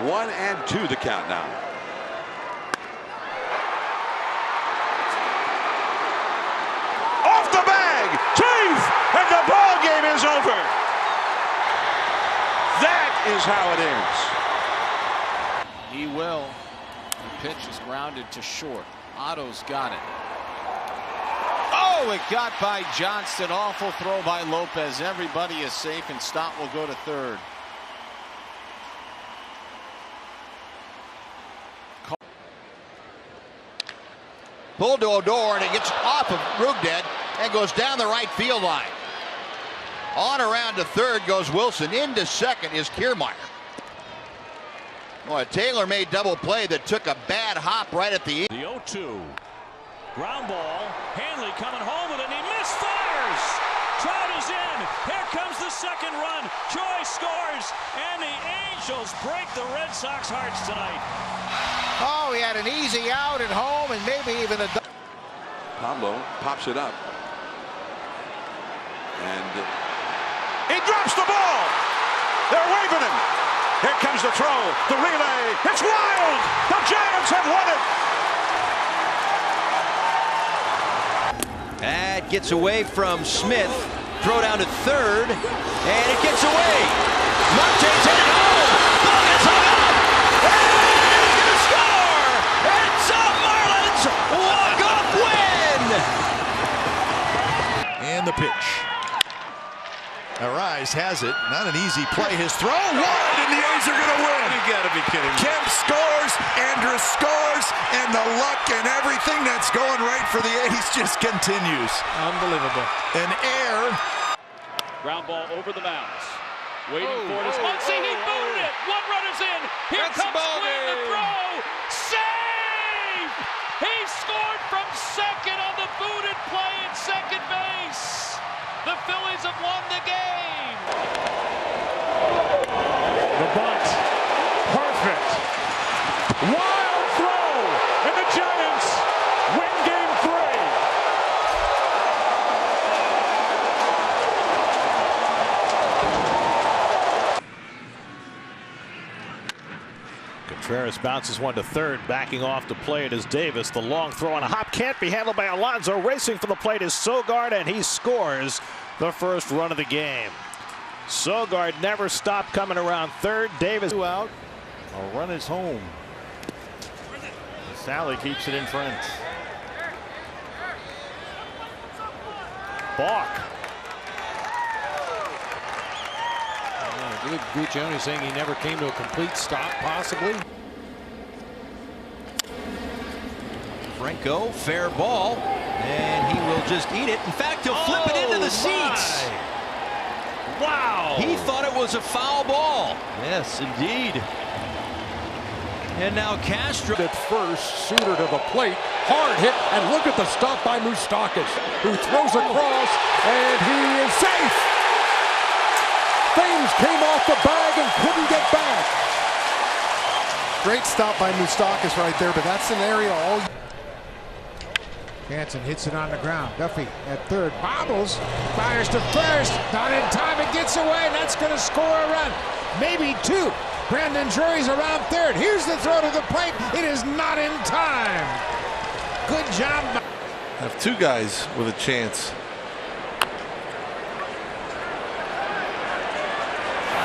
1-2 the count now. Off the bag, Chief, and the ball game is over. That is how it ends. He will. The pitch is grounded to short. Otto's got it. Oh, it got by Johnston. Awful throw by Lopez. Everybody is safe, and Stott will go to third. Pulled to Odor, and it gets off of Rugdead and goes down the right field line. On around to third goes Wilson. Into second is Kiermaier. Well, a tailor-made double play that took a bad hop right at the end. The 0-2. Ground ball. Hanley coming home with it, and he misfires. Trout is in. Here comes the second run. Choi scores, and the Angels break the Red Sox hearts tonight. Oh, he had an easy out at home, and maybe even a... Pablo pops it up. And he drops the ball. They're waving him. Here comes the throw. The relay. It's wild. The Giants have won it. That gets away from Smith. Throw down to third. And it gets away. Marte's hit it home. Ball gets hung up. And he's going to score. It's a Marlins walk-off win. And the pitch. Arise has it. Not an easy play. His throw wide, and the A's are going to win. You got to be kidding me. Kemp scores. Andrus scores. And the luck and everything that's going right for the A's just continues. Unbelievable. An air. Ground ball over the mounds. Waiting for it is Muncy. He booted it. One run is in. Here comes Quinn the throw. Save! He scored from second on the booted play at second base. The Phillies have won the game. The bunt. Perfect. Wild throw. And the Giants win game 3. Contreras bounces one to third, backing off to play it is Davis. The long throw on a hop can't be handled by Alonso. Racing for the plate is Sogard, and he scores the first run of the game. Sogard never stopped coming around third. Davis out. A run is home. Sally keeps it in front. Balk. Guccione saying he never came to a complete stop, possibly. Franco, fair ball, and he will just eat it. In fact, he'll flip it into the seats. Wow. He thought it was a foul ball. Yes, indeed. And now Castro at first, Suter to the plate, hard hit, and look at the stop by Moustakas, who throws across, and he is safe. Thames came off the bag and couldn't get back. Great stop by Moustakas right there, but that's an area all. Jansen hits it on the ground. Duffy at third, bobbles, fires to first, not in time, it gets away, and that's going to score a run, maybe two. Brandon Drury's around third. Here's the throw to the plate. It is not in time. Good job. Have two guys with a chance.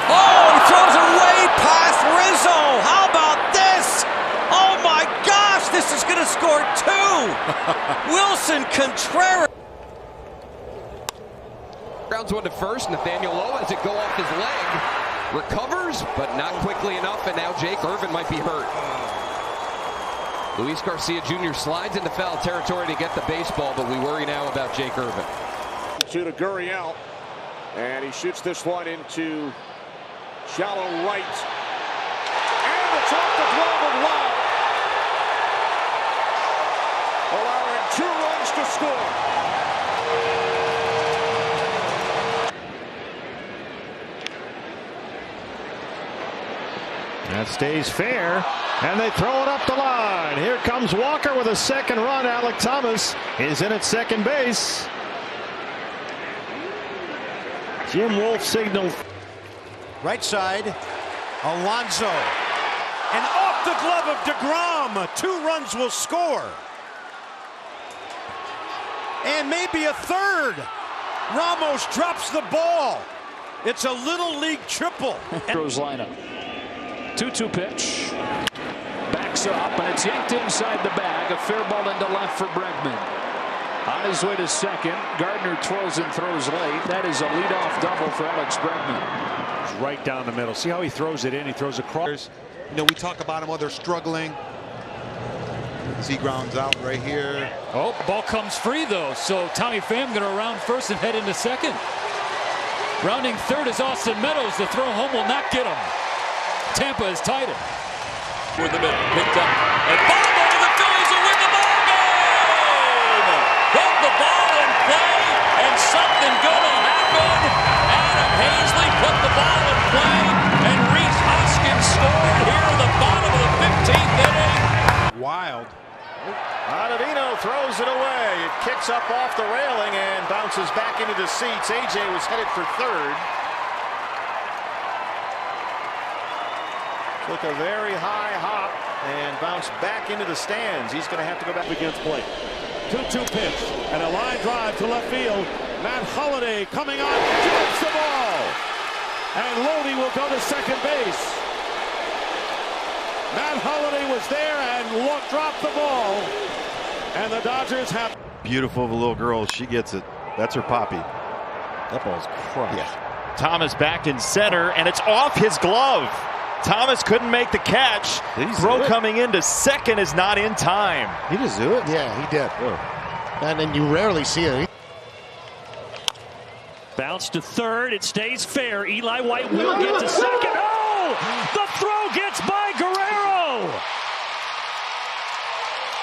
Oh, he throws it way past Rizzo. How about this? Oh my gosh, this is going to score two. Wilson Contreras. Grounds one to first. Nathaniel Lowe has it go off his leg. Recovers, but not quickly enough, and now Jake Irvin might be hurt. Luis Garcia Jr. slides into foul territory to get the baseball, but we worry now about Jake Irvin. To Gurriel, and he shoots this one into shallow right. And it's off the glove of Wow. Allowing 2 runs to score. That stays fair, and they throw it up the line. Here comes Walker with a second run. Alek Thomas is in at second base. Jim Wolf signaled. Right side, Alonso And off the glove of DeGrom, 2 runs will score. And maybe a third. Ramos drops the ball. It's a little league triple. Astros lineup. 2-2 pitch. Backs up, and it's yanked inside the bag. A fair ball into left for Bregman. On his way to second, Gardner twirls and throws late. That is a leadoff double for Alex Bregman. Right down the middle. See how he throws it in? He throws across. You know, we talk about them while they're struggling. As he grounds out right here. Oh, ball comes free, though. So Tommy Pham going to round first and head into second. Rounding third is Austin Meadows. The throw home will not get him. Tampa is tied it. Toward the middle, picked up. And Bobo to the Phillies will win the ball game! Put the ball in play, and something good will happen. Adam Hazley put the ball in play, and Rhys Hoskins scored here in the bottom of the 15th inning. Wild. Ottavino throws it away. It kicks up off the railing and bounces back into the seats. AJ was headed for third. Took a very high hop and bounced back into the stands. He's going to have to go back Against plate. 2-2 pitch and a line drive to left field. Matt Holliday coming on, drops the ball. And Lodi will go to second base. Matt Holliday was there and dropped the ball. And the Dodgers have. Beautiful of a little girl. She gets it. That's her poppy. That ball's crushed. Yeah. Thomas back in center, and it's off his glove. Thomas couldn't make the catch. Throw coming into second is not in time. He just do it? Yeah, he did. And then you rarely see it. Bounce to third. It stays fair. Eli White will get to second. Oh! The throw gets by Guerrero.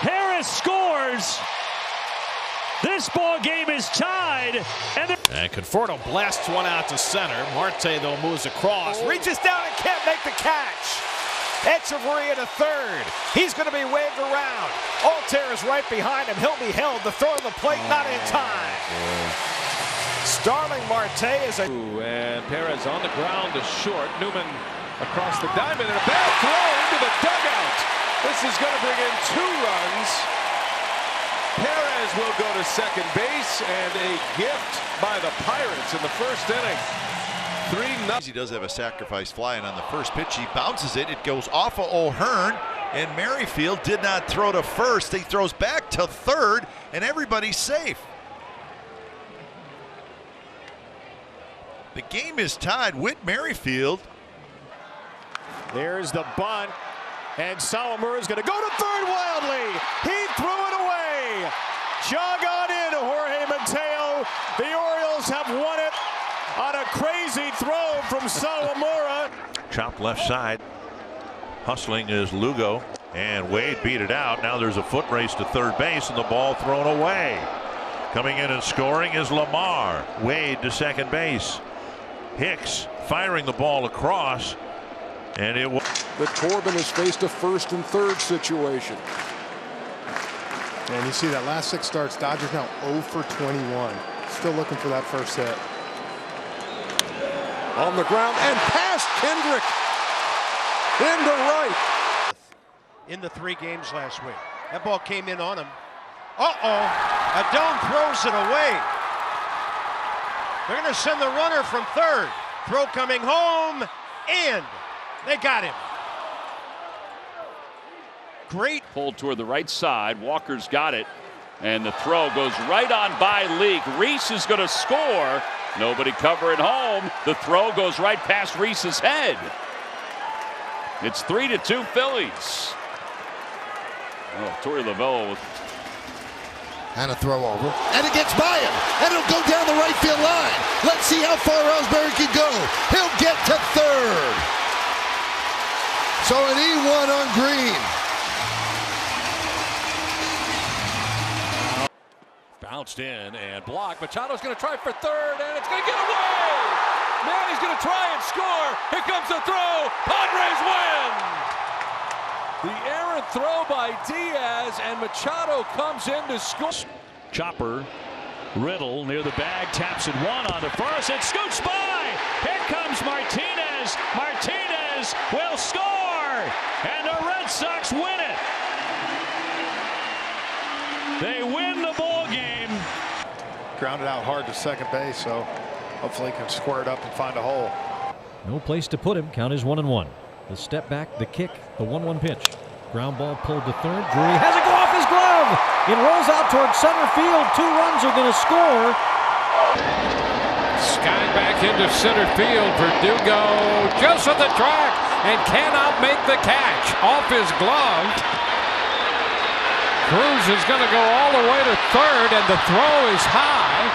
Harris scores. This ball game is tied. And Conforto blasts one out to center. Marte, though, moves across. Reaches down and can't make the catch. Echeverria to third. He's going to be waved around. Altair is right behind him. He'll be held. The throw to the plate, not in time. Starling Marte is a... And Perez on the ground to short. Newman across the diamond and a bad throw into the dugout. This is going to bring in 2 runs. Perez will go to second base, and a gift by the Pirates in the first inning. 3-0. He does have a sacrifice flying on the first pitch. He bounces it. It goes off of O'Hearn, and Merrifield did not throw to first. He throws back to third, and everybody's safe. The game is tied. Whit Merrifield. There's the bunt, and Sawamura is going to go to third wildly. He threw it away. Jog on in, Jorge Mateo. The Orioles have won it on a crazy throw from Sawamura. Chopped left side. Hustling is Lugo, and Wade beat it out. Now there's a foot race to third base, and the ball thrown away. Coming in and scoring is Lamar. Wade to second base. Hicks firing the ball across, and it was. But Corbin has faced a first and third situation. And you see that last 6 starts, Dodgers now 0 for 21. Still looking for that first hit. On the ground and past Kendrick. Into right. In the 3 games last week. That ball came in on him. Uh-oh. Adone throws it away. They're going to send the runner from third. Throw coming home, and they got him. Great. Pulled toward the right side. Walker's got it. And the throw goes right on by Leake. Reese is going to score. Nobody covering home. The throw goes right past Reese's head. It's 3-2 Phillies. Oh, Torey Lovullo with. And a throw over. And it gets by him. And it'll go down the right field line. Let's see how far Ellsbury can go. He'll get to third. So an E1 on Green. Bounced in and blocked. Machado's going to try for third, and it's going to get away. Manny's going to try and score. Here comes the throw. Padres win. The errant throw by Diaz, and Machado comes in to score. Chopper, Riddle near the bag, taps it one onto first. It scoots by. Here comes Martinez. Martinez will score. and the Red Sox win it. They win the ball game. Grounded out hard to second base, so hopefully he can square it up and find a hole. No place to put him. Count is 1-1. The step back, the kick, the 1-1 pitch. Ground ball pulled to third. Drury has it go off his glove. It rolls out towards center field. 2 runs are going to score. Sky back into center field. Verdugo just at the track and cannot make the catch. Off his glove. Cruz is going to go all the way to third, and the throw is high,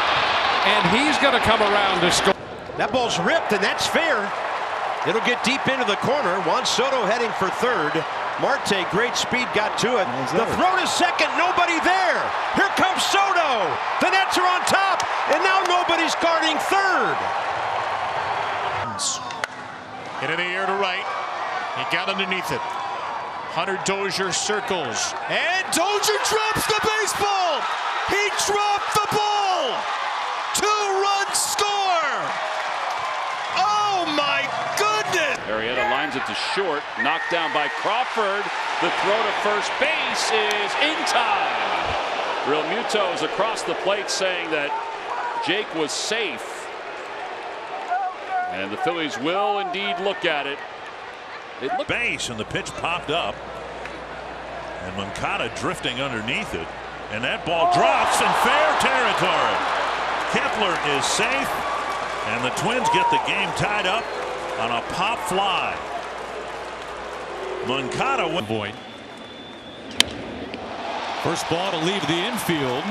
and he's going to come around to score. That ball's ripped, and that's fair. It'll get deep into the corner. Juan Soto heading for third. Marte, great speed, got to it. The throw to second, nobody there. Here comes Soto. The Nets are on top, and now nobody's guarding third. Hit in the air to right. He got underneath it. Hunter Dozier circles. And Dozier drops the baseball. He dropped the ball. 2-run score. Oh, my goodness. Arrieta lines it to short, knocked down by Crawford. The throw to first base is in time. Real Muto is across the plate saying that Jake was safe. And the Phillies will indeed look at it. Base, and the pitch popped up. And Moncada drifting underneath it. And that ball drops in fair territory. Kepler is safe. And the Twins get the game tied up on a pop fly. Moncada went. Void. First ball to leave the infield.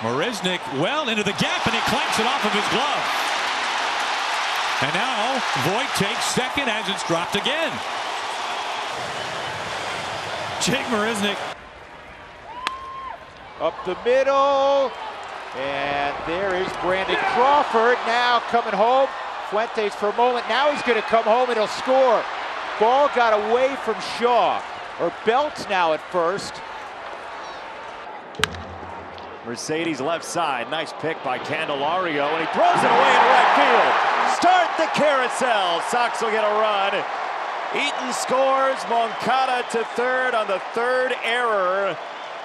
Marisnik well into the gap, and he clanks it off of his glove. And now Voit takes second as it's dropped again. Jake Marisnik. Up the middle. And there is Brandon Crawford now coming home. Fuentes for a moment. Now he's going to come home and he'll score. Ball got away from Shaw. Or Belts now at first. Mercedes left side. Nice pick by Candelario, and he throws it away in right field. Start the carousel. Sox will get a run. Eaton scores. Moncada to third on the third error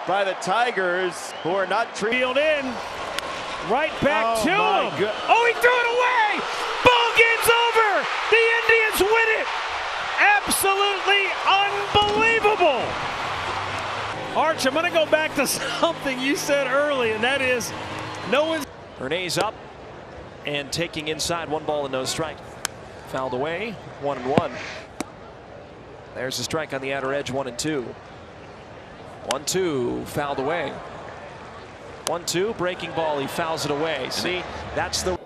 by the Tigers, who are not field in. Right back to him. Oh, he threw it away. Ball game's over. The Indians win it. Absolutely unbelievable. Arch, I'm going to go back to something you said early, and that is no one's. Hernandez up and taking inside, 1 ball and no strike. Fouled away, 1-1. There's a strike on the outer edge, 1-2. 1-2, fouled away. 1-2, breaking ball, he fouls it away. See, that's the.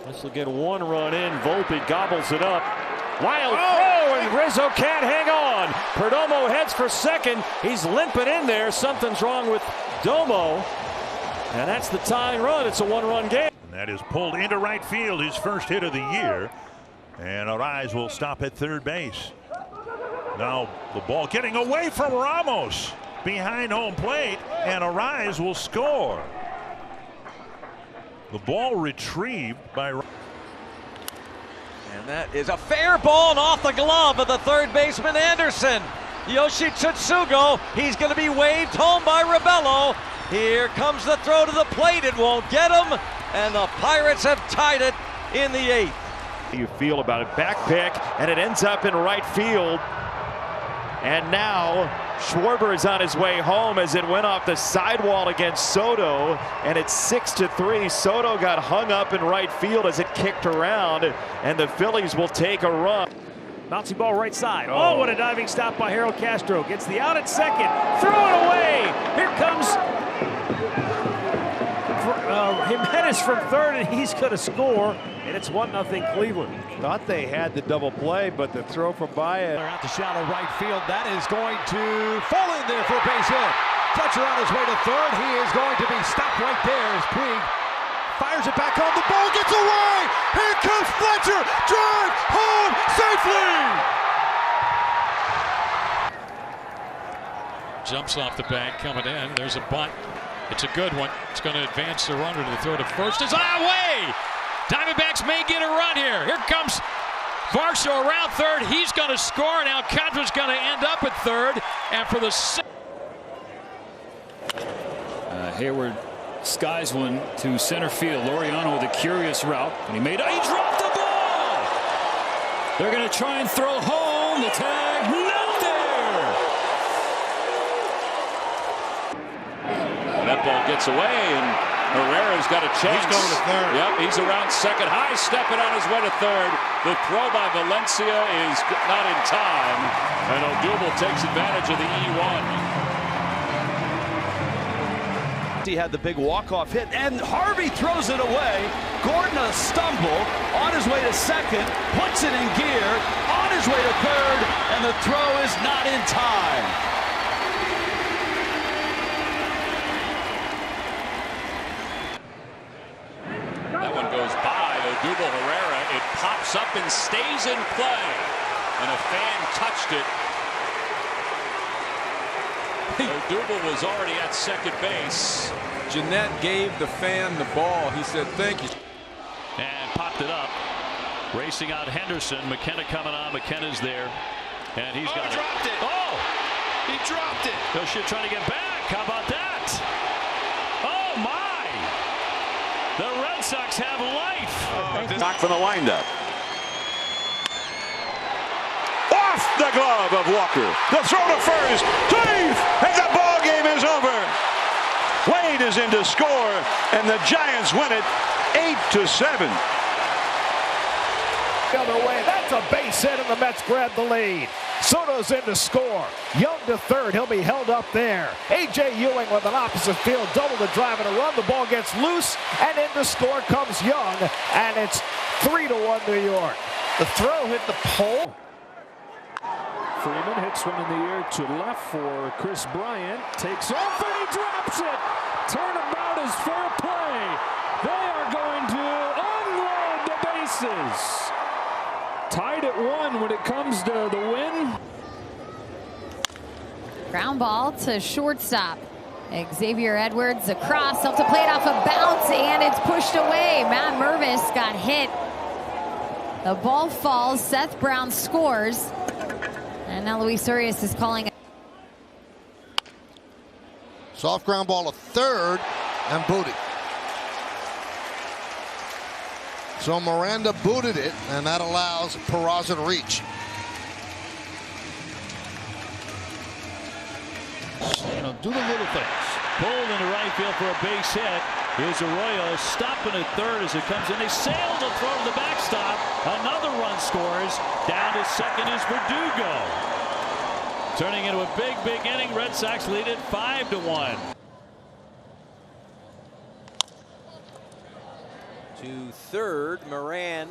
This will get 1 run in. Volpe gobbles it up. Wild throw, and Rizzo can't hang on. Perdomo heads for second. He's limping in there. Something's wrong with Domo. And that's the tying run. It's a 1-run game. And that is pulled into right field, his first hit of the year. And Arraez will stop at third base. Now the ball getting away from Ramos behind home plate, and Arraez will score. The ball retrieved by. And that is a fair ball and off the glove of the third baseman Anderson. Yoshi Tsutsugo, he's going to be waved home by Rebello. Here comes the throw to the plate. It won't get him, and the Pirates have tied it in the 8th. How do you feel about it? Back pick, and it ends up in right field. And now Schwarber is on his way home as it went off the sidewall against Soto, and it's 6-3. Soto got hung up in right field as it kicked around, and the Phillies will take a run. Bouncing ball right side. Oh, what a diving stop by Harold Castro. Gets the out at second. Throw it away. Here comes Jimenez from third, and he's going to score. And it's 1-0 Cleveland. Thought they had the double play, but the throw from Baez. Out to shallow right field. That is going to fall in there for a base hit. Fletcher on his way to third. He is going to be stopped right there as Puig fires it back home. The ball gets away. Here comes Fletcher. Drive home safely. Jumps off the bag coming in. There's a bunt. It's a good one. It's going to advance the runner to the throw to first. It's away. Diamondbacks may get a run here. Here comes Varsho around third. He's going to score. Now Alcantara's going to end up at third. And for the Hayward skies one to center field. Laureano with a curious route. And he dropped the ball. They're going to try and throw home. The tag, not there. That ball gets away, and Herrera's got a chance. He's going to third. Yep, he's around second. High stepping on his way to third. The throw by Valencia is not in time, and Odubel takes advantage of the E1. He had the big walk-off hit, and Harvey throws it away. Gordon a stumble on his way to second, puts it in gear, on his way to third, and the throw is not in time. That one goes by Odubel Herrera. It pops up and stays in play, and a fan touched it. Odubel was already at second base. Jeanette gave the fan the ball. He said, thank you. And popped it up. Racing out Henderson. McKenna coming on. McKenna's there. And he's got dropped it. Oh! He dropped it. Yoshida trying to get back. How about that? Oh, my! The Red Sox have life. Back from the windup. Off the glove of Walker. The throw to first. Deep! And the ball game is over. Wade is in to score, and the Giants win it 8-7. The other way. That's a base hit, and the Mets grab the lead. Soto's in to score. Young to third. He'll be held up there. A.J. Ewing with an opposite field double to drive and a run. The ball gets loose, and in to score comes Young, and it's 3-1 New York. The throw hit the pole. Freeman hits one in the air to left for Chris Bryant. Takes off and he drops it. Turnabout is fair play. They are going to unload the bases. Tied at 1 when it comes to the win. Ground ball to shortstop. Xavier Edwards across, up to play it off a bounce, and it's pushed away. Matt Mervis got hit. The ball falls. Seth Brown scores. And now Luis Urias is calling it. Soft ground ball to third and booted. So Miranda booted it, and that allows Peraza to reach. Do the little things. Pulled into right field for a base hit. Here's Arroyo stopping at third as it comes in. They sail to throw to the backstop. Another run scores. Down to second is Verdugo. Turning into a big inning. Red Sox lead it 5-1. To third, Moran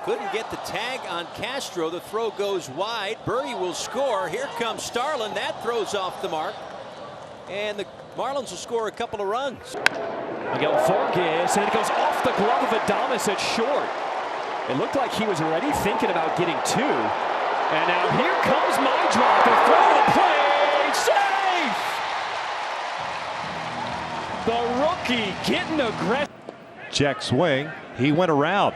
couldn't get the tag on Castro. The throw goes wide. Birdie will score. Here comes Starlin. That throws off the mark. And the Marlins will score a couple of runs. Miguel Vargas, and it goes off the glove of Adames at short. It looked like he was already thinking about getting 2. And now here comes Maidra. The throw to the plate. Safe! The rookie getting aggressive. Check swing. He went around.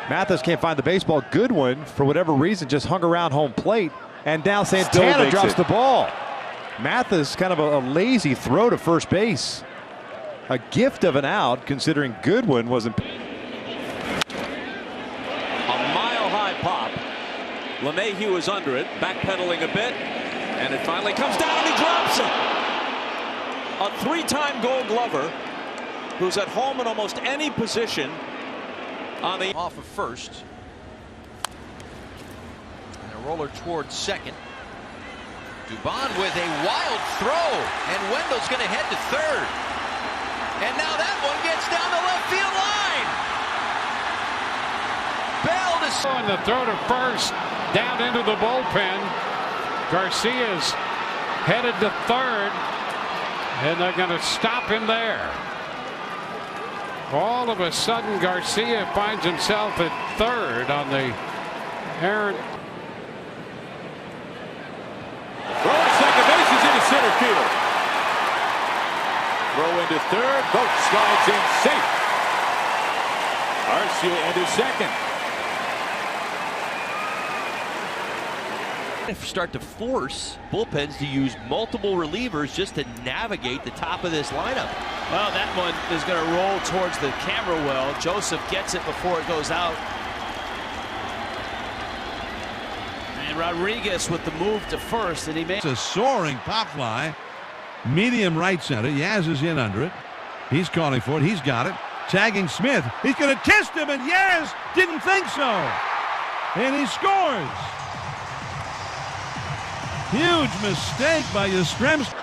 Mathis can't find the baseball. Goodwin, for whatever reason, just hung around home plate. And now Santana drops the ball. Mathis, kind of a lazy throw to first base. A gift of an out, considering Goodwin wasn't. A mile-high pop. LeMahieu is under it, backpedaling a bit, and it finally comes down and he drops it. A 3-time Gold Glover who's at home in almost any position on the off of first. And a roller towards second. Dubon with a wild throw, and Wendell's going to head to third. And now that one gets down the left field line. Bell to and the throw to first, down into the bullpen. Garcia's headed to third, and they're going to stop him there. All of a sudden, Garcia finds himself at third on the errant. Second base is into center field. Throw into third. Both slides in safe. Garcia into second. Start to force bullpens to use multiple relievers just to navigate the top of this lineup. Well, that one is going to roll towards the camera well. Joseph gets it before it goes out. And Rodriguez with the move to first, and he made a soaring pop fly. Medium right center. Yaz is in under it. He's calling for it. He's got it. Tagging Smith. He's going to test him, and Yaz didn't think so. And he scores. Huge mistake by Yastrzemski.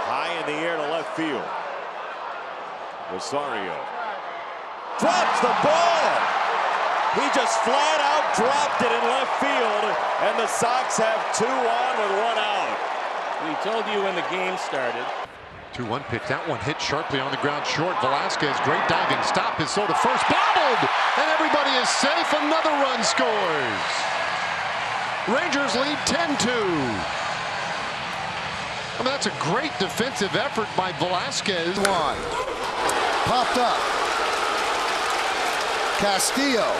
High in the air to left field. Rosario drops the ball. He just flat out dropped it in left field, and the Sox have 2 on with 1 out. We told you when the game started. 2-1 pitch. That one hit sharply on the ground short. Velasquez, great diving stop. His throw to first, bobbled, and everybody is safe. Another run scores. Rangers lead 10-2. I mean, that's a great defensive effort by Velasquez. Popped up. Castillo.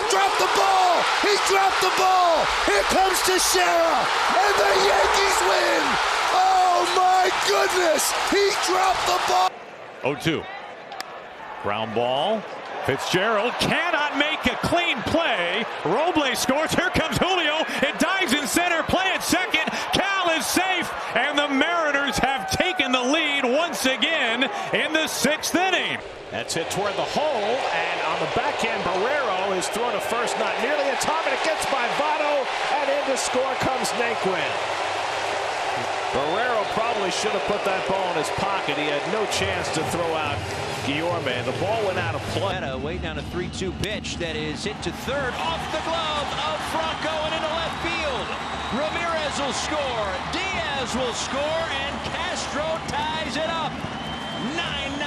Dropped the ball. He dropped the ball. Here comes Teixeira. And the Yankees win. Oh, my goodness. He dropped the ball. 0-2. Ground ball. Fitzgerald cannot make a clean play. Robles scores. Here comes Julio. It dives in center. Play at second. Cal is safe. And the Mariners have taken the lead once again in the 6th inning. That's hit toward the hole. And on the backhand, Barrero is thrown to first, not nearly in time. And it gets by Votto. And in to score comes Naquin. Barrero probably should have put that ball in his pocket. He had no chance to throw out Guillorme. The ball went out of play. Way down a 3-2 pitch that is hit to third off the glove of Franco and into left field. Ramirez will score. Diaz will score, and Castro ties it up. 9-9.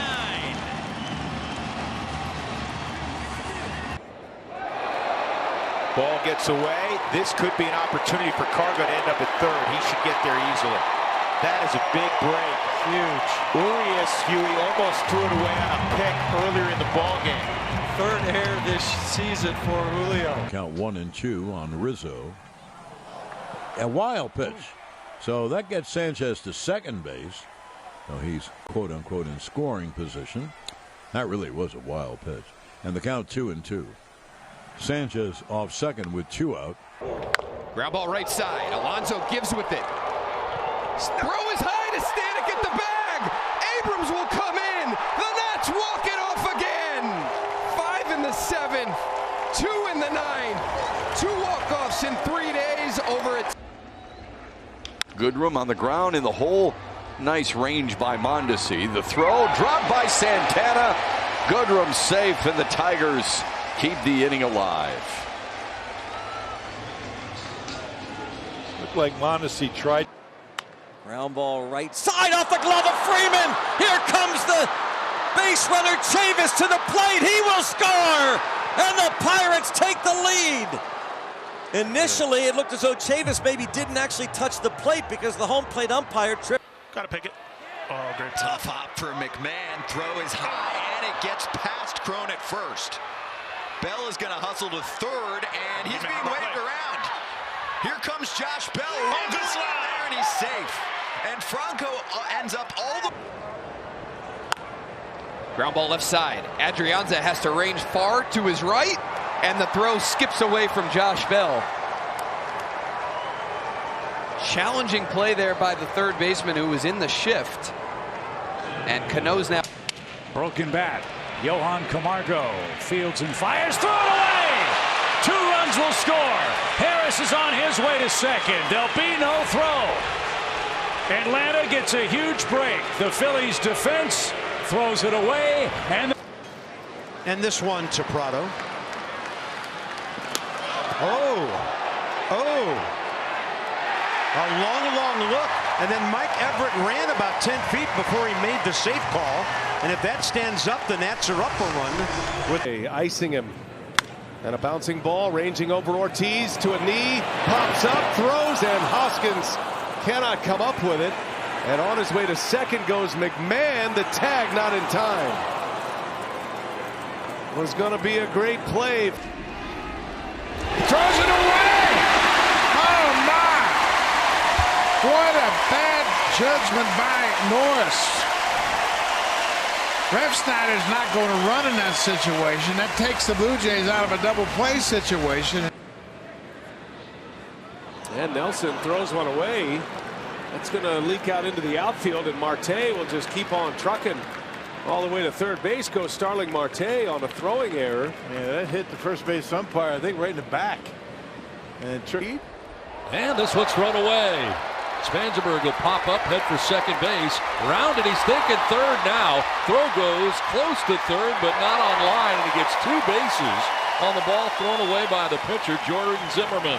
Ball gets away. This could be an opportunity for Cargo to end up at third. He should get there easily. That is a big break. Huge. Urias, Huey almost threw it away on a pick earlier in the ball game. Third error this season for Julio. Count 1-2 on Rizzo. A wild pitch. So that gets Sanchez to second base. So he's quote unquote in scoring position. That really was a wild pitch. And the count 2-2. Sanchez off second with 2 out. Ground ball right side. Alonso gives with it. Throw is high to Stanek at the bag. Abrams will come in. The Nats walk it off again. 5 in the 7th, 2 in the 9th. 2 walk-offs in 3 days over it. Goodrum on the ground in the hole. Nice range by Mondesi. The throw dropped by Santana. Goodrum safe, and the Tigers keep the inning alive. Looked like Mondesi tried. Ground ball right side off the glove of Freeman. Here comes the base runner Chavis to the plate. He will score, and the Pirates take the lead. Initially, it looked as though Chavis maybe didn't actually touch the plate because the home plate umpire tripped. Got to pick it. Oh, great. Tough hop for McMahon. Throw is high, and it gets past Crone at first. Bell is going to hustle to third, and he's being waved around. Here comes Josh Bell. Runs in there, and he's safe. And Franco ends up all the... Ground ball left side. Adrianza has to range far to his right, and the throw skips away from Josh Bell. Challenging play there by the third baseman who was in the shift. And Cano's now... Broken bat. Johan Camargo fields and fires. Throw it away! 2 runs will score. Harris is on his way to second. There'll be no throw. Atlanta gets a huge break. The Phillies defense throws it away, and this one to Prado. A long look, and then Mike Everett ran about 10 feet before he made the safe call. And if that stands up, the Nats are up a run. With icing him. And a bouncing ball ranging over Ortiz to a knee. Pops up, throws, and Hoskins cannot come up with it. And on his way to second goes McMahon. The tag not in time. Was going to be a great play. Throws it away. What a bad judgment by Norris. Refsnyder's not going to run in that situation. That takes the Blue Jays out of a double play situation. And Nelson throws one away. That's going to leak out into the outfield, and Marte will just keep on trucking all the way to third base. Goes Starling Marte on a throwing error. Yeah, that hit the first base umpire, I think, right in the back. And this one's thrown away. Spangenberg will pop up, head for second base. Rounded, he's thinking third now. Throw goes close to third, but not on line, and he gets 2 bases on the ball thrown away by the pitcher, Jordan Zimmerman.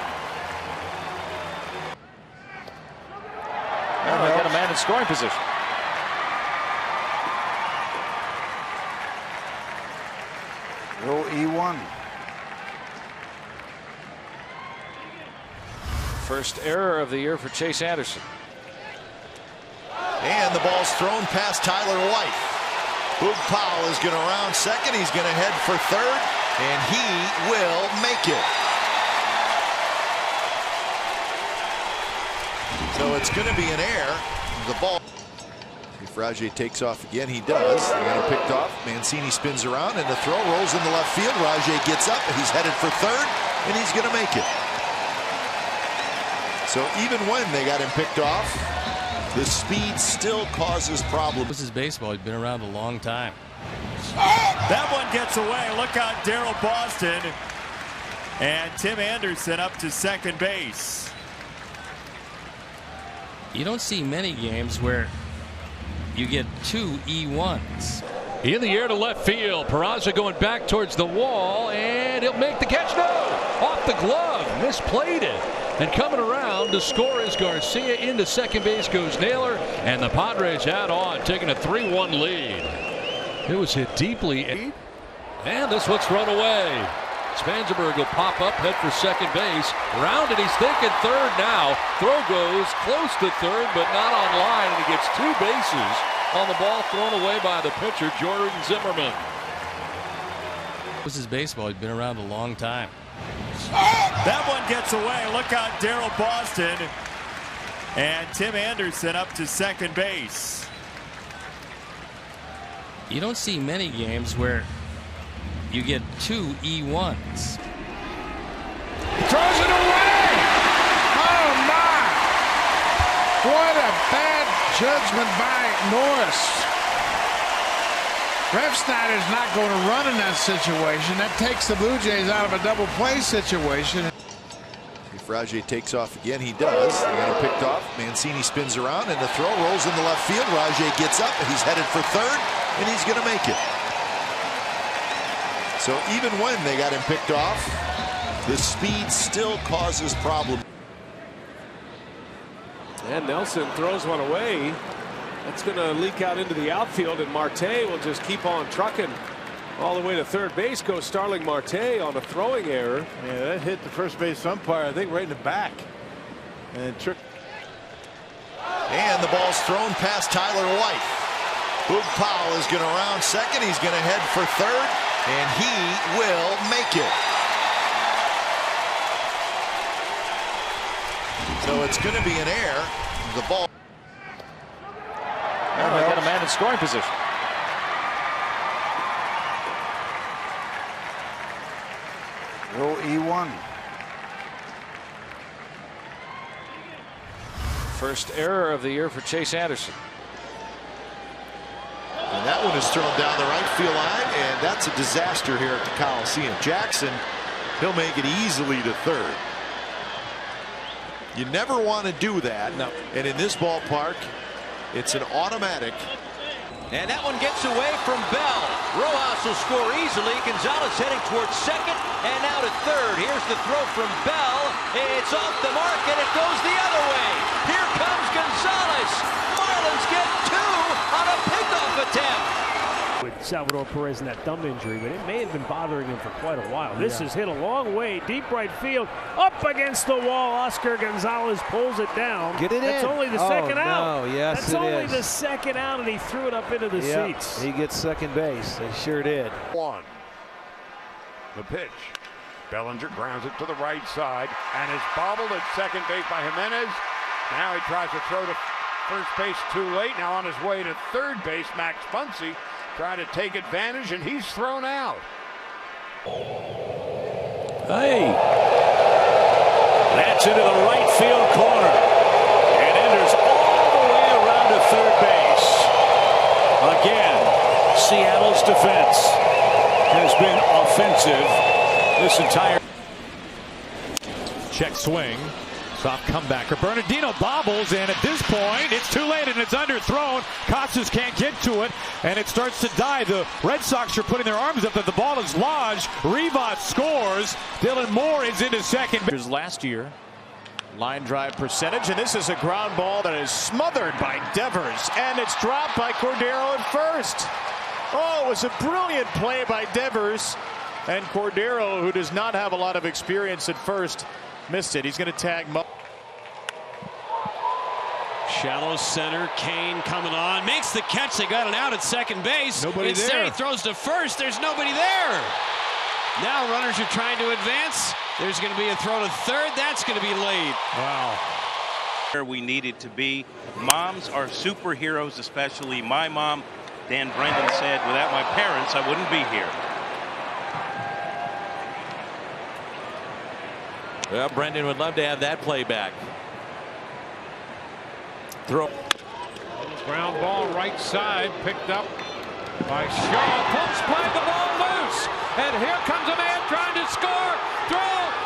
Well, they got a man in scoring position. Roll E1. First error of the year for Chase Anderson. And the ball's thrown past Tyler White. Boog Powell is going to round second. He's going to head for third, and he will make it. So it's going to be an error. The ball. If Rajai takes off again, he does. They got him picked off. Mancini spins around, and the throw rolls in the left field. Rajai gets up. He's headed for third, and he's going to make it. So even when they got him picked off, the speed still causes problems. This is baseball. He's been around a long time. That one gets away. Look out, Daryl Boston. And Tim Anderson up to second base. You don't see many games where you get 2 E1s. In the air to left field. Peraza going back towards the wall, and he'll make the catch. No! Off the glove. Misplayed it. And coming around to score is Garcia. Into second base goes Naylor, and the Padres add on, taking a 3-1 lead. It was hit deeply. And this one's thrown away. Spangenberg will pop up, head for second base. Rounded, he's thinking third now. Throw goes close to third, but not on line, and he gets 2 bases on the ball thrown away by the pitcher, Jordan Zimmerman. This is baseball. He's been around a long time. That one gets away. Look out, Daryl Boston. And Tim Anderson up to second base. You don't see many games where you get 2 E1s. Throws it away. Oh, my. What a bad judgment by Norris. Refsnyder's not going to run in that situation. That takes the Blue Jays out of a double play situation. If Rajai takes off again, he does. They got him picked off. Mancini spins around, and the throw rolls in the left field. Rajai gets up. He's headed for third, and he's going to make it. So even when they got him picked off, the speed still causes problems. And Nelson throws one away. That's going to leak out into the outfield, and Marte will just keep on trucking all the way to third base. Goes Starling Marte on a throwing error. Yeah, that hit the first base umpire, I think, right in the back. And the ball's thrown past Tyler White. Boog Powell is going to round second. He's going to head for third, and he will make it. So it's going to be an error. The ball. Well, they got a man in scoring position. Roll E1. First error of the year for Chase Anderson. And that one is thrown down the right field line, and that's a disaster here at the Coliseum. Jackson, he'll make it easily to third. You never want to do that. No. And in this ballpark, it's an automatic. And that one gets away from Bell. Rojas will score easily. Gonzalez heading towards second and now to third. Here's the throw from Bell. It's off the mark and it goes the other way. Here comes Gonzalez. Marlins get 2 on a pickoff attempt. With Salvador Perez and that thumb injury, but it may have been bothering him for quite a while. This is hit a long way, deep right field, up against the wall. Oscar Gonzalez pulls it down. Get it That's in. only the second out. No, yes, That's only the second out, and he threw it up into the seats. He gets second base. He sure did. 1. The pitch. Bellinger grounds it to the right side and is bobbled at second base by Jimenez. Now he tries to throw to first base too late. Now on his way to third base, Max Muncy trying to take advantage, and he's thrown out. Hey. That's into the right field corner. And enters all the way around to third base. Again, Seattle's defense has been offensive this entire. Check swing. Soft comebacker. Bernardino bobbles, and at this point, it's too late and it's underthrown. Casas can't get to it, and it starts to die. The Red Sox are putting their arms up that the ball is lodged. Rivas scores. Dylan Moore is into second. Last year, line drive percentage, and this is a ground ball that is smothered by Devers, and it's dropped by Cordero at first. Oh, it was a brilliant play by Devers, and Cordero, who does not have a lot of experience at first, missed it. He's going to tag Mo. Shallow center, Kane coming on, makes the catch. They got it out at second base. Nobody Instead, there. he throws to first. There's nobody there. Now runners are trying to advance. There's going to be a throw to third. That's going to be late. Wow. Where we needed to be. Moms are superheroes, especially my mom. Dan Brendan said, without my parents, I wouldn't be here. Well, Brendan would love to have that play back. Throw. Ground ball right side, picked up by Shaw. Pumps play the ball loose. And here comes a man trying to score. Throw.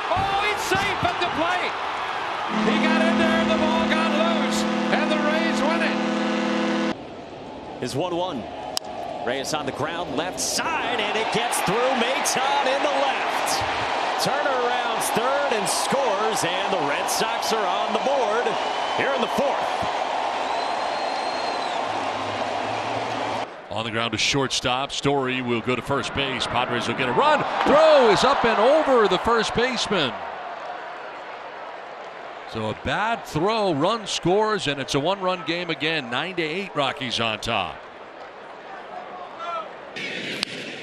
Oh, he's safe at the plate. He got in there and the ball got loose. And the Rays win it. Is 1-1. Reyes on the ground, left side, and it gets through. Maton in the left. Turner rounds third and scores, and the Red Sox are on the board here in the fourth. On the ground to shortstop. Story will go to first base. Padres will get a run. Throw is up and over the first baseman. So a bad throw, run scores, and it's a one-run game again. 9-8, Rockies on top.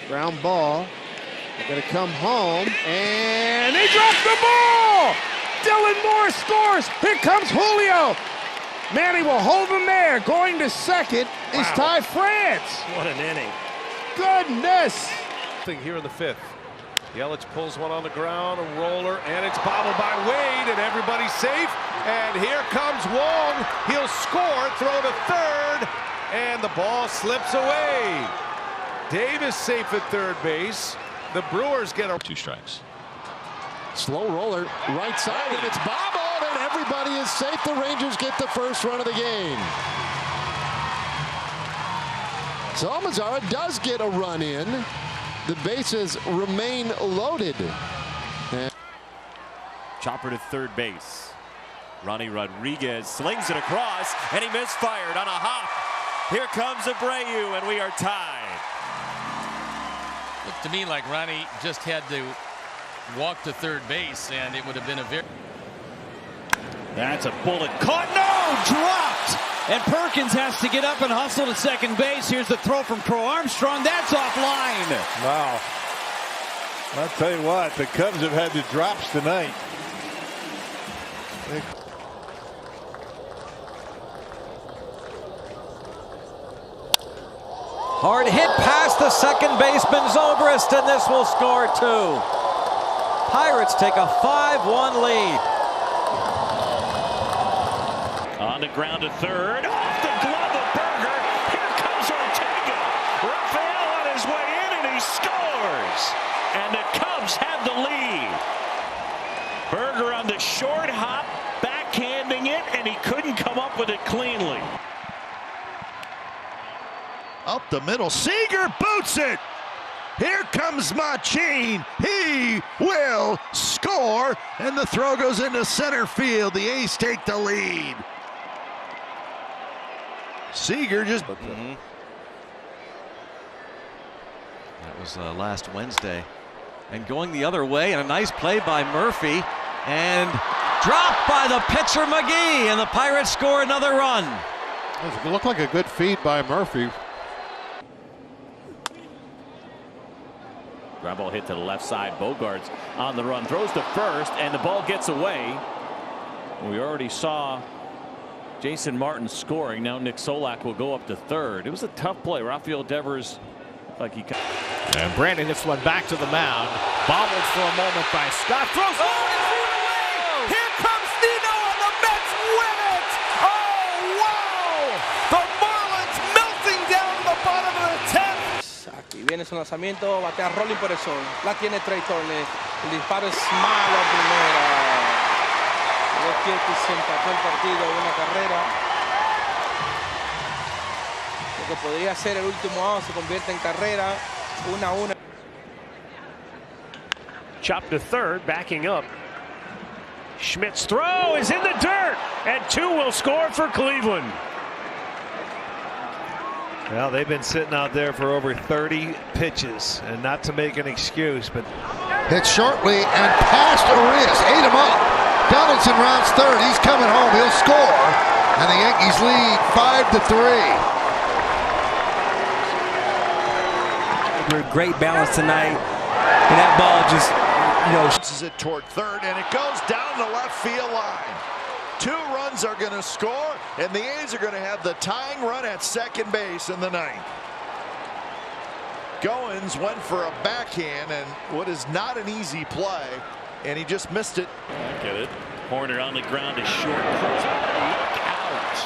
Ground ball. They're going to come home, and they drop the ball! Dylan Moore scores! Here comes Julio! Manny will hold him there. Going to second is Ty France. What an inning. Goodness! Here in the fifth. Yelich pulls one on the ground, a roller, and it's bobbled by Wade, and everybody's safe. And here comes Wong. He'll score, throw to third, and the ball slips away. Davis safe at third base. The Brewers get a 2 strikes. Slow roller, right side, and it's bobbled, and everybody is safe. The Rangers get the first run of the game. So Almazara does get a run in. The bases remain loaded. Chopper to third base. Ronnie Rodriguez slings it across, and he misfired on a hop. Here comes Abreu, and we are tied. Looked to me like Ronnie just had to walk to third base, and it would have been a very... That's a bullet caught. No, dropped. And Perkins has to get up and hustle to second base. Here's the throw from Crow Armstrong. That's offline. Wow. I'll tell you what, the Cubs have had the drops tonight. Hard hit past the second baseman Zobrist, and this will score 2. Pirates take a 5-1 lead. On the ground to third, off the glove of Berger. Here comes Ortega. Rafael on his way in, and he scores. And the Cubs have the lead. Berger on the short hop, backhanding it, and he couldn't come up with it cleanly. Up the middle, Seager boots it. Here comes Machine. He will score, and the throw goes into center field. The A's take the lead. Seager just... That was last Wednesday. And going the other way, and a nice play by Murphy. And dropped by the pitcher McGee, and the Pirates score another run. It looked like a good feed by Murphy. Ground ball hit to the left side. Bogarts on the run, throws to first, and the ball gets away. We already saw Jason Martin scoring. Now Nick Solak will go up to third. It was a tough play. Rafael Devers, like he. And Brandon hits one back to the mound. Bobbled for a moment by Scott. Throws one away. Here comes Nino, and the Mets win it. Oh, wow! The Marlins melting down to the bottom of the 10th. Aquí viene su lanzamiento, batea rolling por el sol. La tiene Trey Turner. El disparo es malo a primera. Los Yankees se empató el partido de una carrera. Lo que podría ser el último out se convierte en carrera. 1-1. Chopped to third, backing up. Schmidt's throw is in the dirt, and 2 will score for Cleveland. Well, they've been sitting out there for over 30 pitches, and not to make an excuse, but hit shortly and past Arias, ate him up. Donaldson rounds third. He's coming home. He'll score, and the Yankees lead 5-3. Great balance tonight, and that ball just, Bounces it toward third, and it goes down the left field line. 2 runs are going to score, and the A's are going to have the tying run at second base in the 9th. Goins went for a backhand, and what is not an easy play, and he just missed it. Get it. Horner on the ground is short. Look out.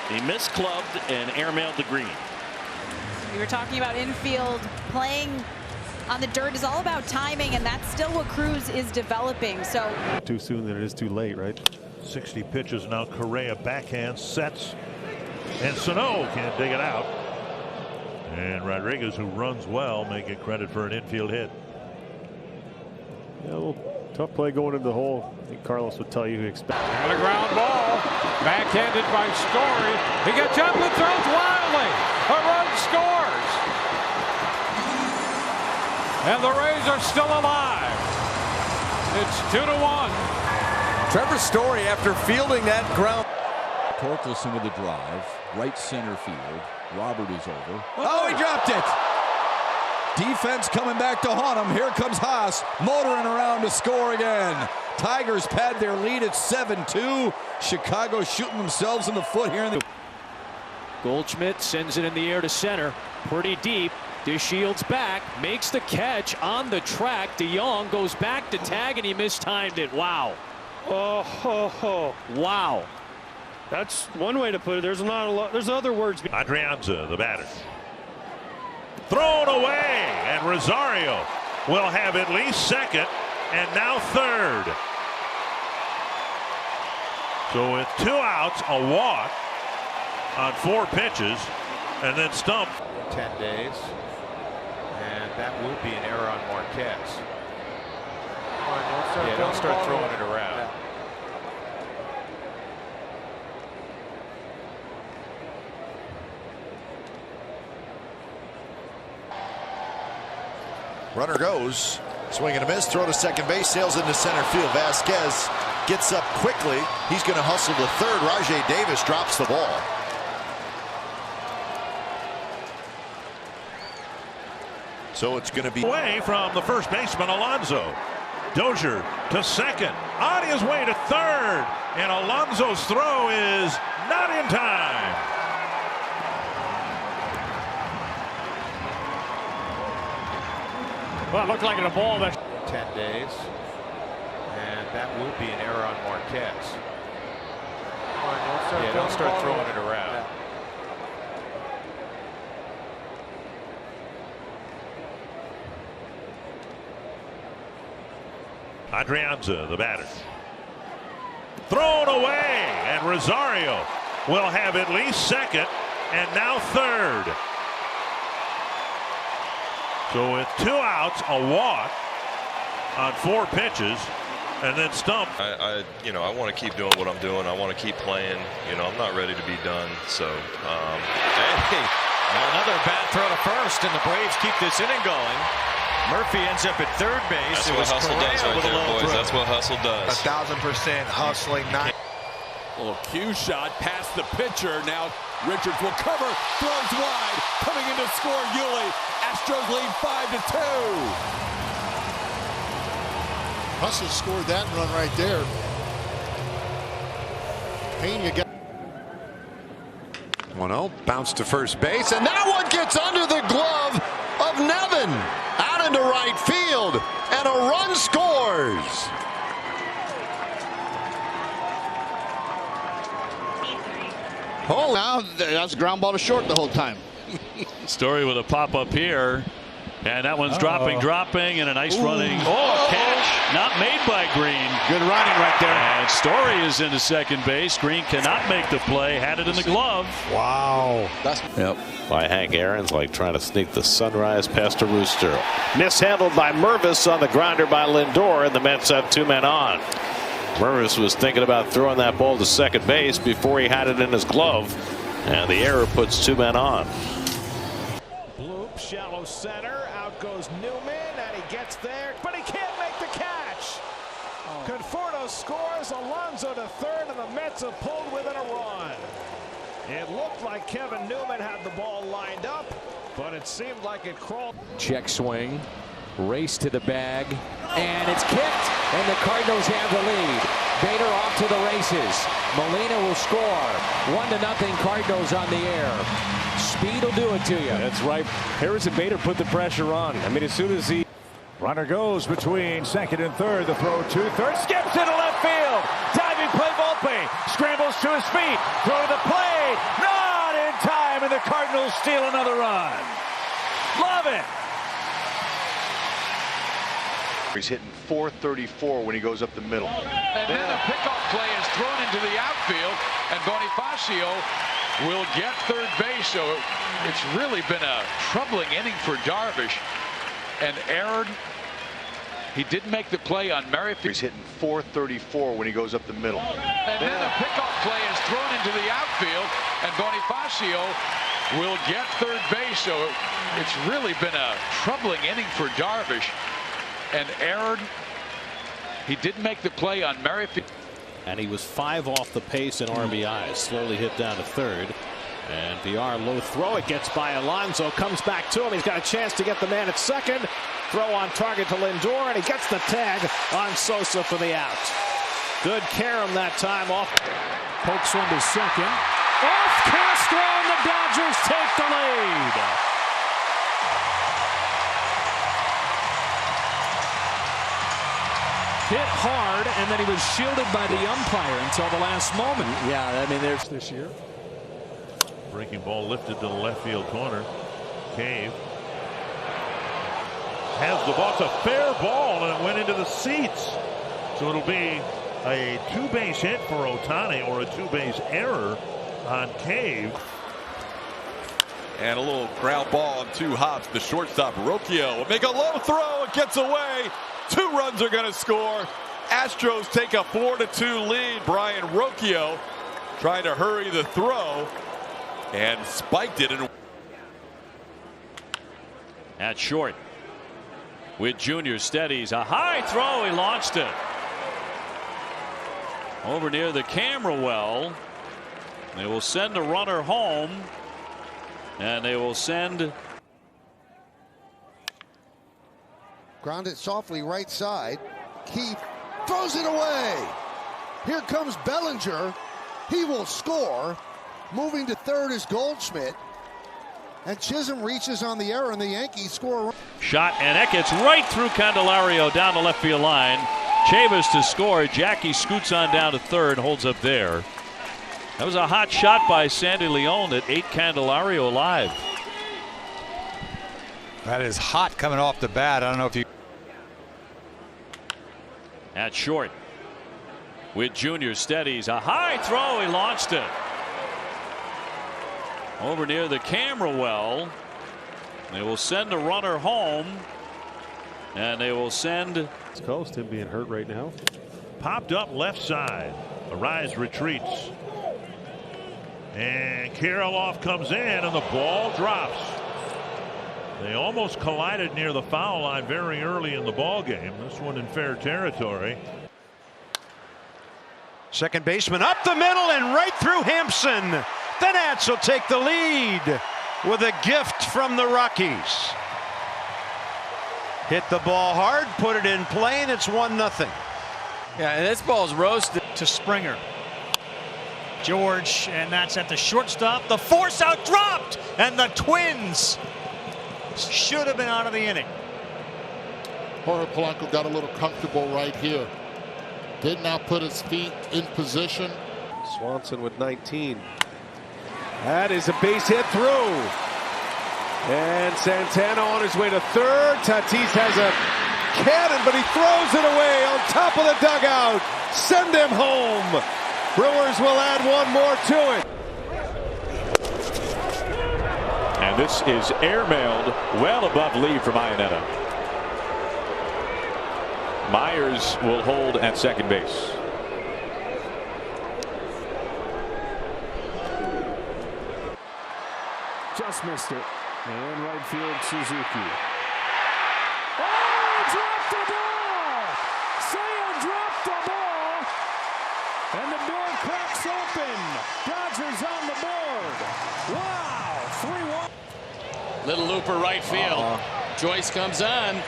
He misclubbed and airmailed the green. We were talking about infield playing on the dirt is all about timing, and that's still what Cruz is developing. So too soon than it is too late, right? 60 pitches now. Correa backhand sets, and Sano can't dig it out. And Rodriguez, who runs well, may get credit for an infield hit. Yeah, a little tough play going into the hole. I think Carlos would tell you who expects. And a ground ball, backhanded by Story. He gets up and throws wildly. A run scores. And the Rays are still alive. It's 2-1. Trevor Story, after fielding that ground. Torkelson with a drive, right center field. Robert is over. Oh, he dropped it. Defense coming back to haunt him. Here comes Haas, motoring around to score again. Tigers pad their lead at 7-2. Chicago shooting themselves in the foot here in the. Goldschmidt sends it in the air to center, pretty deep. DeShields back, makes the catch on the track. DeYoung goes back to tag, and he mistimed it. Wow. Wow. That's one way to put it. There's not a lot. There's other words. Adrianza, the batter. Thrown away, and Rosario will have at least second, and now third. So with 2 outs, a walk on 4 pitches, and then stumped. 10 days, and that will be an error on Marquez. Don't start throwing it around. Runner goes, swing and a miss, throw to second base, sails into center field. Vasquez gets up quickly. He's going to hustle to third. Rajai Davis drops the ball. So it's going to be away from the first baseman, Alonso. Dozier to second, on his way to third, and Alonso's throw is not in time. Well, it looked like a ball that 10 days, and that will be an error on Marquez. Don't start throwing it around. Adrianza, the batter. Thrown away, and Rosario will have at least second, and now third. So with 2 outs, a walk on 4 pitches, and then stumped. I want to keep doing what I'm doing. I want to keep playing. I'm not ready to be done. So, hey, another bad throw to first, and the Braves keep this inning going. Murphy ends up at third base. That's what hustle does right there, boys. That's what hustle does. 1,000% hustling. Little cue shot past the pitcher. Now Richards will cover, throws wide, coming in to score Yuli. Astros lead 5-2. Hustle scored that run right there. Pena got 1-0, bounce to first base, and that one gets under the glove of Nevin. Out into right field, and a run scores. Oh, now that's a ground ball to short the whole time. Story with a pop-up here. And that one's dropping, and a nice running. Catch not made by Green. Good running right there. And Story is into second base. Green cannot make the play. Had it in the glove. Wow. Yep. By Hank Aaron's, like trying to sneak the Sunrise past a rooster. Mishandled by Mervis on the grounder by Lindor, and the Mets have 2 men on. Mervis was thinking about throwing that ball to second base before he had it in his glove, and the error puts 2 men on. Bloop, shallow center. Out goes Newman, and he gets there, but he can't make the catch. Conforto scores. Alonso to third, and the Mets have pulled within a run. It looked like Kevin Newman had the ball lined up, but it seemed like it crawled. Check swing. Race to the bag, and it's kicked, and the Cardinals have the lead. Bader off to the races. Molina will score. 1-0 Cardinals on the air. Speed will do it to you. That's right. Harrison Bader put the pressure on. I mean, as soon as he... Runner goes between second and third. The throw to third. Skips into left field. Diving play, Volpe. Scrambles to his feet. Throw to the plate. Not in time, and the Cardinals steal another run. Love it. He's hitting .434 when he goes up the middle. And then a pickoff play is thrown into the outfield, and Bonifacio will get third base. So it's really been a troubling inning for Darvish. And Aaron, he didn't make the play on Merrifield. He's hitting .434 when he goes up the middle. And then a pickoff play is thrown into the outfield, and Bonifacio will get third base. So it's really been a troubling inning for Darvish. And Aaron, he didn't make the play on Merrifield. And he was 5 off the pace in RBIs. Slowly hit down to third. And VR low throw. It gets by Alonso. Comes back to him. He's got a chance to get the man at second. Throw on target to Lindor. And he gets the tag on Sosa for the out. Good Karam that time off. Pokes one to second. Off Castro, and the Dodgers take the lead. Hit hard, and then he was shielded by the umpire until the last moment. Yeah, I mean, there's this year. Breaking ball lifted to the left field corner. Cave has the ball. It's a fair ball, and it went into the seats. So it'll be a 2-base hit for Ohtani, or a 2-base error on Cave. And a little ground ball on 2 hops. The shortstop, Rocchio, will make a low throw. It gets away. 2 runs are going to score. Astros take a 4-2 lead. Brian Rocchio trying to hurry the throw and spiked it. At short with Junior steadies. A high throw. He launched it over near the camera well. They will send a runner home, and they will send. Grounded softly right side. Keith throws it away. Here comes Bellinger. He will score. Moving to third is Goldschmidt. And Chisholm reaches on the error, and the Yankees score. Shot, and that gets right through Candelario down the left field line. Chavis to score. Jackie scoots on down to third, holds up there. That was a hot shot by Sandy Leon that ate Candelario alive. That is hot coming off the bat. I don't know if you. At short with Junior steadies. A high throw. He launched it over near the camera well. They will send a runner home, and they will send. Coast, him being hurt right now. Popped up left side. Arise retreats. And Kirilloff comes in, and the ball drops. They almost collided near the foul line very early in the ball game. This one in fair territory. Second baseman up the middle and right through Hampson. The Nats will take the lead with a gift from the Rockies. Hit the ball hard, put it in play, and it's 1-0. Yeah, and this ball's roasted to Springer. George, and that's at the shortstop. The force out dropped, and the Twins should have been out of the inning. Jorge Polanco got a little comfortable right here. Did not put his feet in position. Swanson with 19. That is a base hit through. And Santana on his way to third. Tatis has a cannon, but he throws it away on top of the dugout. Send him home. Brewers will add one more to it. And this is airmailed well above lead from Iannetta. Myers will hold at second base. Just missed it. And right field, Suzuki. Oh, dropped the ball! Seiya dropped the ball! And the door cracks open. Dodgers on the board. Wow, 3-1. Little looper right field. Joyce comes on.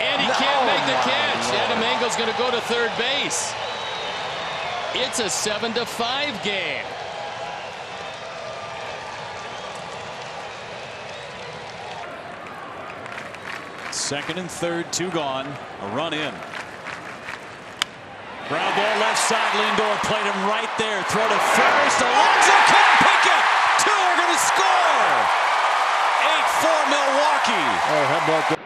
And he can't make the catch. Adam Engel's going to go to third base. It's a 7-5 game. Second and third, 2 gone. A run in. Ground ball left side. Lindor played him right there. Throw to first. Alonso can't pick it. 2 are going to score. 8-4 Milwaukee. Oh, how about that?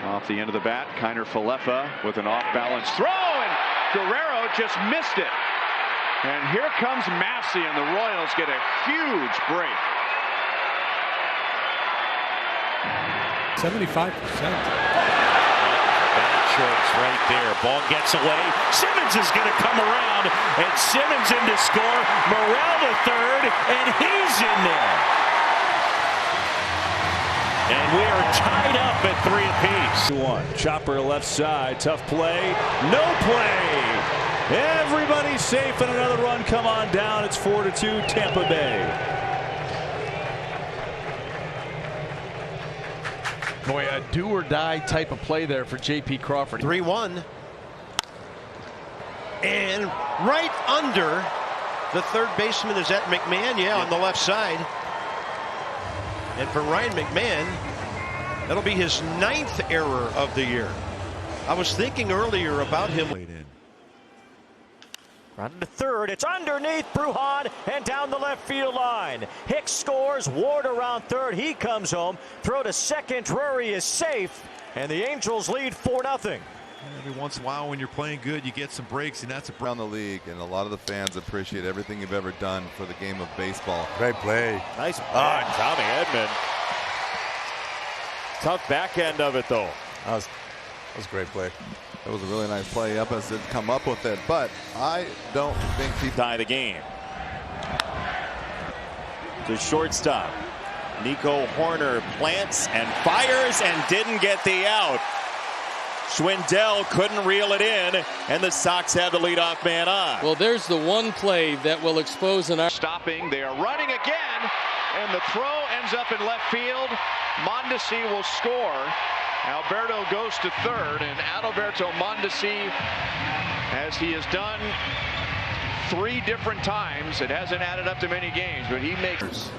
Off the end of the bat, Kiner Falefa with an off-balance throw, and Guerrero just missed it. And here comes Massey, and the Royals get a huge break. 75%. Chokes right there. Ball gets away. Simmons is going to come around, and Simmons in to score. Morel to third, and he's in there. And we are tied up at 3 apiece. 2-1. Chopper left side. Tough play. No play. Everybody's safe, and another run come on down. It's 4-2 Tampa Bay. Boy, a do-or-die type of play there for J.P. Crawford. 3-1. And right under the third baseman is that McMahon, on the left side. And for Ryan McMahon, that'll be his 9th error of the year. I was thinking earlier about him. Round to third, it's underneath Brujan and down the left field line. Hicks scores, Ward around third, he comes home. Throw to second, Drury is safe, and the Angels lead 4-0. Every once in a while when you're playing good, you get some breaks, and that's around the league, and a lot of the fans appreciate everything you've ever done for the game of baseball. Great play. Nice play. Tommy Edman. Tough back end of it, though. That was a great play. It was a really nice play. Yepez didn't come up with it, but I don't think he tie the game. To shortstop. Nico Horner plants and fires and didn't get the out. Schwindel couldn't reel it in, and the Sox have the leadoff man on. Well, there's the one play that will expose an... Stopping, they are running again, and the throw ends up in left field. Mondesi will score. Alberto goes to third, and Adalberto Mondesi, as he has done 3 different times, it hasn't added up to many games, but he makes.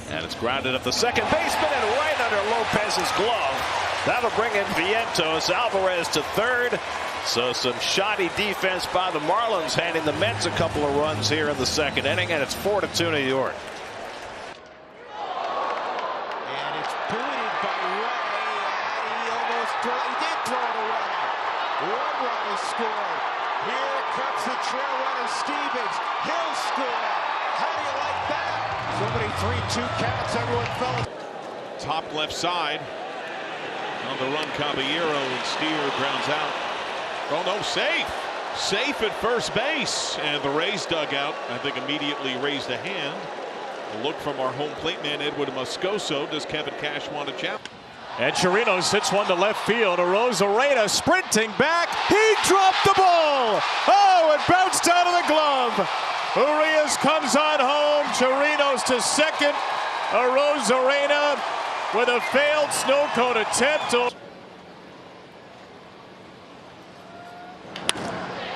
And it's grounded up the second baseman and right under Lopez's glove. That'll bring in Vientos. Alvarez to third. So some shoddy defense by the Marlins, handing the Mets a couple of runs here in the second inning, and it's 4-2 New York. And it's booted by Ray. He did throw it away. 1 run is scored. Here comes the trail runner Stevens. He'll score. How do you like that? So many 3-2 counts. Everyone fell. Top left side. On the run, Caballero, and Steer grounds out. Oh no, safe. Safe at first base. And the Rays dugout, I think, immediately raised a hand. A look from our home plate man, Edwin Moscoso. Does Kevin Cash want a challenge? And Chirinos hits one to left field. Arozarena sprinting back. He dropped the ball. Oh, it bounced out of the glove. Urias comes on home. Chirinos to second. Arozarena with a failed snow cone attempt.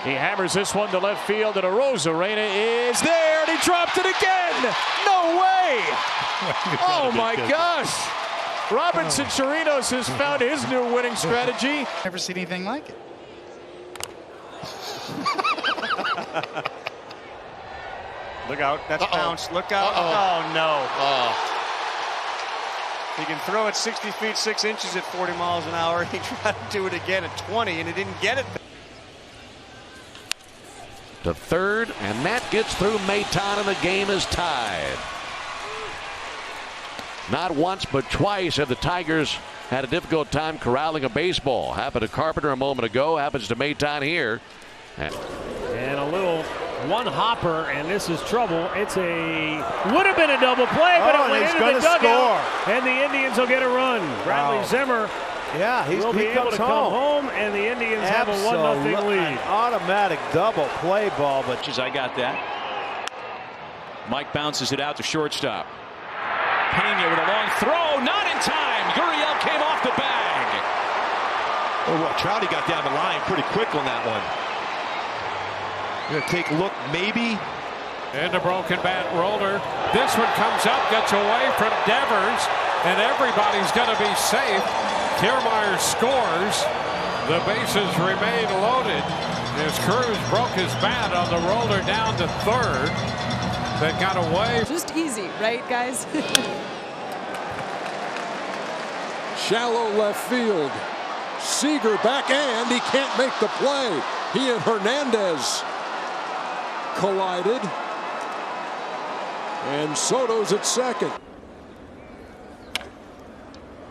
He hammers this one to left field, and Arozarena is there, and he dropped it again. No way! Oh my gosh! Robinson Chirinos has found his new winning strategy. Never seen anything like it. Look out, that's bounced. Look out. Oh no. He can throw it 60 feet 6 inches at 40 miles an hour. He tried to do it again at 20, and he didn't get it. To third, and that gets through Maton, and the game is tied. Not once but twice have the Tigers had a difficult time corralling a baseball. Happened to Carpenter a moment ago, happens to Maton here. And a little one hopper, and this is trouble. It's would have been a double play, but it went into the dugout, and the Indians will get a run. Bradley Zimmer will be able to come home, and the Indians have a 1-0 lead. An automatic double play ball, but I got that. Mike bounces it out to shortstop. Pena with a long throw, not in time. Gurriel came off the bag. Oh, well, Trouty got down the line pretty quick on that one. Going to take a look, maybe. And a broken bat roller. This one comes up, gets away from Devers, and everybody's going to be safe. Kiermaier scores. The bases remain loaded as Cruz broke his bat on the roller down to third. That got away. Just easy, right, guys? Shallow left field. Seager back, and he can't make the play. He and Hernandez collided. And Soto's at second.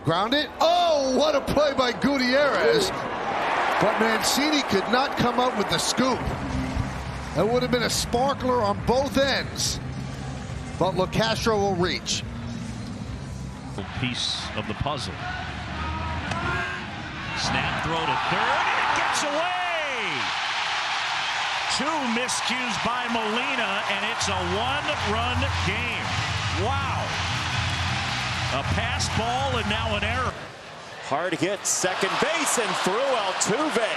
Grounded. Oh, what a play by Gutierrez. But Mancini could not come up with the scoop. That would have been a sparkler on both ends. But LeCastro will reach. Piece of the puzzle. Snap throw to third, and it gets away. 2 miscues by Molina, and it's a 1-run game. Wow. A pass ball and now an error. Hard hit second base and through Altuve.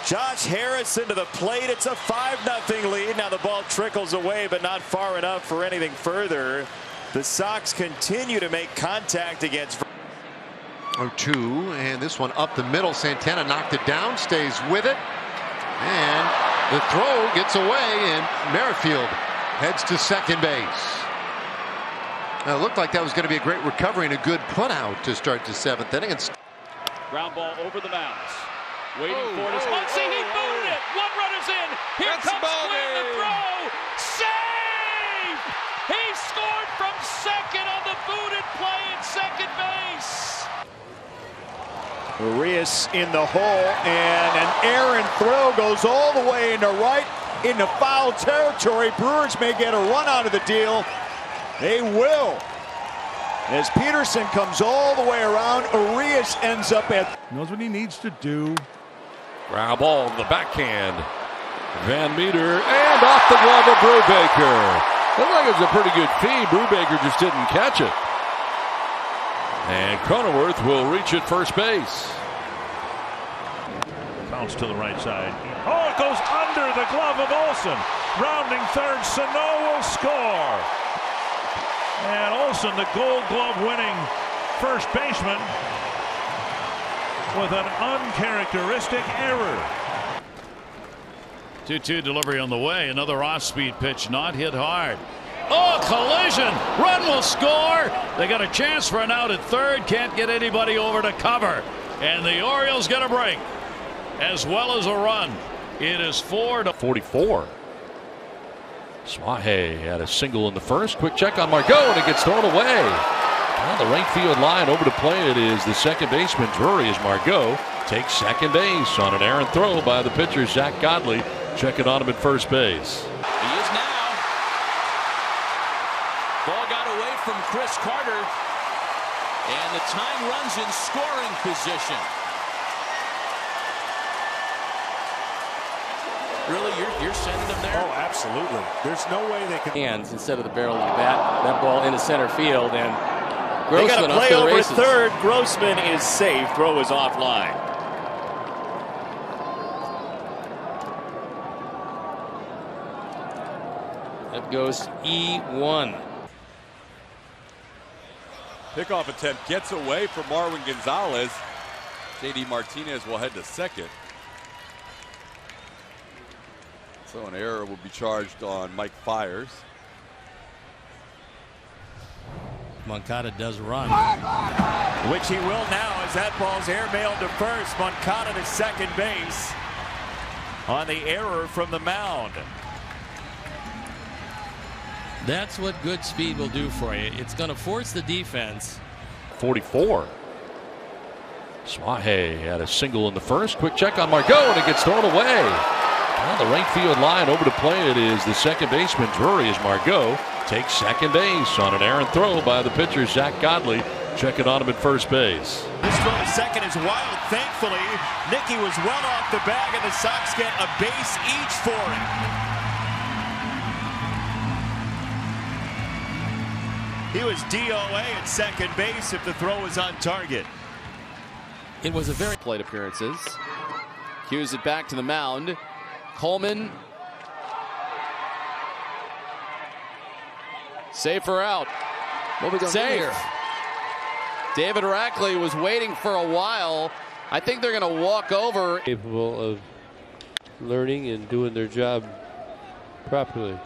Josh Harrison to the plate. It's a 5-0 lead. Now the ball trickles away, but not far enough for anything further. The Sox continue to make contact against 0-2, and this one up the middle. Santana knocked it down, stays with it, and the throw gets away, and Merrifield heads to second base. Now, it looked like that was going to be a great recovery and a good put out to start the 7th inning. Ground ball over the mounds. Waiting for it. Muncy, he booted it. 1 run is in. Here comes Quinn to throw. Save! He scored from second on the booted play at second base. Urias in the hole, and an errant throw goes all the way into right into foul territory. Brewers may get a run out of the deal. They will. As Peterson comes all the way around, Urias ends up at. Knows what he needs to do. Ground ball to the backhand. Van Meter, and off the glove of Brubaker. Looked like it was a pretty good feed. Brubaker just didn't catch it. And Cronenworth will reach at first base. Bounce to the right side. Oh, it goes under the glove of Olsen. Rounding third, Sano will score. And Olsen, the Gold Glove winning first baseman, with an uncharacteristic error. 2-2 delivery on the way. Another off-speed pitch, not hit hard. Oh, collision! Run will score! They got a chance for an out at third. Can't get anybody over to cover. And the Orioles get a break, as well as a run. It is 4-44. Swahe had a single in the first. Quick check on Margot, and it gets thrown away. On the right field line, over to play it is the second baseman, Drury, as Margot takes second base on an errant throw by the pitcher, Zach Godley, checking on him at first base. He is now. Ball got away from Chris Carter, and the time runs in scoring position. Really, you're sending them there? Oh, absolutely. There's no way they can. Hands instead of the barrel of the bat. That ball into center field, and They Grossman got a play over races. third. Grossman is safe. Throw is offline. That goes E1. Pickoff attempt gets away from Marwin Gonzalez. J.D. Martinez will head to second. So an error will be charged on Mike Fiers. Moncada does run. Which he will now as that ball's airmailed to first. Moncada to second base on the error from the mound. That's what good speed will do for you. It's going to force the defense. 44. Swahe had a single in the first. Quick check on Margot, and it gets thrown away. On the right field line, over to play it is the second baseman, Drury, as Margot takes second base on an errant throw by the pitcher, Zach Godley, checking on him at first base. This throw to second is wild. Thankfully, Nicky was well off the bag, and the Sox get a base each for it. He was DOA at second base if the throw was on target. It was a very plate appearances. Cues it back to the mound. Coleman. Safe or out? What we gonna do Safe. here? David Rackley was waiting for a while. I think they're going to walk over. Capable of learning and doing their job properly.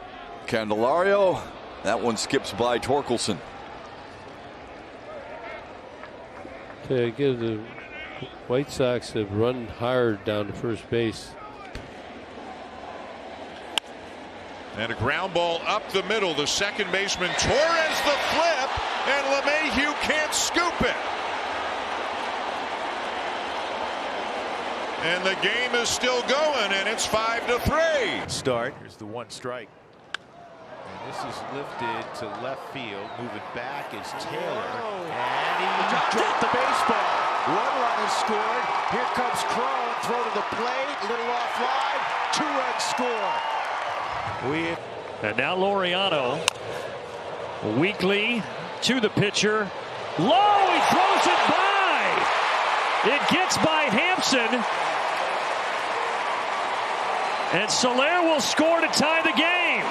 Candelario. That one skips by Torkelson. To give the White Sox have run hard down to first base. And a ground ball up the middle. The second baseman Torres the flip, and LeMahieu can't scoop it. And the game is still going, and it's 5-3. Start. Here's the one strike. And this is lifted to left field. Moving back is Taylor. And he dropped the baseball. One run is scored. Here comes Cron. Throw to the plate. Little offline. 2-run score. And now Laureano. Weekly to the pitcher. Low, he throws it by. It gets by Hampson. And Soler will score to tie the game.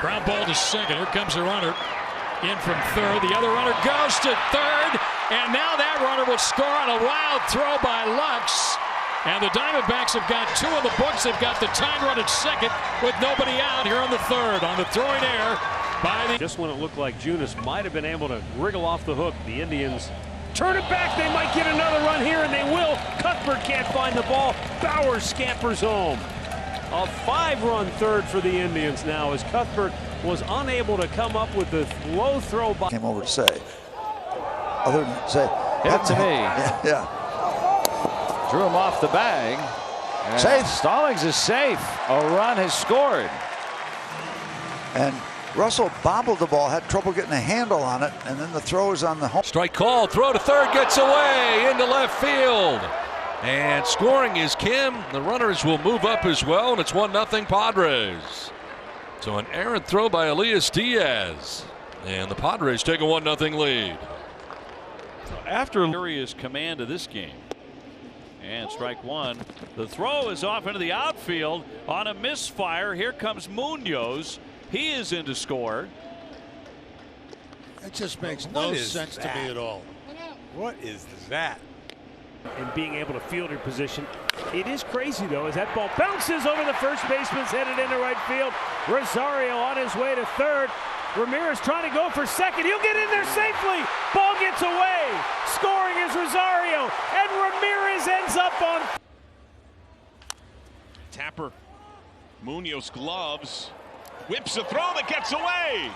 Ground ball to second. Here comes the runner in from third. The other runner goes to third. And now that runner will score on a wild throw by Lux. And the Diamondbacks have got two in the books. They've got the tying run at second with nobody out here on the third. On the throwing error by the... Just when it looked like Junis might have been able to wriggle off the hook, the Indians turn it back. They might get another run here, and they will. Cuthbert can't find the ball. Bauer scampers home. A 5-run third for the Indians now as Cuthbert was unable to come up with the low throw. Came over to say. Other than say. Hit to me. Yeah. Drew him off the bag. And Safe. Stallings is safe. A run has scored. And Russell bobbled the ball, had trouble getting a handle on it, and then the throw is on the home. Strike called. Throw to third gets away into left field. And scoring is Kim. The runners will move up as well, and it's 1-0 Padres. So an errant throw by Elias Diaz. And the Padres take a 1-0 lead. After Luria's command of this game. And strike one. The throw is off into the outfield on a misfire. Here comes Munoz. He is in to score. That just makes no sense to me at all. What is that? And being able to field your position. It is crazy, though, as that ball bounces over the first baseman's headed into right field. Rosario on his way to third. Ramirez trying to go for second. He'll get in there safely. Ball gets away. Scoring is Rosario. And Ramirez ends up on. Tapper. Munoz gloves. Whips a throw that gets away.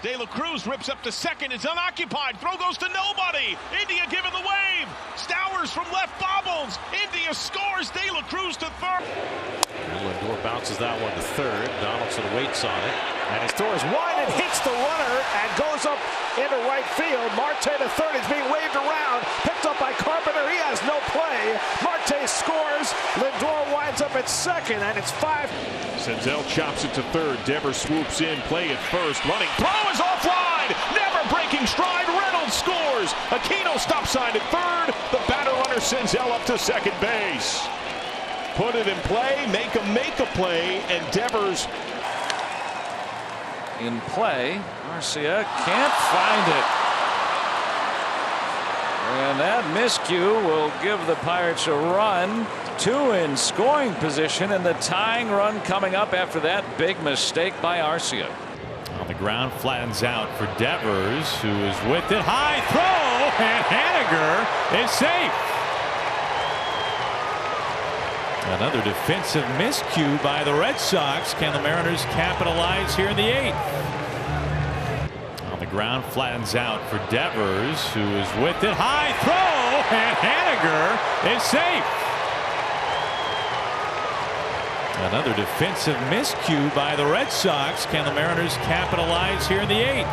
De La Cruz rips up to second. It's unoccupied. Throw goes to nobody. India giving the wave. Stowers from left bobbles. India scores. De La Cruz to third. And Lindor bounces that one to third. Donaldson waits on it. And his throw is wide and hits the runner and goes up into right field. Marte to third is being waved around. Picked up by Carpenter. He has no play. Marte scores. Lindor winds up at second, and it's 5. Senzel chops it to third. Devers swoops in. Play at first. Running throw is offline. Never breaking stride. Reynolds scores. Aquino stops sign at third. The batter runner Senzel up to second base. Put it in play. Make a play. And Devers. in play. Arcia can't find it. And that miscue will give the Pirates a run. 2 in scoring position, and the tying run coming up after that big mistake by Arcia. On the ground, flattens out for Devers, who is with it. High throw, and Haniger is safe. Another defensive miscue by the Red Sox. Can the Mariners capitalize here in the 8th? On the ground, flattens out for Devers, who is with it. High throw, and Haniger is safe. Another defensive miscue by the Red Sox. Can the Mariners capitalize here in the 8th?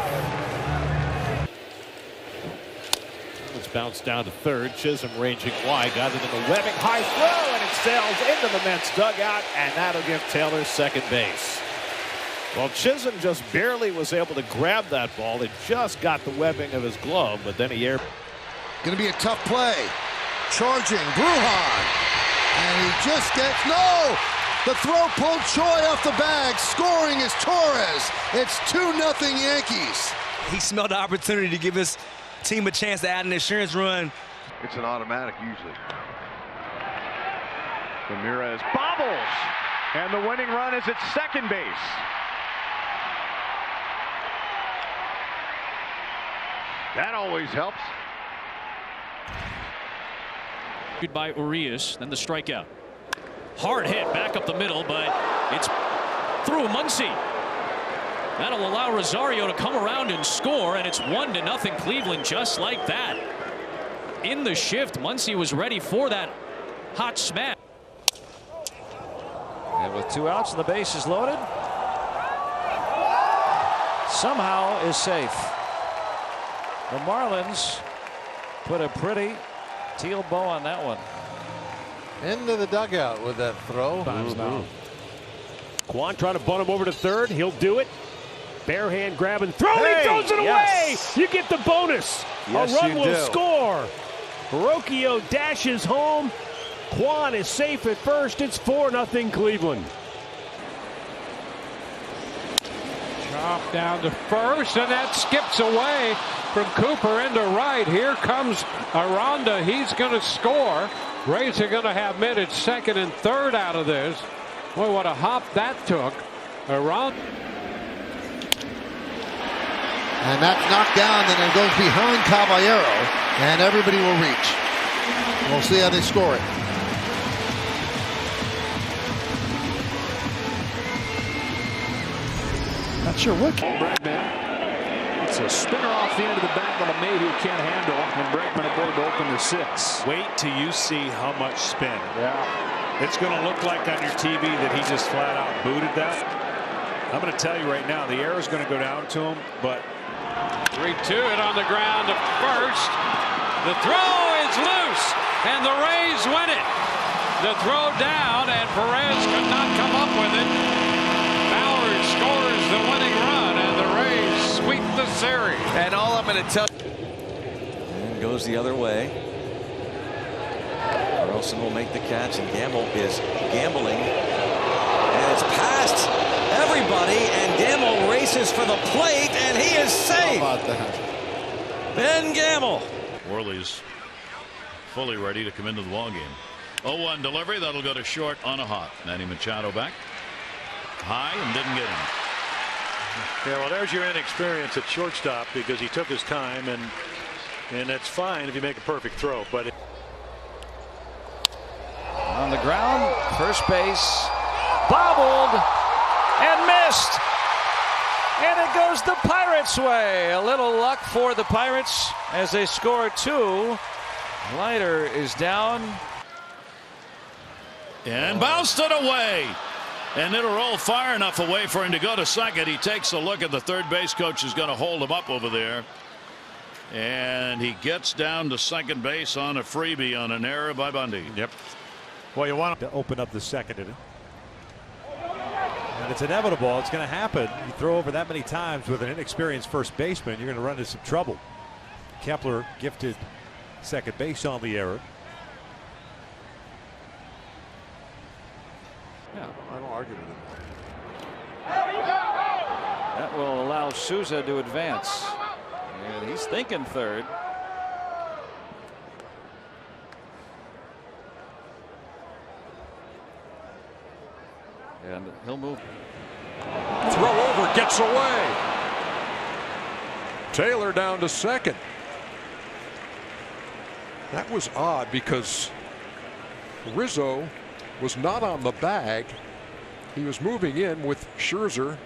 It's bounced down to third. Chisholm ranging wide. Got it in the webbing. High throw, and it sails into the Mets dugout, and that'll give Taylor second base. Well, Chisholm just barely was able to grab that ball. It just got the webbing of his glove, but then he aired. Going to be a tough play. Charging Brujan. And he just gets, no! The throw pulled Choi off the bag. Scoring is Torres. It's 2-0 Yankees. He smelled the opportunity to give his team a chance to add an insurance run. It's an automatic usually. Ramirez bobbles, and the winning run is at second base. That always helps. By Urias, then the strikeout. Hard hit back up the middle, but it's through Muncy. That'll allow Rosario to come around and score, and it's 1-0 Cleveland just like that. In the shift, Muncy was ready for that hot smash. And with 2 outs and the bases loaded, somehow is safe. The Marlins put a pretty teal bow on that one. Into the dugout with that throw. Quan trying to bunt him over to third. He'll do it. Bare hand grab and throw. Hey, he throws it away. You get the bonus. Yes, a run you will do. score. Rocchio dashes home. Quan is safe at first. It's 4-0 Cleveland. Chop down to first, and that skips away from Cooper into right. Here comes Aranda. He's going to score. Rays are going to have mid at second and third out of this. Boy, what a hop that took. Aranda. And that's knocked down, and it goes behind Caballero, and everybody will reach. We'll see how they score it. Not sure what. Bregman. It's a spinner off the end of the bat that LeMahieu can't handle, and Bregman able to open the 6. Wait till you see how much spin. Yeah. It's going to look like on your TV that he just flat out booted that. I'm going to tell you right now, the air is going to go down to him, but 3-2 it on the ground to first. The throw is loose, and the Rays win it. The throw down, and Perez could not come up with it. Bauer scores the winning run, and the Rays sweep the series. And all I'm going to tell you. And goes the other way. Carlson will make the catch, and Gamble is gambling. And it's past everybody, and Gamble races for the plate, and he is safe. How about that? Ben Gamble. Worley's fully ready to come into the ball game. 0-1 delivery. That'll go to short on a hop. Manny Machado back. High and didn't get him. Yeah, well, there's your inexperience at shortstop because he took his time, and that's fine if you make a perfect throw. But on the ground, first base, bobbled and missed. And it goes the Pirates' way. A little luck for the Pirates as they score 2. Leiter is down. And bounced it away. And it'll roll far enough away for him to go to second. He takes a look at the third base coach is going to hold him up over there. And he gets down to second base on a freebie on an error by Bundy. Yep. Well, you want him to open up the second inning. And it's inevitable. It's going to happen. You throw over that many times with an inexperienced first baseman, you're going to run into some trouble. Kepler gifted second base on the error. Yeah, I don't argue with him. That That will allow Souza to advance. And he's thinking third. And he'll move. Throw over, gets away. Taylor down to second. That was odd because Rizzo was not on the bag. He was moving in with Scherzer.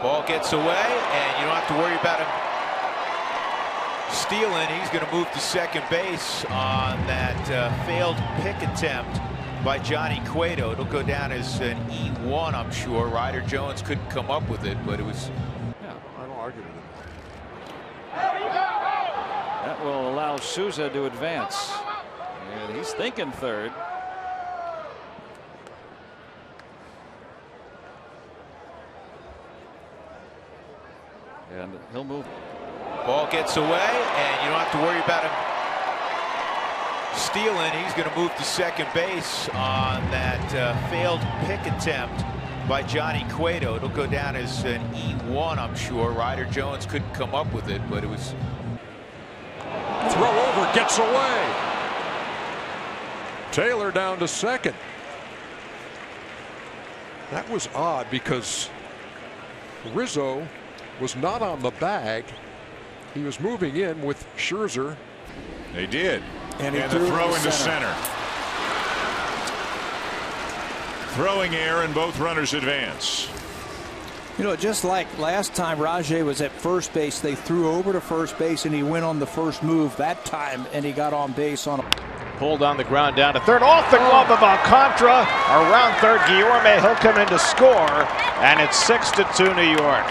Ball gets away, and you don't have to worry about him stealing. He's going to move to second base on that failed pick attempt by Johnny Cueto. It'll go down as an E1, I'm sure. Ryder Jones couldn't come up with it, but it was. Yeah, I don't argue with him. That will allow Souza to advance. And he's thinking third. And he'll move. Ball gets away, and you don't have to worry about him stealing. He's going to move to second base on that failed pick attempt by Johnny Cueto. It'll go down as an E1, I'm sure. Ryder Jones couldn't come up with it, but it was. Throw over, gets away. Taylor down to second. That was odd because Rizzo was not on the bag. He was moving in with Scherzer. They did. And the throw into center. Throwing error and both runners advance. You know, just like last time Rajai was at first base, they threw over to first base and he went on the first move that time and he got on base on a Pulled on the ground down to third, off the glove of Alcantara. Around third, Guillorme, he'll come in to score, and it's 6-2 New York.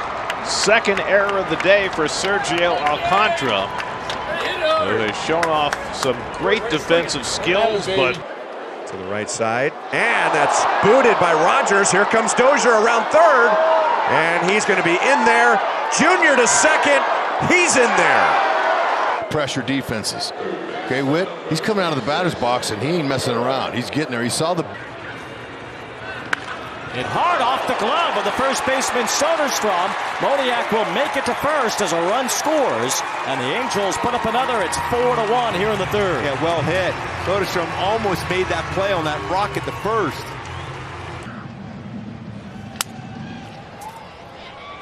Second error of the day for Sergio Alcantara. Who has shown off some great defensive skills, but to the right side, and that's booted by Rogers. Here comes Dozier around third, and he's going to be in there. Junior to second, he's in there. Pressure defenses. Okay, Witt, he's coming out of the batter's box and he ain't messing around. He's getting there. He saw the. Hit hard off the glove of the first baseman Soderstrom. Moniak will make it to first as a run scores, and the Angels put up another. It's 4-1 here in the third. Yeah, well hit. Soderstrom almost made that play on that rocket to first.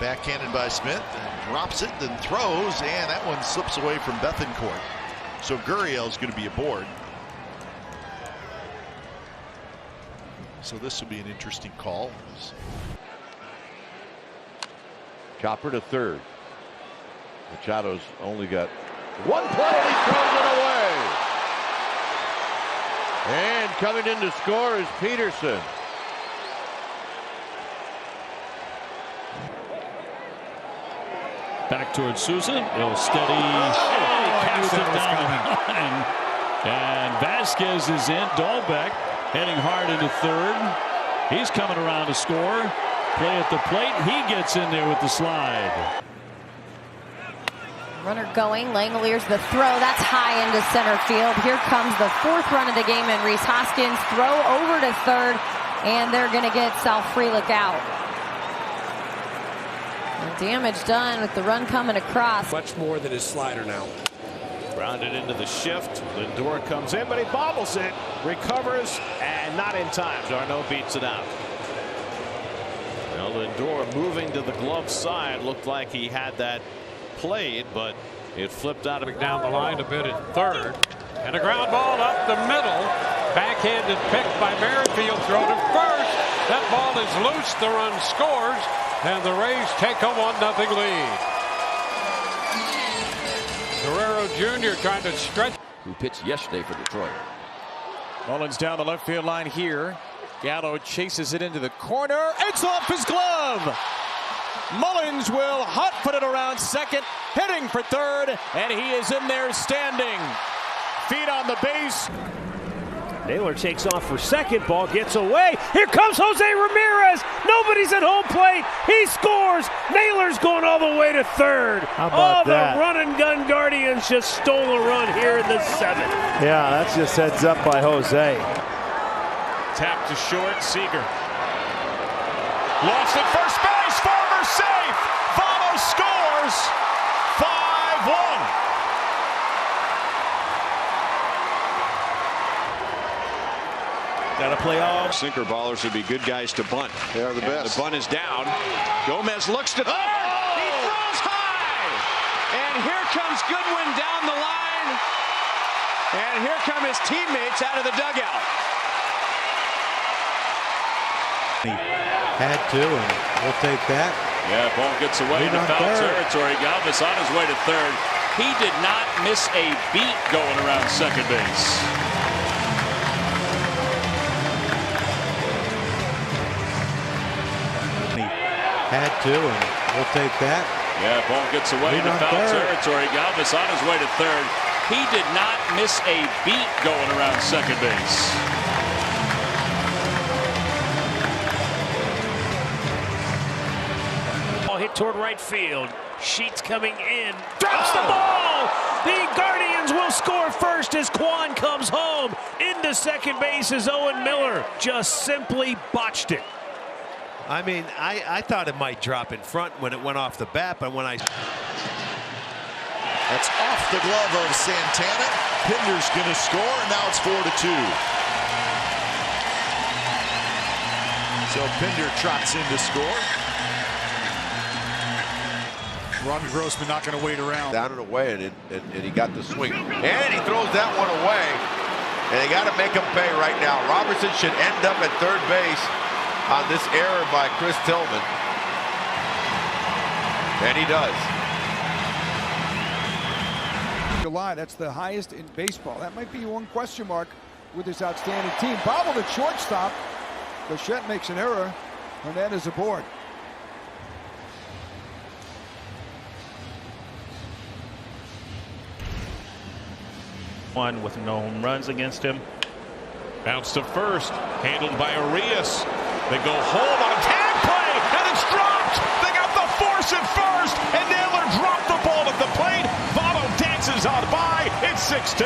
Backhanded by Smith, and drops it, then throws, and that one slips away from Bethancourt. So Gurriel's going to be aboard. So this will be an interesting call. Chopper to third. Machado's only got one play. He throws it away. And coming in to score is Peterson. Back towards Souza. He'll steady. Casts it down. And Vasquez is in. Dahlbeck heading hard into third. He's coming around to score. Play at the plate. He gets in there with the slide. Runner going. Langoliers the throw. That's high into center field. Here comes the fourth run of the game, and Rhys Hoskins throw over to third, and they're going to get Sal Frelick out. Damage done with the run coming across. Much more than his slider now. Grounded into the shift. Lindor comes in, but he bobbles it, recovers, and not in time. D'Arnaud beats it out. Now Lindor moving to the glove side. Looked like he had that played, but it flipped out of it. Down the line a bit at third. And a ground ball up the middle. Backhanded pick by Merrifield. Throw to first. That ball is loose. The run scores. And the Rays take a 1-0 lead. Guerrero Jr. trying to stretch. Who pitched yesterday for Detroit. Mullins down the left field line here. Gallo chases it into the corner. It's off his glove. Mullins will hot-foot it around second, heading for third, and he is in there standing. Feet on the base. Naylor takes off for second. Ball gets away. Here comes Jose Ramirez. Nobody's at home plate. He scores. Naylor's going all the way to third. How about that? The run-and-gun Guardians just stole a run here in the seventh. Yeah, that's just heads up by Jose. Tap to short. Seager. Lost at first base. Farmer They're safe. Votto scores. 5-1. Got to play off. Sinker ballers would be good guys to bunt. They are the best. The bunt is down. Gomez looks to third. He throws high. And here comes Goodwin down the line. And here come his teammates out of the dugout. Had to, and we'll take that. Yeah, ball gets away into foul territory. Galvis on his way to third. He did not miss a beat going around second base. Had to, and we'll take that. Yeah, ball gets away into foul territory. Galvis on his way to third. He did not miss a beat going around second base. Ball hit toward right field. Sheets coming in. Drops the ball! The Guardians will score first as Kwan comes home. Into second base is Owen Miller. Just simply botched it. I mean, I thought it might drop in front when it went off the bat, but when I... That's off the glove of Santana. Pinder's going to score, and now it's 4-2. So Pinder trots in to score. Ron Grossman not going to wait around. Down and away, and he got the swing. And he throws that one away. And they got to make him pay right now. Robertson should end up at third base on this error by Chris Tillman. And he does. July, that's the highest in baseball. That might be one question mark with this outstanding team. Bobbled at shortstop. Bichette makes an error. Hernandez aboard. One with no home runs against him. Bounce to first, handled by Arias. They go home on a tag play, and it's dropped. They got the force at first, and Naylor dropped the ball at the plate. Votto dances on by. It's 6-2.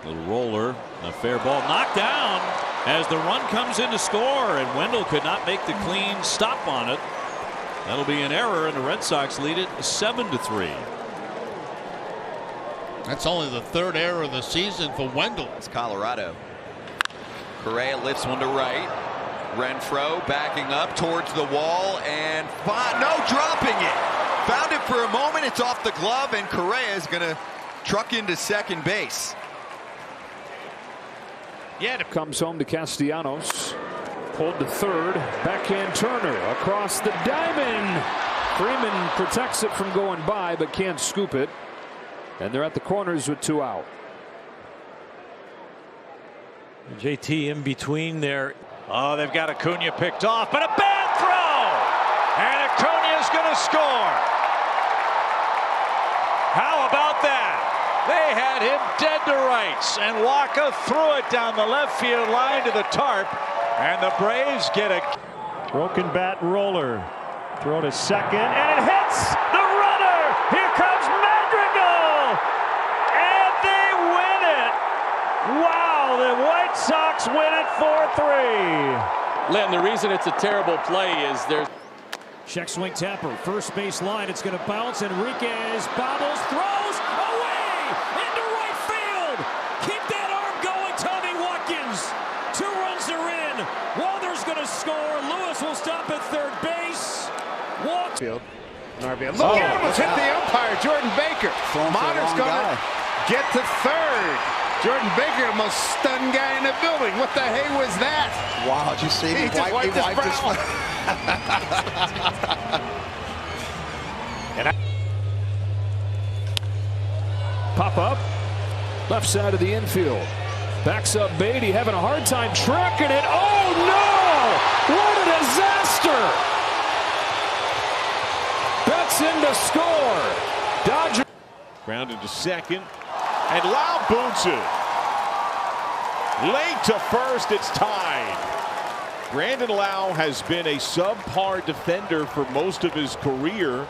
Little roller, a fair ball knocked down as the run comes in to score, and Wendell could not make the clean stop on it. That'll be an error, and the Red Sox lead it 7-3. That's only the third error of the season for Wendell. It's Colorado. Correa lifts one to right. Renfroe backing up towards the wall and no, dropping it. Found it for a moment. It's off the glove, and Correa is going to truck into second base. Yeah, it comes home to Castellanos. Pulled to third. Backhand Turner across the diamond. Freeman protects it from going by, but can't scoop it. And they're at the corners with 2 out. JT in between there. Oh, they've got Acuna picked off, but a bad throw! And Acuna's going to score. How about that? They had him dead to rights, and Waka threw it down the left field line to the tarp, and the Braves get a broken bat roller. Throw to second, and it hits the runner. Here comes Madrigal, and they win it. Wow, the White Sox win it 4-3. Len, the reason it's a terrible play is there's Check swing Tapper, first base line. It's going to bounce. Enriquez bobbles, throws away into right field. Keep that arm going, Tommy Watkins. 2 runs are in. Walters going to score. Lewis will stop at third base. Walks. Look at him, hit the umpire, Jordan Baker. Monter's going to get to third. Jordan Baker, the most stunned guy in the building. What the hey was that? Wow, did you see he wiped his brow. Pop up. Left side of the infield. Backs up Beatty, having a hard time tracking it. Oh, no! What a disaster! Betts in to score. Dodger. Grounded to second. And Lau boots it. Late to first, it's tied. Brandon Lau has been a subpar defender for most of his career.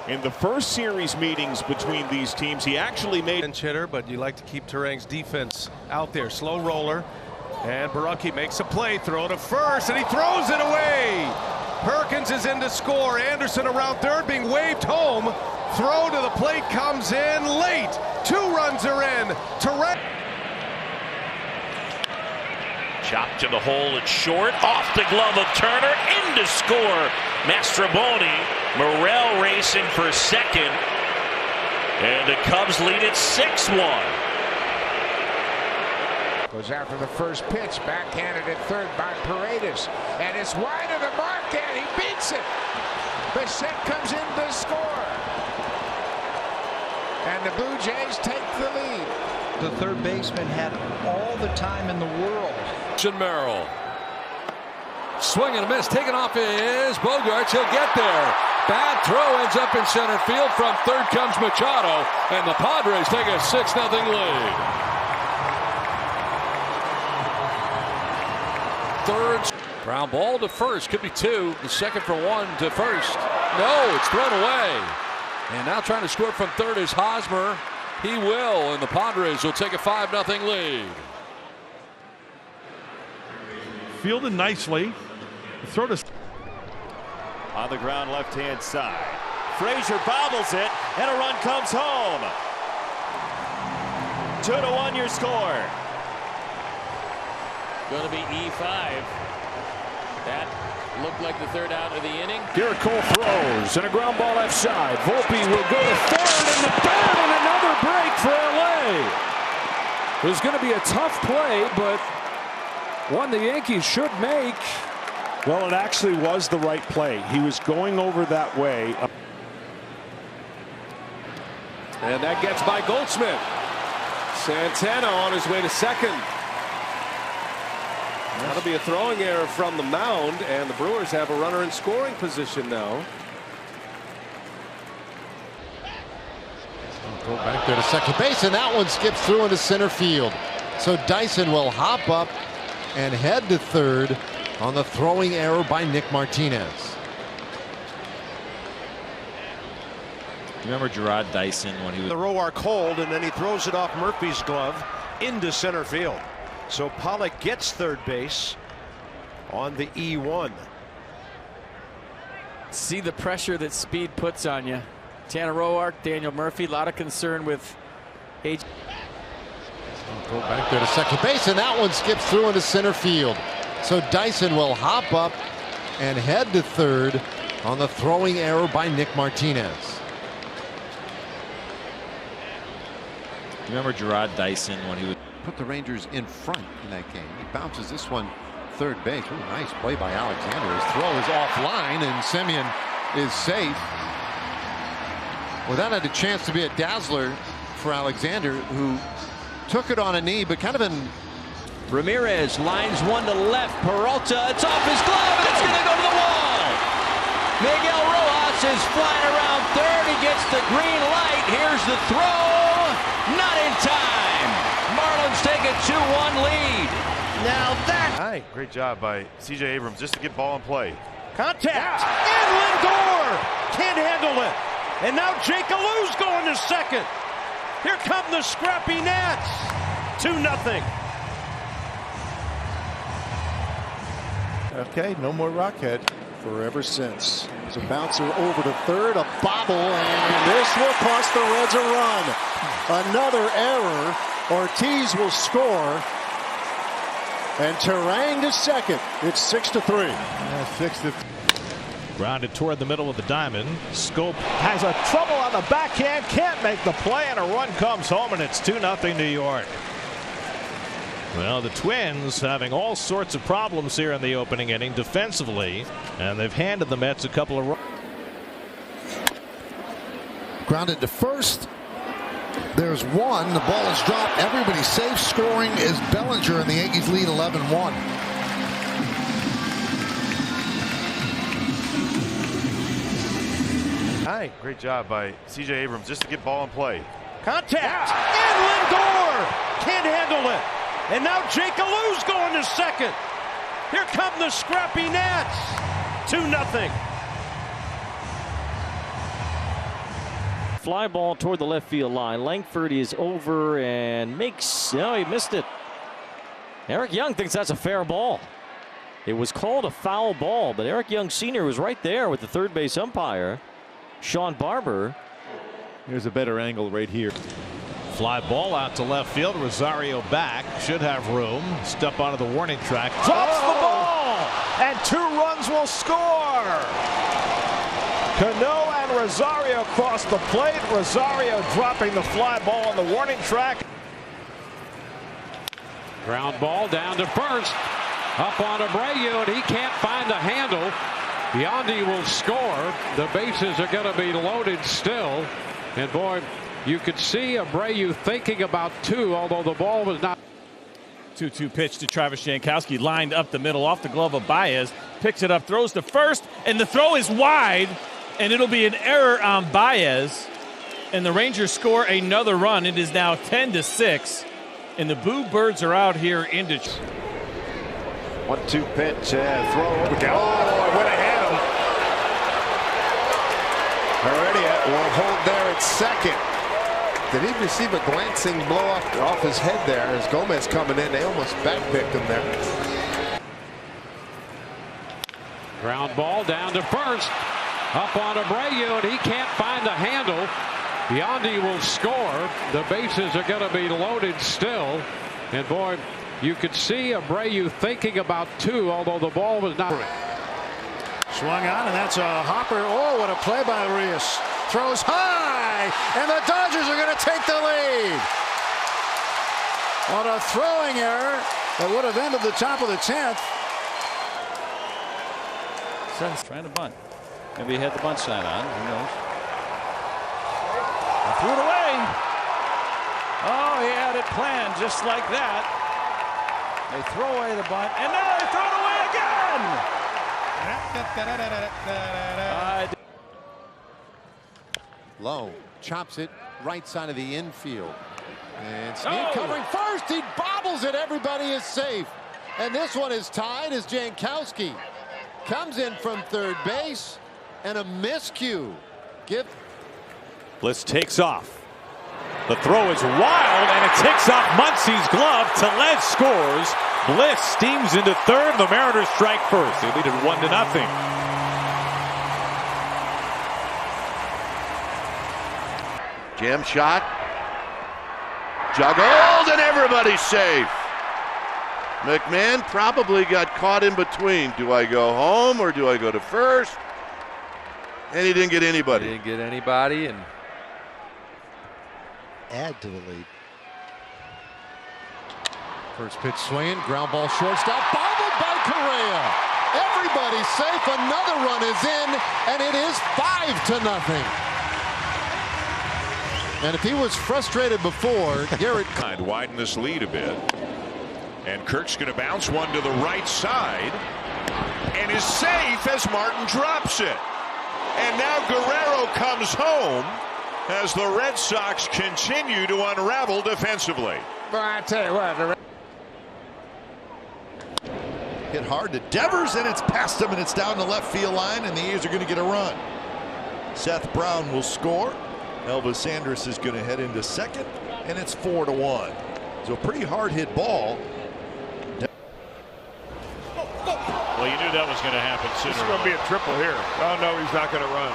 In the first series meetings between these teams, he actually made bench hitter, but you like to keep Turang's defense out there. Slow roller, and Barunki makes a play, throw to first, and he throws it away. Perkins is in to score. Anderson around third, being waved home. Throw to the plate comes in late. 2 runs are in. Chopped to the hole, it's short, off the glove of Turner, in to score. Mastrobuoni, Morel racing for second, and the Cubs lead it 6-1. Goes after the first pitch, backhanded at third by Paredes, and it's wide of the mark, and he beats it. Bichette comes in to score, and the Blue Jays take the lead. The third baseman had all the time in the world. Merrill. Swing and a miss. Taken off is Bogaerts. He'll get there. Bad throw ends up in center field. From third comes Machado. And the Padres take a 6-0 lead. Third. Ground ball to first. Could be 2. The second for 1 to first. No, it's thrown away. And now trying to score from third is Hosmer. He will. And the Padres will take a 5-0 lead. Fielded nicely. Throw to on the ground left-hand side. Frazier bobbles it, and a run comes home. 2-1 your score. Going to be E5. That looked like the third out of the inning. Garrett Cole throws, and a ground ball left side. Volpe will go to third, and the bat, and another break for LA. It was going to be a tough play, but one the Yankees should make. Well, it actually was the right play. He was going over that way. And that gets by Goldschmidt. Santana on his way to second. That'll be a throwing error from the mound, and the Brewers have a runner in scoring position now. Go back there to second base, and that one skips through into center field. So Dyson will hop up and head to third on the throwing error by Nick Martinez. Remember Gerard Dyson when he was the Roark hold, and then he throws it off Murphy's glove into center field. So Pollock gets third base on the E1. See the pressure that speed puts on you. Tanner Roark, Daniel Murphy, a lot of concern with age. Go back there to second base, and that one skips through into center field. So Dyson will hop up and head to third on the throwing error by Nick Martinez. Remember Gerard Dyson when he was put the Rangers in front in that game. He bounces this one third base. Ooh, nice play by Alexander. His throw is offline, and Semien is safe. Well, that had a chance to be a dazzler for Alexander, who took it on a knee, but kind of in. Ramirez lines one to left. Peralta, it's off his glove, and it's going to go to the wall. Miguel Rojas is flying around third. He gets the green light. Here's the throw. Not in time. Marlins take a 2-1 lead. Now that. Hi, great job by C.J. Abrams just to get ball in play. Contact. And Lindor can't handle it. And now Jake Alou's going to second. Here come the scrappy Nats. 2-0. Okay, no more Rockhead for ever since. There's a bouncer over to third, a bobble, and this will cost the Reds a run. Another error. Ortiz will score. And Terang to second. It's 6-3. 6-3. Grounded toward the middle of the diamond. Scope has a trouble on the backhand, can't make the play, and a run comes home, and it's 2-0 New York. Well, the Twins having all sorts of problems here in the opening inning defensively, and they've handed the Mets a couple of runs. Grounded to first. There's one. The ball is dropped. Everybody safe. Scoring is Bellinger, and the Yankees lead 11-1. Hi, great job by C.J. Abrams just to get ball in play. Contact. And Lindor can't handle it. And now Jake Alou's going to second. Here come the scrappy Nats. 2-0. Fly ball toward the left field line. Langford is over and makes. No, he missed it. Eric Young thinks that's a fair ball. It was called a foul ball, but Eric Young Sr. was right there with the third base umpire, Sean Barber. Here's a better angle right here. Fly ball out to left field. Rosario back. Should have room. Step onto the warning track. Drops the ball. And 2 runs will score. Cano and Rosario cross the plate. Rosario dropping the fly ball on the warning track. Ground ball down to first. Up on Abreu, and he can't find a handle. Biondi will score. The bases are going to be loaded still. And boy, you could see Abreu thinking about 2, although the ball was not. 2-2 pitch to Travis Jankowski, lined up the middle off the glove of Baez. Picks it up, throws to first, and the throw is wide, and it'll be an error on Baez. And the Rangers score another run. It is now 10-6, and the Boo Birds are out here in Detroit. 1-2 pitch, throw. Oh, went ahead of him. Heredia will hold there at second. Did he receive a glancing blow off his head there as Gomez coming in? They almost backpicked him there. Ground ball down to first. Up on Abreu, and he can't find a handle. Biondi will score. The bases are going to be loaded still. And boy, you could see Abreu thinking about 2, although the ball was not. Swung on, and that's a hopper. Oh, what a play by Urias. Throws high, and the Dodgers are going to take the lead. On a throwing error that would have ended the top of the 10th. Sun's trying to bunt. Maybe he had the bunt sign on. Who knows? Threw it away. Oh, he had it planned just like that. They throw away the bunt, and now they throw it away again. Lowe chops it right side of the infield. And Snead covering first. He bobbles it. Everybody is safe. And this one is tied as Jankowski comes in from third base. And a miscue. Bliss takes off. The throw is wild, and it takes off Muncie's glove. Tellez scores. Bliss steams into third. The Mariners strike first. They lead it 1-0. Jam shot. Juggled, and everybody's safe. McMahon probably got caught in between. Do I go home or do I go to first? And he didn't get anybody. He didn't get anybody, and add to the lead. First pitch swinging, ground ball shortstop, bobbled by Correa. Everybody's safe. Another run is in, and it is 5-0. And if he was frustrated before, Garrett widen this lead a bit. And Kirk's going to bounce one to the right side and is safe as Martin drops it. And now Guerrero comes home as the Red Sox continue to unravel defensively. Well, I tell you what, hit hard to Devers, and it's past him, and it's down the left field line, and the A's are going to get a run. Seth Brown will score. Elvis Andrus is going to head into second, and it's 4-1. So a pretty hard hit ball. Well, you knew that was going to happen sooner. It's going to be a triple here. Oh, no, he's not going to run.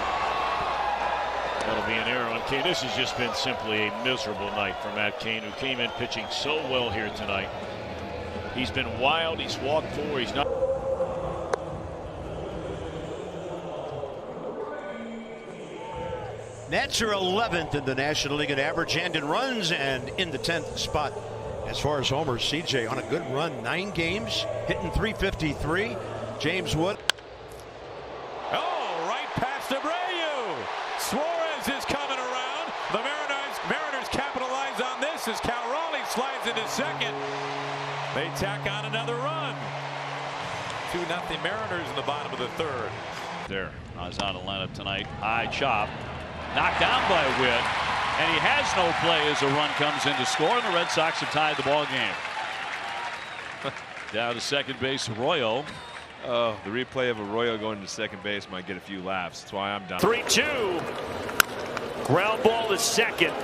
That'll be an error on Kane. This has just been simply a miserable night for Matt Cain, who came in pitching so well here tonight. He's been wild. He's walked 4. He's not. Nats are 11th in the National League in average and in runs, and in the 10th spot as far as homers. CJ on a good run, 9 games, hitting .353. James Wood. Oh, right past Abreu. Suarez is coming around. The Mariners capitalize on this as Cal Raleigh slides into second. They tack on another run. 2-0 Mariners in the bottom of the third. There, Ozana lineup tonight. High chop. Knocked down by Witt. And he has no play as a run comes in to score. And the Red Sox have tied the ball game. Down to second base, Arroyo. Oh, the replay of Arroyo going to second base might get a few laughs. That's why I'm down. 3-2. Ground ball to second.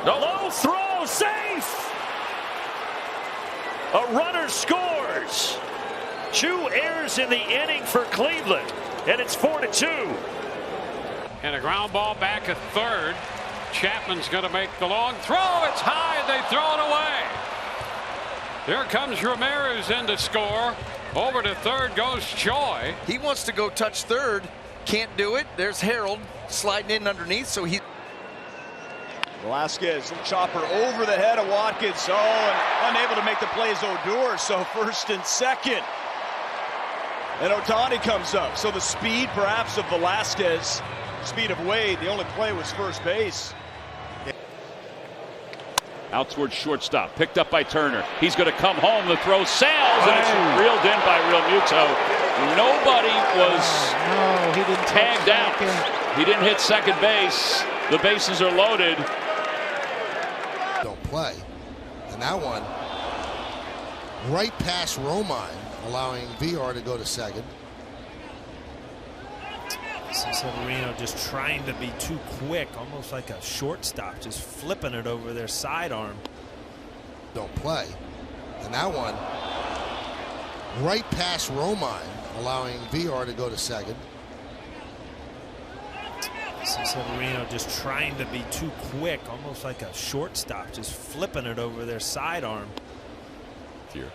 The low throw, safe. A runner scores. 2 errors in the inning for Cleveland, and it's 4-2. And a ground ball back at third. Chapman's going to make the long throw. It's high, and they throw it away. Here comes Ramirez in to score. Over to third goes Choi. He wants to go touch third. Can't do it. There's Harold sliding in underneath, so he... Velasquez, chopper over the head of Watkins. Oh, and unable to make the play is Odor. So first and second. And Ohtani comes up. So the speed perhaps of Velasquez, speed of Wade. The only play was first base. Out towards shortstop, picked up by Turner. He's going to come home. The throw sails, and it's reeled in by Realmuto. Nobody was tagged out. He didn't hit second base. The bases are loaded. Don't play. And that one, right past Romine, allowing VR to go to second. Severino just trying to be too quick, almost like a shortstop, just flipping it over their sidearm. Don't play. And that one, right past Romine, allowing VR to go to second. Severino just trying to be too quick, almost like a shortstop, just flipping it over their sidearm. Here.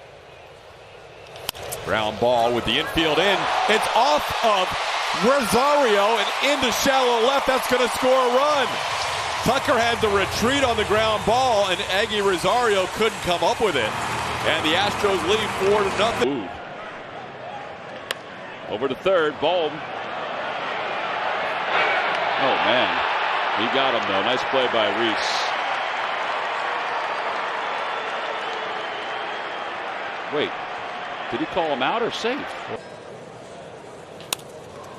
Ground ball with the infield in. It's off of Rosario and into shallow left. That's going to score a run. Tucker had to retreat on the ground ball, and Aggie Rosario couldn't come up with it. And the Astros lead 4-0. Over to third, Bohm. Oh, man. He got him, though. Nice play by Reese. Wait. Did he call him out or safe?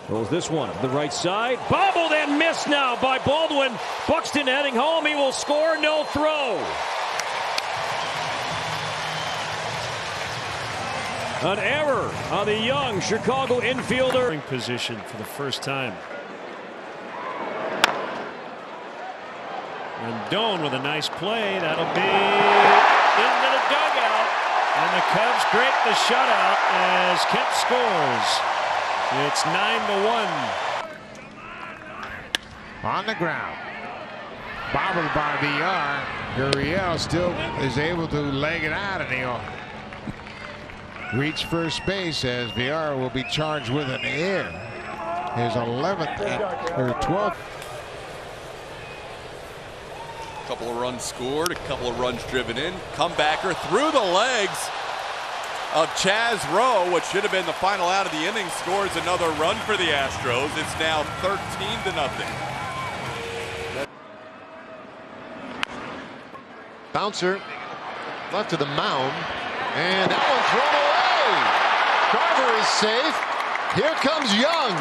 Rolls this one to the right side. Bobbled and missed now by Baldwin. Buxton heading home. He will score. No throw. An error on the young Chicago infielder. In position for the first time. Rendon with a nice play. That'll be into the dugout. And the Cubs break the shutout as Kemp scores. It's 9-1. On the ground. Bobbled by VR. Gurriel still is able to leg it out, and he'll reach first base as VR will be charged with an error. His 11th or 12th. A couple of runs scored, a couple of runs driven in. Comebacker through the legs of Chaz Rowe, what should have been the final out of the inning, scores another run for the Astros. It's now 13-0. Bouncer left to the mound, and that one thrown away. Carver is safe. Here comes Young.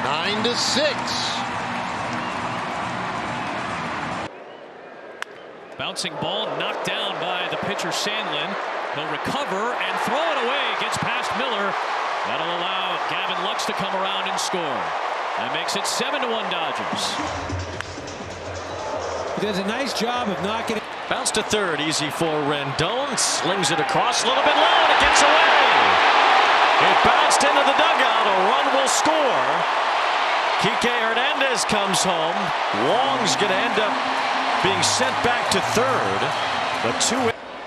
9-6. Bouncing ball knocked down by the pitcher Sandlin. He'll recover and throw it away. Gets past Miller. That'll allow Gavin Lux to come around and score. That makes it 7-1 Dodgers. He does a nice job of knocking it. Bounce to third. Easy for Rendon. Slings it across a little bit low, and it gets away. It bounced into the dugout. A run will score. Kike Hernandez comes home. Wong's going to end up being sent back to third. The two.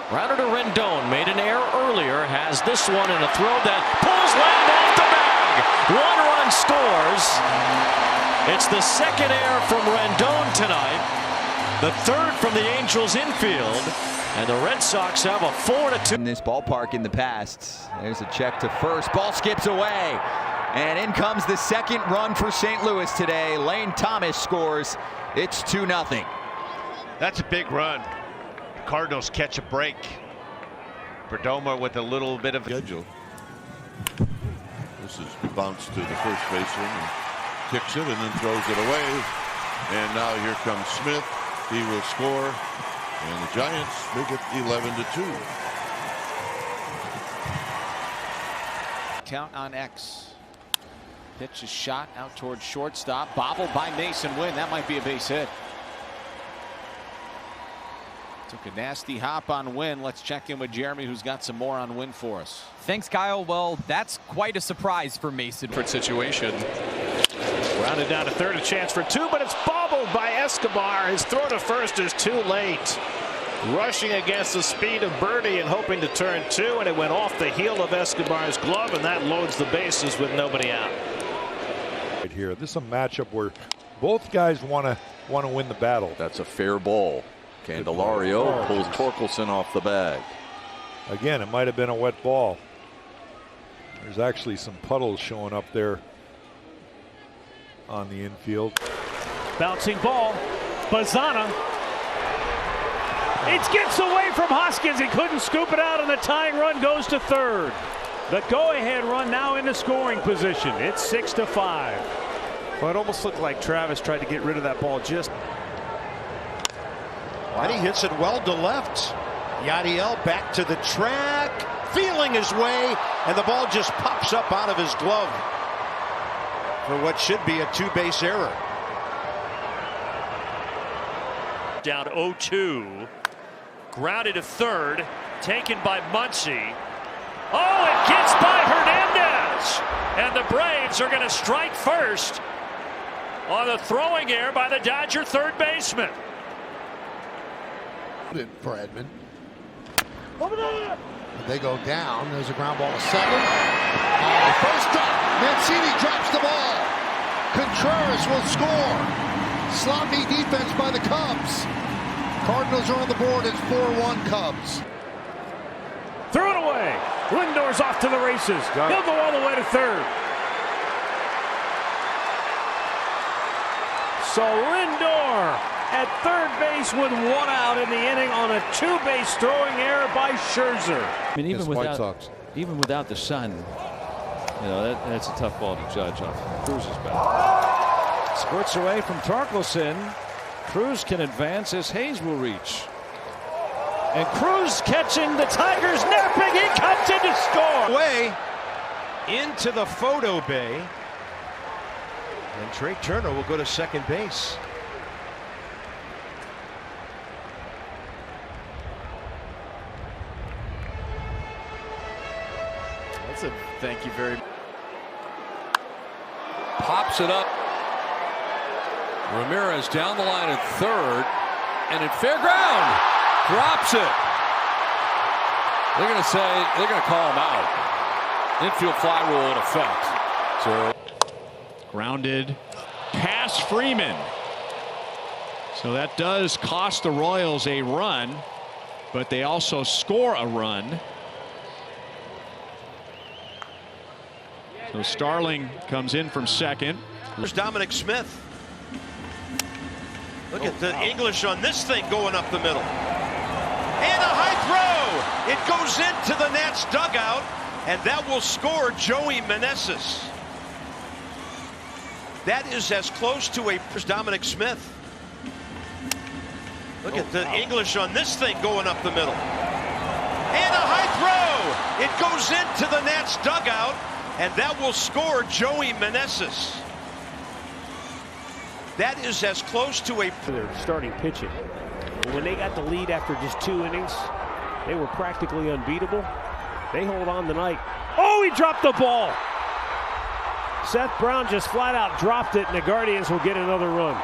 Rounder to Rendon, made an error earlier, has this one in a throw that pulls land off the bag. One run scores. It's the second error from Rendon tonight. The third from the Angels infield. And the Red Sox have a 4-2. In this ballpark in the past. There's a check to first. Ball skips away. And in comes the second run for St. Louis today. Lane Thomas scores. It's 2-0. That's a big run. Cardinals catch a break. Perdomo with a little bit of schedule. This is bounced to the first baseman and kicks it and then throws it away. And now here comes Smith. He will score. And the Giants make it 11-2. Count on X. Pitch is shot out towards shortstop. Bobbled by Mason Wynn. That might be a base hit. Took a nasty hop on Wynn. Let's check in with Jeremy, who's got some more on Wynn for us. Thanks, Kyle. Well, that's quite a surprise for Mason. Situation. Rounded down to third, a chance for two, but it's bobbled by Escobar. His throw to first is too late. Rushing against the speed of Birdie and hoping to turn two, and it went off the heel of Escobar's glove, and that loads the bases with nobody out. Right here, this is a matchup where both guys want to win the battle. That's a fair ball. Candelario pulls Torkelson off the bag. Again, it might have been a wet ball. There's actually some puddles showing up there on the infield. Bouncing ball, Bazana. It gets away from Hoskins. He couldn't scoop it out, and the tying run goes to third. The go-ahead run now into scoring position. It's 6-5. Well, it almost looked like Travis tried to get rid of that ball just. And he hits it well to left. Yadiel back to the track, feeling his way, and the ball just pops up out of his glove for what should be a two-base error. Down 0-2. Grounded to third. Taken by Muncy. Oh, it gets by Hernandez. And the Braves are going to strike first on the throwing error by the Dodger third baseman. For Edman. They go down. There's a ground ball to second. The first drop. Mancini drops the ball. Contreras will score. Sloppy defense by the Cubs. Cardinals are on the board. It's 4-1 Cubs. Threw it away. Lindor's off to the races. He'll go all the way to third. So Lindor at third base with one out in the inning on a two-base throwing error by Scherzer. I mean, even without the sun, you know, that's a tough ball to judge off Cruz's bat. Squirts away from Torkelson. Cruz can advance as Hayes will reach. And Cruz catching the Tigers napping. He comes in to score. Way into the photo bay. And Trey Turner will go to second base. That's a thank you very much. Pops it up. Ramirez down the line at third, and at fair ground, drops it. They're going to call him out. Infield fly rule in effect. So grounded past Freeman. So that does cost the Royals a run, but they also score a run. So Starling comes in from second. There's Dominic Smith. Look at the English on this thing going up the middle. And a high throw. It goes into the Nats dugout, and that will score Joey Meneses. That is as close to a Dominic Smith. Look at the English on this thing going up the middle. And a high throw. It goes into the Nats dugout, and that will score Joey Meneses. That is as close to a... Their starting pitching. When they got the lead after just 2 innings, they were practically unbeatable. They hold on tonight. Oh, he dropped the ball. Seth Brown just flat out dropped it, and the Guardians will get another run.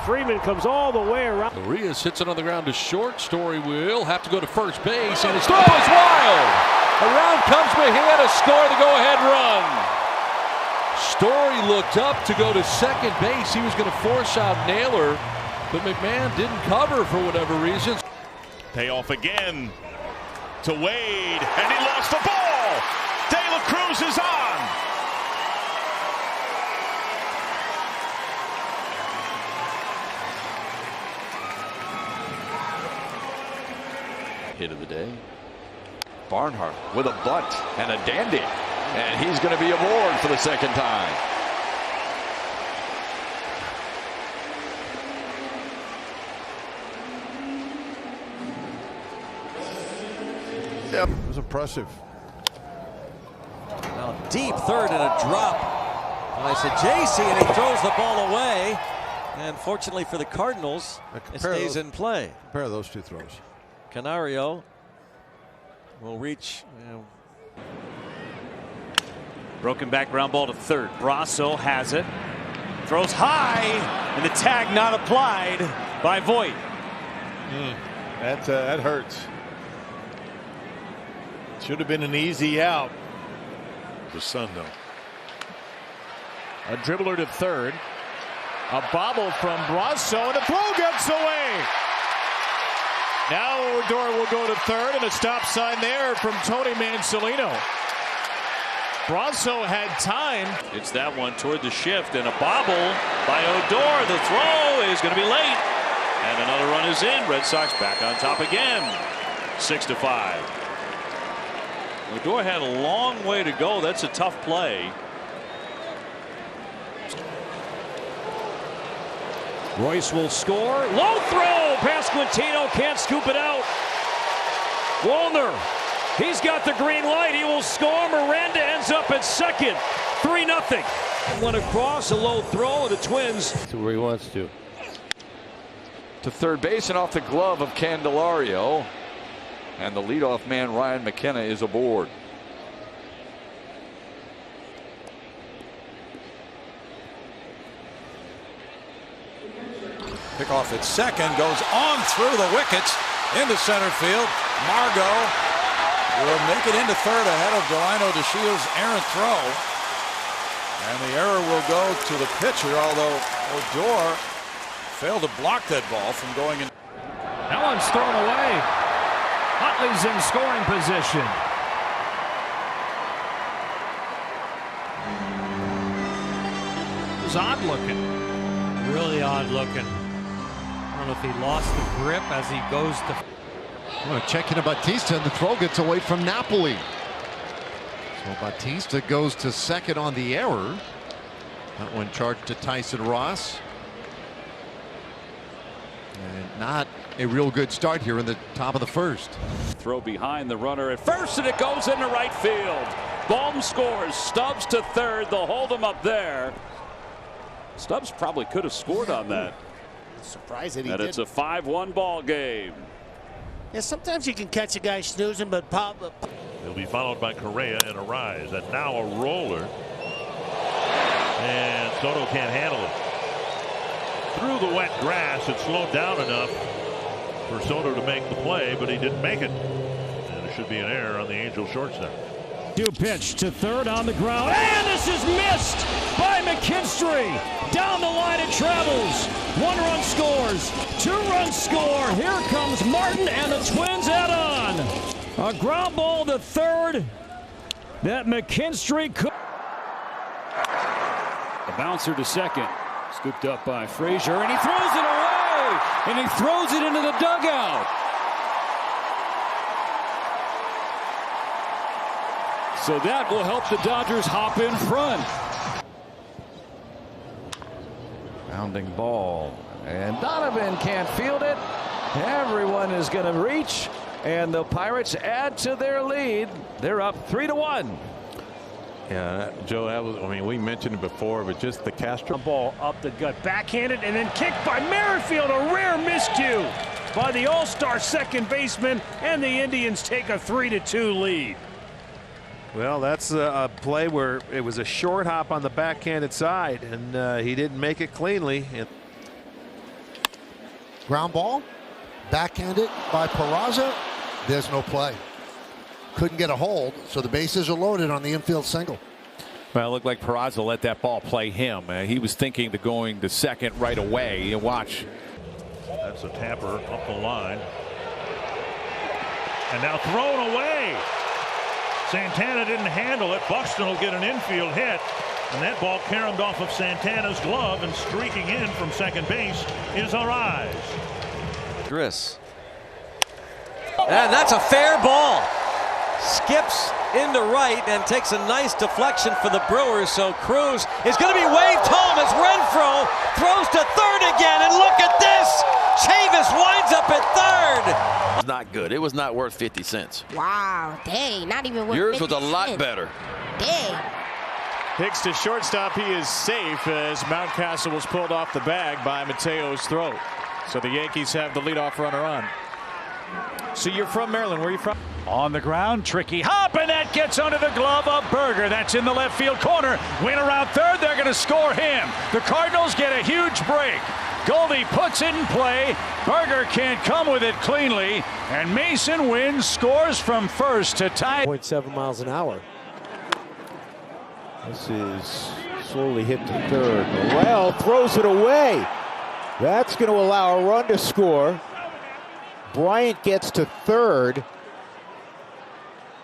Freeman comes all the way around. Arias hits it on the ground to short. Story will have to go to first base, and his throw is wild. Around comes Mejia to score the go-ahead run. Story looked up to go to second base. He was going to force out Naylor, but McMahon didn't cover for whatever reason. Payoff again to Wade, and he lost the ball. De La Cruz is on. Hit of the day. Barnhart with a bunt and a dandy. And he's going to be aboard for the second time. Yep, it was impressive. Now deep third and a drop. And I said JC, and he throws the ball away. And fortunately for the Cardinals, it stays in play. Compare those two throws. Canario will reach. Broken back ground ball to third. Brasso has it. Throws high, and the tag not applied by Voit. That hurts. Should have been an easy out. The Sun, though. A dribbler to third. A bobble from Brasso, and the throw gets away. Now Odor will go to third, and a stop sign there from Tony Mansolino. Brasso had time. It's that one toward the shift, and a bobble by Odor. The throw is going to be late, and another run is in. Red Sox back on top again, 6-5. Odor had a long way to go. That's a tough play. Royce will score. Low throw. Pasquantino can't scoop it out. Wallner. He's got the green light. He will score. Miranda ends up at second. 3-0. Went across, a low throw. The Twins. To where he wants to. To third base and off the glove of Candelario. And the leadoff man, Ryan McKenna, is aboard. Pickoff at second, goes on through the wickets into center field. Margot will make it into third ahead of Delino DeShields' errant throw. And the error will go to the pitcher, although Odor failed to block that ball from going in. That one's thrown away. Utley's in scoring position. It was odd looking. Really odd looking. I don't know if he lost the grip as he goes to. Well, checking to Batista, and the throw gets away from Napoli. So Batista goes to second on the error. That one charged to Tyson Ross. And not a real good start here in the top of the first. Throw behind the runner at first, and it goes into right field. Bohm scores. Stubbs to third. They'll hold him up there. Stubbs probably could have scored on that. Surprised that he And did. it's a 5-1 ball game. Yeah, sometimes you can catch a guy snoozing, but He'll be followed by Correa and Arise, and now a roller. And Soto can't handle it. Through the wet grass, it slowed down enough for Soto to make the play, but he didn't make it. And it should be an error on the Angels shortstop. New pitch to third on the ground, and this is missed by McKinstry. Down the line it travels. 1 run scores. 2 runs score. Here comes Martin, and the Twins add on. A ground ball to third that McKinstry could. A bouncer to second. Scooped up by Frazier, and he throws it away, and he throws it into the dugout. So that will help the Dodgers hop in front. Bounding ball, and Donovan can't field it. Everyone is going to reach, and the Pirates add to their lead. They're up 3-1. Yeah, Joe, that was, I mean, we mentioned it before, but just the Castro ball up the gut, backhanded, and then kicked by Merrifield. A rare miscue by the All-Star second baseman, and the Indians take a 3-2 lead. Well, that's a play where it was a short hop on the backhanded side, and he didn't make it cleanly. Ground ball, backhanded by Peraza. There's no play. Couldn't get a hold, so the bases are loaded on the infield single. Well, it looked like Peraza let that ball play him. He was thinking of going to second right away. You watch. That's a tapper up the line. And now thrown away. Santana didn't handle it. Buxton will get an infield hit. And that ball caromed off of Santana's glove, and streaking in from second base is Arise. Gris. And that's a fair ball. Skips into right and takes a nice deflection for the Brewers. So Cruz is going to be waved home as Renfroe throws to third again. And look at this. Chavis winds up at third. Not good. It was not worth 50 cents. Wow, dang, not even worth Yours 50 was a lot cents. better. Dang. Hicks to shortstop. He is safe as Mountcastle was pulled off the bag by Mateo's throw. So the Yankees have the leadoff runner on. So you're from Maryland. Where are you from? On the ground, tricky hop, and that gets under the glove of Berger. That's in the left field corner. Win around third. They're going to score him. The Cardinals get a huge break. Goldie puts it in play. Berger can't come with it cleanly. And Mason wins, scores from first to tie. 0.7 miles an hour. This is slowly hit to third. Noel throws it away. That's going to allow a run to score. Bryant gets to third.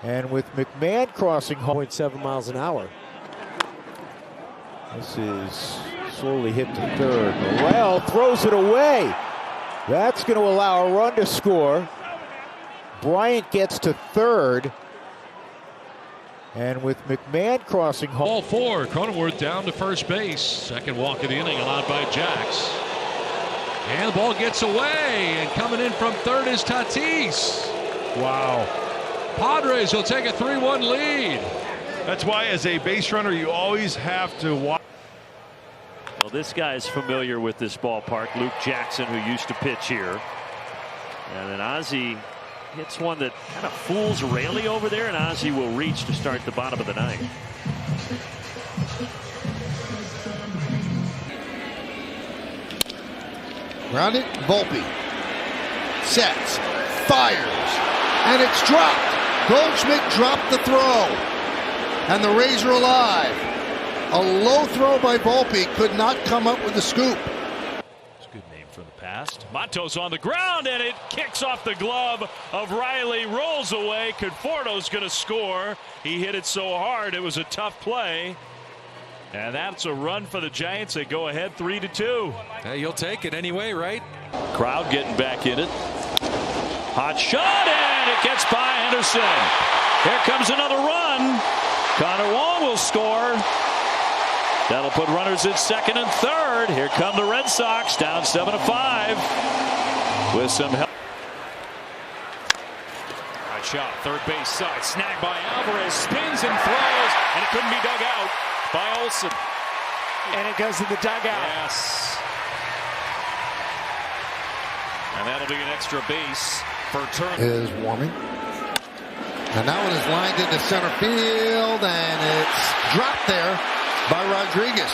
And with McMahon crossing home, 0.7 miles an hour. This is slowly hit to third. Noel throws it away. That's going to allow a run to score. Bryant gets to third. And with McMahon crossing home. Ball four. Cronenworth down to first base. Second walk of the inning allowed by Jax. And the ball gets away. And coming in from third is Tatis. Wow. Padres will take a 3-1 lead. That's why, as a base runner, you always have to watch. Well, this guy's familiar with this ballpark, Luke Jackson, who used to pitch here. And then Ozzie hits one that kind of fools Raley over there, and Ozzie will reach to start the bottom of the ninth. Grounded, Volpe sets, fires, and it's dropped. Goldschmidt dropped the throw, and the Rays are alive. A low throw by Volpe could not come up with the scoop. It's a good name from the past. Matos on the ground, and it kicks off the glove of Riley, rolls away. Conforto's going to score. He hit it so hard, it was a tough play. And that's a run for the Giants. They go ahead 3-2. Hey, you'll take it anyway, right? Crowd getting back in it. Hot shot, and it gets by Henderson. Here comes another run. Connor Wong will score. That'll put runners at second and third. Here come the Red Sox, down 7-5 with some help. Hot shot, third base side, snagged by Alvarez, spins and throws, and it couldn't be dug out by Olsen. And it goes to the dugout. Yes. And that'll be an extra base for Turner. Is warming. And that one is lined into center field, and it's dropped there by Rodriguez.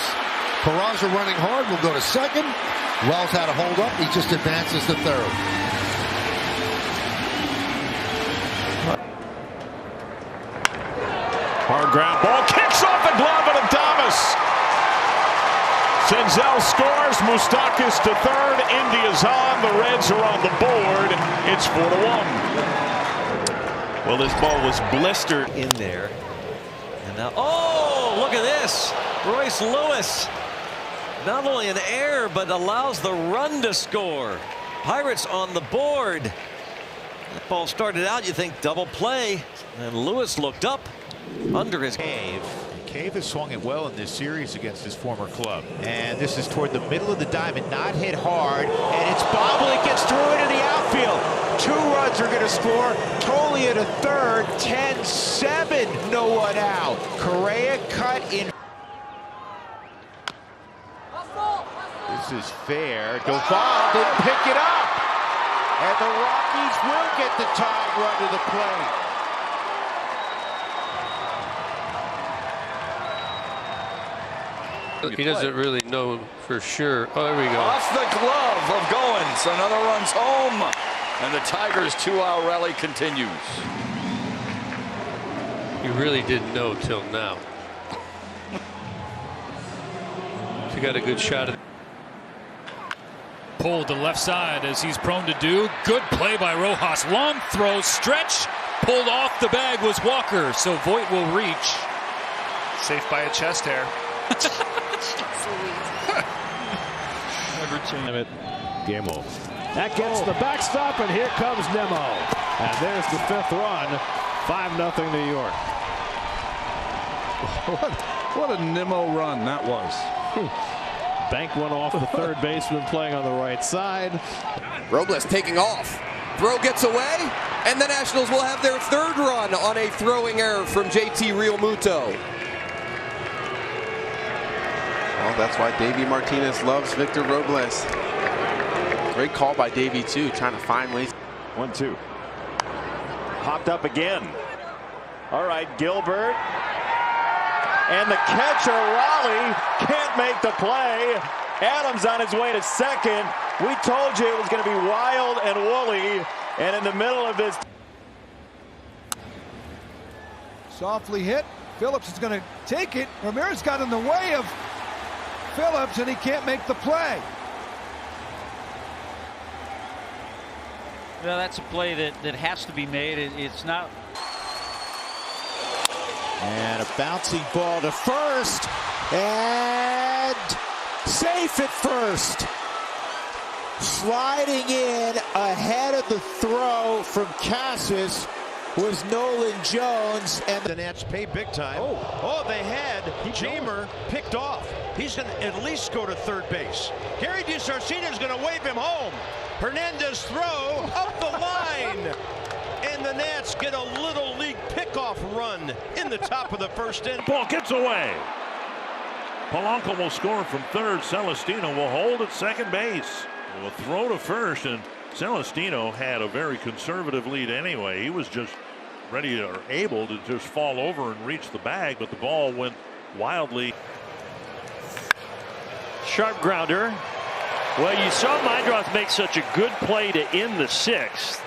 Peraza running hard will go to second. Wells had a hold up. He just advances to third. Hard ground ball, kicks off the glove of Adames. Senzel scores, Moustakas to third, India's on, the Reds are on the board. It's 4-1. Well, this ball was blistered in there. And now, oh, look at this. Royce Lewis, not only an error, but allows the run to score. Pirates on the board. That ball started out, you think double play, and Lewis looked up under his cave. Cave has swung it well in this series against his former club. And this is toward the middle of the diamond, not hit hard. And it's Bobble, it gets through into the outfield. 2 runs are going to score. Tolia to third, 10-7, no one out. Correa cut in. This is fair. Doval didn't pick it up. And the Rockies will get the tying run to the plate. He doesn't really know for sure. Oh, there we go. Off the glove of Goins. Another run's home. And the Tigers' 2-out rally continues. You really didn't know till now. He got a good shot at. Pulled to the left side as he's prone to do. Good play by Rojas. Long throw, stretch. Pulled off the bag was Walker, so Voit will reach. Safe by a chest hair. Game over. That gets the backstop, and here comes Nemo. And there's the 5th run. 5-0 New York. What a Nemo run that was. Bank one off the third baseman playing on the right side. Robles taking off. Throw gets away, and the Nationals will have their 3rd run on a throwing error from JT Realmuto. Well, that's why Davey Martinez loves Victor Robles. Great call by Davey, too, trying to find ways. 1-2. Hopped up again. All right, Gilbert. And the catcher, Raleigh, can't make the play. Adams on his way to second. We told you it was going to be wild and woolly. And in the middle of this. Softly hit. Phillips is going to take it. Ramirez got in the way of Phillips, and he can't make the play. Well, that's a play that has to be made. It's not. And a bouncing ball to first. And safe at first. Sliding in ahead of the throw from Casas was Nolan Jones. And the Nats pay big time. Oh, they had Jamer picked off. He's going to at least go to third base. Gary DiSarcina is going to wave him home. Hernandez throw up the line. And the Nats get a little league pickoff run in the top of the first inning. Ball gets away. Polanco will score from third. Celestino will hold at second base. A throw to first, and Celestino had a very conservative lead anyway. He was just ready or able to just fall over and reach the bag, but the ball went wildly. Sharp grounder. Well, you saw Meidroth make such a good play to end the sixth.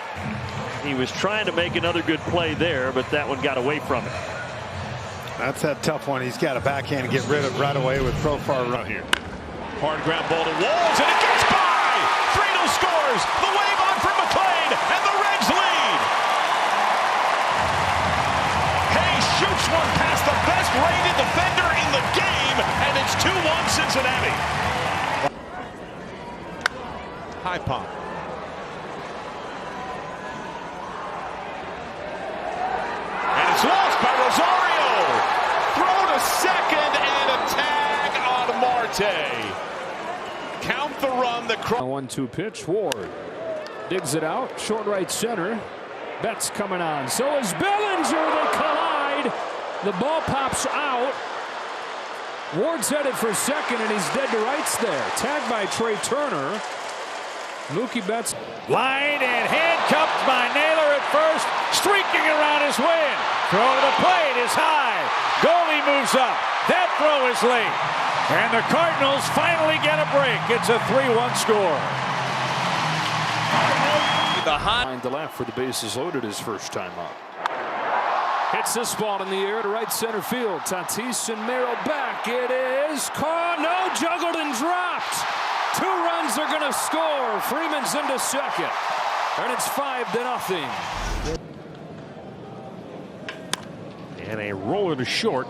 He was trying to make another good play there, but that one got away from him. That's that tough one. He's got a backhand to get rid of right away with Profar right here. Hard ground ball to Walls, and it gets by. Friedel scores. The wave on from McLean, and the Reds lead. Hayes shoots one past the best rated defender in the game, and it's 2-1 Cincinnati. High pop. And it's lost by Rosario. Throw to second and a tag on Marte. Count the run. The 1-2 pitch. Ward digs it out. Short right center. Betts coming on. So is Bellinger. They collide. The ball pops out. Ward's headed for second, and he's dead to rights there. Tagged by Trey Turner. Mookie Betts. Line and handcuffed by Naylor at first. Streaking around his win. Throw to the plate is high. Goldie moves up. That throw is late. And the Cardinals finally get a break. It's a 3-1 score. Behind the left for the bases loaded his first time up. Hits this ball in the air to right center field. Tatis and Merrill back. It is caught. No, juggled and dropped. 2 runs are going to score. Freeman's into second. And it's 5-0. And a roller to short.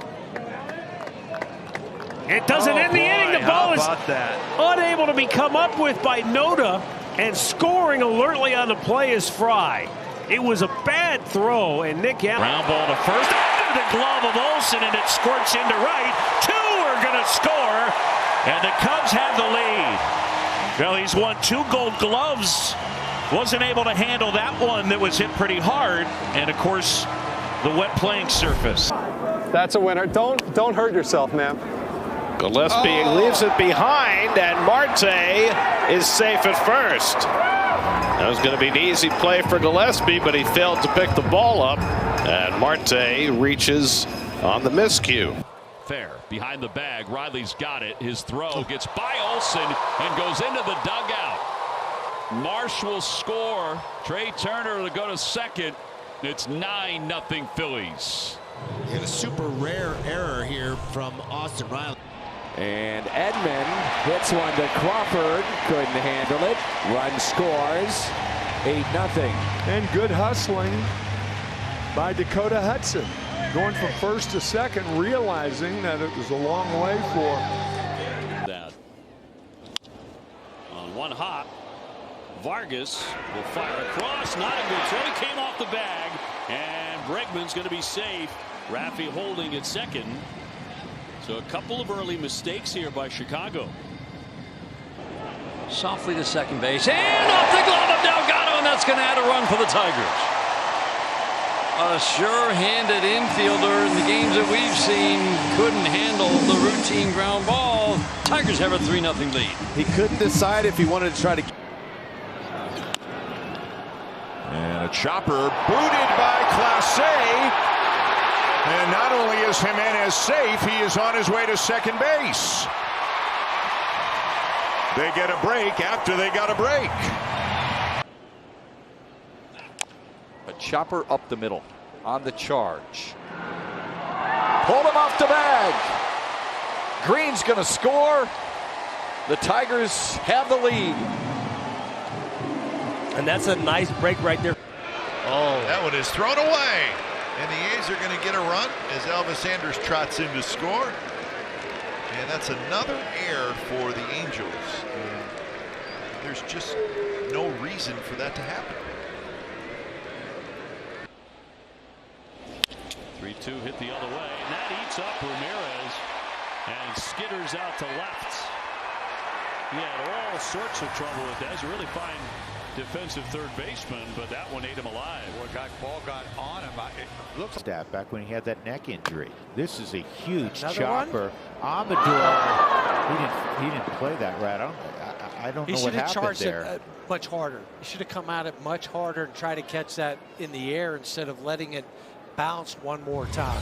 It doesn't end the inning. The ball is that? unable to be come up with by Noda, and scoring alertly on the play is Fry. It was a bad throw, and Nick Allen. Ground ball to first. Under the glove of Olsen, and it squirts into right. 2 are going to score, and the Cubs have the lead. Well, he's won 2 Gold Gloves. Wasn't able to handle that one that was hit pretty hard, and of course, the wet playing surface. That's a winner. Don't hurt yourself, man. Gillespie leaves it behind, and Marte is safe at first. That was going to be an easy play for Gillespie, but he failed to pick the ball up, and Marte reaches on the miscue. Fair behind the bag. Riley's got it. His throw gets by Olsen and goes into the dugout. Marsh will score. Trey Turner will go to second. It's 9-0 Phillies. And a super rare error here from Austin Riley. And Edman hits one to Crawford. Couldn't handle it. Run scores. 8-0. And good hustling by Dakota Hudson. Going from first to second, realizing that it was a long way for that. On one hop, Vargas will fire across. Not a good throw. He came off the bag, and Bregman's going to be safe. Raffy holding at second. So a couple of early mistakes here by Chicago. Softly to second base, and off the glove of Delgado, and that's going to add a run for the Tigers. a sure-handed infielder in the games that we've seen couldn't handle the routine ground ball. Tigers have a 3-0 lead. He couldn't decide if he wanted to try to. And a chopper booted by Clase. And not only is Jimenez safe, he is on his way to second base. They get a break after they got a break. A chopper up the middle on the charge. Pulled him off the bag. Green's going to score. The Tigers have the lead. And that's a nice break right there. Oh, that one is thrown away. And the A's are going to get a run as Elvis Andrus trots in to score. And that's another error for the Angels. There's just no reason for that to happen. 3-2 hit the other way, and that eats up Ramirez and skitters out to left. He had all sorts of trouble with that. He's a really fine defensive third baseman, but that one ate him alive. Ball got on him. It looks Staff back when he had that neck injury. This is a huge Another chopper. Amador, he didn't play that right. I don't know what happened there. It much harder. He should have come at it much harder and try to catch that in the air instead of letting it bounce one more time.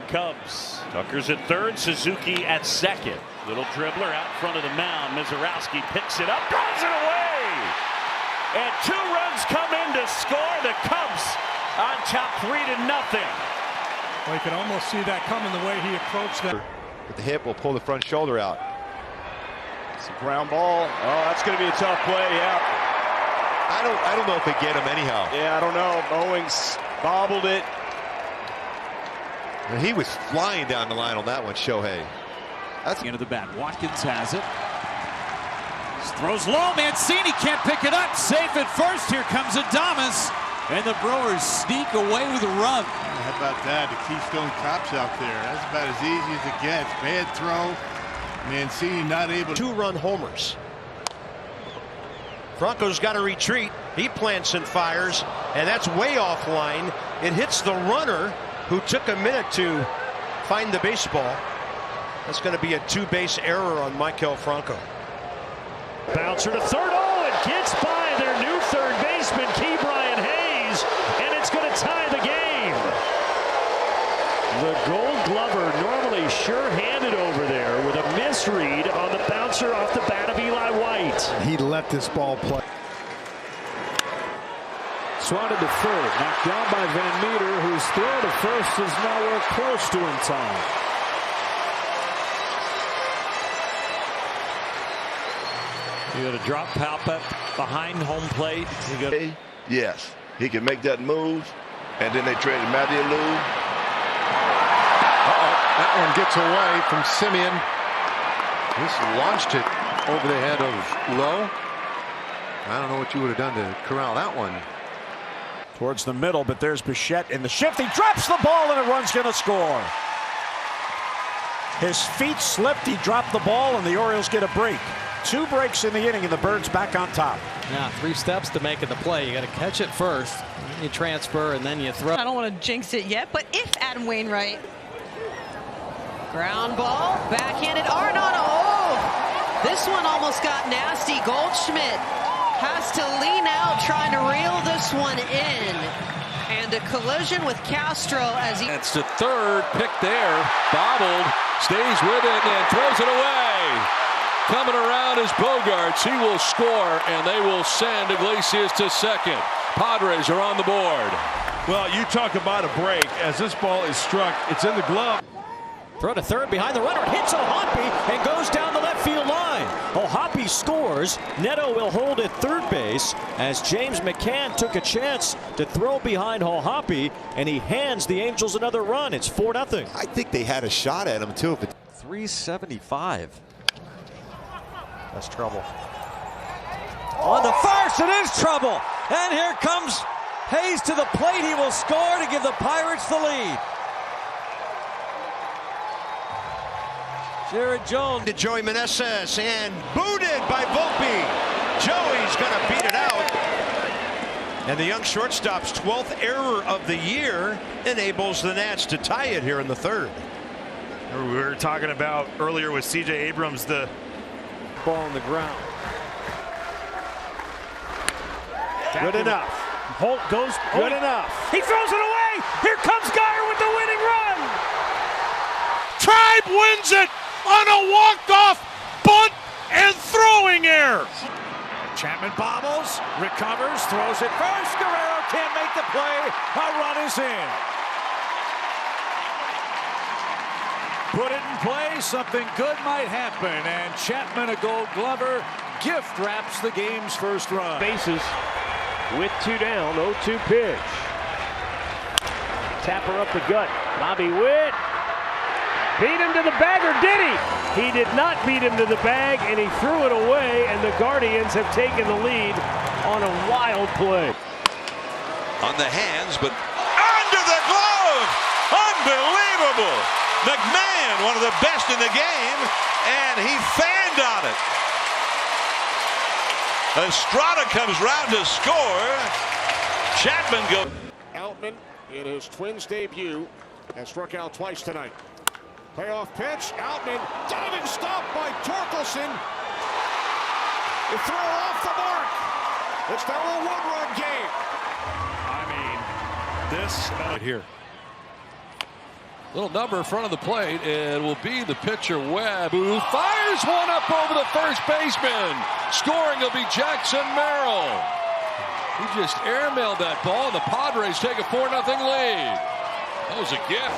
Cubs. Tucker's at third, Suzuki at second. Little dribbler out in front of the mound. Mizorowski picks it up, throws it away. And 2 runs come in to score. The Cubs on top 3-0. Well, you can almost see that coming the way he approached that. But the hip will pull the front shoulder out. It's a ground ball. Oh, that's going to be a tough play. Yeah. I don't know if they get him anyhow. Yeah, I don't know. Owings bobbled it. And he was flying down the line on that one, Shohei. That's the end of the bat. Watkins has it. Throws low. Mancini can't pick it up. Safe at first. Here comes Adames. And the Brewers sneak away with a run. How about that? The Keystone Cops out there. That's about as easy as it gets. Bad throw. Mancini not able to. 2-run homers. Franco's got to retreat. He plants and fires, and that's way offline. It hits the runner who took a minute to find the baseball. That's going to be a 2-base error on Maikel Franco. Bouncer to third. Oh, it gets by their new third baseman, Ke'Bryan Hayes, and it's going to tie the game. The Gold Glover normally sure-handed over there with a misread on the bouncer off the bat of Eli White. He let this ball play. Swatted to third, knocked down by Van Meter, whose throw to first is nowhere close to in time. You got a drop pop up behind home plate. Yes, he can make that move, and then they traded Matthew Lou. That one gets away from Simeon. This launched it over the head of Lowe. I don't know what you would have done to corral that one. Towards the middle, but there's Bichette in the shift. He drops the ball, and a run's going to score. His feet slipped. He dropped the ball, and the Orioles get a break. 2 breaks in the inning, and the Birds back on top. Now 3 steps to making the play. You got to catch it first, you transfer, and then you throw. I don't want to jinx it yet, but if Adam Wainwright. Ground ball, backhanded Arenado. Oh, this one almost got nasty. Goldschmidt has to lean out, trying to reel this one in. And a collision with Castro as he. It's to third, picked there, bobbled, stays with it, and throws it away. Coming around is Bogarts. He will score, and they will send Iglesias to second. Padres are on the board. Well, you talk about a break. As this ball is struck, it's in the glove. Throw to third behind the runner. It hits O'Hoppe and goes down the left field line. O'Hoppe scores. Neto will hold at third base as James McCann took a chance to throw behind O'Hoppe, and he hands the Angels another run. It's 4-0. I think they had a shot at him, too. 375. That's trouble. On the first, it is trouble. And here comes Hayes to the plate. He will score to give the Pirates the lead. Jared Jones to Joey Meneses and booted by Volpe. Joey's going to beat it out. And the young shortstop's 12th error of the year enables the Nats to tie it here in the third. We were talking about earlier with C.J. Abrams, the ball on the ground. Good enough. Holt goes. Good enough. He throws it away. Here comes Geyer with the winning run. Tribe wins it on a walk-off bunt and throwing error. Chapman bobbles, recovers, throws it first. Guerrero can't make the play. A run is in. Put it in play, something good might happen, and Chapman, a Gold Glover, gift wraps the game's first run. Bases with 2 down, 0-2 pitch. Tapper up the gut. Bobby Witt beat him to the bag, or did he? He did not beat him to the bag, and he threw it away, and the Guardians have taken the lead on a wild play. On the hands, but under the glove! Unbelievable! McMahon, one of the best in the game, and he fanned on it. Estrada comes round to score. Chapman goes. Outman in his Twins debut has struck out twice tonight. Payoff pitch. Outman diving stop by Torkelson. The throw off the mark. It's now a 1-run game. I mean, this right here. Little number in front of the plate, and will be the pitcher Webb, who fires one up over the first baseman. Scoring will be Jackson Merrill. He just airmailed that ball, and the Padres take a 4-0 lead. That was a gift.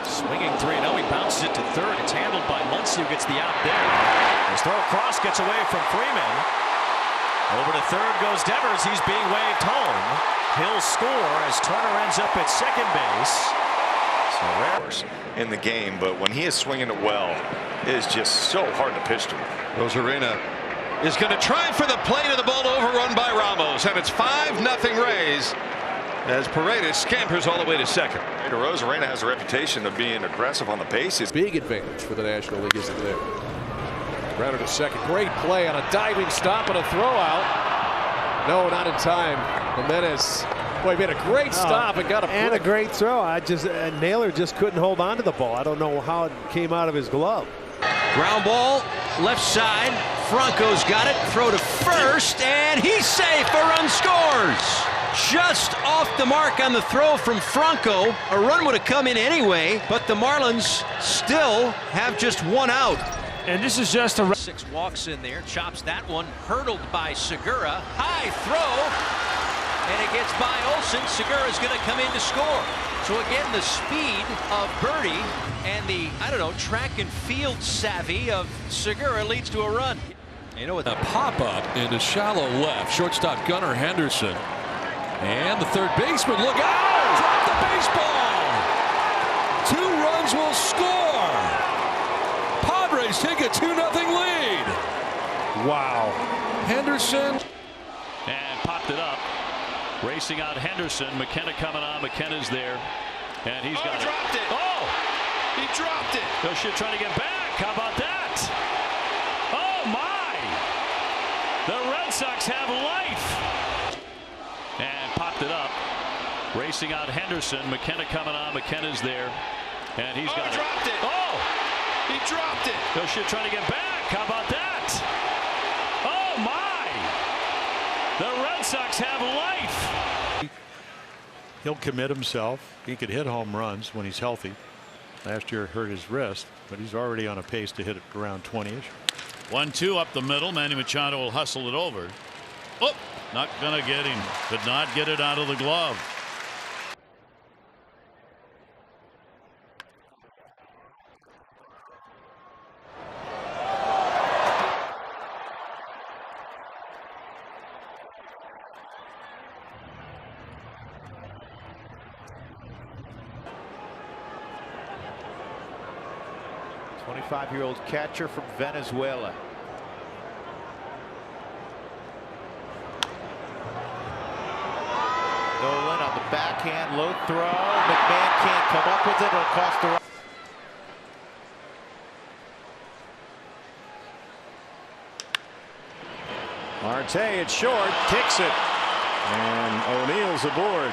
Swinging 3-0, he bounces it to third. It's handled by Muncy, who gets the out there. His throw across gets away from Freeman. Over to third goes Devers. He's being waved home. He'll score as Turner ends up at second base. In the game, but when he is swinging it well, it is just so hard to pitch to him. Rosarena is going to try for the plate of the ball, overrun by Ramos, and it's 5-0 Rays as Paredes scampers all the way to second. Rosarena has a reputation of being aggressive on the bases. Big advantage for the National League, isn't there? Grounded to second. Great play on a diving stop and a throw out. No, not in time. Jimenez. Boy, he made a great stop and got a great throw. Naylor just couldn't hold on to the ball. I don't know how it came out of his glove. Ground ball, left side. Franco's got it. Throw to first, and he's safe. A run scores. Just off the mark on the throw from Franco. A run would have come in anyway, but the Marlins still have just 1 out. And this is just a 6 walks in there, chops that one, hurdled by Segura. High throw. And it gets by Olsen. Segura's going to come in to score. So again, the speed of Birdie and the, track and field savvy of Segura leads to a run. You know what? A pop-up into shallow left. Shortstop Gunnar Henderson. And the third baseman, look out! Drop the baseball! 2 runs will score. Padres take a 2-0 lead. Wow. Henderson. And popped it up. Racing out Henderson. McKenna coming on. McKenna's there. And he's got it. Dropped it. Oh! He dropped it. Yoshida trying to get back. How about that? Oh, my! The Red Sox have life. And popped it up. Racing out Henderson. McKenna coming on. McKenna's there. And he's got dropped it. Oh! He dropped it. Yoshida trying to get back. How about that? Oh, my! The Red Sox have life. He'll commit himself. He could hit home runs when he's healthy. Last year hurt his wrist, but he's already on a pace to hit it around 20-ish. 1-2 up the middle. Manny Machado will hustle it over. Oh, not gonna get him. Could not get it out of the glove. Five-year-old catcher from Venezuela. Nolan on the backhand, low throw. McMahon can't come up with it. It'll cost the. Marte, it's short, kicks it. And O'Neal's aboard.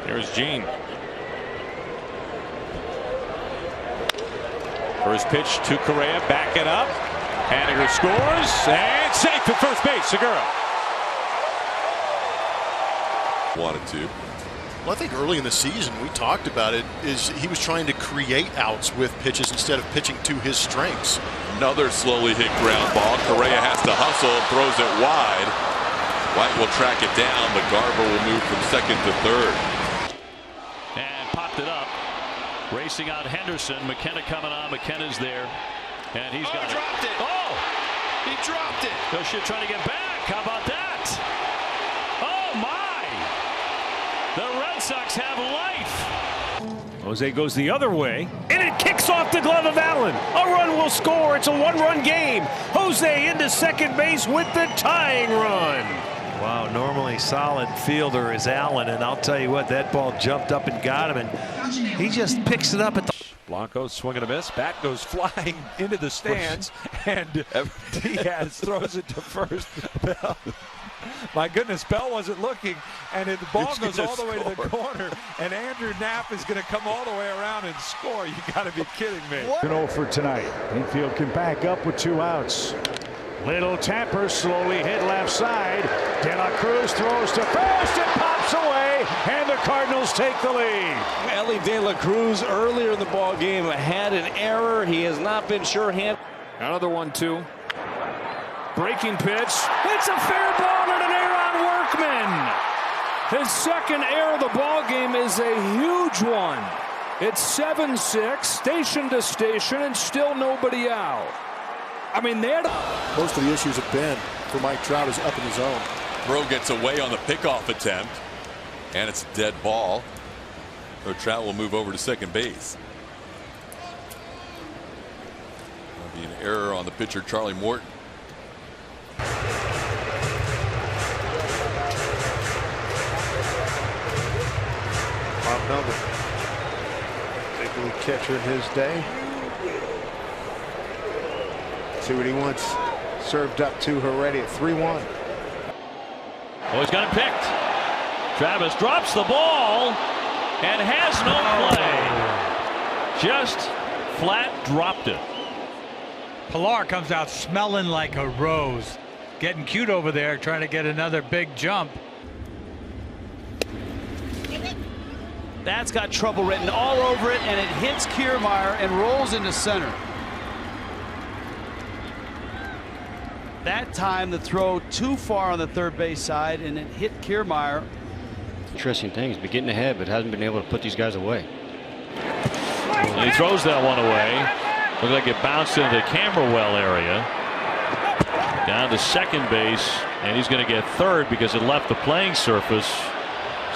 Here's Gene. First pitch to Correa, back it up. Haniger scores, and safe at first base, Segura. Wanted to. Well, I think early in the season, we talked about it, is he was trying to create outs with pitches instead of pitching to his strengths. Another slowly hit ground ball. Correa has to hustle and throws it wide. White will track it down, but Garver will move from second to third. And popped it up. Racing out Henderson. McKenna coming on. McKenna's there. And he's got it. Dropped it. Oh! He dropped it. Gosha trying to get back. How about that? Oh, my! The Red Sox have life. Jose goes the other way, and it kicks off the glove of Allen. A run will score. It's a one-run game. Jose into second base with the tying run. Wow, normally solid fielder is Allen, and I'll tell you what, that ball jumped up and got him, and he just picks it up at the... Blanco swing and a miss. Bat goes flying into the stands, and Diaz throws it to first. Bell. My goodness, Bell wasn't looking, and the ball goes all the way to the corner, and Andrew Knapp is going to come all the way around and score. You got to be kidding me. 0 for tonight. Infield can back up with 2 outs. Little tapper slowly hit left side. De La Cruz throws to first and pops away, and the Cardinals take the lead. Ellie De La Cruz earlier in the ball game had an error. He has not been sure-handed. Another 1-2. Breaking pitch. It's a fair ball and an error on Workman. His second error of the ball game is a huge one. It's 7-6, station to station, and still nobody out. I mean, most of the issues have been for Mike Trout is up in his zone. Throw gets away on the pickoff attempt, and it's a dead ball. So Trout will move over to second base. That'll be an error on the pitcher, Charlie Morton. Bob Melvin, big league catcher in his day. See what he wants served up to Heredia at 3-1. Oh, he's got it picked. Travis drops the ball and has no play. Just flat dropped it. Pilar comes out smelling like a rose. Getting cute over there, trying to get another big jump. That's got trouble written all over it, and it hits Kiermaier and rolls into center. That time the throw too far on the third base side, and it hit Kiermaier. Interesting thing, he's been getting ahead, but hasn't been able to put these guys away. And he throws that one away. Looks like it bounced into the Camberwell area. Down to second base, and he's going to get third because it left the playing surface.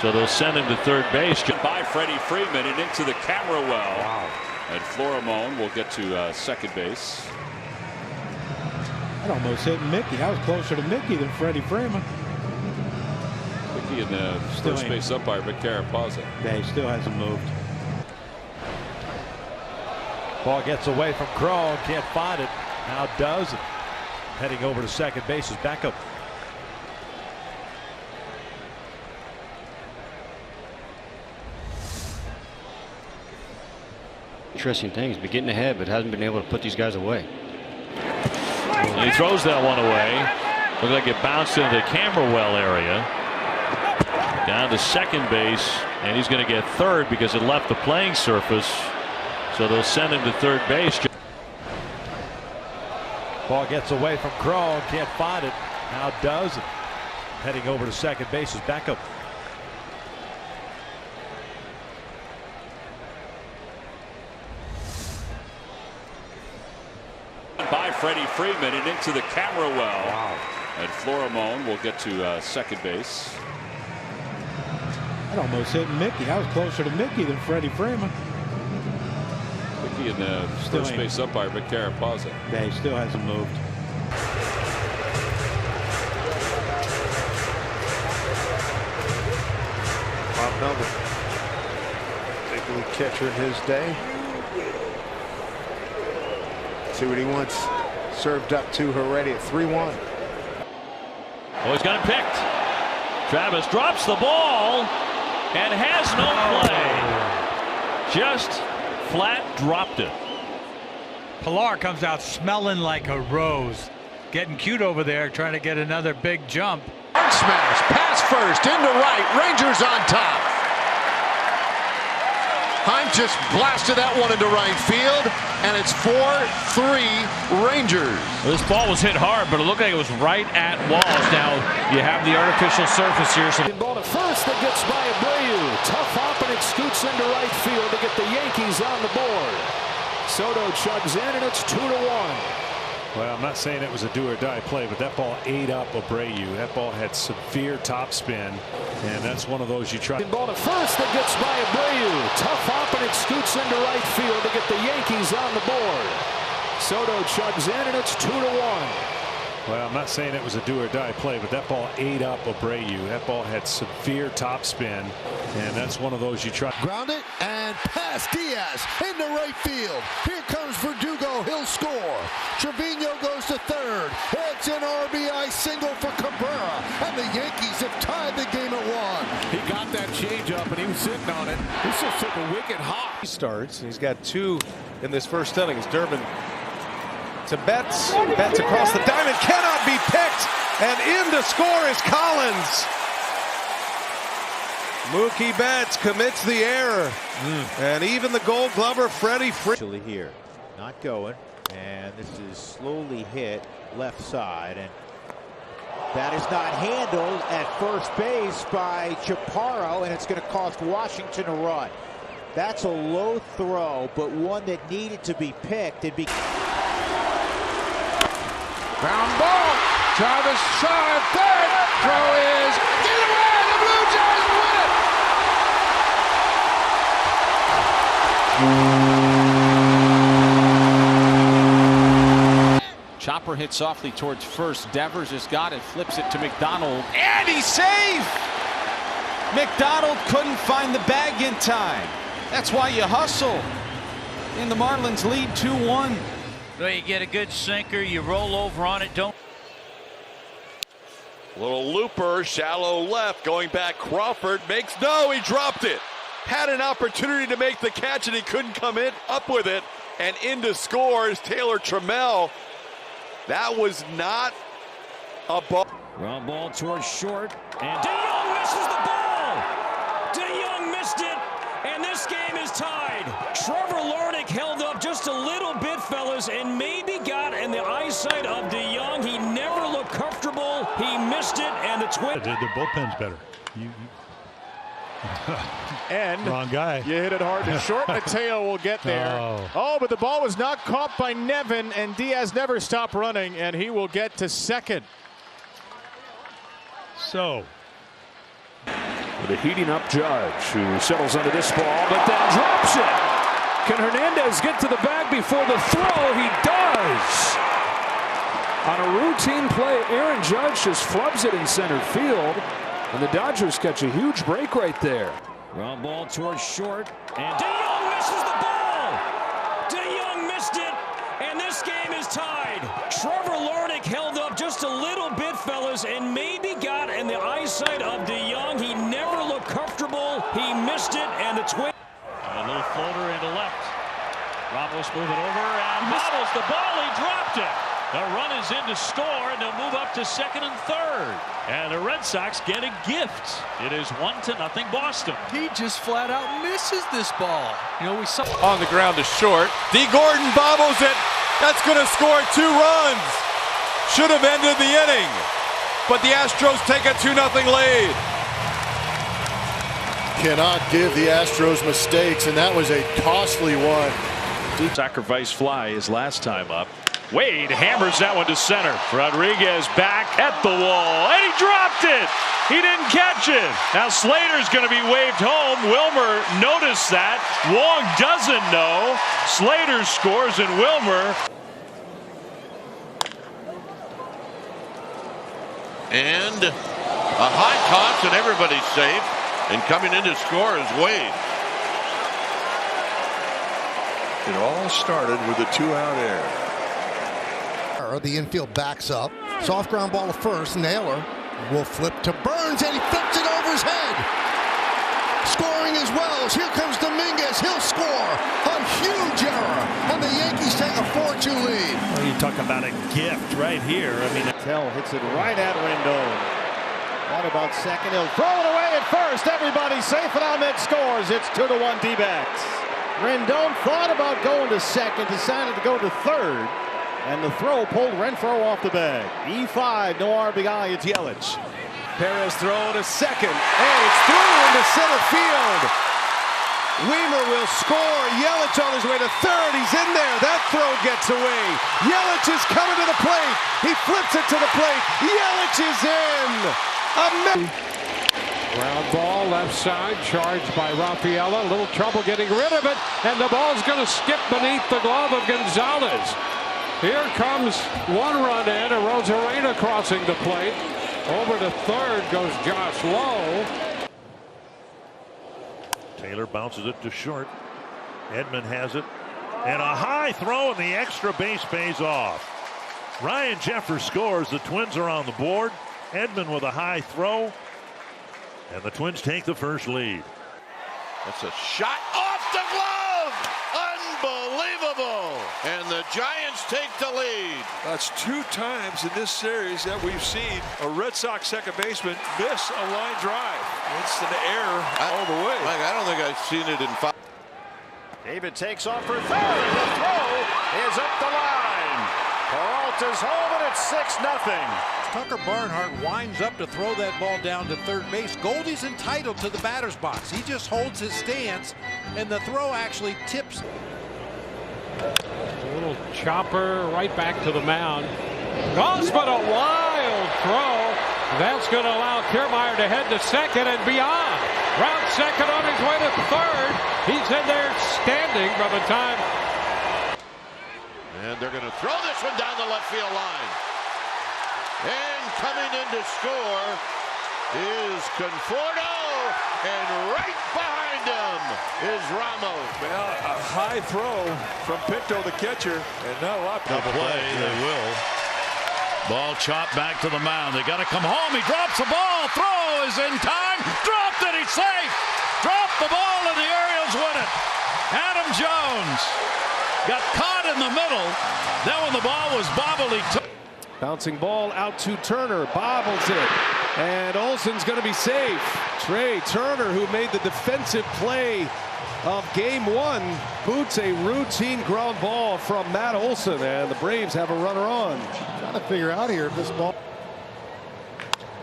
So they'll send him to third base. By Freddie Freeman and into the Camberwell. Wow. And Florimone will get to second base. That almost hit Mickey. I was closer to Mickey than Freddie Freeman. Mickey and the first base umpire, Vic Carapazza. Yeah, he still hasn't moved. Ball gets away from Cron, can't find it. Now does. Heading over to second base is backup. Interesting thing, he's been getting ahead, but hasn't been able to put these guys away. And he throws that one away. Looks like it bounced into the Camberwell area. Down to second base, and he's going to get third because it left the playing surface. So they'll send him to third base. Ball gets away from Cron, can't find it. Now does. Heading over to second base is backup. By Freddie Freeman and into the Camberwell. Wow. And Florimone will get to second base. That almost hit Mickey. I was closer to Mickey than Freddie Freeman. Mickey and the first base umpire, Vic Carapazza. Yeah, he still hasn't moved. Bob Melvin, big league catcher in his day. See what he wants served up to Heredia at 3-1. Oh, he's got it picked. Travis drops the ball and has no play. Just flat dropped it. Pilar comes out smelling like a rose. Getting cute over there, trying to get another big jump. Smash, pass first, into right, Rangers on top. Heim just blasted that one into right field, and it's 4-3 Rangers. This ball was hit hard, but it looked like it was right at Walls. Now you have the artificial surface here. So ball to first that gets by Abreu. Tough hop, and it scoots into right field to get the Yankees on the board. Soto chugs in, and it's 2-1. Well, I'm not saying it was a do-or-die play, but that ball ate up Abreu. That ball had severe topspin, and that's one of those you try. Ball to first that gets by Abreu. Tough hop, and it scoots into right field to get the Yankees on the board. Soto chugs in, and it's 2-1. Well, I'm not saying it was a do-or-die play, but that ball ate up Abreu. That ball had severe topspin, and that's one of those you try. Ground it and pass Diaz into right field. Here comes Verdugo. He'll score. Trevino goes to third. It's an RBI single for Cabrera, and the Yankees have tied the game at 1. He got that changeup, and he was sitting on it. This just took a wicked hop. He starts. He's got 2 in this first inning. As Durbin to Betts. Betts across the diamond, cannot be picked, and in to score is Collins. Mookie Betts commits the error, and even the Gold Glover Freddie Actually here, not going, and this is slowly hit left side, and that is not handled at first base by Chaparro, and it's going to cost Washington a run. That's a low throw, but one that needed to be picked. Ground ball. Travis Shaw, third. Throw is get away. The Blue Jays win it. Chopper hit softly towards first. Devers has got it, flips it to McDonald. And he's safe. McDonald couldn't find the bag in time. That's why you hustle. And the Marlins lead 2-1. Well, you get a good sinker, you roll over on it, don't. Little looper, shallow left, going back. Crawford makes no, he dropped it. Had an opportunity to make the catch, and he couldn't come in up with it. And into scores Taylor Trammell. That was not a ball. Ground ball towards short, and DeYoung misses the ball. DeYoung missed it, and this game is tied. Trevor Larnach held up just a little bit, fellas, and maybe got in the eyesight of DeYoung. He never looked comfortable. He missed it, and the Twins. The bullpen's better. And wrong guy. You hit it hard to short. Mateo will get there. Oh, but the ball was not caught by Nevin, and Diaz never stopped running, and he will get to second. So, with a heating up Judge, who settles under this ball, but then drops it. Can Hernandez get to the bag before the throw? He does. On a routine play, Aaron Judge just flubs it in center field, and the Dodgers catch a huge break right there. Ground ball towards short, and DeYoung misses the ball. DeYoung missed it, and this game is tied. Trevor Larnach held up just a little bit, fellas, and maybe got in the eyesight of DeYoung. He never looked comfortable. He missed it, and the Twins. A little floater into left. Ramos moving over and bobbles the ball. He dropped it. The run is in to score, and they'll move up to second and third. And the Red Sox get a gift. It is 1-0 Boston. He just flat out misses this ball. You know, we saw On the ground to short. D. Gordon bobbles it. That's going to score 2 runs. Should have ended the inning. But the Astros take a 2-0 lead. Cannot give the Astros mistakes, and that was a costly one. Sacrifice fly his last time up. Wade hammers that one to center. Rodriguez back at the wall, and he dropped it. He didn't catch it. Now Slater's going to be waved home. Wilmer noticed that. Wong doesn't know. Slater scores, and Wilmer. And a high toss, and everybody's safe. And coming in to score is Wade. It all started with a 2-out error. error. The infield backs up. Soft ground ball to first. Naylor will flip to Burns, and he flips it over his head. Scoring as well. Here comes Dominguez. He'll score. A huge error. And the Yankees take a 4-2 lead. Well, you talk about a gift right here. I mean, Tell hits it right at Rendon. At about second, he'll throw it away at first. Everybody's safe, and Ahmed scores. It's 2-1 D-backs. Rendon thought about going to second, decided to go to third, and the throw pulled Renfroe off the bag. E5, no RBI, it's Yelich. Perez throw to second, and it's through into center field. Weimer will score. Yelich on his way to third. He's in there. That throw gets away. Yelich is coming to the plate. He flips it to the plate. Yelich is in. Ground ball left side, charged by Rafaela. A little trouble getting rid of it, and the ball's going to skip beneath the glove of Gonzalez. Here comes one run in, and Rosarena crossing the plate. Over to third goes Josh Lowe. Taylor bounces it to short. Edman has it, and a high throw, and the extra base pays off. Ryan Jeffers scores. The Twins are on the board. Edman with a high throw, and the Twins take the first lead. That's a shot off the glove. Unbelievable. And the Giants take the lead. That's 2 times in this series that we've seen a Red Sox second baseman miss a line drive. It's an error all the way. Mike, I don't think I've seen it in 5. David takes off for third. The throw is up the line. Peralta's home, and it's 6-0. Tucker Barnhart winds up to throw that ball down to third base. Goldie's entitled to the batter's box. He just holds his stance, and the throw actually tips. A little chopper right back to the mound. Goes but a wild throw. That's going to allow Kiermaier to head to second and beyond. Round second on his way to third. He's in there standing by the time. And they're going to throw this one down the left field line. And coming in to score is Conforto, and right behind him is Ramos. Well, a high throw from Pinto, the catcher, and not a lot of people play. They will. Ball chopped back to the mound. They got to come home. He drops the ball. Throw is in time. Dropped it. He's safe. Dropped the ball, and the Orioles win it. Adam Jones got caught in the middle. Then when the ball was bobbled, he took. Bouncing ball out to Turner, bobbles it, and Olsen's going to be safe. Trey Turner, who made the defensive play of game 1, boots a routine ground ball from Matt Olson, and the Braves have a runner on. Trying to figure out here if this ball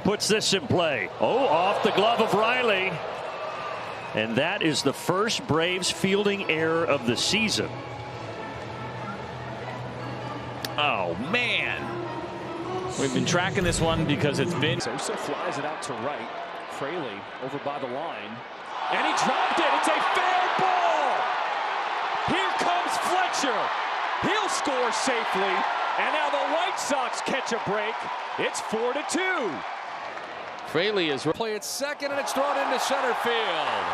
puts this in play. Oh, off the glove of Riley, and that is the first Braves fielding error of the season. Oh man. We've been tracking this one because it's been. Sosa flies it out to right. Fraley over by the line. And he dropped it. It's a fair ball. Here comes Fletcher. He'll score safely. And now the White Sox catch a break. It's 4-2. Fraley is play at second, and it's thrown into center field.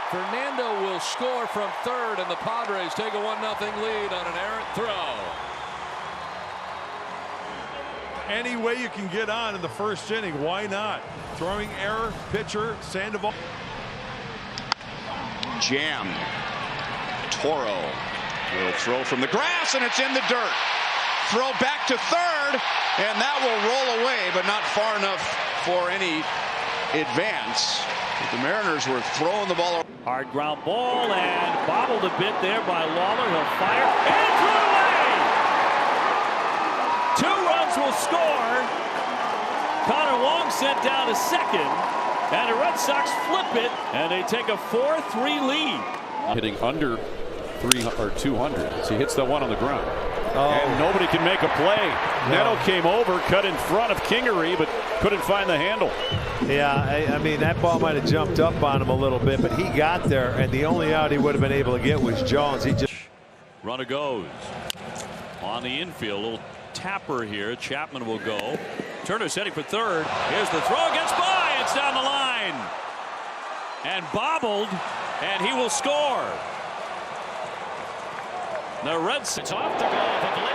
Fernando will score from third, and the Padres take a 1-0 lead on an errant throw. Any way you can get on in the first inning, why not? Throwing error, pitcher, Sandoval. Jam. Toro will throw from the grass, and it's in the dirt. Throw back to third, and that will roll away, but not far enough for any advance. The Mariners were throwing the ball. Hard ground ball, and bobbled a bit there by Lawler. He'll fire, and threw it away. 2 runs will score. Connor Wong sent down to second, and the Red Sox flip it, and they take a 4-3 lead. Hitting under 200. So he hits the one on the ground. And nobody can make a play. Neto came over, cut in front of Kingery, but couldn't find the handle. Yeah, I mean, that ball might have jumped up on him a little bit, but he got there, and the only out he would have been able to get was Jones. He just. Runner goes on the infield. A little tapper here. Chapman will go. Turner's heading for third. Here's the throw. Gets by. It's down the line. And bobbled. And he will score. The Red Sox off the glove of Lee.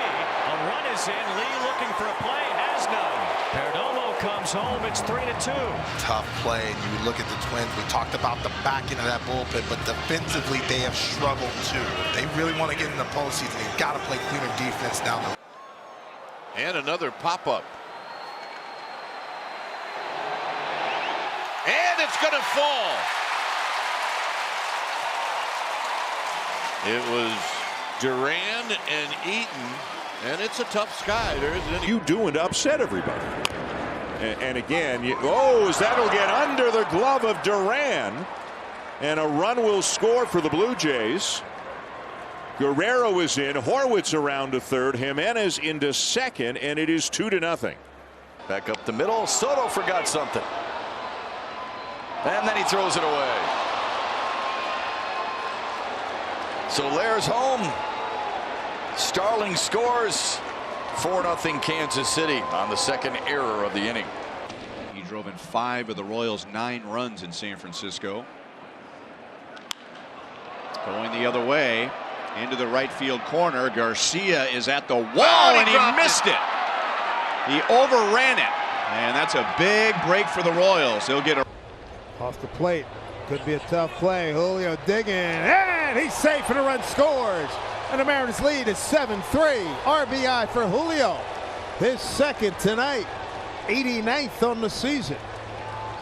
A run is is in. Lee looking for a play, has none. Perdomo comes home. It's 3-2. Tough play, and you look at the Twins. We talked about the back end of that bullpen, but defensively they have struggled too. If they really want to get in the postseason, they've got to play cleaner defense down the. And another pop-up. And it's going to fall. It was Duran and Eaton, and it's a tough sky. There isn't any. You doing to upset everybody. And again, that'll get under the glove of Duran, and a run will score for the Blue Jays. Guerrero is in, Horwitz around to third, Jimenez into second, and it is 2-0. Back up the middle. Soto forgot something. And then he throws it away. Solaire's home. Starling scores. 4-0 Kansas City on the second error of the inning. He drove in 5 of the Royals' 9 runs in San Francisco. Going the other way into the right field corner. Garcia is at the wall and he missed it. He overran it, and that's a big break for the Royals. They'll get a off the plate. Could be a tough play. Julio digging, and he's safe, and a run scores. And the Mariners lead is 7-3. RBI for Julio. His second tonight. 89th on the season.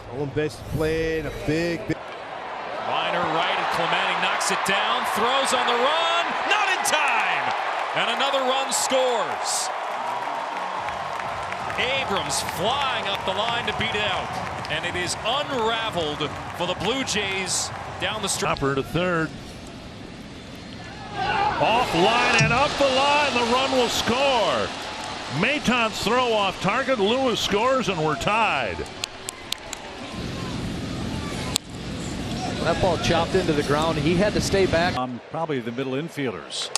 Stolen base played a big. Liner right, and Clemente knocks it down. Throws on the run. Not in time. And another run scores. Abrams flying up the line to beat it out. And it is unraveled for the Blue Jays down the stretch. Hopper to third. Off line and up the line. The run will score. Maton's throw off target. Lewis scores, and we're tied. When that ball chopped into the ground, he had to stay back. Probably the middle infielders.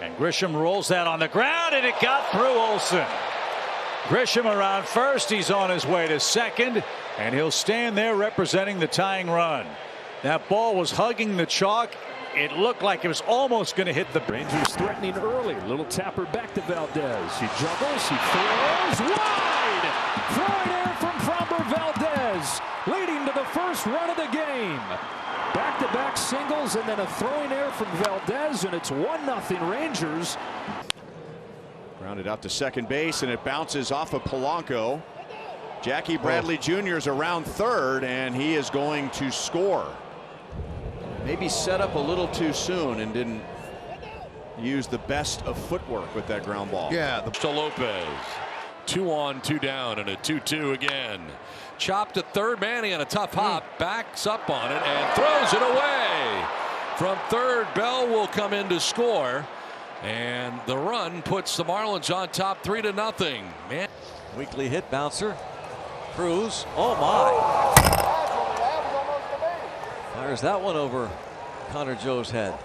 And Grisham rolls that on the ground, and it got through Olsen. Grisham around first. He's on his way to second, and he'll stand there representing the tying run. That ball was hugging the chalk. It looked like it was almost going to hit the. Rangers threatening early. Little tapper back to Valdez. He juggles. He throws wide. Throwing air from Framber Valdez, leading to the first run of the game. Back-to-back singles and then a throwing air from Valdez, and it's 1-0 Rangers. Grounded out to second base, and it bounces off of Polanco. Jackie Bradley Jr. is around third, and he is going to score. Maybe set up a little too soon and didn't use the best of footwork with that ground ball. Yeah, to Lopez. 2 on, 2 down, and a 2-2 again. Chopped to third. Manny on a tough hop, backs up on it and throws it away. From third, Bell will come in to score, and the run puts the Marlins on top 3-0. Man. Weekly hit bouncer. Cruz. Oh my. Fires that one over Connor Joe's head.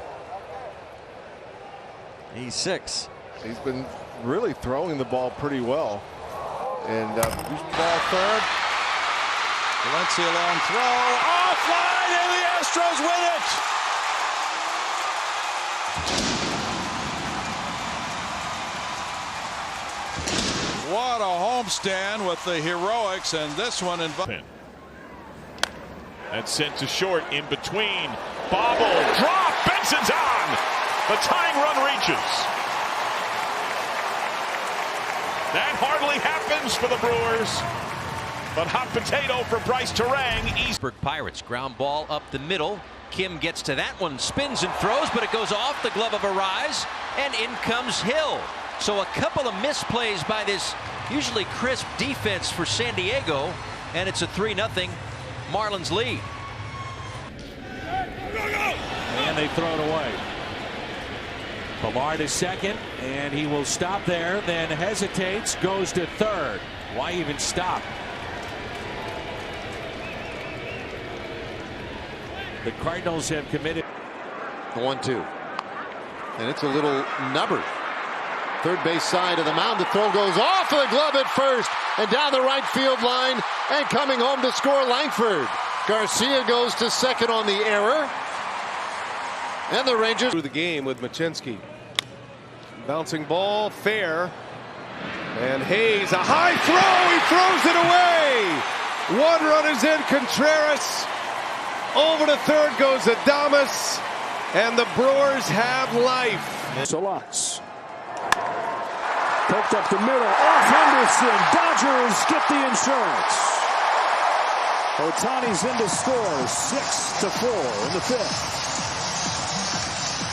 He's 6. He's been really throwing the ball pretty well. And ball third. Valencia long throw. Offline, and the Astros win it. What a homestand with the heroics, and this one in. That's sent to short in between. Bobble, drop, Benson's on. The tying run reaches. That hardly happens for the Brewers. But hot potato for Bryce Turang. Pittsburgh Pirates ground ball up the middle. Kim gets to that one, spins and throws, but it goes off the glove of Arise, and in comes Hill. So a couple of misplays by this usually crisp defense for San Diego, and it's a 3-0 Marlins lead. And they throw it away. Ballard is second, and he will stop there, then hesitates, goes to third. Why even stop? The Cardinals have committed. 1-2. And it's a little numbered. Third base side of the mound. The throw goes off of the glove at first and down the right field line, and coming home to score, Langford. Garcia goes to second on the error. And the Rangers through the game with Machinsky. Bouncing ball, fair. And Hayes, a high throw, he throws it away. One run is in. Contreras over to third goes Adames, and the Brewers have life. Solaz. Poked up the middle, off Henderson. Dodgers get the insurance. Ohtani's in to score, 6-4 in the fifth.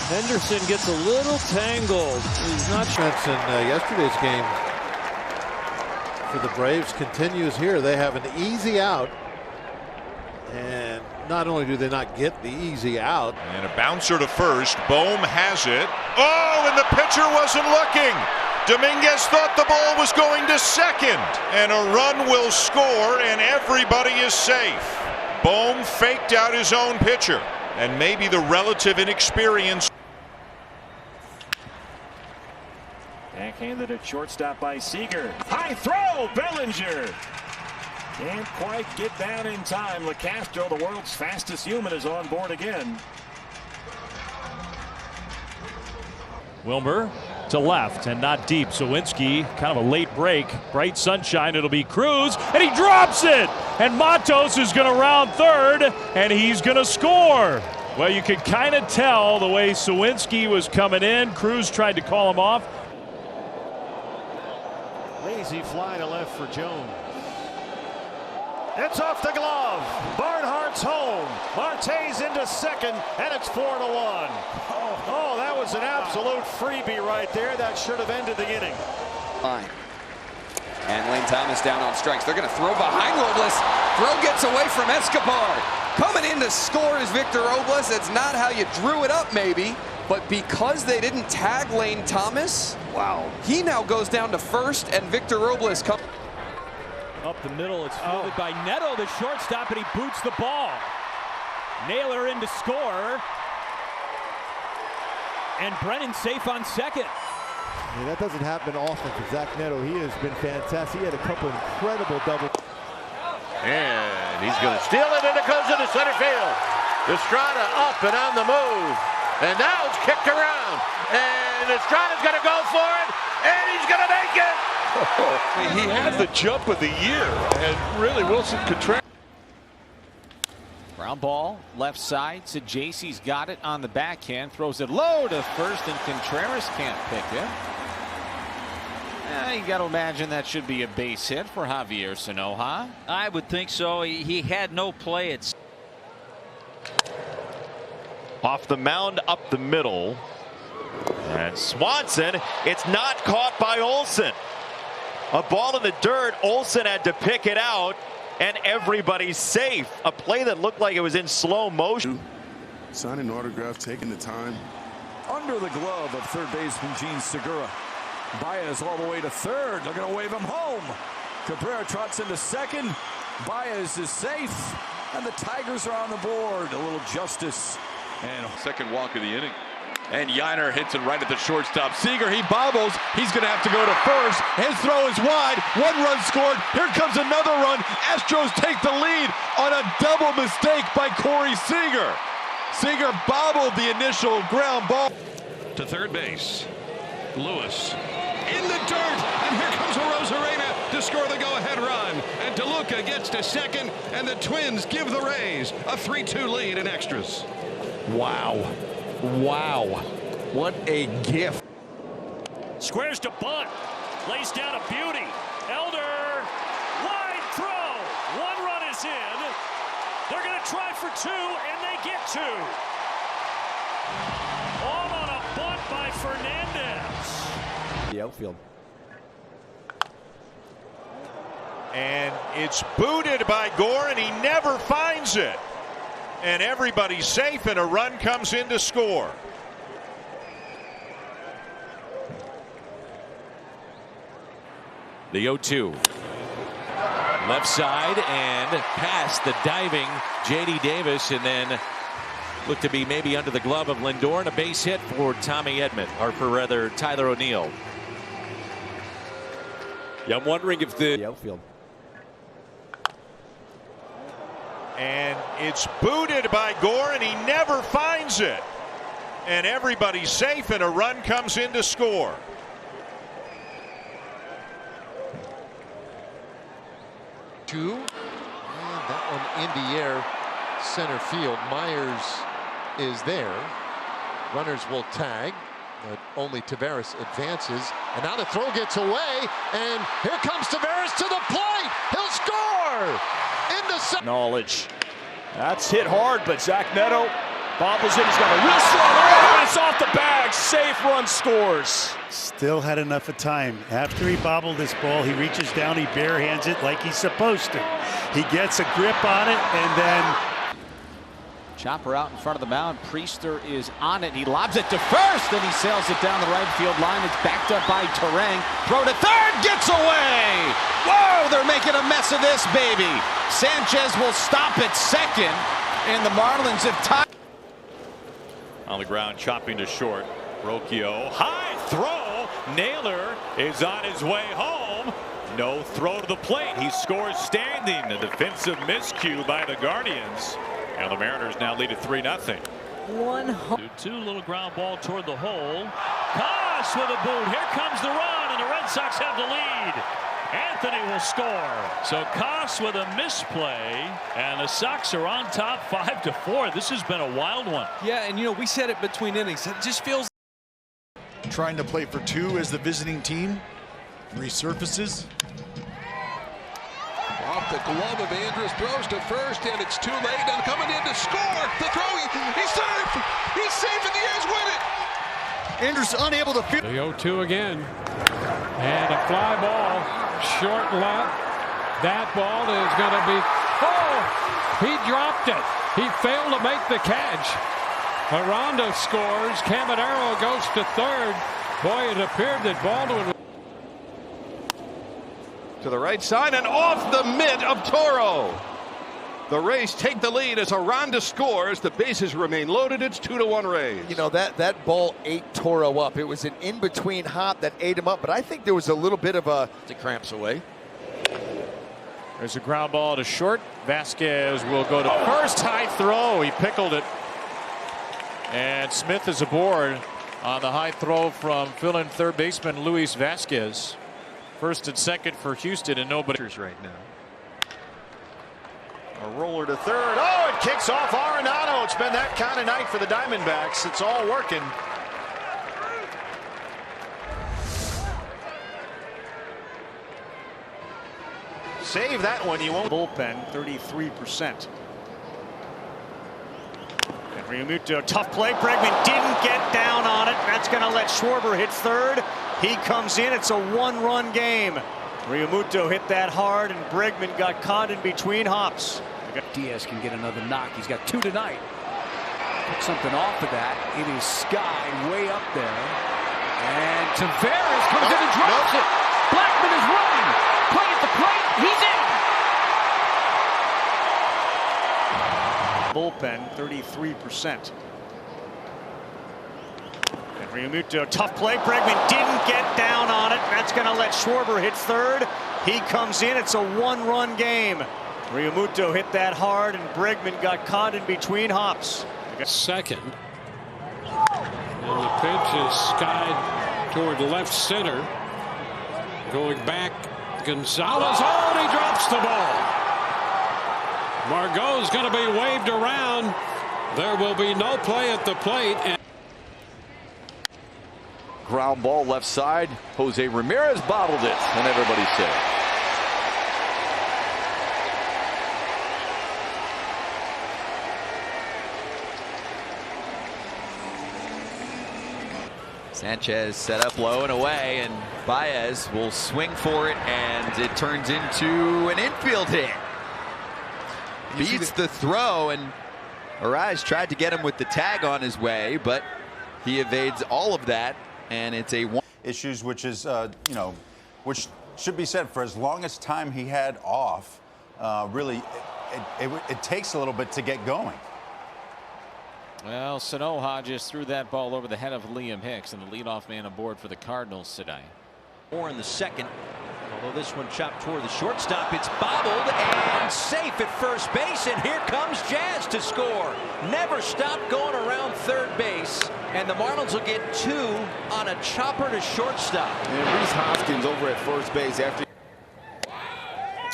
Henderson gets a little tangled. He's not Defense in yesterday's game for the Braves continues here. They have an easy out, and not only do they not get the easy out. And a bouncer to first. Bohm has it. Oh, and the pitcher wasn't looking. Dominguez thought the ball was going to second, and a run will score, and everybody is safe. Bohm faked out his own pitcher, and maybe the relative inexperience. Backhanded at shortstop by Seager. High throw, Bellinger. Can't quite get down in time. LeCastro, the world's fastest human, is on board again. Wilmer to left and not deep. Sawinski, kind of a late break. Bright sunshine. It'll be Cruz, and he drops it. And Matos is going to round third, and he's going to score. Well, you could kind of tell the way Sawinski was coming in. Cruz tried to call him off. lazy fly to left for Jones. It's off the glove. Barnhart's home. Marte's into second, and it's 4-1. Oh, that was an absolute freebie right there. That should have ended the inning. Fine. And Lane Thomas down on strikes. They're going to throw behind Robles. Throw gets away from Escobar. Coming in to score is Victor Robles. It's not how you drew it up, maybe. But because they didn't tag Lane Thomas, wow, he now goes down to first, and Victor Robles comes. Up the middle, it's fielded by Neto, the shortstop, and he boots the ball. Naylor in to score. And Brennan safe on second. I mean, that doesn't happen often for Zach Neto. He has been fantastic. He had a couple incredible double. And he's going to steal it, and it goes into center field. Estrada up and on the move. And now it's kicked around. And Estrada's going to go for it, and he's going to make it. He had the jump of the year, and really Wilson Contreras. Ground ball, left side. Sajasi's got it on the backhand, throws it low to first, and Contreras can't pick it. You got to imagine that should be a base hit for Javier Sano, huh? I would think so. He had no play. It's off the mound up the middle. And Swanson, it's not caught by Olsen. A ball in the dirt. Olsen had to pick it out, and everybody's safe. A play that looked like it was in slow motion. Signing autograph, taking the time. Under the glove of third baseman Gene Segura. Baez all the way to third. They're going to wave him home. Cabrera trots into second. Baez is safe, and the Tigers are on the board. A little justice. And second walk of the inning. And Yiner hits it right at the shortstop. Seager, he bobbles. He's going to have to go to first. His throw is wide. 1 run scored. Here comes another run. Astros take the lead on a double mistake by Corey Seager. Seager bobbled the initial ground ball. To third base. Lewis in the dirt. And here comes Arozarena to score the go-ahead run. And DeLuca gets to second. And the Twins give the Rays a 3-2 lead in extras. Wow. Wow. What a gift. Squares to bunt. Lays down a beauty. Elder. Wide throw. 1 run is in. They're going to try for 2, and they get 2. All on a bunt by Fernandez. The outfield. And it's booted by Gore, and he never finds it. And everybody's safe, and a run comes in to score. The 0-2. Left side and past the diving J.D. Davis, and then looked to be maybe under the glove of Lindor, and a base hit for Tommy Edman, or for rather Tyler O'Neill. Yeah, I'm wondering if the outfield. And it's booted by Gore, and he never finds it. And everybody's safe, and a run comes in to score. 2. And that one in the air, center field. Myers is there. Runners will tag, but only Taveras advances. And now the throw gets away, and here comes Taveras to the plate. He'll score! Knowledge. That's hit hard, but Zach Neto bobbles in. He's got a real strong arm, and it's off the bag. Safe run, scores. Still had enough of time. After he bobbled this ball, he reaches down, he barehands it like he's supposed to. He gets a grip on it, and then Chopper out in front of the mound. Priester is on it. He lobs it to first, and he sails it down the right field line. It's backed up by Terang. Throw to third, gets away. Whoa, they're making a mess of this baby. Sanchez will stop at second, and the Marlins have tied. On the ground, chopping to short. Rocchio, high throw. Naylor is on his way home. No throw to the plate. He scores standing. A defensive miscue by the Guardians. And the Mariners now lead at 3-0. 2-2, little ground ball toward the hole. Koss with a boot. Here comes the run, and the Red Sox have the lead. Anthony will score. So Koss with a misplay, and the Sox are on top 5-4. This has been a wild one. Yeah, and we said it between innings. It just feels. Trying to play for 2 as the visiting team resurfaces. Off the glove of Andrus, throws to first, and it's too late. Now coming in to score. The throw, he's safe. He's safe, and the A's win it. Andrus unable to field. The 0-2 again, and a fly ball, short left. That ball is going to be. Oh, he dropped it. He failed to make the catch. Aranda scores. Caminero goes to third. Boy, it appeared that Baldwin. To the right side and off the mitt of Toro. The Rays take the lead as Aranda scores. The bases remain loaded. It's 2-1 Rays. You know, that ball ate Toro up. It was an in-between hop that ate him up, but I think there was a little bit of a cramps away. There's a ground ball to short. Vasquez will go to first. High throw. He pickled it. And Smith is aboard on the high throw from fill-in third baseman Luis Vasquez. First and second for Houston, and nobody right now. A roller to third. Oh, it kicks off Arenado. It's been that kind of night for the Diamondbacks. It's all working. Save that one. You won't. Bullpen, 33%. And Realmuto, tough play. Bregman didn't get down on it. That's going to let Schwarber hit third. He comes in. It's a one-run game. Realmuto hit that hard, and Bregman got caught in between hops. Diaz can get another knock. He's got 2 tonight. Put something off of that. It is Sky way up there. And Taveras comes in and drops it. Blackman is running. Play at the plate. He's in. Bullpen, 33%. And Realmuto, tough play. Bregman didn't get down on it. That's going to let Schwarber hit third. He comes in. It's a one-run game. Realmuto hit that hard, and Bregman got caught in between hops. Second. And the pitch is skied toward left center. Going back, Gonzalez. Oh, and he drops the ball. Margot's going to be waved around. There will be no play at the plate. And ground ball left side. Jose Ramirez bottled it, and everybody's safe. Sanchez set up low and away, and Baez will swing for it, and it turns into an infield hit. Beats the throw, and Arraez tried to get him with the tag on his way, but he evades all of that, and it's a one. Issues, which is, which should be said, for as long as time he had off, really, it takes a little bit to get going. Well, Sanoja just threw that ball over the head of Liam Hicks, and the leadoff man aboard for the Cardinals today. More in the second. Although this one chopped toward the shortstop, it's bobbled and safe at first base, and here comes Jazz to score. Never stopped going around third base, and the Marlins will get 2 on a chopper to shortstop. And Rhys Hoskins over at first base after.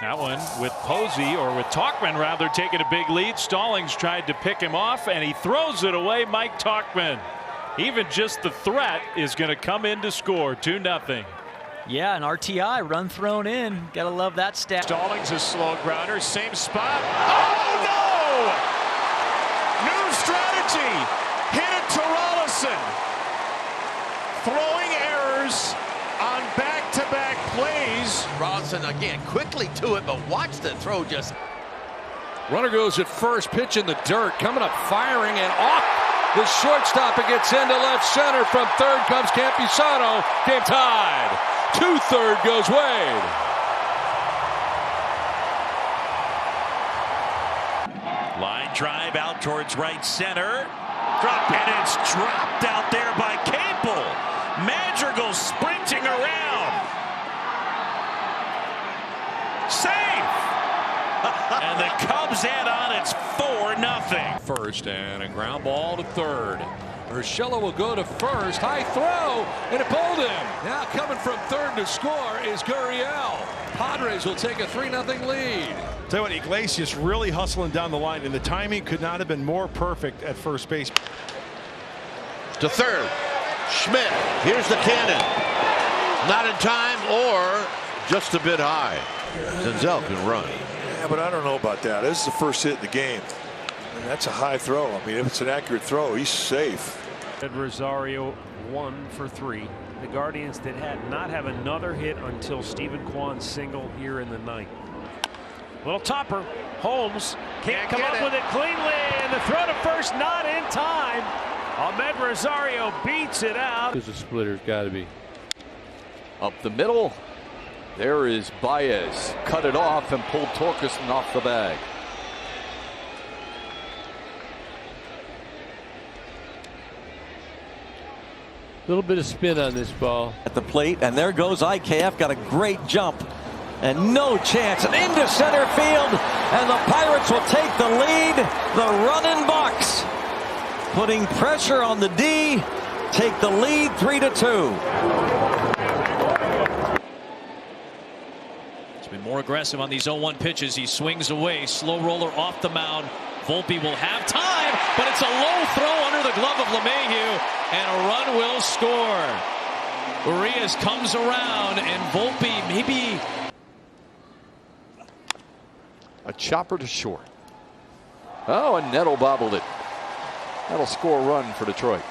That one with Posey, or with Tauchman rather, taking a big lead. Stallings tried to pick him off, and he throws it away. Mike Tauchman. Even just the threat is going to come in to score. 2-0. Yeah, an RTI run thrown in. Gotta love that stat. Stallings is slow grounder, same spot. Oh no! New strategy. Hit it to Rolison. Throwing errors on back-to-back plays. Rolison again quickly to it, but watch the throw just. Runner goes at first, pitch in the dirt, coming up firing and off the shortstop. It gets into left center. From third comes Campusano. Game tied. 2-3 goes Wade. Line drive out towards right center. And it's dropped out there by Capel. Madrigal sprinting around. Safe. And the Cubs add on. It's 4-0. First, and a ground ball to third. Urshela will go to first. High throw, and it pulled him. Now coming from third to score is Gurriel. Padres will take a 3-0 lead. Tell you what, Iglesias really hustling down the line, and the timing could not have been more perfect at first base. To third. Schmidt. Here's the cannon. Not in time, or just a bit high. Senzel can run. Yeah, but I don't know about that. This is the first hit in the game. And that's a high throw. I mean, if it's an accurate throw, he's safe. Rosario 1 for 3. The Guardians did not have another hit until Stephen Kwan's single here in the ninth. Little topper. Holmes can't come up with it cleanly, and the throw to first not in time. Ahmed Rosario beats it out. Because the splitter's got to be up the middle. There is Baez. Cut it off and pulled Torkelson off the bag. A little bit of spin on this ball. At the plate, and there goes IKF. Got a great jump. And no chance. And into center field. And the Pirates will take the lead. The running Bucks, putting pressure on the D, take the lead 3-2. He's been more aggressive on these 0-1 pitches. He swings away. Slow roller off the mound. Volpe will have time, but it's a low throw under the glove of LeMahieu, and a run will score. Urias comes around, and Volpe maybe. A chopper to short. Oh, and Neto bobbled it. That'll score a run for Detroit.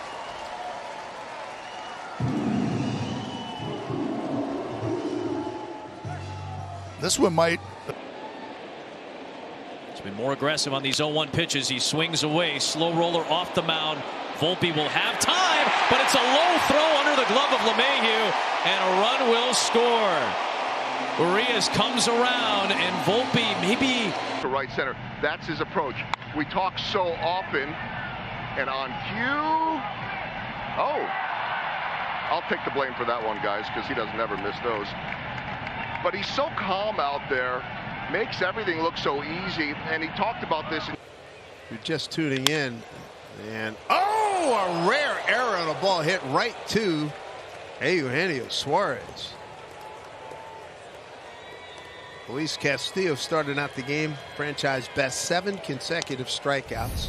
This one might. He's been more aggressive on these 0-1 pitches. He swings away. Slow roller off the mound. Volpe will have time, but it's a low throw under the glove of LeMahieu, and a run will score. Urias comes around, and Volpe maybe. To right center. That's his approach. We talk so often, and on cue. Oh, I'll take the blame for that one, guys, because he doesn't ever miss those. But he's so calm out there, makes everything look so easy, and he talked about this. You're just tuning in, and a rare error on a ball hit right to Eugenio Suarez. Luis Castillo started out the game, franchise best 7 consecutive strikeouts.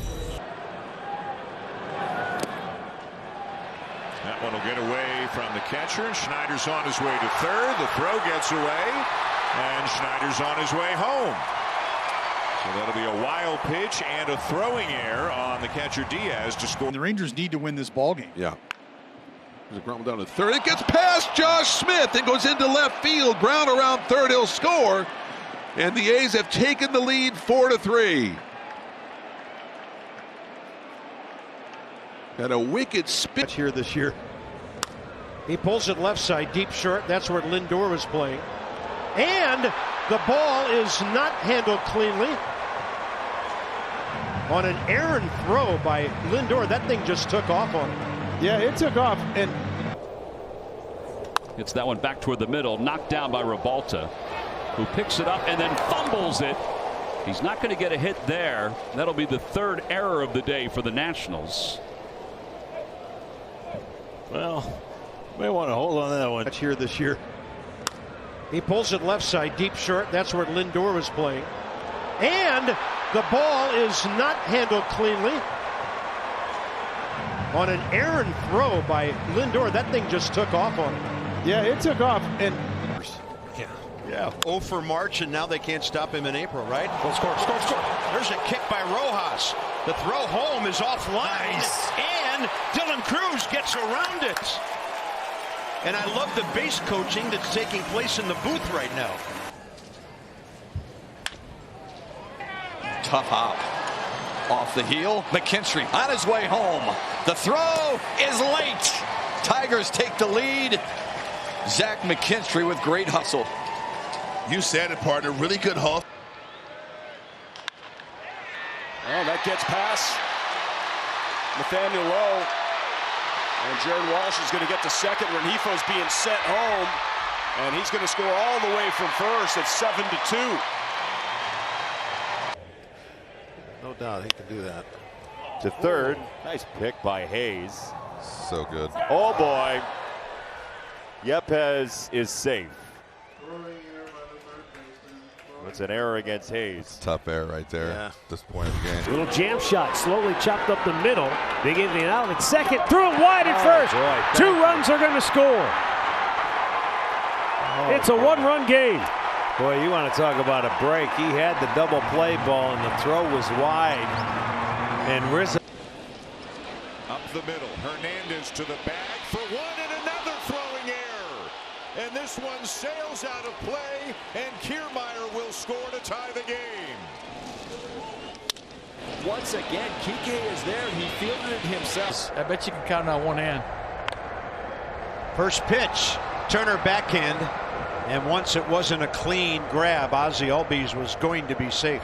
That one will get away from the catcher. Schneider's on his way to third. The throw gets away, and Schneider's on his way home. So that'll be a wild pitch and a throwing error on the catcher Diaz to score. The Rangers need to win this ball game. Yeah. There's a ground down to third. It gets past Josh Smith and goes into left field. Ground around third. He'll score. And the A's have taken the lead 4-3. And a wicked spin here this year. He pulls it left side, deep short. That's where Lindor was playing. And the ball is not handled cleanly. On an errant throw by Lindor, that thing just took off on him. Yeah, it took off. And it's that one back toward the middle, knocked down by Rebalta, who picks it up and then fumbles it. He's not going to get a hit there. That'll be the third error of the day for the Nationals. Well, may want to hold on to that one. Here this year. He pulls it left side, deep short. That's where Lindor was playing. And the ball is not handled cleanly. On an errant throw by Lindor, that thing just took off on him. Yeah, it took off. And yeah. 0 for March, and now they can't stop him in April, right? Score. There's a kick by Rojas. The throw home is offline. Nice. And Dylan Cruz gets around it. And I love the base coaching that's taking place in the booth right now. Tough hop. Off the heel, McKinstry on his way home. The throw is late. Tigers take the lead. Zach McKinstry with great hustle. You said it, partner. Really good hustle. Oh, that gets past Nathaniel Lowe. And Jared Walsh is going to get to second. Rengifo's being sent home. And he's going to score all the way from first. It's 7-2. No doubt he can do that. To third. Nice pick by Hayes. So good. Oh, boy. Yepez is safe. It's an error against Hayes. Tough error right there at this point of the game. Little jam shot, slowly chopped up the middle. Big Indian out at second, threw it wide at first. Boy, 2 runs are going to score. It's a 1-run game. Boy, you want to talk about a break. He had the double play ball, and the throw was wide. And Rizzo. Up the middle, Hernandez to the bag for one and another throwing error. And this one sails out of play, and Kiermaier will score to tie the game. Once again, Kike is there. He fielded it himself. I bet you can count it on one hand. First pitch, Turner backhand. And once it wasn't a clean grab, Ozzie Albies was going to be safe.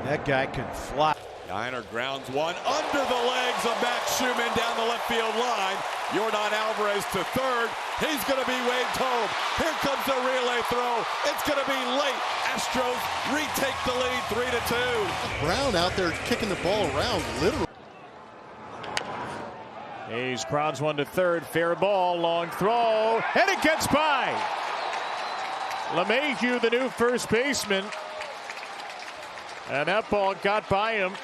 That guy can fly. Niner grounds one under the legs of Max Schumann down the left field line. Yordan Alvarez to third. He's going to be waved home. Here comes the relay throw. It's going to be late. Astros retake the lead 3-2. Brown out there kicking the ball around, literally. Hayes crowds one to third. Fair ball. Long throw. And it gets by. LeMahieu, the new first baseman. And that ball got by him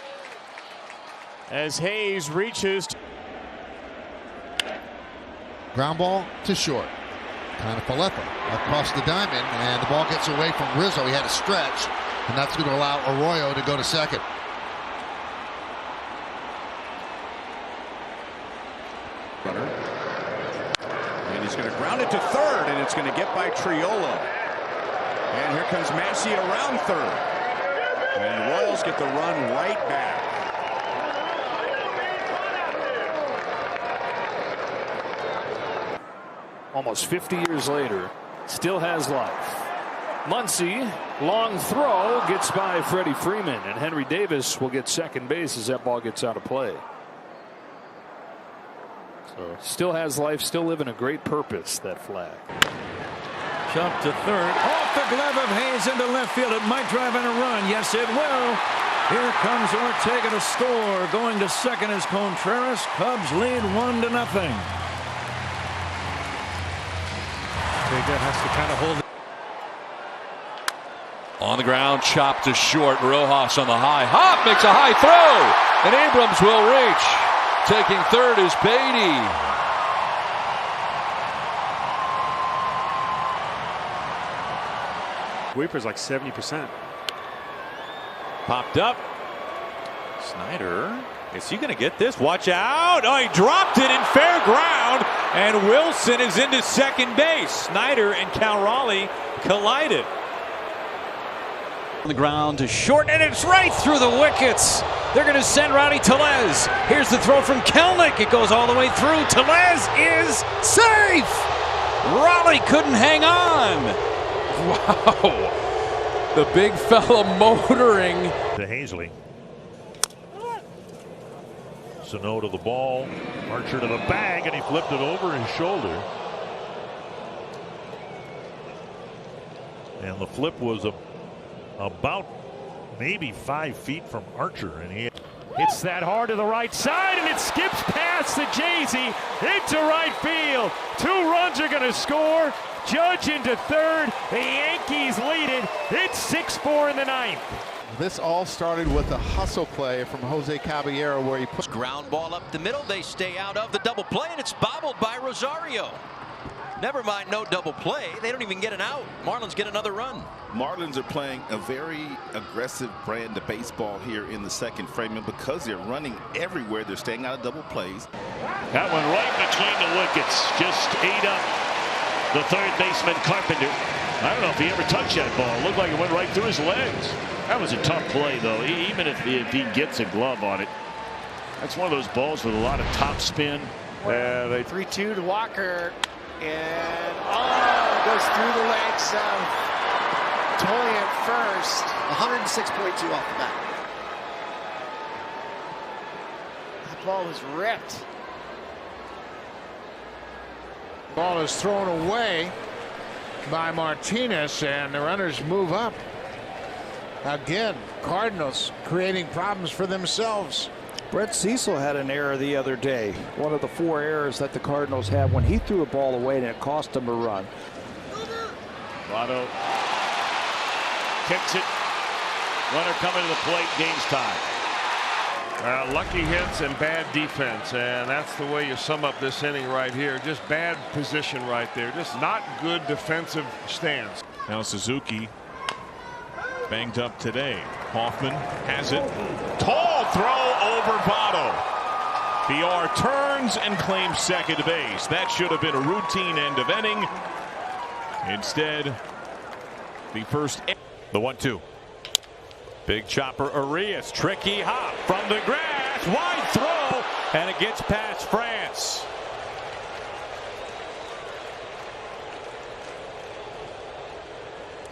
as Hayes reaches. Ground ball to short. Kind of Falefa across the diamond, and the ball gets away from Rizzo. He had a stretch, and that's going to allow Arroyo to go to second. And he's going to ground it to third, and it's going to get by Triolo. And here comes Massey around third. And the Royals get the run right back. Almost 50 years later, still has life. Muncy, long throw, gets by Freddie Freeman, and Henry Davis will get second base as that ball gets out of play. So still has life, still living a great purpose, that flag. Jump to third. Off the glove of Hayes into left field. It might drive in a run. Yes, it will. Here comes Ortega to score. Going to second is Contreras. Cubs lead 1-0. Ortega has to kind of hold it. On the ground, chopped to short. Rojas on the high hop, makes a high throw, and Abrams will reach. Taking third is Beatty. Sweeper's like 70%. Popped up. Snyder. Is he going to get this? Watch out. Oh, he dropped it in fair ground. And Wilson is into second base. Snyder and Cal Raleigh collided. On the ground to short, and it's right through the wickets. They're going to send Rowdy Tellez. Here's the throw from Kelnick. It goes all the way through. Tellez is safe. Raleigh couldn't hang on. Wow. The big fella motoring. To Hazley. Sano to the ball. Archer to the bag, and he flipped it over his shoulder. And the flip was about maybe 5 feet from Archer, and he Hits that hard to the right side, and it skips past the Jay-Z into right field. 2 runs are going to score. Judge into third. The Yankees lead it. It's 6-4 in the 9th. This all started with a hustle play from Jose Caballero where he puts ground ball up the middle. They stay out of the double play, and it's bobbled by Rosario. Never mind, no double play. They don't even get an out. Marlins get another run. Marlins are playing a very aggressive brand of baseball here in the second frame, and because they're running everywhere, they're staying out of double plays. That one right between the wickets. Just ate up the third baseman Carpenter. I don't know if he ever touched that ball. It looked like it went right through his legs. That was a tough play, though, even if he gets a glove on it. That's one of those balls with a lot of top spin. They 3-2 to Walker. And goes through the legs of Toy at first. 106.2 off the bat. That ball was ripped. Ball is thrown away by Martinez, and the runners move up. Again, Cardinals creating problems for themselves. Brett Cecil had an error the other day. One of the 4 errors that the Cardinals had when he threw a ball away, and it cost him a run. Votto kicks it. Runner coming to the plate. Game's time. Lucky hits and bad defense, and that's the way you sum up this inning right here. Just bad position right there. Just not good defensive stance. Now Suzuki banged up today. Hoffman has it. Tall throw over Votto. BR turns and claims second base. That should have been a routine end of inning. Instead, the first. The 1-2. Big chopper Arias. Tricky hop from the grass. Wide throw, and it gets past France.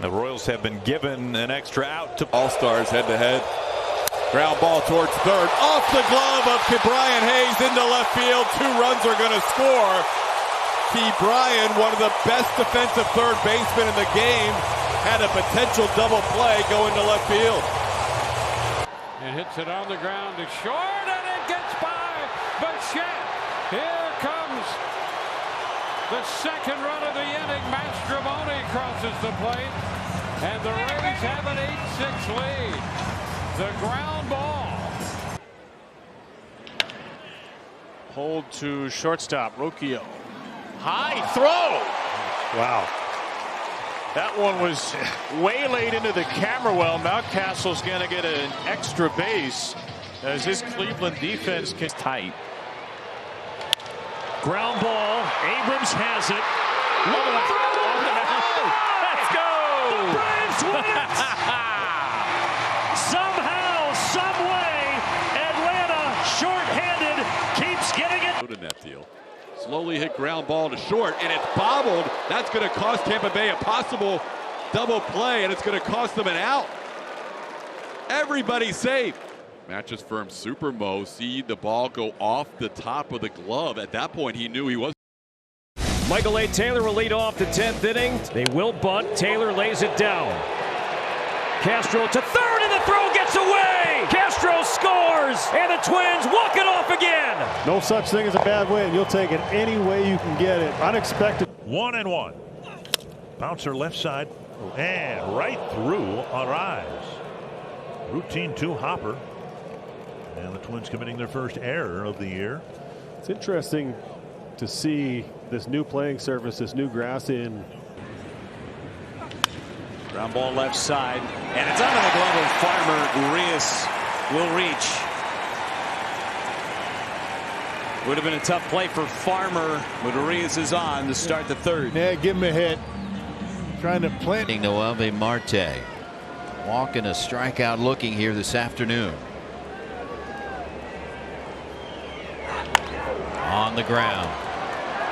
The Royals have been given an extra out to All-Stars head-to-head. Ground ball towards third. Off the glove of Ke'Bryan Hayes into left field. 2 runs are going to score. Ke'Bryan, one of the best defensive third basemen in the game, had a potential double play going to left field. And hits it on the ground to short, and it gets by Bichette. Here comes the second run of the inning. Mastrobuoni crosses the plate, and the Rays have an 8-6 lead. The ground ball. hold to shortstop Rocchio. High throw. Wow. That one was waylaid into the camera well. Mountcastle's going to get an extra base as his Cleveland defense gets tight. Ground ball. Abrams has it. Let's go. The Braves win it. Somehow, some way, Atlanta, shorthanded, keeps getting it. In that deal. Slowly hit ground ball to short, and it's bobbled. That's going to cost Tampa Bay a possible double play, and it's going to cost them an out. Everybody's safe. Mattress Firm Super Mo see the ball go off the top of the glove. At that point, he knew he was. Michael A. Taylor will lead off the 10th inning. They will bunt. Taylor lays it down. Castro to third, and the throw gets away. Castro scores, and the Twins walk it off again. No such thing as a bad win. You'll take it any way you can get it. Unexpected. 1-1. Bouncer left side and right through Arraez. Routine 2 hopper. And the Twins committing their first error of the year. It's interesting to see this new playing surface, this new grass in. Ground ball left side, and it's under the glove of Farmer. Urias will reach. Would have been a tough play for Farmer, but Urias is on to start the third. Yeah, give him a hit. Trying to plant. Noelvi Marte walking a strikeout looking here this afternoon. On the ground.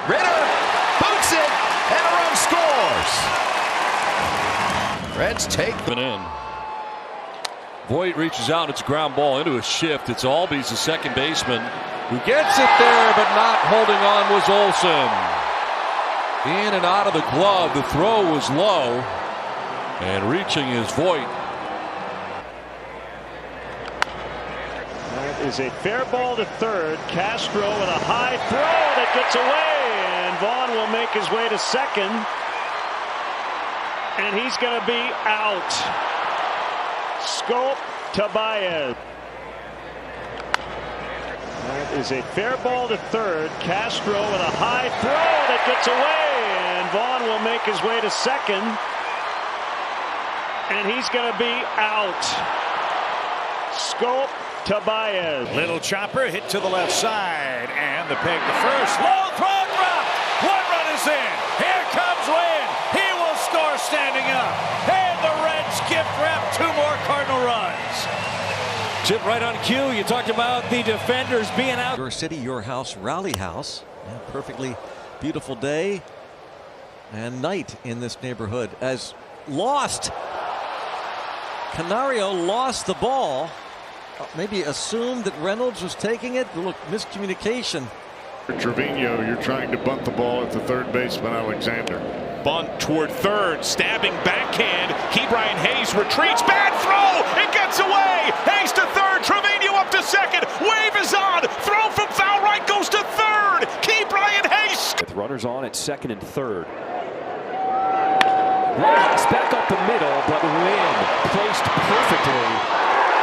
Ritter boots it, and a run scores. Reds take it in. Voit reaches out. It's a ground ball into a shift. It's Albies, the second baseman, who gets it there, but not holding on was Olsen. In and out of the glove. The throw was low, and reaching is Voit. That is a fair ball to third. Castro with a high throw that gets away, and Vaughn will make his way to second. And he's going to be out. Scope to Baez. That is a fair ball to third. Castro with a high throw that gets away, and Vaughn will make his way to second. And he's going to be out. Scope to Baez. Little chopper hit to the left side, and the peg to first. Low throw drop. One run is in. Here comes Lynn. He will score standing up. And the Reds gift wrap 2 more Cardinal runs. Chip right on cue. You talked about the defenders being out. Your city, your house, Rally House. Yeah, perfectly beautiful day and night in this neighborhood. As Canario lost the ball. Maybe assumed that Reynolds was taking it. Look, miscommunication. Trevino, you're trying to bunt the ball at the third baseman, Alexander. Bunt toward third, stabbing backhand. Ke'Bryan Hayes retreats, bad throw, it gets away. Hayes to third, Trevino up to second. Wave is on, throw from foul right goes to third. Ke'Bryan Hayes. With runners on at second and third. Rojas back up the middle, but Lynn placed perfectly.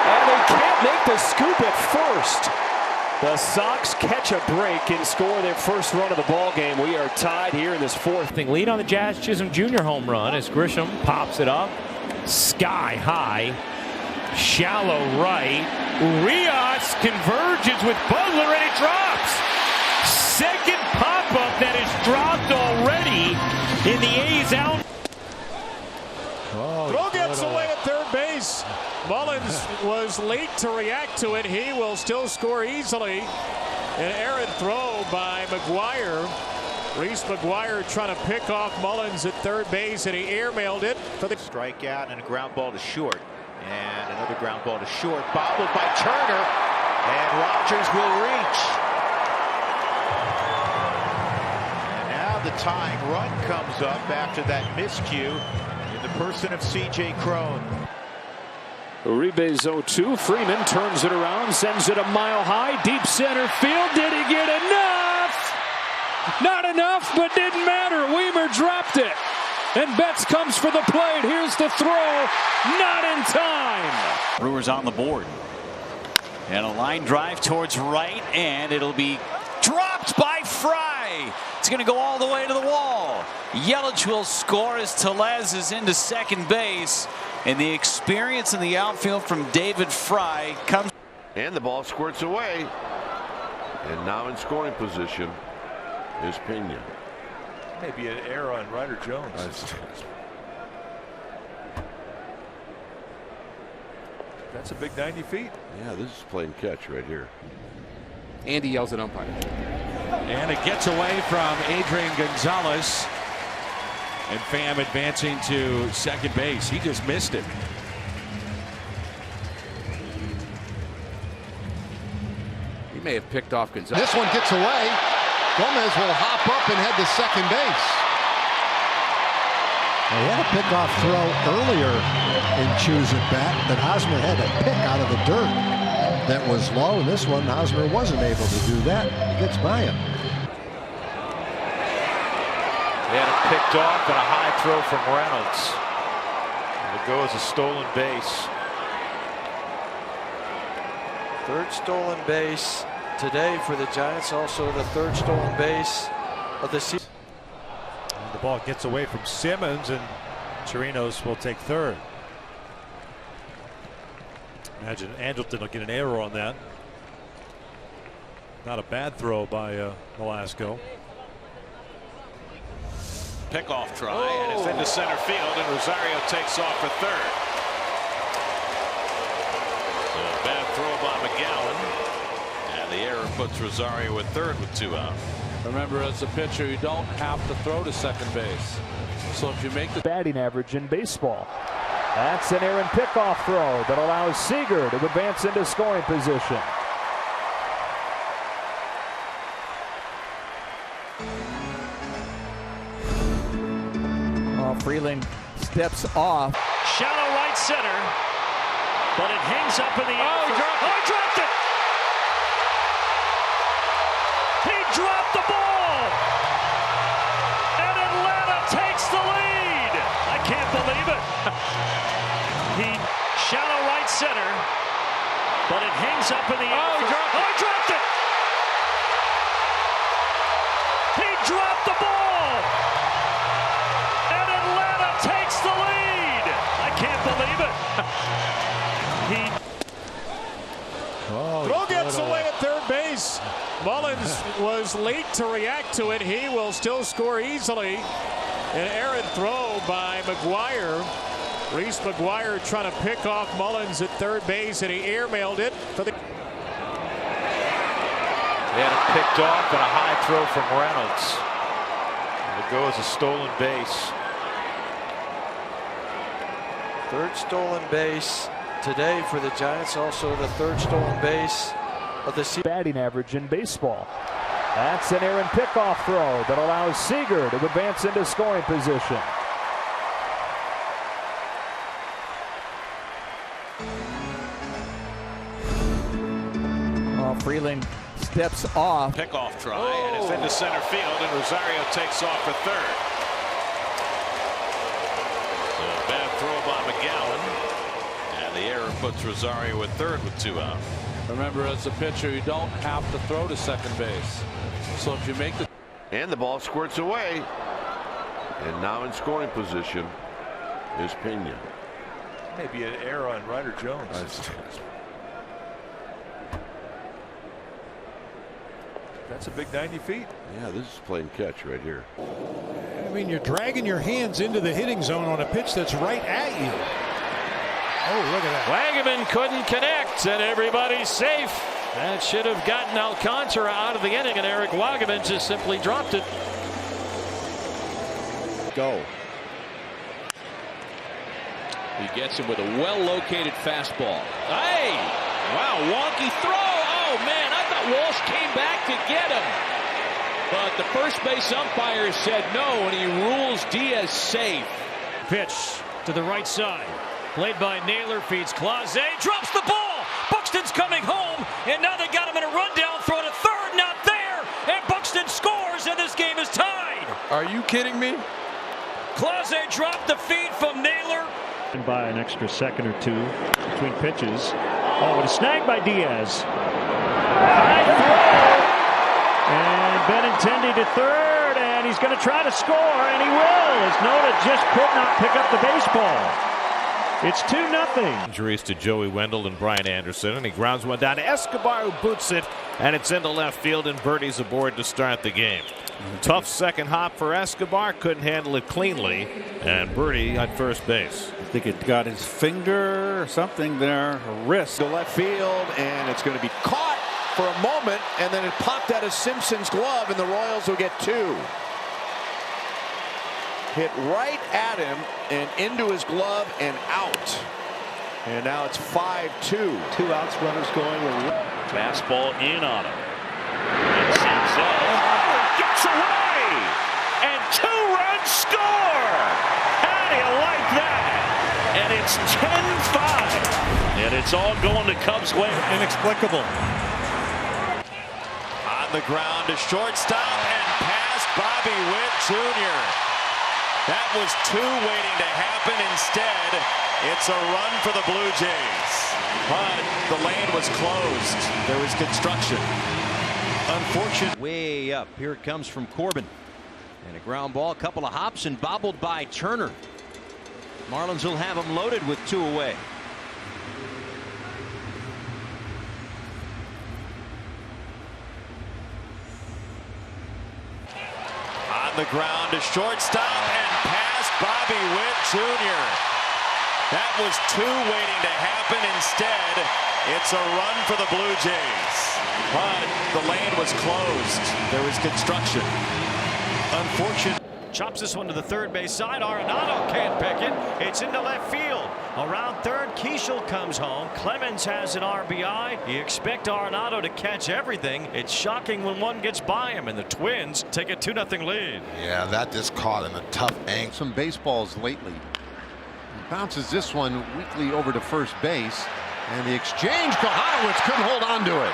And they can't make the scoop at first. The Sox catch a break and score their first run of the ball game. We are tied here in this fourth. Lead on the Jazz Chisholm Jr. home run as Grisham pops it up. Sky high. Shallow right. Urias converges with Butler and it drops. Second pop-up that is dropped already in the A's out. Throw gets away at third base. Mullins was late to react to it. He will still score easily. An errant throw by McGuire. Reese McGuire trying to pick off Mullins at third base, and he airmailed it for the strikeout and a ground ball to short. And another ground ball to short. Bobbled by Turner. And Rogers will reach. And now the tying run comes up after that miscue in the person of C.J. Cron. Uribe's 0-2. Freeman turns it around, sends it a mile high, deep center field. Did he get enough? Not enough, but didn't matter. Weimer dropped it. And Betts comes for the plate. Here's the throw. Not in time. Brewers on the board. And a line drive towards right, and it'll be dropped by Fry. It's going to go all the way to the wall. Yelich will score as Tellez is into second base. And the experience in the outfield from David Fry comes. And the ball squirts away. And now in scoring position is Pena. Maybe an error on Ryder Jones. That's a big 90 feet. Yeah, this is playing catch right here. Andy yells at umpire. And it gets away from Adrian Gonzalez. And Pham advancing to second base. He just missed it. He may have picked off Gonzalez. This one gets away. Gomez will hop up and head to second base. He had a pickoff throw earlier in Chu's at bat that Hosmer had to pick out of the dirt that was low. And this one, Hosmer wasn't able to do that. He gets by him. They had it picked off and a high throw from Reynolds. It'll go as a stolen base. Third stolen base today for the Giants. Also the third stolen base of the season. The ball gets away from Simmons, and Chirinos will take third. Imagine Angelton will get an error on that. Not a bad throw by Velasco. Pickoff try, and it's into center field, and Rosario takes off for third. So a bad throw by McGowan, and the error puts Rosario at third with 2 out. Remember, as a pitcher, you don't have to throw to second base. So if you make the batting average in baseball. That's an errant pickoff throw that allows Seager to advance into scoring position. Freeland steps off. Shallow right center, but it hangs up in the air. He dropped it. it. He shallow right center, but it hangs up in the air. Oh, he dropped it. He dropped the ball. And Atlanta takes the lead. I can't believe it. Throw gets away at third base. Mullins was late to react to it. He will still score easily. An errant throw by McGuire. Reese McGuire trying to pick off Mullins at third base, and he airmailed it for the. They had it picked off and a high throw from Reynolds. It'll go as a stolen base. Third stolen base today for the Giants. Also the third stolen base of the season. Batting average in baseball. That's an errant pickoff throw that allows Seager to advance into scoring position. Freeland steps off. Pickoff try, and it's into center field, and Rosario takes off for third. So a bad throw by McGowan, and the error puts Rosario at third with 2 out. Remember, as a pitcher, you don't have to throw to second base. So if you make the. And the ball squirts away. And now in scoring position is Pena. Maybe an error on Ryder Jones. That's a big 90 feet. Yeah, this is playing catch right here. I mean, you're dragging your hands into the hitting zone on a pitch that's right at you. Oh, look at that. Wagaman couldn't connect, and everybody's safe. That should have gotten Alcantara out of the inning, and Eric Wagaman just simply dropped it. Go. He gets him with a well-located fastball. Hey! Wow, wonky throw. Oh, man, I thought Walsh came back to get him. But the first base umpire said no, and he rules Diaz safe. Pitch to the right side. Played by Naylor, feeds Clase, drops the ball. Buxton's coming home, and now they got him in a rundown throw to third, not there, and Buxton scores, and this game is tied. Are you kidding me? Clase dropped the feed from Naylor. By an extra second or two between pitches. Oh, and a snag by Diaz. High throw. And Benintendi to third, and he's going to try to score, and he will, as Noda just could not pick up the baseball. It's 2-0. Injuries to Joey Wendell and Brian Anderson, and he grounds one down to Escobar, who boots it, and it's into left field, and Birdie's aboard to start the game. Tough second hop for Escobar, couldn't handle it cleanly, and Birdie at first base. I think it got his finger or something there, a wrist. To left field, and it's going to be caught for a moment, and then it popped out of Simpson's glove, and the Royals will get 2. Hit right at him and into his glove and out. And now it's 5-2. 2 outs, runners going with fastball in on him. And Senzel gets away, and 2 runs score. How do you like that? And it's 10-5, and it's all going to Cubs' way. Inexplicable. On the ground to shortstop and past Bobby Witt Jr. That was 2 waiting to happen. Instead, it's a run for the Blue Jays. But the lane was closed. There was construction. Unfortunate. Way up. Here it comes from Corbin. And a ground ball, a couple of hops, and bobbled by Turner. Marlins will have him loaded with 2 away. On the ground to shortstop and past Bobby Witt Jr. That was 2 waiting to happen. Instead, it's a run for the Blue Jays. But the lane was closed. There was construction. Unfortunate. Chops this one to the third base side. Arenado can't pick it. It's into left field. Around third, Keishel comes home. Clemens has an RBI. You expect Arenado to catch everything. It's shocking when one gets by him, and the Twins take a 2-0 lead. Yeah, that just caught in a tough angle. Some baseballs lately. He bounces this one weakly over to first base, and the exchange. Kohanowitz couldn't hold on to it.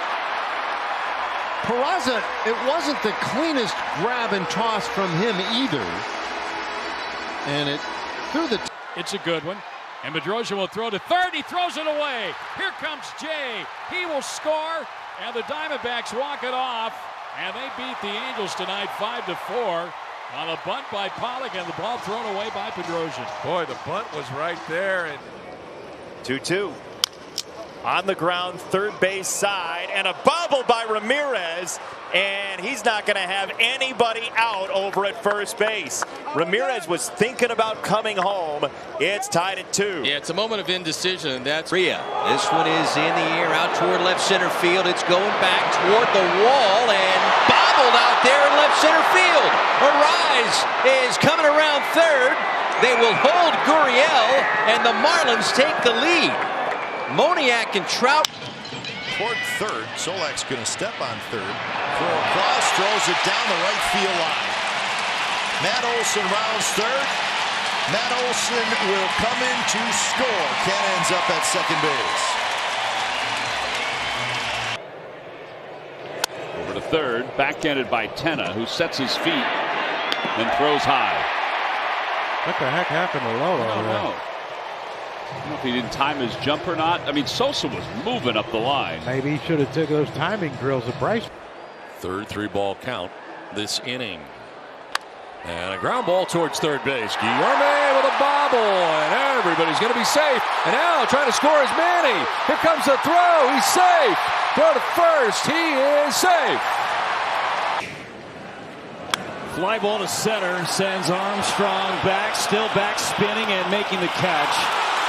Peraza, it wasn't the cleanest grab and toss from him either. And it threw the It's a good one. And Bedrosian will throw to third. He throws it away. Here comes Jay. He will score. And the Diamondbacks walk it off. And they beat the Angels tonight 5-4 on a bunt by Pollock, and the ball thrown away by Bedrosian. Boy, the bunt was right there. And 2-2. On the ground, third base side, and a bobble by Ramirez, and he's not going to have anybody out over at first base. Ramirez was thinking about coming home. It's tied at 2. Yeah, it's a moment of indecision. That's Rhea. This one is in the air out toward left center field. It's going back toward the wall and bobbled out there in left center field. Arise is coming around third. They will hold Gurriel, and the Marlins take the lead. Moniak and Trout toward third. Solak's going to step on third. Throw across, throws it down the right field line. Matt Olson rounds third. Matt Olson will come in to score. Ken ends up at second base. Over to third, backhanded by Tenna, who sets his feet and throws high. What the heck happened to Lolo? I don't know. I don't know if he didn't time his jump or not. I mean, Sosa was moving up the line. Maybe he should have took those timing drills of Bryce. Third 3-ball count this inning. And a ground ball towards third base. Guillorme with a bobble, and everybody's going to be safe. And now trying to score is Manny. Here comes the throw. He's safe. Throw to first. He is safe. Fly ball to center, sends Armstrong back, still back spinning and making the catch.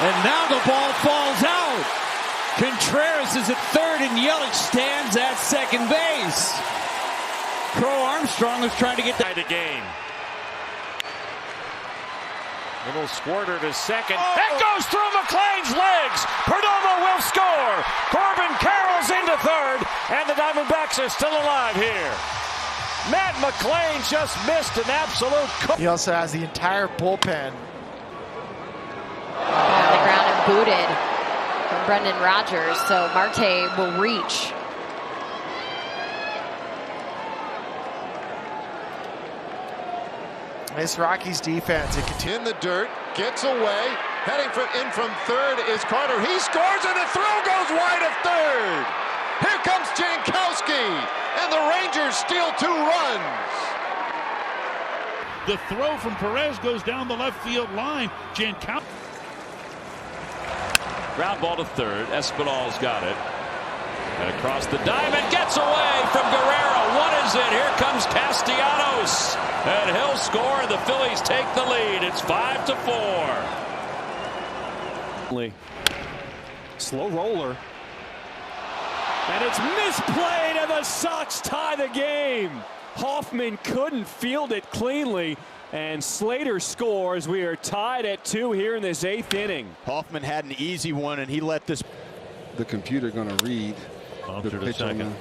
And now the ball falls out. Contreras is at third and Yelich stands at second base. Crow Armstrong was trying to get the game. Little squirter to second. That goes through McLean's legs. Perdomo will score. Corbin Carroll's into third, and the Diamondbacks are still alive here. Matt McLean just missed an absolute. He also has the entire bullpen on the ground and booted from Brendan Rodgers, so Marte will reach. It's Rockies defense. In the dirt, gets away, heading in from third is Carter. He scores and the throw goes wide of third. Here comes Jankowski, and the Rangers steal 2 runs. The throw from Perez goes down the left field line. Jankowski. Ground ball to third. Espinal's got it. And across the diamond, gets away from Guerrero. What is it? Here comes Castellanos. And he'll score. The Phillies take the lead. It's 5-4. Slow roller. And it's misplayed, and the Sox tie the game. Hoffman couldn't field it cleanly, and Slater scores. We are tied at 2 here in this 8th inning. Hoffman had an easy one, and he let this. The computer going to read the pitch on the.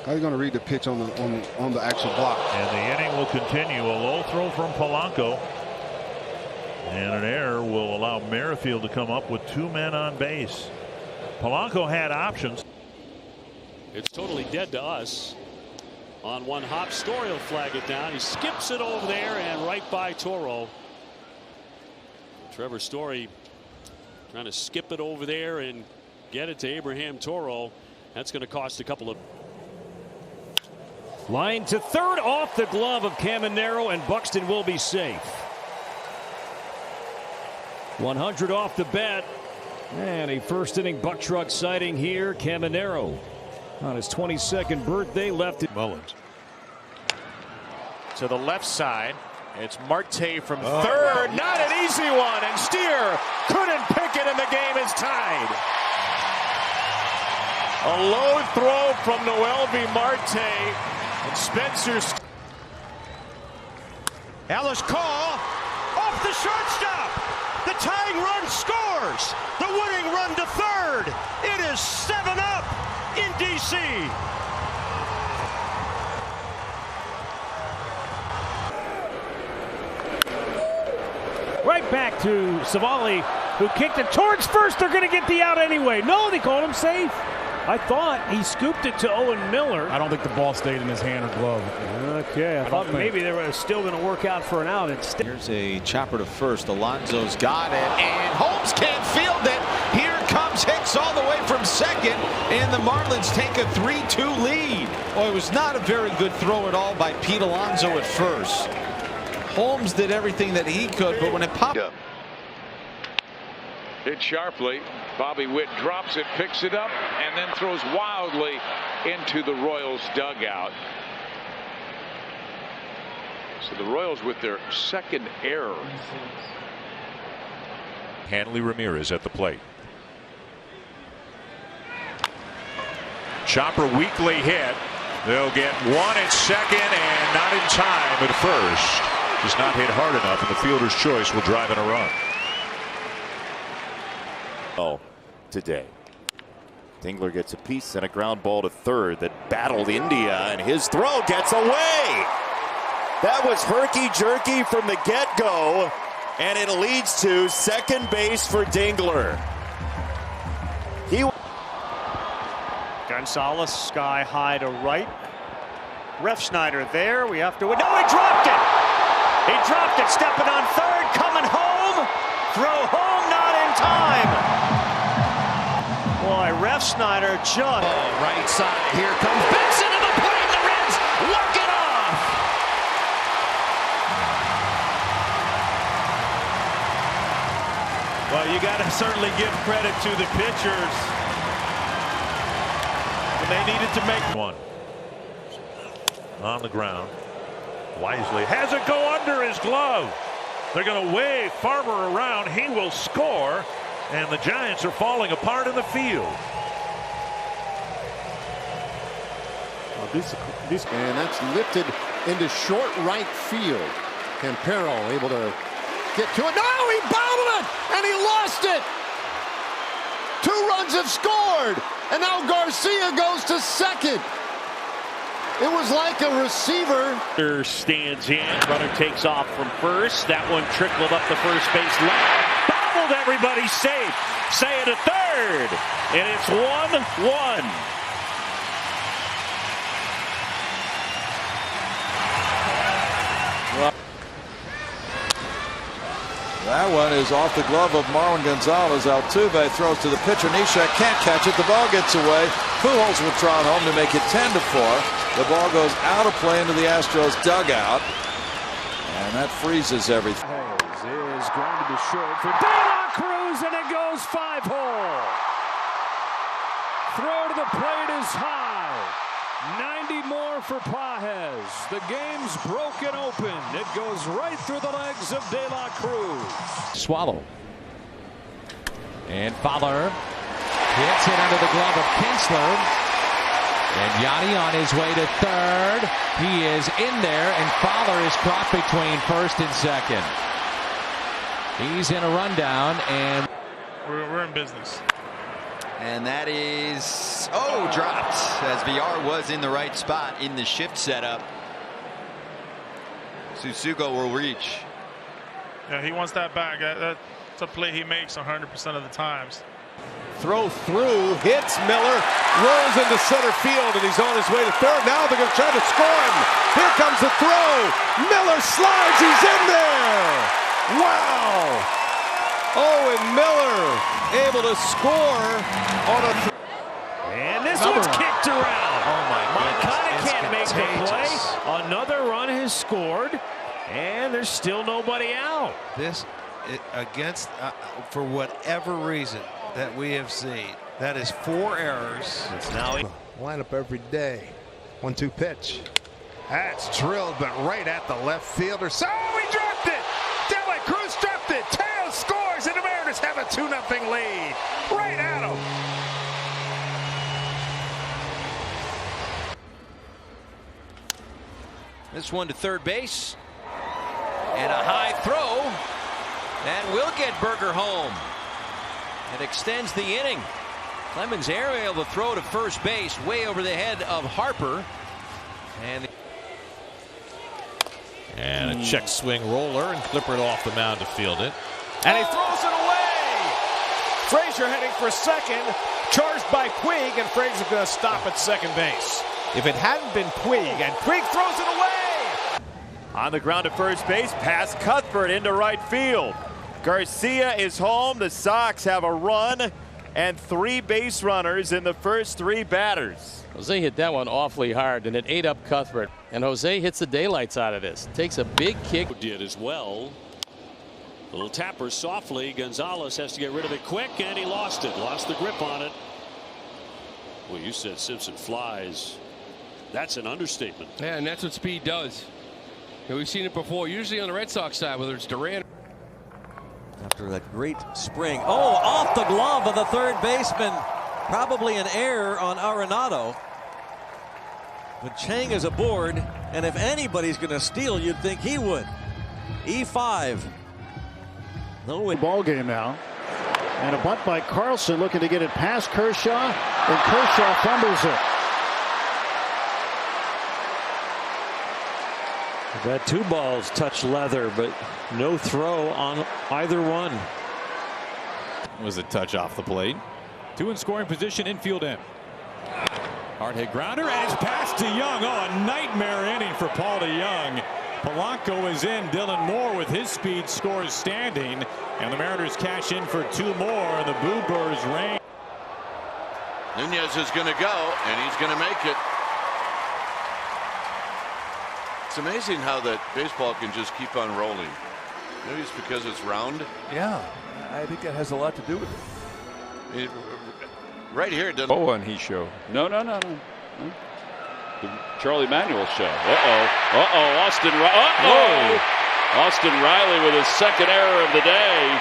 How are you going to read the pitch on the actual block? And the inning will continue. A low throw from Polanco, and an error will allow Merrifield to come up with 2 men on base. Polanco had options. It's totally dead to us. On one hop, Story will flag it down. He skips it over there and right by Toro. Trevor Story trying to skip it over there and get it to Abraham Toro. That's going to cost a couple of. Line to third off the glove of Caminero, and Buxton will be safe. 100 off the bat. And a first inning buck truck sighting here. Caminero on his 22nd birthday left it. Mullins. To the left side. It's Marte from third. Not an easy one. And Steer couldn't pick it, and the game is tied. A low throw from Noelvi Marte. And Spencer. Ellis Call off the shortstop. The tying run scores. The winning run to third. It is 7-up in D.C. Right back to Savali, who kicked it towards first. They're going to get the out anyway. No, they called him safe. I thought he scooped it to Owen Miller. I don't think the ball stayed in his hand or glove. Okay, I thought maybe they were still going to work out for an out instead. Here's a chopper to first. Alonso's got it, and Holmes can't field it. Here comes Hicks all the way from second, and the Marlins take a 3-2 lead. Well, it was not a very good throw at all by Pete Alonso at first. Holmes did everything that he could, but when it popped up. Hit sharply. Bobby Witt drops it, picks it up, and then throws wildly into the Royals dugout. So the Royals with their second error. Hanley Ramirez at the plate. Chopper weakly hit. They'll get one at second and not in time at first. Just not hit hard enough, and the fielder's choice will drive in a run. Today. Dingler gets a piece and a ground ball to third that battled India, and his throw gets away. That was herky-jerky from the get-go, and it leads to second base for Dingler. Gonzalez sky high to right. Refsnyder there. We have to. No, he dropped it. He dropped it. Stepping on third. Coming home. Throw home. Not in time. Boy, Refsnyder just. Oh, right side. Here comes Benson to the plate. The Reds walk it off. Well, you got to certainly give credit to the pitchers. They needed to make one. On the ground. Wisely has it go under his glove. They're going to wave Farmer around. He will score. And the Giants are falling apart in the field. And that's lifted into short right field. Campero able to get to it. No, he bobbled it, and he lost it. 2 runs have scored, and now Garcia goes to second. It was like a receiver. Stands in. Runner takes off from first. That one trickled up the first base line. Bobbled, everybody safe. Say it at third. And it's 1-1. That one is off the glove of Marwin Gonzalez. Altuve throws to the pitcher. Neshek can't catch it. The ball gets away. Pujols will trot home to make it 10-4. The ball goes out of play into the Astros dugout. And that freezes everything. Hayes is going to be short for De La Cruz, and it goes 5-hole. Throw to the plate is high. 90 more for Pages. The game's broken open. It goes right through the legs of De La Cruz. Swallow. And Fowler hits it under the glove of Kinsler. And Yanni on his way to third. He is in there, and Fowler is caught between first and second. He's in a rundown, and we're in business. And that is, dropped as VR was in the right spot in the shift setup. Susugo will reach. Yeah, he wants that back. That's a play he makes 100% of the times. Throw through, hits Miller, rolls into center field, and he's on his way to third. Now they're going to try to score him. Here comes the throw. Miller slides. He's in there. Wow. Owen Miller able to score on a. And this one's kicked around. Oh my Moncada goodness. can't make the play. Another run has scored, and there's still nobody out. Against, for whatever reason that we have seen, that is 4 errors. It's now line up every day. 1-2 pitch. That's drilled, but right at the left fielder. So he dropped it. De La Cruz dropped it. Teo scores, and the Mariners have a 2-0 lead. Right at him. this one to third base. And a high throw. That will get Berger home. It extends the inning. Clemens able to throw to first base way over the head of Harper. And a check swing roller, and Clipper off the mound to field it. And he throws it away. Frazier heading for second. Charged by Puig, and Frazier going to stop at second base. If it hadn't been Puig, and Puig throws it away. On the ground to first base, past Cuthbert into right field. Garcia is home. The Sox have a run and 3 base runners in the first 3 batters. Jose hit that one awfully hard, and it ate up Cuthbert. And Jose hits the daylights out of this. Takes a big kick. Did as well. Little tapper softly. Gonzalez has to get rid of it quick, and he lost it. Lost the grip on it. Well, you said Simpson flies. That's an understatement. Yeah, and that's what speed does. And we've seen it before, usually on the Red Sox side, whether it's Duran. After that great spring. Oh, off the glove of the third baseman. Probably an error on Arenado. But Chang is aboard, and if anybody's going to steal, you'd think he would. E5. No ball game now. And a bunt by Carlson looking to get it past Kershaw, and Kershaw fumbles it. That 2 balls touch leather, but no throw on either one. Was a touch off the plate. 2 in scoring position, infield in. Hard hit grounder, and it's passed to Young. Oh, a nightmare inning for Paul DeJong. Polanco is in. Dylan Moore with his speed scores standing, and the Mariners cash in for 2 more. The Boo Birds reign. Nunez is going to go, and he's going to make it. It's amazing how that baseball can just keep on rolling. Maybe it's because it's round. Yeah, I think that has a lot to do with it. Right here, it doesn't. Oh, and he show. No. The Charlie Manuel show. Austin Riley with his second error of the day.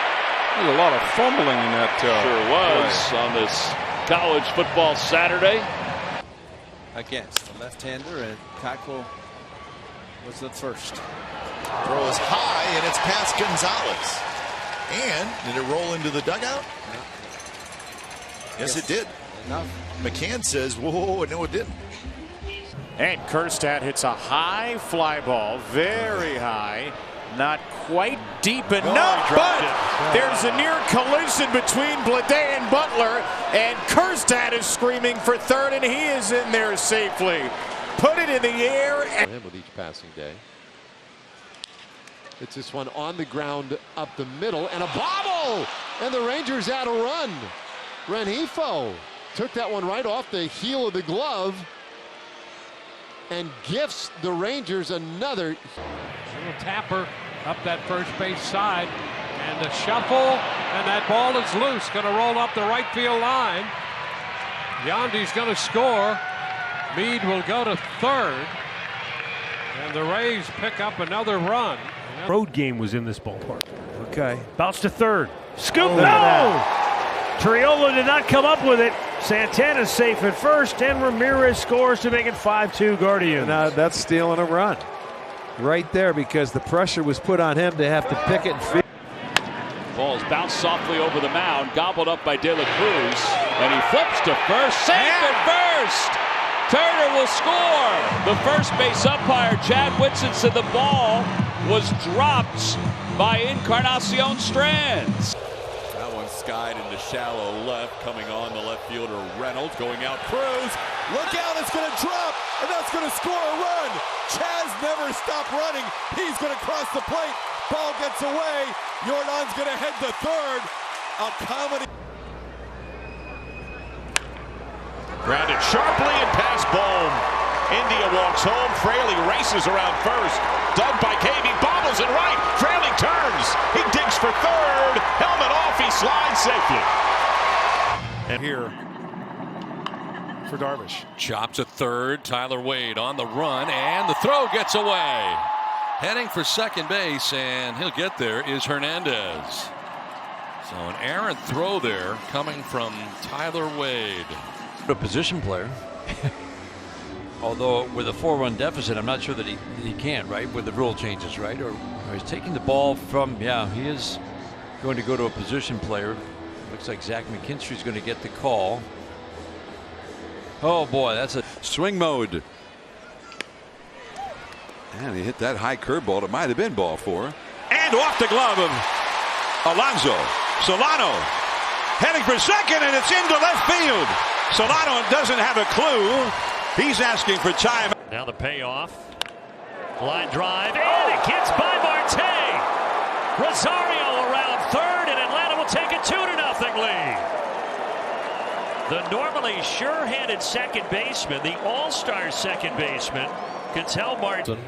There's a lot of fumbling in that. Sure was on this college football Saturday. Against the left-hander, and Cockrell was the first. Throw is high, and it's past Gonzalez. And did it roll into the dugout? No. Yes, it did. Enough. McCann says, whoa, no, it didn't. And Kjerstad hits a high fly ball, very high, not quite deep enough, but there's a near collision between Bleday and Butler, and Kjerstad is screaming for third, and he is in there safely. Put it in the air. And with each passing day. It's this one on the ground up the middle, and a bobble! And the Rangers out a run. Rengifo took that one right off the heel of the glove and gifts the Rangers another. Little tapper up that first base side, and a shuffle, and that ball is loose. Going to roll up the right field line. Yandy's going to score. Meade will go to third, and the Rays pick up another run. Road game was in this ballpark. Okay. Bounce to third. Scoop. No! Triolo did not come up with it. Santana's safe at first, and Ramirez scores to make it 5-2 Guardians. Now that's stealing a run right there, because the pressure was put on him to have to pick it and feed. Ball's bounced softly over the mound, gobbled up by De La Cruz, and he flips to first, safe at first. Turner will score. The first base umpire, Chad Whitson, said the ball was dropped by Encarnacion Strands. That one skied into shallow left, coming on the left fielder Reynolds, going out Cruz. Look out, it's going to drop, and that's going to score a run. Chaz never stopped running. He's going to cross the plate. Ball gets away. Jordan's going to head to third. A comedy. Grounded sharply and past Bohm. India walks home. Fraley races around first. Dug by Cavey, bobbles it right. Fraley turns. He digs for third. Helmet off. He slides safely. And here for Darvish. Chops at third. Tyler Wade on the run, and the throw gets away. Heading for second base, and he'll get there, is Hernandez. So an errant throw there coming from Tyler Wade. A position player. Although with a 4-run deficit, I'm not sure that he can, right? With the rule changes, right? Or he's taking the ball from, he is going to go to a position player. Looks like Zach McKinstry's going to get the call. Oh boy, that's a swing mode. And he hit that high curveball. It might have been ball 4. And off the glove of Alonso. Solano heading for second, and it's into left field. Solano doesn't have a clue. He's asking for time. Now the payoff. Line drive, and it gets by Marte. Rosario around third, and Atlanta will take a 2-0 lead. The normally sure-handed second baseman, the all-star second baseman, Ketel Marte.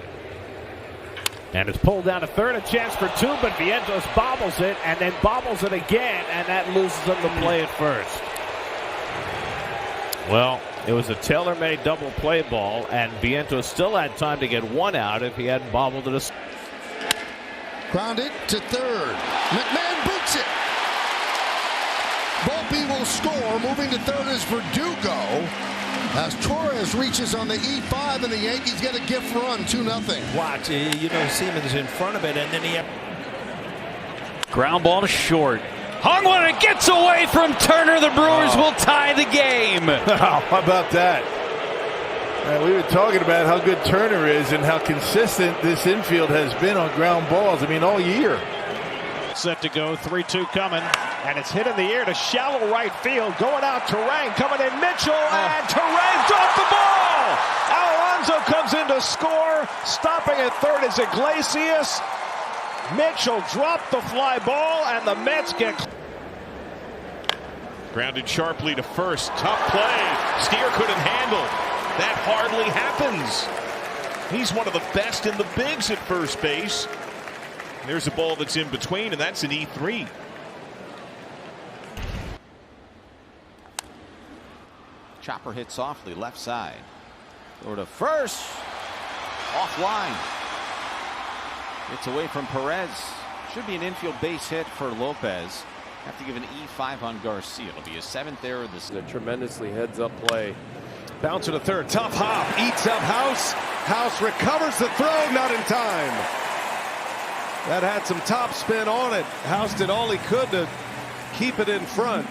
And it's pulled down to third, a chance for two, but Vientos bobbles it and then bobbles it again, and that loses them the play at first. Well, it was a tailor-made double play ball, and Vientos still had time to get one out if he hadn't bobbled it. Grounded to third. McMahon boots it. Volpe will score. Moving to third is Verdugo. As Torres reaches on the E5, and the Yankees get a gift run, 2-0. Watch, you know, Siemens in front of it, and then he... Ground ball to short. Hung one, and it gets away from Turner. The Brewers will tie the game. How about that? We were talking about how good Turner is and how consistent this infield has been on ground balls. I mean, all year. Set to go, 3-2 coming, and it's hit in the air to shallow right field. Going out, Terang coming in, Mitchell, and Terang dropped the ball. Alonso comes in to score. Stopping at third is Iglesias. Mitchell dropped the fly ball, and the Mets get... Grounded sharply to first. Tough play. Steer couldn't handle. That hardly happens. He's one of the best in the bigs at first base. There's a ball that's in between, and that's an E3. Chopper hit softly, left side. Over to first. Offline. It's away from Perez. Should be an infield base hit for Lopez. Have to give an E5 on Garcia. It'll be his 7th error this season. A tremendously heads-up play. Bouncer to third. Tough hop. Eats up House. House recovers the throw. Not in time. That had some top spin on it. House did all he could to keep it in front.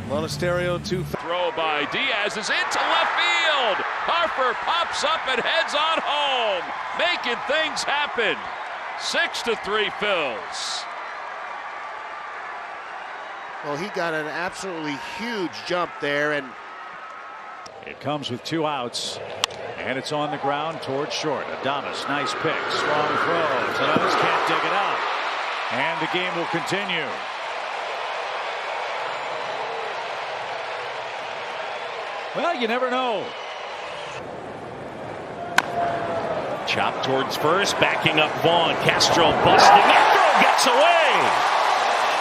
Monasterio to throw by Diaz is into left field. Harper pops up and heads on home, making things happen. 6-3 Phils. Well, he got an absolutely huge jump there, and it comes with 2 outs. And it's on the ground towards short. Adames, nice pick, strong throw. Adames can't dig it out. And the game will continue. Well, you never know. Chop towards first, backing up Vaughn. Castro busting it. Throw gets away.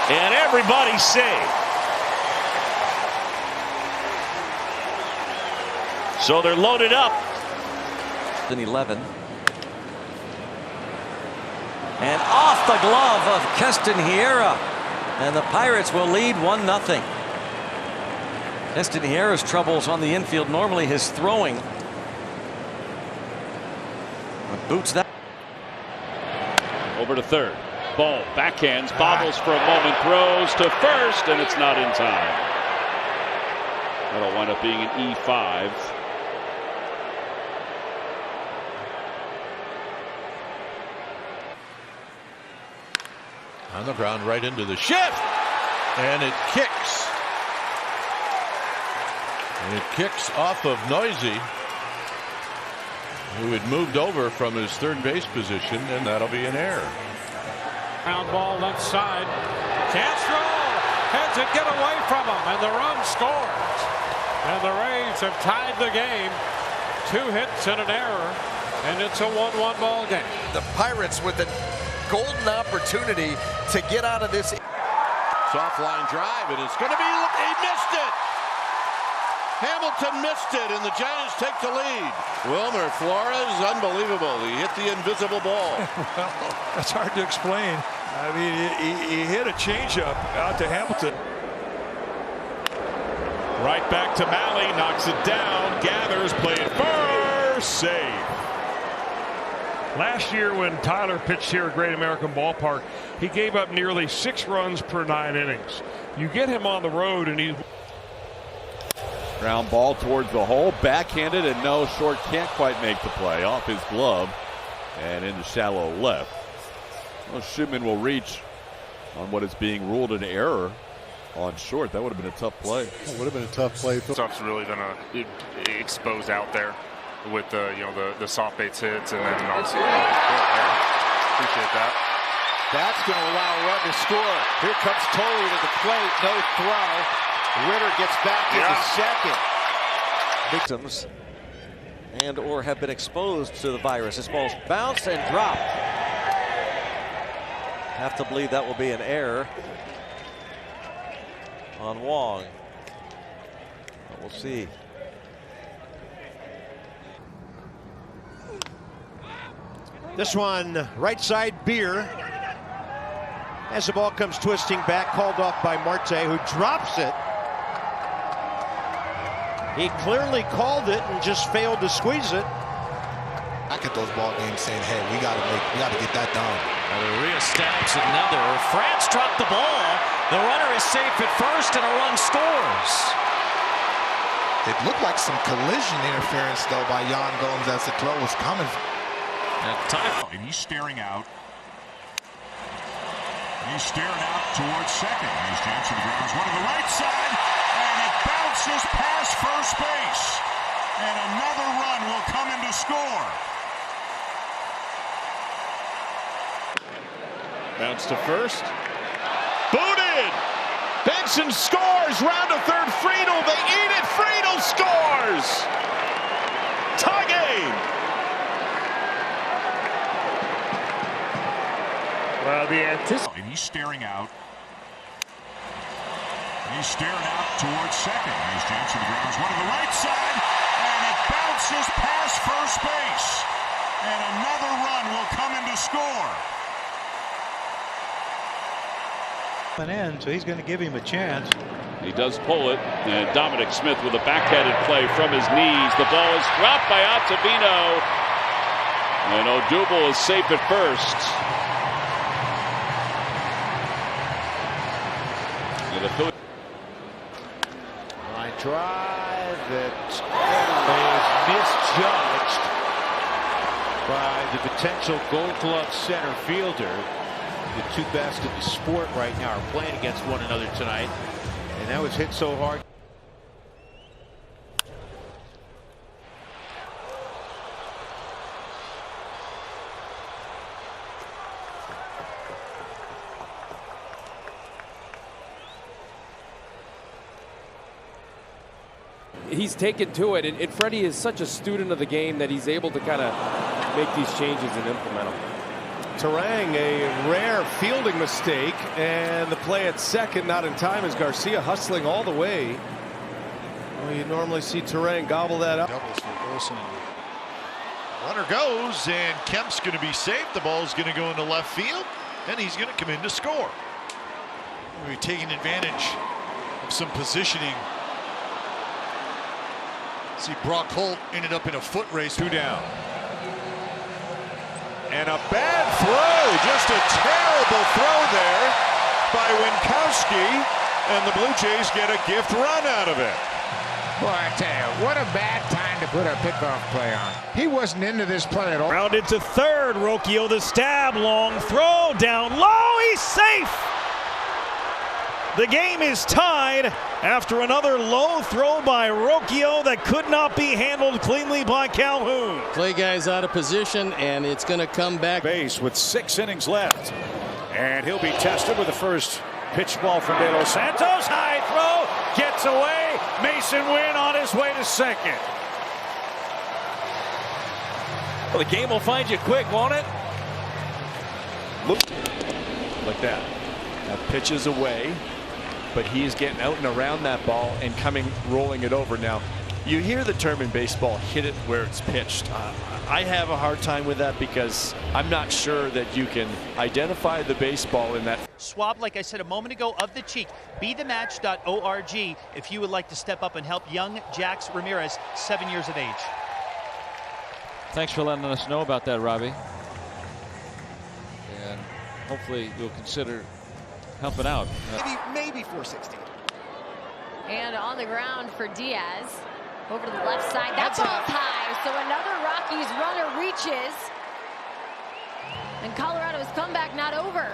And everybody's safe. So they're loaded up. 11. And off the glove of Castanheira. And the Pirates will lead 1-0. Castanheira's troubles on the infield, normally his throwing. But boots that. Over to third. Ball backhands, bobbles for a moment, throws to first, and it's not in time. That'll wind up being an E5. On the ground, right into the shift, and it kicks. And it kicks off of Noisy, who had moved over from his third base position, and that'll be an error. Ground ball left side. Castro heads it, get away from him, and the run scores. And the Rays have tied the game. 2 hits and an error, and it's a 1-1 ball game. The Pirates with a golden opportunity to get out of this. Soft line drive, and it's going to be, he missed it. Hamilton missed it, and the Giants take the lead. Wilmer Flores, unbelievable. He hit the invisible ball. Well, that's hard to explain. I mean, he hit a changeup out to Hamilton. Right back to Malley, knocks it down, gathers, playing first, save. Last year when Tyler pitched here at Great American Ballpark, he gave up nearly 6 runs per 9 innings. You get him on the road and he's... Ground ball towards the hole, backhanded, and no, short can't quite make the play. Off his glove and into shallow left. Well, Shipman will reach on what is being ruled an error on short. That would have been a tough play. It would have been a tough play. Stuff's really going to expose out there with the the soft baits hits, and then obviously appreciate that. That's going to allow a run to score. Here comes Tolley to the plate. No throw. Ritter gets back into second. Victims and or have been exposed to the virus. This ball's bounced and dropped. Have to believe that will be an error on Wong. But we'll see. This one, right side, Beer. As the ball comes twisting back, called off by Marte, who drops it. He clearly called it and just failed to squeeze it. Back at those ball games saying, hey, we gotta get that done. Maria stabs another. France dropped the ball. The runner is safe at first and a run scores. It looked like some collision interference though by Yan Gomes as the throw was coming. And he's staring out. He's staring out towards second. His chance to the ground is one to the right side, and it bounces past first base. And another run will come in to score. Bounce to first. Booted! Benson scores! Round to third. Friedel, they eat it! Friedel scores! Tie game! Well, and he's staring out. He's staring out towards second. His chance to the ground is one to the right side, and it bounces past first base. And another run will come in to score. So he's going to give him a chance. He does pull it, and Dominic Smith with a backhanded play from his knees. The ball is dropped by Ottavino, and Odubel is safe at first. Line drive that is misjudged by the potential Gold Glove center fielder. The two best in the sport right now are playing against one another tonight, and that was hit so hard. He's taken to it, and Freddie is such a student of the game that he's able to kind of make these changes and implement them. Terang, a rare fielding mistake, and the play at second not in time as Garcia hustling all the way. Well, you normally see Terang gobble that up. Doubles for Olsen. Runner goes, and Kemp's going to be safe. The ball's going to go into left field, and he's going to come in to score. We're taking advantage of some positioning. See, Brock Holt ended up in a foot race. 2 down. And a bad throw, just a terrible throw there by Winkowski, and the Blue Jays get a gift run out of it. Boy, I tell you, what a bad time to put a pickoff play on. He wasn't into this play at all. Rounded to third. Rocchio the stab. Long throw. Down low. He's safe. The game is tied after another low throw by Rocchio that could not be handled cleanly by Calhoun. Play guy's out of position, and it's going to come back. Base with 6 innings left. And he'll be tested with the first pitch ball from De Los Santos. High throw. Gets away. Mason Wynn on his way to second. Well, the game will find you quick, won't it? Like that. That pitch is away. But he's getting out and around that ball and rolling it over. Now, you hear the term in baseball, hit it where it's pitched. I have a hard time with that because I'm not sure that you can identify the baseball in that. Swab, like I said a moment ago, of the cheek. BeTheMatch.org if you would like to step up and help young Jax Ramirez, 7 years of age. Thanks for letting us know about that, Robbie. And hopefully you'll consider helping out. Maybe 460. And on the ground for Diaz. Over to the left side. That's off high. So another Rockies runner reaches. And Colorado's comeback not over.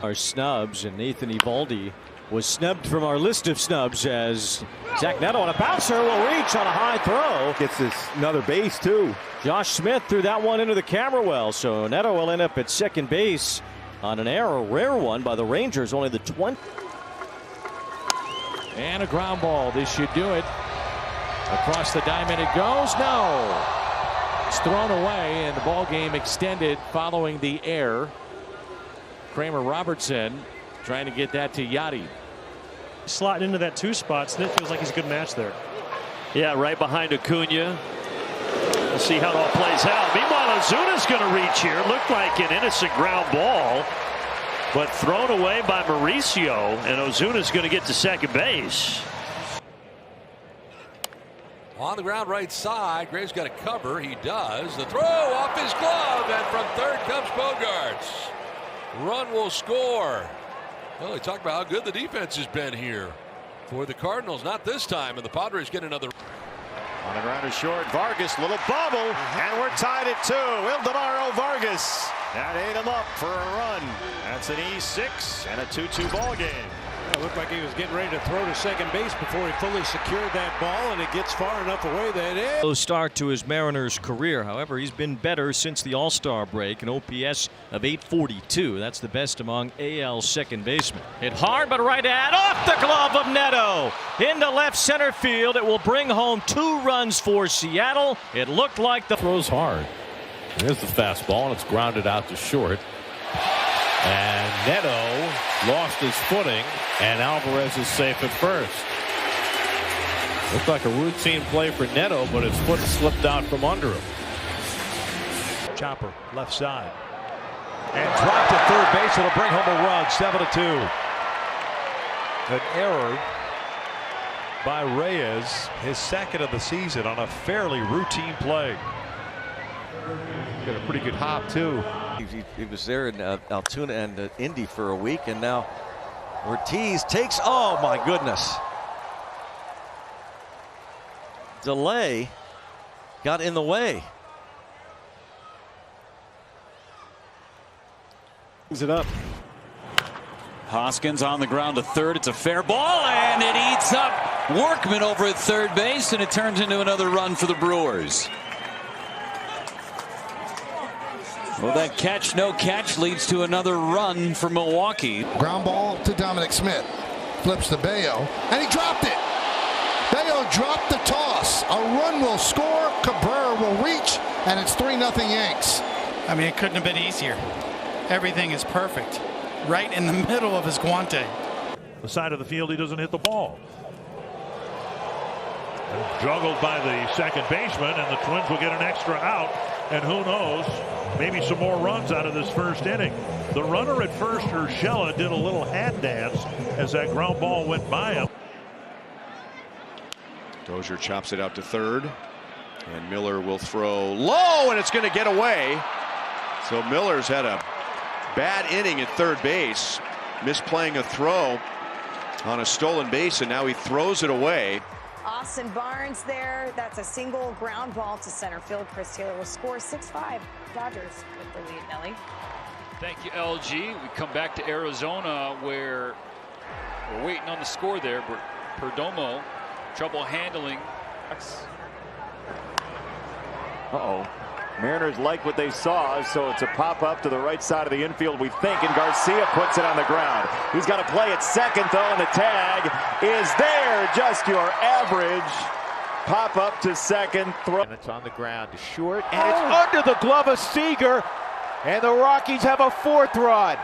Our snubs, and Nathan Eovaldi was snubbed from our list of snubs as Zach Neto on a bouncer will reach on a high throw. Gets this another base too. Josh Smith threw that one into the camera well, so Neto will end up at second base on an error, a rare one by the Rangers, only the 20. And a ground ball. This should do it. Across the diamond it goes. No. It's thrown away, and the ball game extended following the error. Kramer Robertson trying to get that to Yadi. Slotting into that 2 spot. Smith feels like he's a good match there. Yeah, right behind Acuna. We'll see how it all plays out. Meanwhile, Ozuna's going to reach here. Looked like an innocent ground ball, but thrown away by Mauricio, and Ozuna's going to get to second base. On the ground right side, Graves got a cover. He does. The throw off his glove, and from third comes Bogaerts. Run will score. Well, they talk about how good the defense has been here for the Cardinals. Not this time, and the Padres get another. On the ground is short. Vargas, little bobble, and we're tied at 2. Ildemaro Vargas. That ate him up for a run. That's an E6 and a 2-2 ball game. It looked like he was getting ready to throw to second base before he fully secured that ball, and it gets far enough away that it. Slow start to his Mariners career. However, he's been better since the All-Star break. An OPS of 842. That's the best among AL second basemen. Hit hard, but right at off the glove of Neto into left center field. It will bring home 2 runs for Seattle. It looked like the throws hard. Here's the fastball, and it's grounded out to short. And Neto lost his footing, and Alvarez is safe at first. Looked like a routine play for Neto, but his foot slipped out from under him. Chopper, left side. And dropped to third base. It'll bring home a run, 7-2. An error by Reyes, his second of the season on a fairly routine play. Got a pretty good hop, too. He was there in Altoona and Indy for a week, and now Ortiz takes. Oh, my goodness. Delay got in the way. Brings it up. Hoskins on the ground to third. It's a fair ball, and it eats up Workman over at third base, and it turns into another run for the Brewers. Well, that catch, no catch, leads to another run for Milwaukee. Ground ball to Dominic Smith. Flips to Bello, and he dropped it. Bello dropped the toss. A run will score. Cabrera will reach, and it's 3-0 Yanks. I mean, it couldn't have been easier. Everything is perfect. Right in the middle of his guante. The side of the field, he doesn't hit the ball. And juggled by the second baseman, and the Twins will get an extra out. And who knows, maybe some more runs out of this first inning. The runner at first, Urshela, did a little hand dance as that ground ball went by him. Dozier chops it out to third, and Miller will throw low, and it's going to get away. So Miller's had a bad inning at third base, misplaying a throw on a stolen base, and now he throws it away. Austin Barnes there. That's a single ground ball to center field. Chris Taylor will score 6-5. Dodgers with the lead, Nelly. Thank you, LG. We come back to Arizona where we're waiting on the score there. But Perdomo, trouble handling. Uh-oh. Mariners like what they saw, so it's a pop-up to the right side of the infield, we think, and Garcia puts it on the ground. He's got to play at second, though, and the tag is there. Just your average pop-up to second throw. And it's on the ground to short, and it's under the glove of Seager, and the Rockies have a 4th run.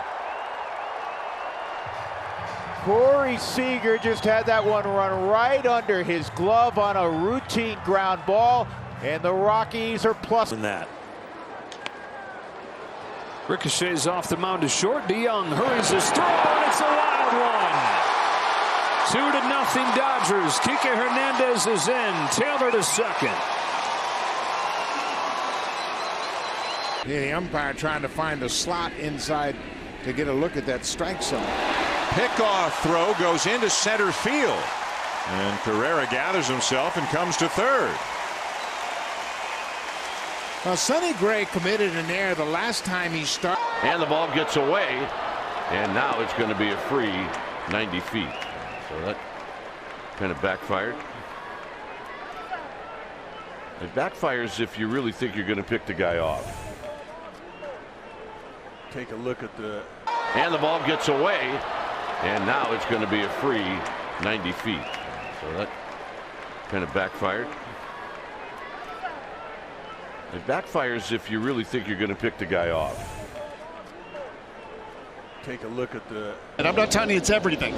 Corey Seager just had that one run right under his glove on a routine ground ball. And the Rockies are plus in that. Ricochets off the mound to short. DeYoung hurries his throw, and it's a wild one. 2-0 Dodgers. Kike Hernandez is in. Taylor to second. Yeah, the umpire trying to find a slot inside to get a look at that strike zone. Pickoff throw goes into center field, and Carrera gathers himself and comes to third. Now, Sonny Gray committed an error the last time he started. And the ball gets away. And now it's going to be a free 90 feet. So that kind of backfired. It backfires if you really think you're going to pick the guy off. Take a look at the... And the ball gets away. And now it's going to be a free 90 feet. So that kind of backfired. It backfires if you really think you're going to pick the guy off. Take a look at the... And I'm not telling you it's everything.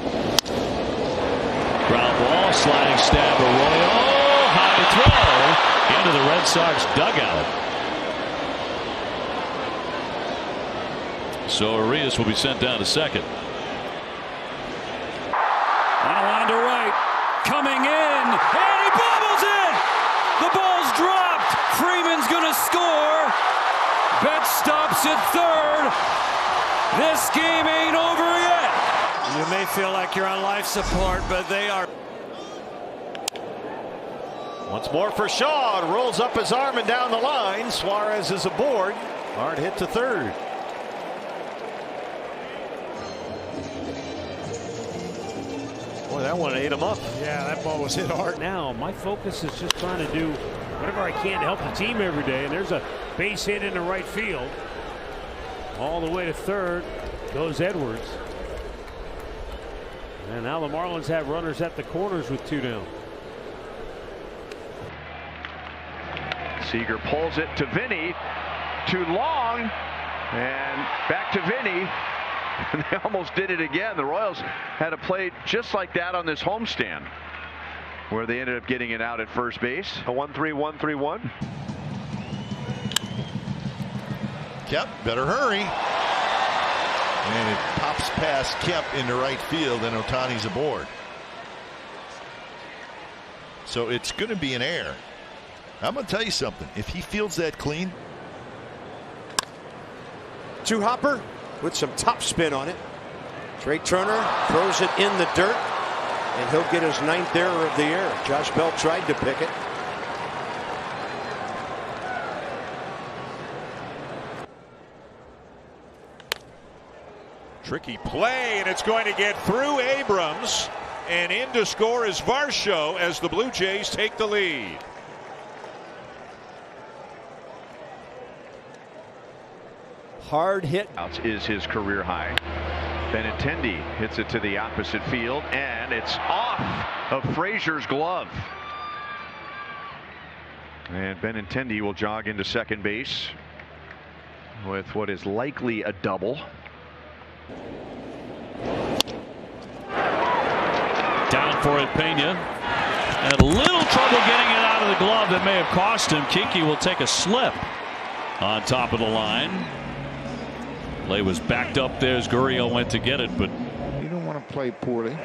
Ground ball, sliding stab, Arroyo. High throw into the Red Sox dugout. So Arias will be sent down to second. On a line to right, coming in, and he bobbles it. The ball's dropped. Freeman's gonna score. Betts stops at third. This game ain't over yet. You may feel like you're on life support, but they are. Once more for Shaw. Rolls up his arm and down the line. Suarez is aboard. Hard hit to third. Boy, that one ate him up. Yeah, that ball was hit hard. Now, my focus is just trying to do whatever I can to help the team every day. And there's a base hit into right field. All the way to third goes Edwards. And now the Marlins have runners at the corners with 2 down. Seager pulls it to Vinny. Too long. And back to Vinny. They almost did it again. The Royals had a play just like that on this homestand, where they ended up getting it out at first base. A 1-3-1-3-1. Kemp, better hurry. And it pops past Kemp into right field, and Ohtani's aboard. So it's going to be an error. I'm going to tell you something. If he fields that clean. To Hopper with some top spin on it. Trey Turner throws it in the dirt, and he'll get his 9th error of the year. Josh Bell tried to pick it. Tricky play, and it's going to get through Abrams, and in to score is Varsho as the Blue Jays take the lead. Hard hit is his career high. Benintendi hits it to the opposite field, and it's off of Frazier's glove. And Benintendi will jog into second base with what is likely a double. Down for it, Pena. Had a little trouble getting it out of the glove that may have cost him. Kiki will take a slip on top of the line. Lay was backed up there as Gurriel went to get it, but you don't want to play poorly.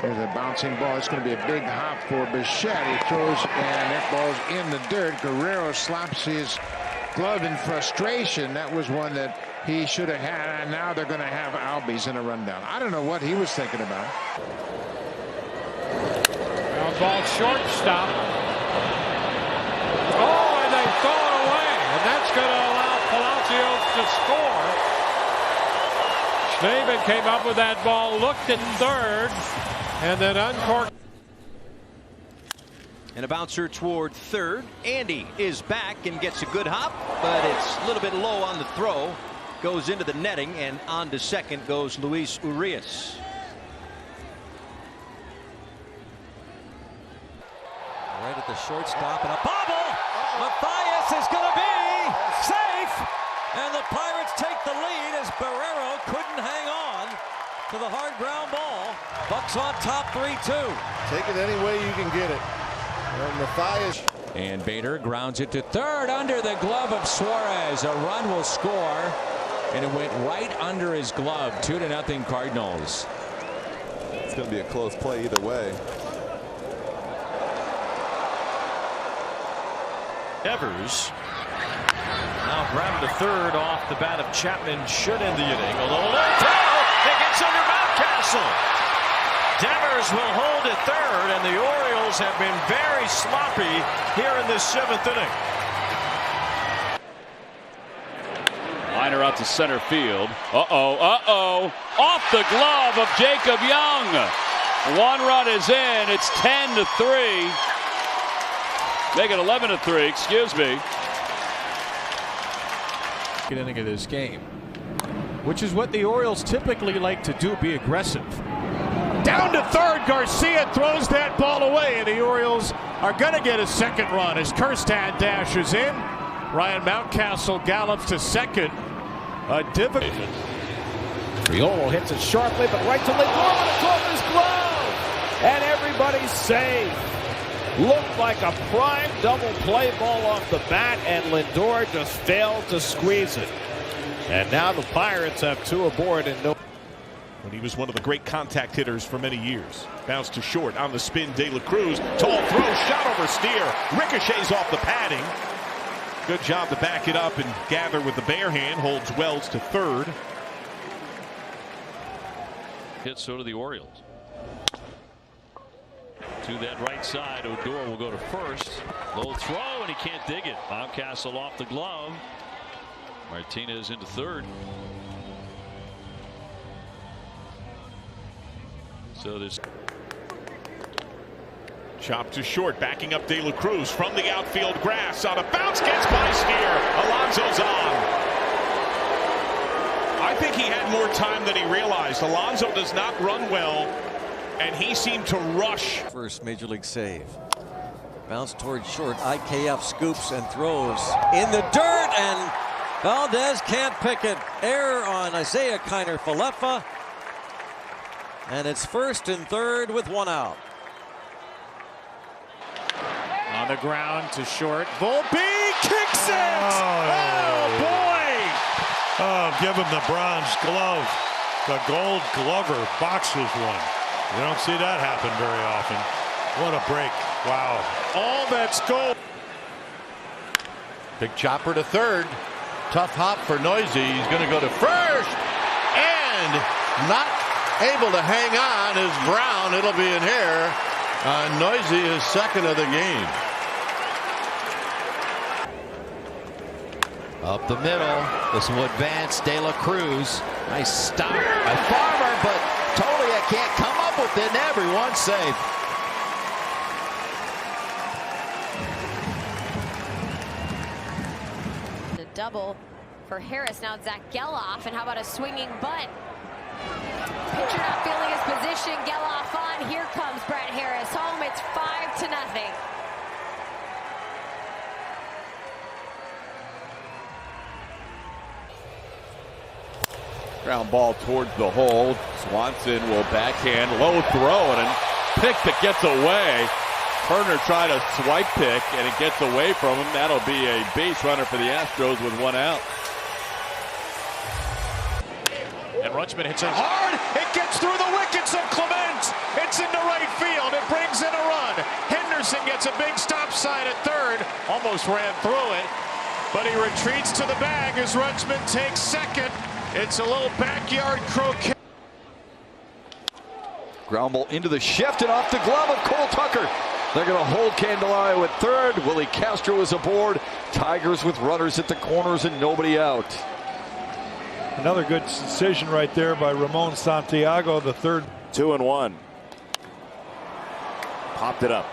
There's a bouncing ball. It's going to be a big hop for Bichette. He throws, and that ball's in the dirt. Guerrero slaps his glove in frustration. That was one that he should have had, and now they're going to have Albies in a rundown. I don't know what he was thinking about. Ground ball shortstop. Oh, and they throw it away, and that's going to allow Palacios to score. Schneemann came up with that ball, looked at third, and then uncorked. And a bouncer toward third. Andy is back and gets a good hop, but it's a little bit low on the throw. Goes into the netting, and on to second goes Luis Urias. Right at the shortstop, and a bobble. Mathias is going to be safe, and the Pirates take the lead as Barrero couldn't hang on to the hard ground ball. Bucks on top 3-2. Take it any way you can get it. And Mathias. And Bader grounds it to third under the glove of Suarez. A run will score, and it went right under his glove. 2-0 Cardinals. It's going to be a close play either way. Evers now grounded to third off the bat of Chapman, should end the inning. A little low throw. It gets under Mountcastle. Devers will hold at third, and the Orioles have been very sloppy here in this 7th inning. Liner out to center field. Off the glove of Jacob Young. 1 run is in. It's 10-3. Make it 11-3, excuse me. Inning of this game, which is what the Orioles typically like to do, be aggressive. Down to third, Garcia throws that ball away, and the Orioles are going to get a second run as Kirstad dashes in. Ryan Mountcastle gallops to second. A difficult. Triolo hits it sharply, but right to Lindor, and it's off his glove, and everybody's safe. Looked like a prime double play ball off the bat, and Lindor just failed to squeeze it. And now the Pirates have 2 aboard and no. When he was one of the great contact hitters for many years. Bounce to short on the spin, De La Cruz. Tall throw, shot over steer. Ricochets off the padding. Good job to back it up and gather with the bare hand. Holds Wells to third. Hit, so do the Orioles. To that right side, Odor will go to first. Low throw, and he can't dig it. Mountcastle off the glove. Martinez into third. So there's Chop to short, backing up De La Cruz from the outfield grass. On a bounce, gets by Steer. Alonso's on. I think he had more time than he realized. Alonso does not run well, and he seemed to rush. First major league save. Bounce towards short. IKF scoops and throws in the dirt, and Valdez can't pick it. Error on Isaiah Kiner-Falefa. And it's first and third with 1 out. On the ground to short. Volpe kicks it! Oh, boy! Oh, give him the bronze glove. The Gold Glover boxes one. You don't see that happen very often. What a break. Wow. All that's gold. Big chopper to third. Tough hop for Noisy. He's going to go to first. And not able to hang on is Brown. It'll be in here. Noisy is second of the game. Up the middle. This will advance De La Cruz. Nice stop by Farmer, but Tolia can't come up with it, and everyone's safe. The double for Harris. Now Zach Geloff, and how about a swinging bunt? Pitcher not feeling his position. Geloff on. Here comes Brett Harris home. It's 5-0. Ground ball towards the hole. Swanson will backhand, low throw, and a pick that gets away. Turner tried a swipe pick, and it gets away from him. That'll be a base runner for the Astros with 1 out. And Rutschman hits it hard. It gets through the wickets of Clement. It's into right field. It brings in a run. Henderson gets a big stop sign at third. Almost ran through it, but he retreats to the bag as Rutschman takes second. It's a little backyard croquet. Ground ball into the shift and off the glove of Cole Tucker. They're going to hold Candelario at third. Willie Castro is aboard. Tigers with runners at the corners and nobody out. Another good decision right there by Ramon Santiago, the third. 2-1. Popped it up.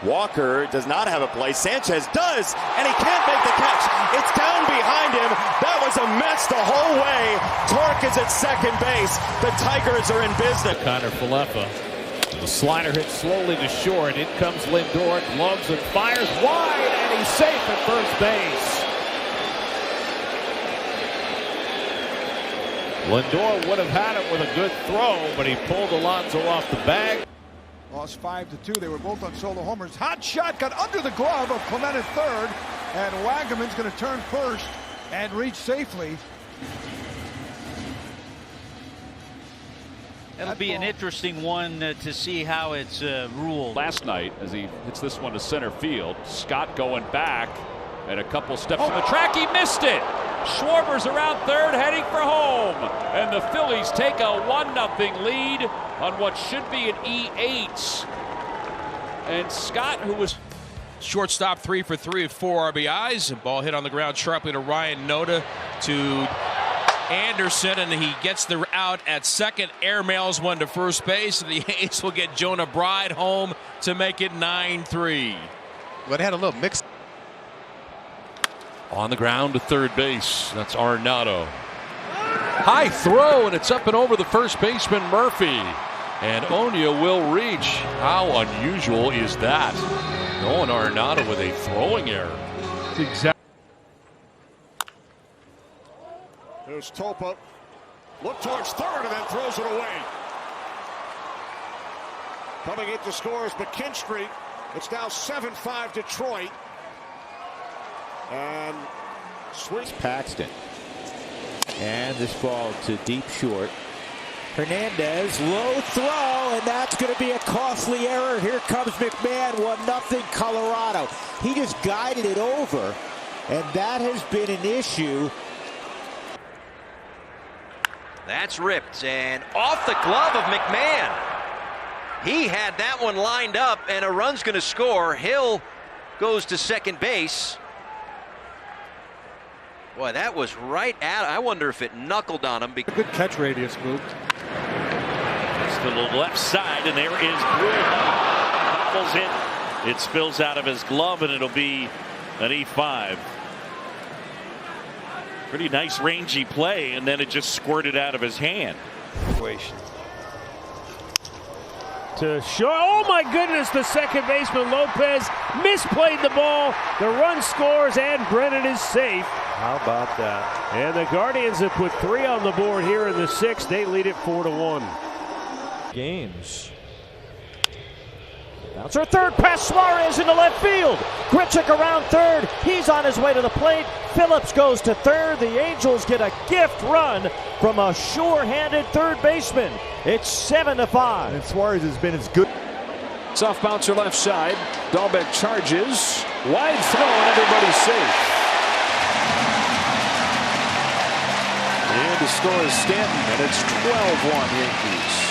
Walker does not have a play. Sanchez does, and he can't make the catch. It's down behind him. That was a mess the whole way. Torque is at second base. The Tigers are in business. Kiner-Falefa. The slider hits slowly to short. In comes Lindor, gloves and fires wide, and he's safe at first base. Lindor would have had it with a good throw, but he pulled Alonso off the bag. Lost 5-2. They were both on solo homers. Hot shot got under the glove of Clement at third, and Wagaman's going to turn first and reach safely. It'll be an interesting one to see how it's ruled. Last night, as he hits this one to center field, Scott going back and a couple steps from the track. He missed it. Schwarber's around third, heading for home. And the Phillies take a 1-0 lead on what should be an E8. And Scott, who was... Shortstop 3 for 3 with 4 RBIs. Ball hit on the ground sharply to Ryan Noda to Anderson, and he gets the out at second. Airmails one to first base, and the A's will get Jonah Bride home to make it 9-3. But it had a little mix. On the ground to third base. That's Arenado. High throw, and it's up and over the first baseman, Murphy. And Onia will reach. How unusual is that? Nolan Arenado with a throwing error. Exactly. There's Topa. Look towards third and then throws it away. Coming in to score is McKinstry. It's now 7-5 Detroit. And swings Paxton. And this ball to deep short. Hernandez, low throw, and that's going to be a costly error. Here comes McMahon, 1-0 Colorado. He just guided it over, and that has been an issue. That's ripped, and off the glove of McMahon. He had that one lined up, and a run's going to score. Hill goes to second base. Boy, that was right at. I wonder if it knuckled on him. Good catch radius move. It's to the left side, and there is Brewer. Bobbles it. It spills out of his glove, and it'll be an E5. Pretty nice rangy play, and then it just squirted out of his hand. To show, oh my goodness, the second baseman Lopez misplayed the ball. The run scores, and Brennan is safe. How about that? And the Guardians have put 3 on the board here in the 6th. They lead it 4-1. Games. Bouncer third, pass Suarez into left field. Grichuk around third. He's on his way to the plate. Phillips goes to third. The Angels get a gift run from a sure-handed third baseman. It's 7-5. And Suarez has been as good. Soft bouncer left side. Dahlbeck charges. Wide throw, and everybody's safe. And the score is Stanton, and it's 12-1 Yankees.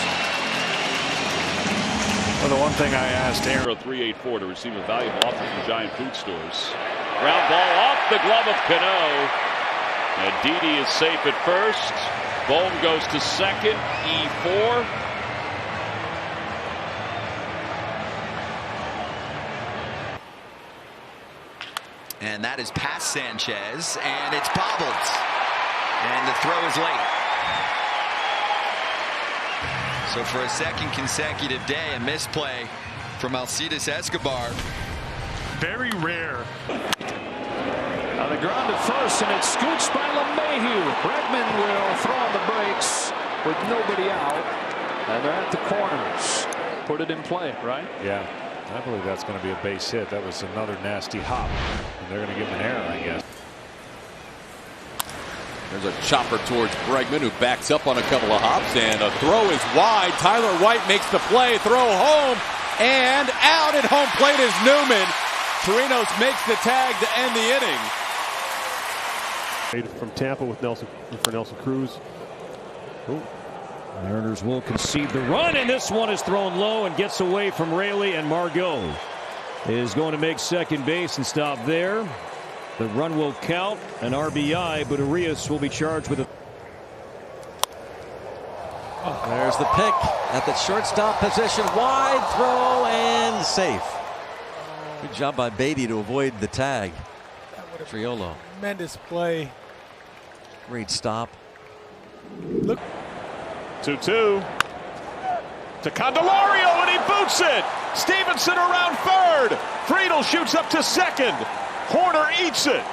Well, the one thing I asked Aaron. 384 to receive a valuable offer from Giant Food Stores. Ground ball off the glove of Cano. And Didi is safe at first. Bohm goes to second. E4. And that is past Sanchez, and it's bobbled. And the throw is late. So for a second consecutive day, a misplay from Alcides Escobar. Very rare. On the ground to first, and it's scooched by LeMahieu. Bregman will throw on the brakes with nobody out. And they're at the corners. Put it in play, right? Yeah, I believe that's going to be a base hit. That was another nasty hop. And they're going to give him an error, I guess. There's a chopper towards Bregman, who backs up on a couple of hops, and a throw is wide. Tyler White makes the play, throw home, and out at home plate is Newman. Torinos makes the tag to end the inning. From Tampa with Nelson Cruz. Ooh. Mariners will concede the run, and this one is thrown low and gets away from Raley, and Margot is going to make second base and stop there. The run will count, an RBI, but Urias will be charged with a. There's the pick at the shortstop position. Wide throw and safe. Good job by Beatty to avoid the tag. Triolo. Tremendous play. Great stop. Look. 2-2. To Candelario, and he boots it. Stevenson around third. Friedel shoots up to second. Horner eats it.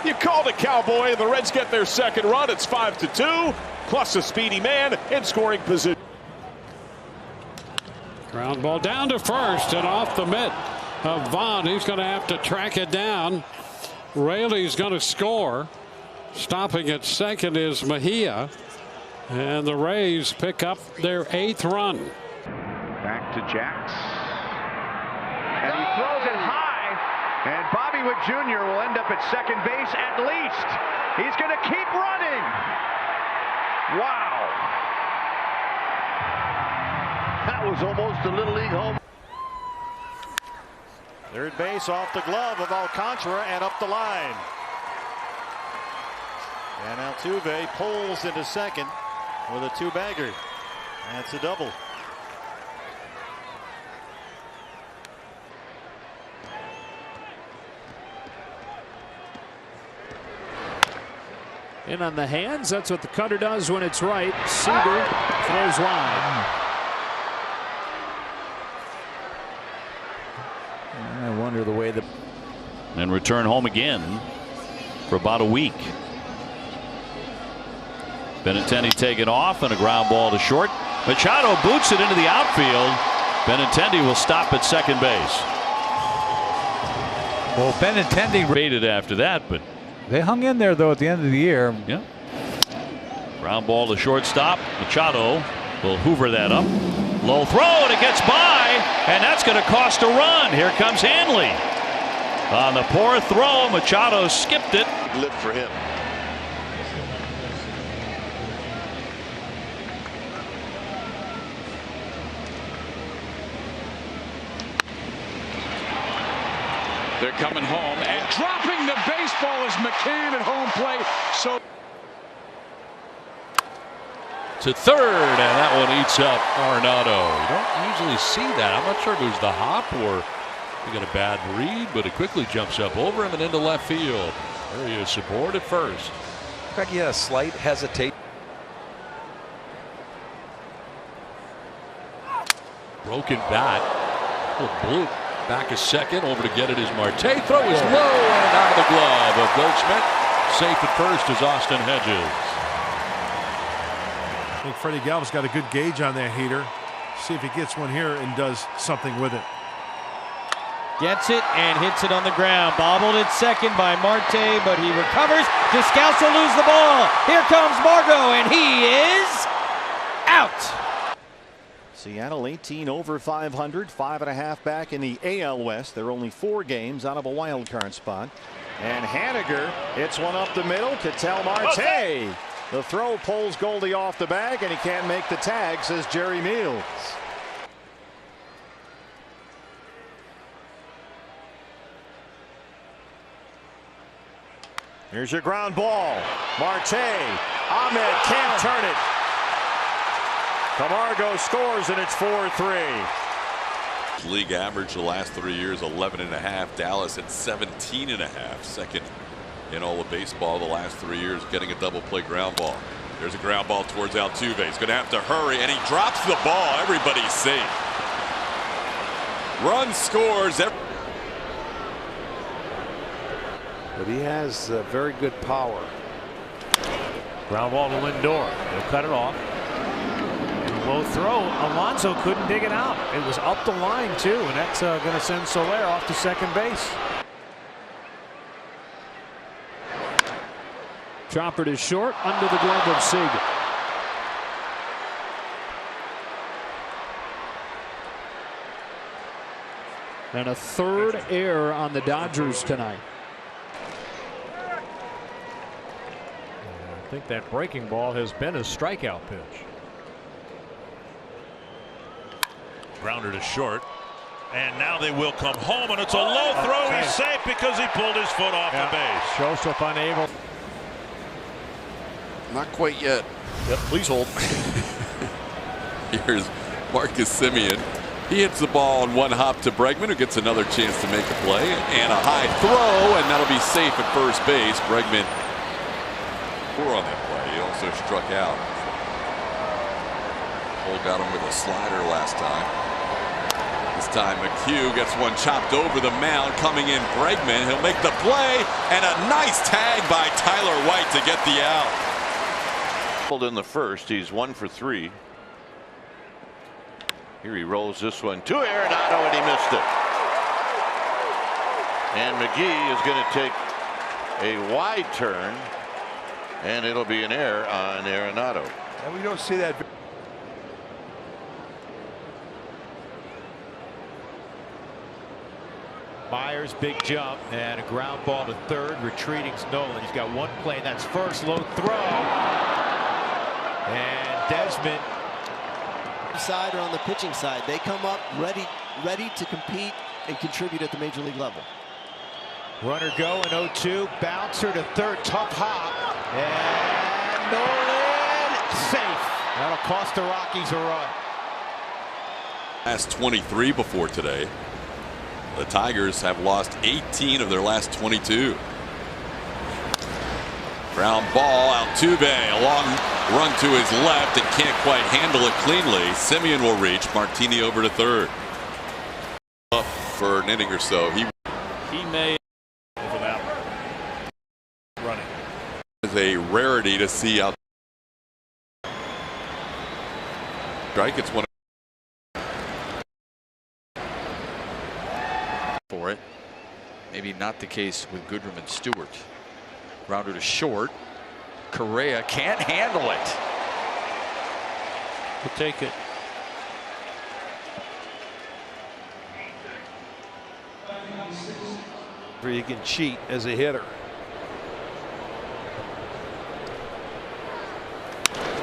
You call the Cowboy, and the Reds get their second run. It's 5-2, plus a speedy man in scoring position. Ground ball down to first and off the mitt of Vaughn. He's going to have to track it down. Raley's going to score. Stopping at second is Mejia. And the Rays pick up their 8th run. Back to Jax. And he throws it high. And Bobby Witt Jr. will end up at second base at least. He's going to keep running. Wow. That was almost a Little League home. Third base off the glove of Alcantara and up the line. And Altuve pulls into second with a two-bagger. That's a double. In on the hands. That's what the cutter does when it's right. Seager throws wide. I wonder the way the and return home again for about a week. Benintendi taken off and a ground ball to short. Machado boots it into the outfield. Benintendi will stop at second base. Well, Benintendi rated after that, but they hung in there though at the end of the year. Yeah. Ground ball to shortstop. Machado will hoover that up. Low throw and it gets by, and that's going to cost a run. Here comes Hanley. On the poor throw, Machado skipped it. Live for him. They're coming home and dropping the baseball is McCann at home plate. So to third, and that one eats up Arenado. You don't usually see that. I'm not sure if it was the hop or he got a bad read, but it quickly jumps up over him and into left field. There he is, support at first. Craig, he had a slight hesitation. Broken bat. Blue back a second, over to get it is Marte. Throw is low and out of the glove of Goldschmidt. Safe at first is Austin Hedges. I think Freddie Galvis got a good gauge on that heater. See if he gets one here and does something with it. Gets it and hits it on the ground. Bobbled at second by Marte, but he recovers. Descalso loses the ball. Here comes Margot, and he is out. Seattle 18 over 500, 5.5 back in the AL West. They're only 4 games out of a wild card spot. And Haniger hits one up the middle. Ketel Marte. The throw pulls Goldie off the bag, and he can't make the tag, says Jerry Meals. Here's your ground ball. Marte. Ahmed can't turn it. Camargo scores, and it's 4-3. League average the last 3 years 11.5. Dallas at 17.5. Second in all of baseball the last 3 years, getting a double play ground ball. There's a ground ball towards Altuve. He's going to have to hurry, and he drops the ball. Everybody's safe. Run scores. But he has very good power. Ground ball to Lindor. He'll cut it off. Low throw. Alonso couldn't dig it out. It was up the line too, and that's going to send Soler off to second base. Chopper to short, under the glove of Seager. And a third error on the Dodgers tonight. I think that breaking ball has been a strikeout pitch. Grounder to short. And now they will come home, and it's a low throw. He's safe because he pulled his foot off the base. Joseph unable. Not quite yet. Yep, please hold. Here's Marcus Semien. He hits the ball on one hop to Bregman, who gets another chance to make a play. And a high throw, and that'll be safe at first base. Bregman poor on that play. He also struck out. Cole got him with a slider last time. This time McHugh gets one chopped over the mound. Coming in Bregman. He'll make the play, and a nice tag by Tyler White to get the out. In the first, he's 1 for 3. Here he rolls this one to Arenado, and he missed it. And McGee is going to take a wide turn, and it'll be an error on Arenado. And we don't see that. Myers, big jump, and a ground ball to third. Retreating's Nolan. He's got one play, and that's first. Low throw. And Desmond. Side or on the pitching side, they come up ready to compete and contribute at the major league level. Runner go in 0-2. Bouncer to third. Tough hop. And Nolan safe. That'll cost the Rockies a run. Last 23 before today. The Tigers have lost 18 of their last 22. Ground ball. Altuve, a long run to his left and can't quite handle it cleanly. Simeon will reach. Martini over to third. For an inning or so. He may over that running. Is a rarity to see out. Strike. It's one. For it. Maybe not the case with Goodrum and Stewart. Grounder to short. Correa can't handle it. We'll take it. Where you can cheat as a hitter.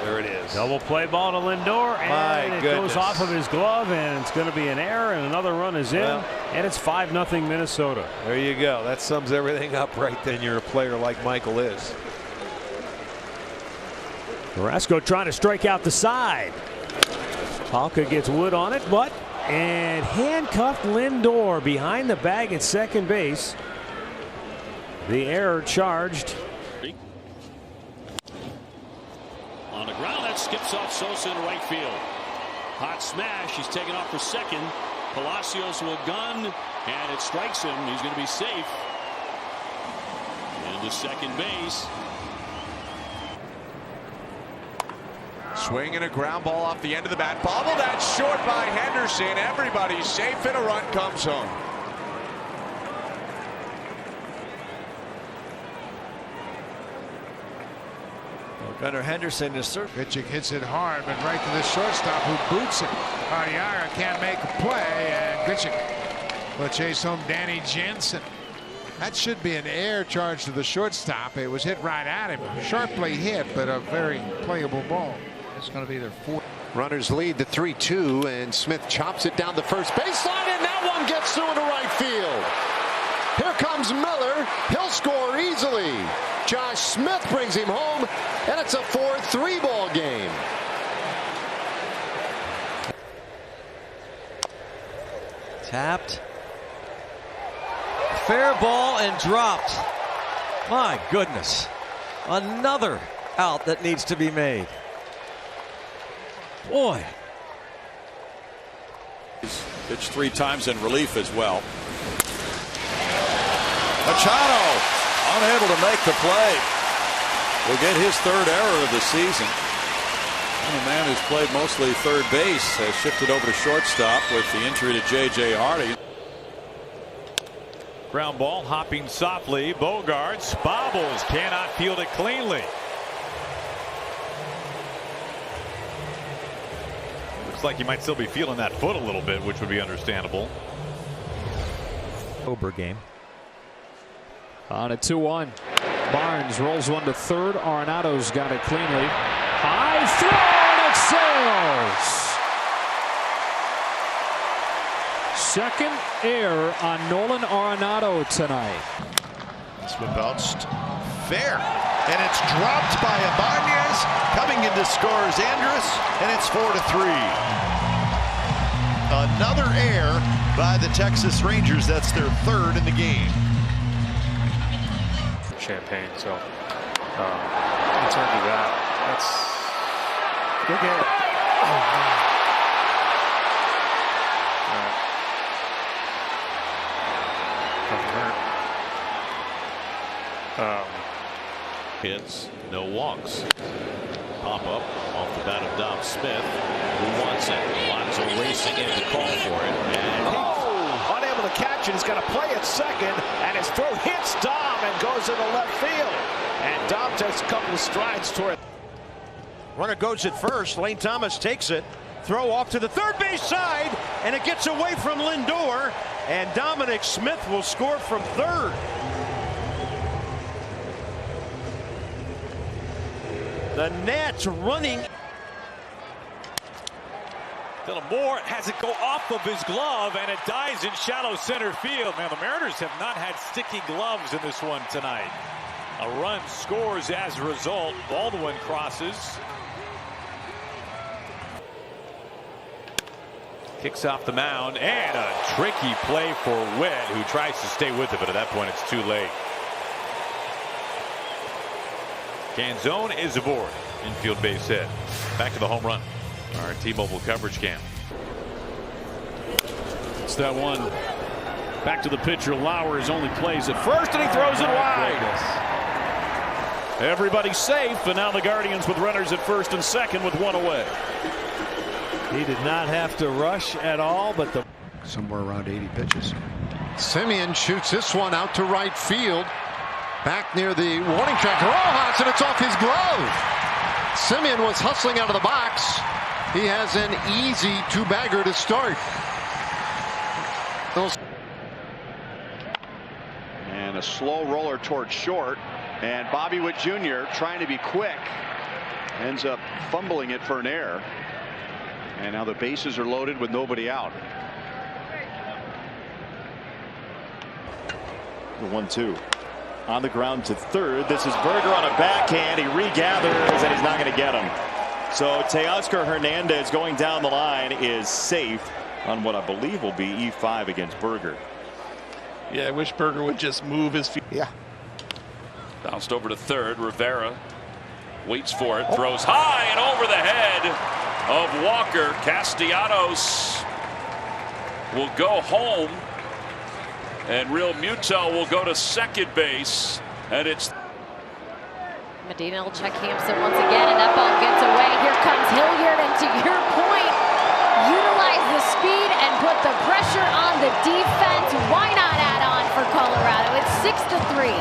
There it is. Double play ball to Lindor, and it goes off of his glove, and it's going to be an error, and another run is in, and it's 5-0 Minnesota. There you go. That sums everything up right then. You're a player like Michael is. Carrasco trying to strike out the side. Palka gets Wood on it, and handcuffed Lindor behind the bag at second base. The error charged. On the ground, that skips off Sosa in right field. Hot smash. He's taken off for second. Palacios will gun, and it strikes him. He's going to be safe. Into second base. Swing and a ground ball off the end of the bat. Bobbled that short by Henderson. Everybody's safe, and a run comes home. Gunnar Henderson is certain. Pitching hits it hard, but right to the shortstop who boots it. Arriaga can't make a play, and Grichuk will chase home Danny Jansen. That should be an air charge to the shortstop. It was hit right at him. Sharply hit, but a very playable ball. It's going to be their fourth. Runners lead the 3-2, and Smith chops it down the first baseline, and that one gets through into right field. Here comes Miller. He'll score easily. Josh Smith brings him home, and it's a 4-3 ball game. Tapped. Fair ball and dropped. My goodness. Another out that needs to be made. Boy. He's pitched 3 times in relief as well. Machado unable to make the play. Will get his 3rd error of the season. And the man who's played mostly third base has shifted over to shortstop with the injury to J.J. Hardy. Ground ball hopping softly. Bogarts bobbles, cannot field it cleanly. Looks like he might still be feeling that foot a little bit, which would be understandable. October game. On a 2-1. Barnes rolls one to third. Arenado's got it cleanly. High throw, and it sails. Second error on Nolan Arenado tonight. This one bounced fair, and it's dropped by Ibanez. Coming in to score is Andrus, and it's 4-3. Another error by the Texas Rangers. That's their 3rd in the game. Champagne, so in terms of that, that's good game. Hits, no walks. Pop up off the bat of Dom Smith, who wants it. Alonso racing in to call for it, and unable to catch it. He's got to play at second, and his throw hits Dom and goes into left field. And Dom takes a couple of strides toward it. Runner goes at first. Lane Thomas takes it. Throw off to the third base side, and it gets away from Lindor, and Dominic Smith will score from third. The Nats running. Dylan Moore has it go off of his glove, and it dies in shallow center field. Man, the Mariners have not had sticky gloves in this one tonight. A run scores as a result. Baldwin crosses. Kicks off the mound, and a tricky play for Witt, who tries to stay with it, but at that point it's too late. Canzone is aboard. Infield base hit. Back to the home run. Our T-Mobile coverage cam. It's that one. Back to the pitcher. Lauer only plays at first, and he throws it wide. Everybody's safe, and now the Guardians with runners at first and second with one away. He did not have to rush at all, but the somewhere around 80 pitches. Simeon shoots this one out to right field. Back near the warning track. Rojas, and it's off his glove. Simeon was hustling out of the box. He has an easy two-bagger to start. And a slow roller towards short. And Bobby Witt Jr. trying to be quick. Ends up fumbling it for an error. And now the bases are loaded with nobody out. The 1-2. On the ground to third. This is Berger on a backhand. He regathers, and he's not going to get him. So Teoscar Hernandez going down the line is safe on what I believe will be E5 against Berger. Yeah, I wish Berger would just move his feet. Yeah. Bounced over to third. Rivera waits for it. Throws high and over the head of Walker. Castellanos will go home. And Real Muto will go to second base. And it's Medina will check Hampson once again, and that ball gets away. Here comes Hilliard, and to your point, utilize the speed and put the pressure on the defense. Why not add on for Colorado? It's 6-3.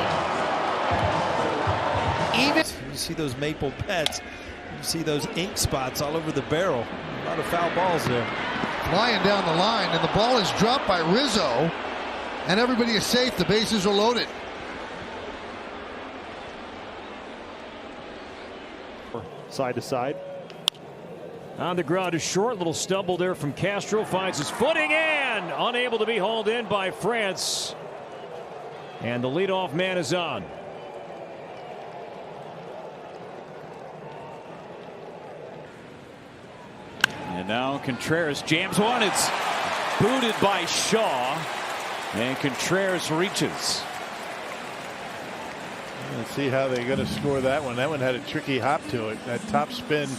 Even you see those maple pets, you see those ink spots all over the barrel. A lot of foul balls there. Flying down the line, and the ball is dropped by Rizzo. And everybody is safe. The bases are loaded. Side to side. On the ground is short. Little stumble there from Castro. Finds his footing and unable to be hauled in by France. And the leadoff man is on. And now Contreras jams one. It's booted by Shaw. And Contreras reaches. Let's see how they're going to score that one. That one had a tricky hop to it. That top spin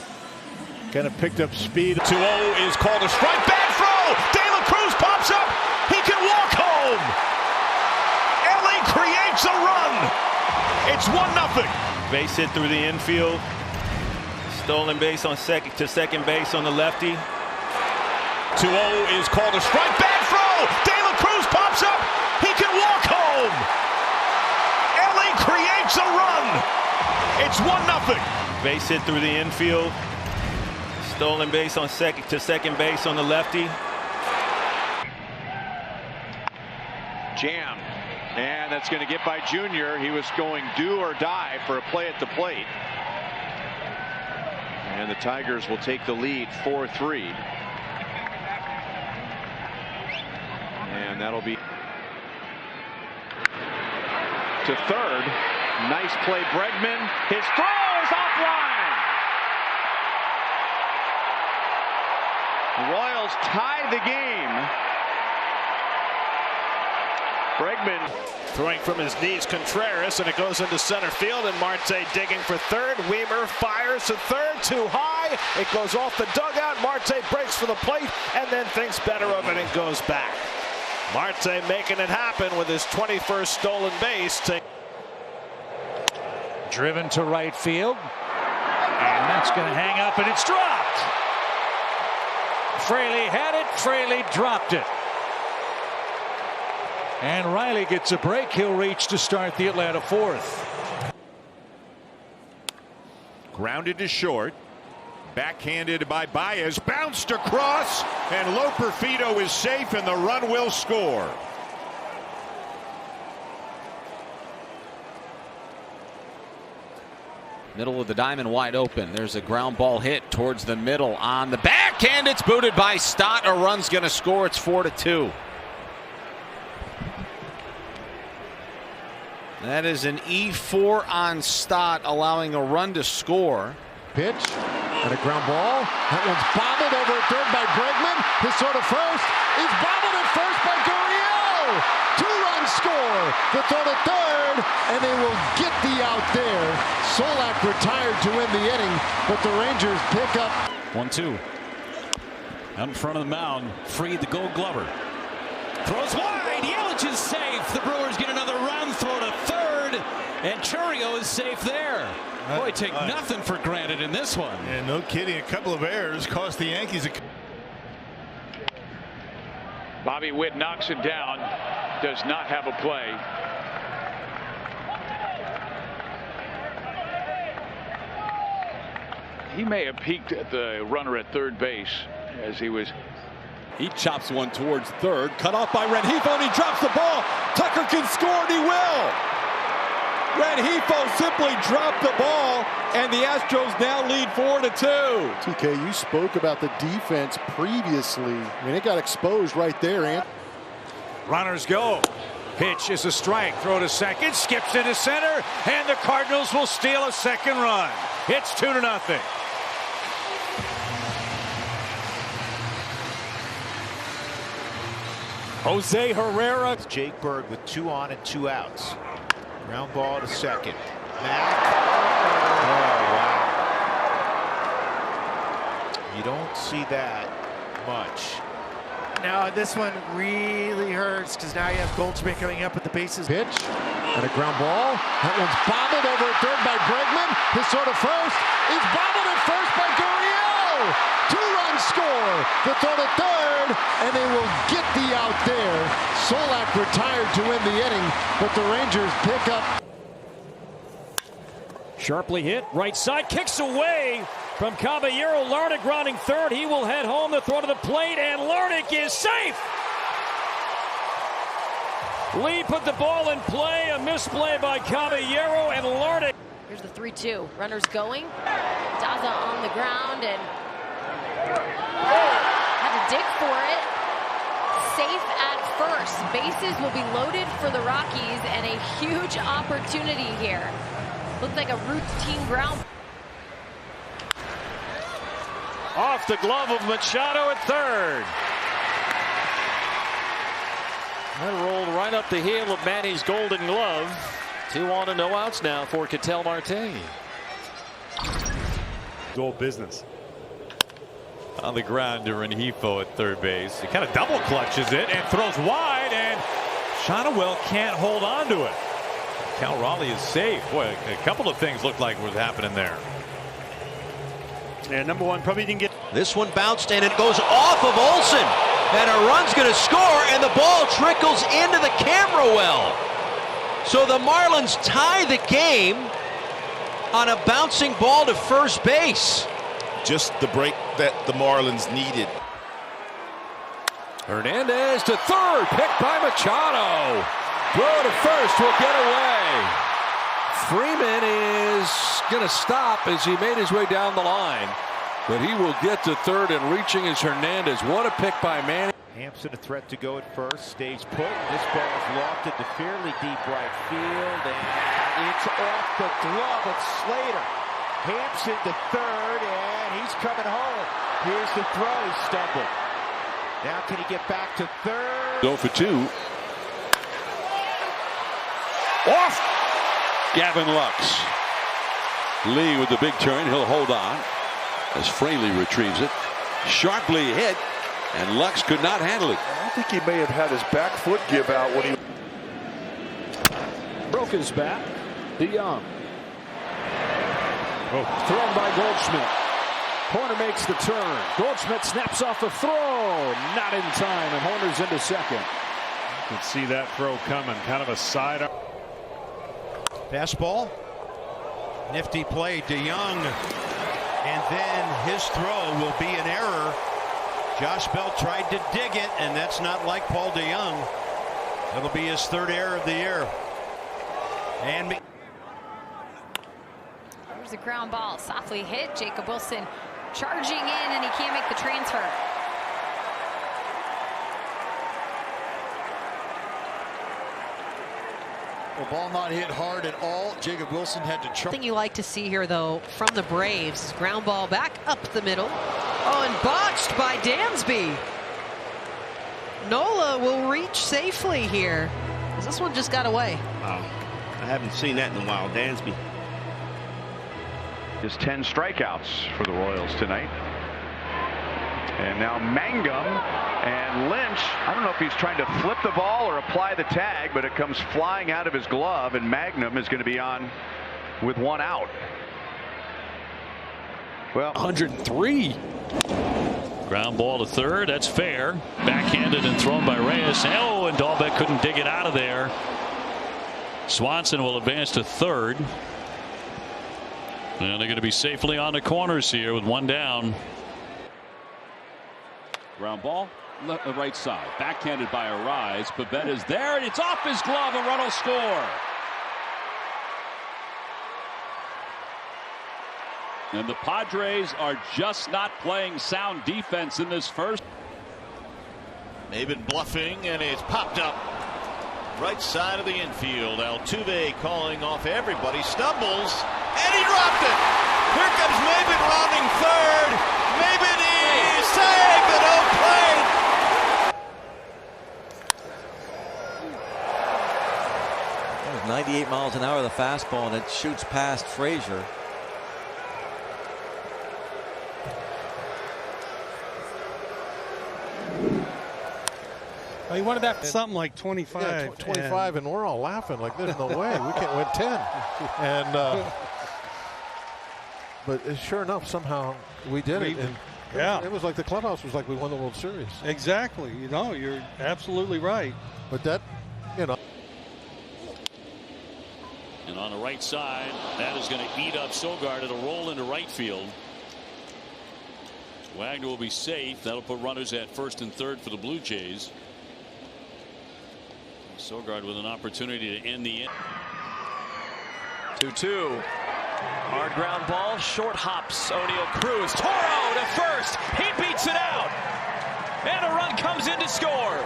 kind of picked up speed. 2-0 is called a strike. Bad throw. De La Cruz pops up. He can walk home. LA creates a run. It's 1-0. Base hit through the infield. Stolen base on second to second base on the lefty. 2-0 is called a strike. Bad throw. De La Cruz pops up. He can walk home. LA creates a run. It's 1-0. Base hit through the infield. Stolen base on second to second base on the lefty. Jam. And that's going to get by Junior. He was going do or die for a play at the plate. And the Tigers will take the lead 4-3. And that'll be to third. Nice play, Bregman. His throw is offline. The Royals tie the game. Bregman throwing from his knees, Contreras, and it goes into center field, and Marte digging for third. Weimer fires to third, too high. It goes off the dugout. Marte breaks for the plate and then thinks better of it and goes back. Marte making it happen with his 21st stolen base. Driven to right field. And that's going to hang up, and it's dropped. Fraley had it. Fraley dropped it. And Riley gets a break. He'll reach to start the Atlanta fourth. Grounded to short. Backhanded by Baez. Bounced across. And Loperfido is safe, and the run will score. Middle of the diamond wide open. There's a ground ball hit towards the middle on the backhand. It's booted by Stott. A run's going to score. It's 4-2. That is an E4 on Stott, allowing a run to score. Pitch and a ground ball. That one's bobbled over at third by Bregman. His throw to first is bobbled at first by Gurriel. 2-run score. The throw to third, and they will get the out there. Solak retired to win the inning, but the Rangers pick up. 1-2. Out in front of the mound, freed the Gold Glover. Throws wide. Yelich is safe. The Brewers get another run. Throw to third, and Chourio is safe there. Boy, take nothing for granted in this one. And no kidding, a couple of errors cost the Yankees a. Bobby Witt knocks it down. Does not have a play. He may have peeked at the runner at third base as he was. He chops one towards third, cut off by Rengifo, and he drops the ball. Tucker can score, and he will. Rengifo simply dropped the ball, and the Astros now lead 4-2. TK, you spoke about the defense previously. I mean, it got exposed right there, Ant. Runners go. Pitch is a strike. Throw to second. Skips into center. And the Cardinals will steal a second run. It's 2-0. Jose Herrera. Jake Berg with 2 on and 2 outs. Ground ball to second. Mack. Oh, wow. You don't see that much. Now this one really hurts because now you have Goldschmidt coming up with the bases. Pitch and a ground ball. That one's bobbled over at third by Bregman. His throw to first is bobbled at first by Gurriel. 2-run score. The throw to third, and they will get the out there. Solak retired to win the inning, but the Rangers pick up. Sharply hit, right side, kicks away from Caballero. Larnach grounding third. He will head home. The throw to the plate, and Larnach is safe. Lee put the ball in play. A misplay by Caballero, and Larnach. Here's the 3-2. Runners going. Daza on the ground and had to dig for it. Safe at first. Bases will be loaded for the Rockies, and a huge opportunity here. Looked like a routine ground. Off the glove of Machado at third. That rolled right up the heel of Manny's Golden Glove. 2 on and no outs now for Ketel Marte. Goal business. On the ground to Rengifo at third base. He kind of double clutches it and throws wide, and Shonowell can't hold on to it. Cal Raleigh is safe. Boy, a couple of things looked like was happening there. And number one probably didn't get. This one bounced and it goes off of Olsen. And a run's going to score, and the ball trickles into the camera well. So the Marlins tie the game on a bouncing ball to first base. Just the break that the Marlins needed. Hernandez to third, picked by Machado. Throw to first will get away. Freeman is going to stop as he made his way down the line. But he will get to third, and reaching is Hernandez. What a pick by Manny. Hampson a threat to go at first. Stays put. This ball is lofted to fairly deep right field. And it's off the glove of Slater. Hampson to third, and he's coming home. Here's the throw. He stumbled. Now can he get back to third? Go for 2. Off. Gavin Lux. Lee with the big turn. He'll hold on as Fraley retrieves it. Sharply hit, and Lux could not handle it. I think he may have had his back foot give out when he broke his back. DeYoung. Thrown by Goldschmidt. Horner makes the turn. Goldschmidt snaps off the throw. Not in time, and Horner's into second. You can see that throw coming. Kind of a side. Fastball. Nifty play. DeYoung. And then his throw will be an error. Josh Bell tried to dig it, and that's not like Paul DeYoung. That'll be his third error of the year. And There's Here's a ground ball, softly hit. Jacob Wilson charging in, and he can't make the transfer. The ball not hit hard at all. Jacob Wilson had to charge. Thing you like to see here, though, from the Braves is ground ball back up the middle. Oh, and botched by Dansby. Nola will reach safely here, because this one just got away. Wow, I haven't seen that in a while. Dansby. His 10 strikeouts for the Royals tonight. And now Mangum and Lynch. I don't know if he's trying to flip the ball or apply the tag, but it comes flying out of his glove, and Magnum is going to be on with one out. Well, 103. Ground ball to third. That's fair. Backhanded and thrown by Reyes. Oh, and Dahlbeck couldn't dig it out of there. Swanson will advance to third. And they're going to be safely on the corners here with one down. Ground ball, right side. Backhanded by Arise. Babette is there, and it's off his glove. A run will score. And the Padres are just not playing sound defense in this first. They've been bluffing, and it's popped up. Right side of the infield. Altuve calling off everybody. Stumbles, and he dropped it. Here comes Maybin rounding third. Maybin is saved, but no play. That was 98 miles an hour, the fastball, and it shoots past Frazier. He wanted that something like 25. Yeah, 25, and we're all laughing like there's no way we can't win 10. And but sure enough, somehow we did it. And yeah, it was like the clubhouse was like we won the World Series. Exactly. You know, you're absolutely right. But that, you know. And on the right side, that is going to eat up Sogard. It'll roll into right field. Wagner will be safe. That'll put runners at first and third for the Blue Jays. Sogard with an opportunity to end the inning. 2-2. Hard ground ball. Short hops. O'Neill Cruz. Toro to first. He beats it out. And a run comes in to score.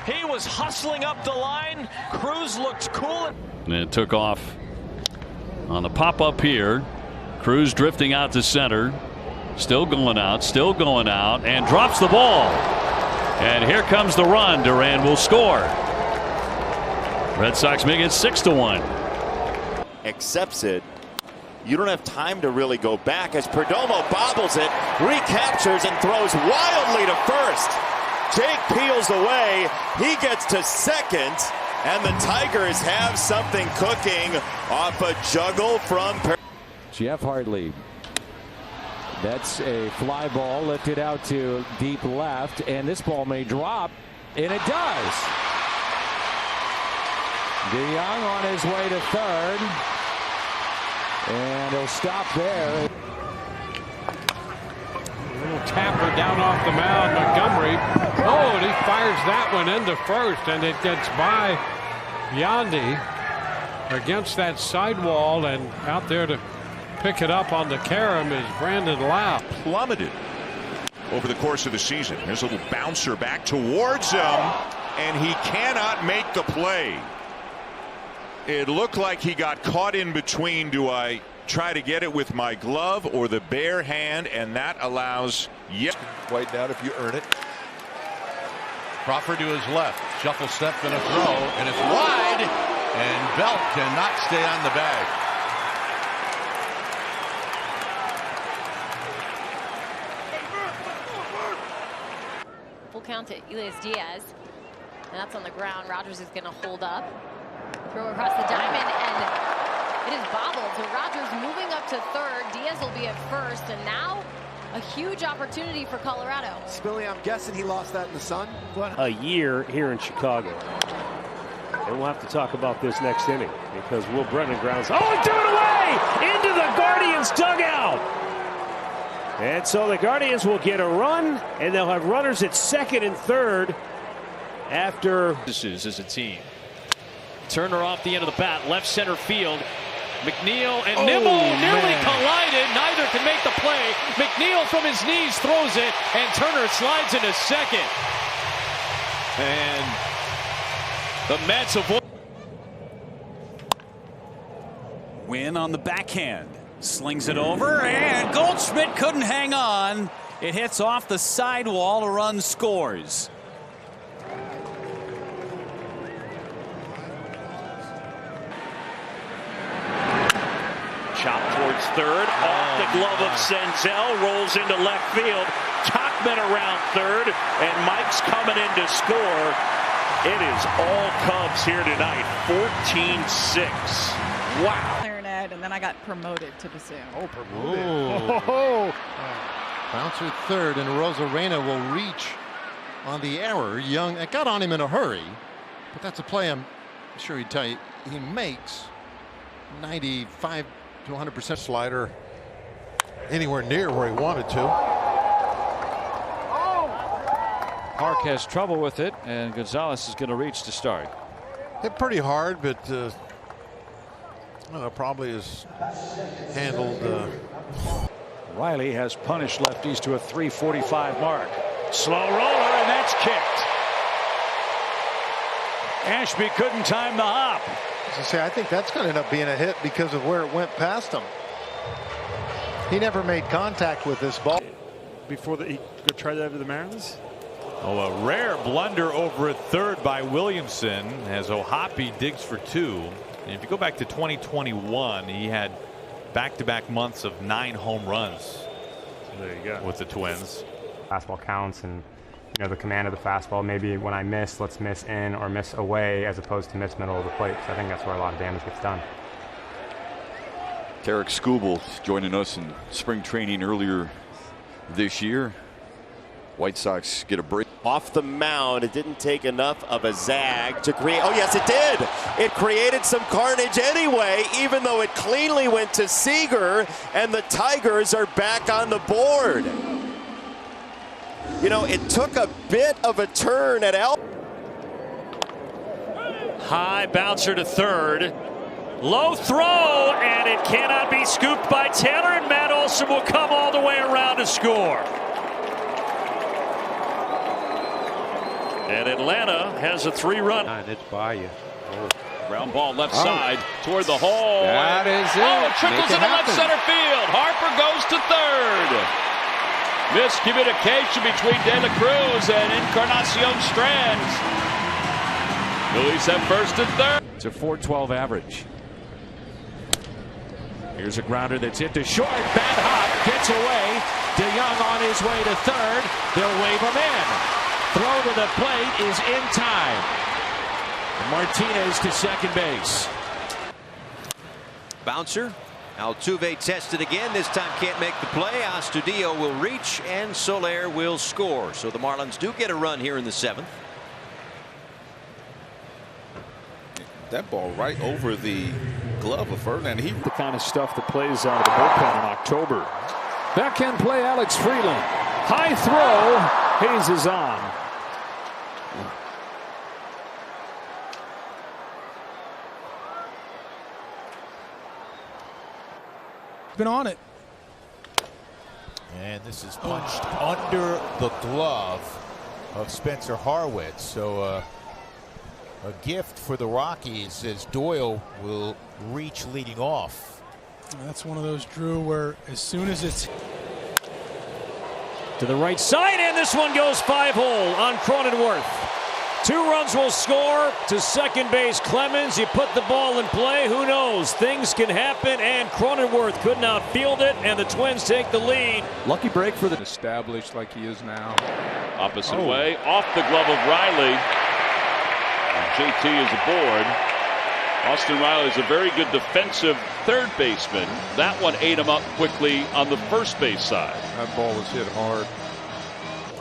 He was hustling up the line. Cruz looked cool. And it took off on the pop up here. Cruz drifting out to center. Still going out, and drops the ball. And here comes the run. Duran will score. Red Sox make it 6-1. Accepts it. You don't have time to really go back as Perdomo bobbles it, recaptures, and throws wildly to first. Jake peels away. He gets to second, and the Tigers have something cooking off a juggle from Jeff Hartley. That's a fly ball lifted out to deep left, and this ball may drop, and it does. DeYoung on his way to third, and he'll stop there. A little tapper down off the mound, Montgomery. Oh, and he fires that one into first, and it gets by Yandy against that sidewall, and out there to pick it up on the carom is Brandon Lau. Plummeted over the course of the season. Here's a little bouncer back towards him, and he cannot make the play. It looked like he got caught in between. Do I try to get it with my glove or the bare hand? And that allows White out if you earn it. Crawford to his left. Shuffle step and a throw, and it's wide, and Belt cannot stay on the bag. Full count to Elias Diaz, and that's on the ground. Rogers is going to hold up, throw across the diamond, and it is bobbled. So Rogers moving up to third. Diaz will be at first, and now a huge opportunity for Colorado. Spilly, I'm guessing he lost that in the sun. A year here in Chicago. And we'll have to talk about this next inning because Will Brennan grounds. Oh, and threw it away into the Guardians dugout. And so the Guardians will get a run, and they'll have runners at second and third after. This is as a team. Turner off the end of the bat, left center field. McNeil and Nimmo nearly collided. Neither can make the play. McNeil from his knees throws it, and Turner slides into second. And the Mets avoid. Win on the backhand. Slings it over, and Goldschmidt couldn't hang on. It hits off the sidewall. A run scores. Chop towards third, off the glove of Senzel, rolls into left field. Tauchman around third, and Mike's coming in to score. It is all Cubs here tonight, 14-6. Wow. Clarinet, and then I got promoted to bassoon. Oh, promoted. Bouncer third, and Rosarena will reach on the error. Young, it got on him in a hurry, but that's a play I'm sure he'd tell you he makes. 95 to 100% slider anywhere near where he wanted to. Park has trouble with it, and Gonzalez is going to reach to start. Hit pretty hard, but I don't know, probably is handled. Riley has punished lefties to a 345 mark. Slow roller, and that's kicked. Ashby couldn't time the hop. I think that's going to end up being a hit because of where it went past him. He never made contact with this ball. Before he could try that with the Mariners? Oh, a rare blunder over at third by Williamson as O'Hoppe digs for two. And if you go back to 2021, he had back-to-back months of 9 home runs. There you go. With the Twins. Fastball counts and the command of the fastball. Maybe when I miss, let's miss in or miss away as opposed to miss middle of the plate. So I think that's where a lot of damage gets done. Tarik Skubal joining us in spring training earlier this year. White Sox get a break. Off the mound, it didn't take enough of a zag to create. Oh, yes, it did. It created some carnage anyway, even though it cleanly went to Seager, and the Tigers are back on the board. It took a bit of a turn at High bouncer to third. Low throw, and it cannot be scooped by Taylor, and Matt Olson will come all the way around to score. And Atlanta has a 3-run. And it's by you. Ground ball left side toward the hole. That is it. Oh, it trickles into left center field. Harper goes to third. Miscommunication between De La Cruz and Encarnacion Strand. Phillies have first and third. It's a .412 average. Here's a grounder that's hit to short. Bad hop gets away. DeYoung on his way to third. They'll wave him in. Throw to the plate is in time. Martinez to second base. Bouncer. Altuve tested again. This time can't make the play. Astudillo will reach, and Soler will score. So the Marlins do get a run here in the 7th. That ball right over the glove of Ferdinand. The kind of stuff that plays out of the bullpen in October. Backhand play, Alex Freeland. High throw. Hayes is on. Been on it. And this is punched under the glove of Spencer Harwitz. So a gift for the Rockies as Doyle will reach leading off. That's one of those, Drew, where as soon as it's To the right side, and this one goes 5-hole on Cronenworth. 2 runs will score to second base. Clemens, you put the ball in play. Who knows? Things can happen, and Cronenworth could not field it, and the Twins take the lead. Lucky break for the established like he is now. Opposite way, off the glove of Riley. And JT is aboard. Austin Riley is a very good defensive third baseman. That one ate him up quickly on the first base side. That ball was hit hard.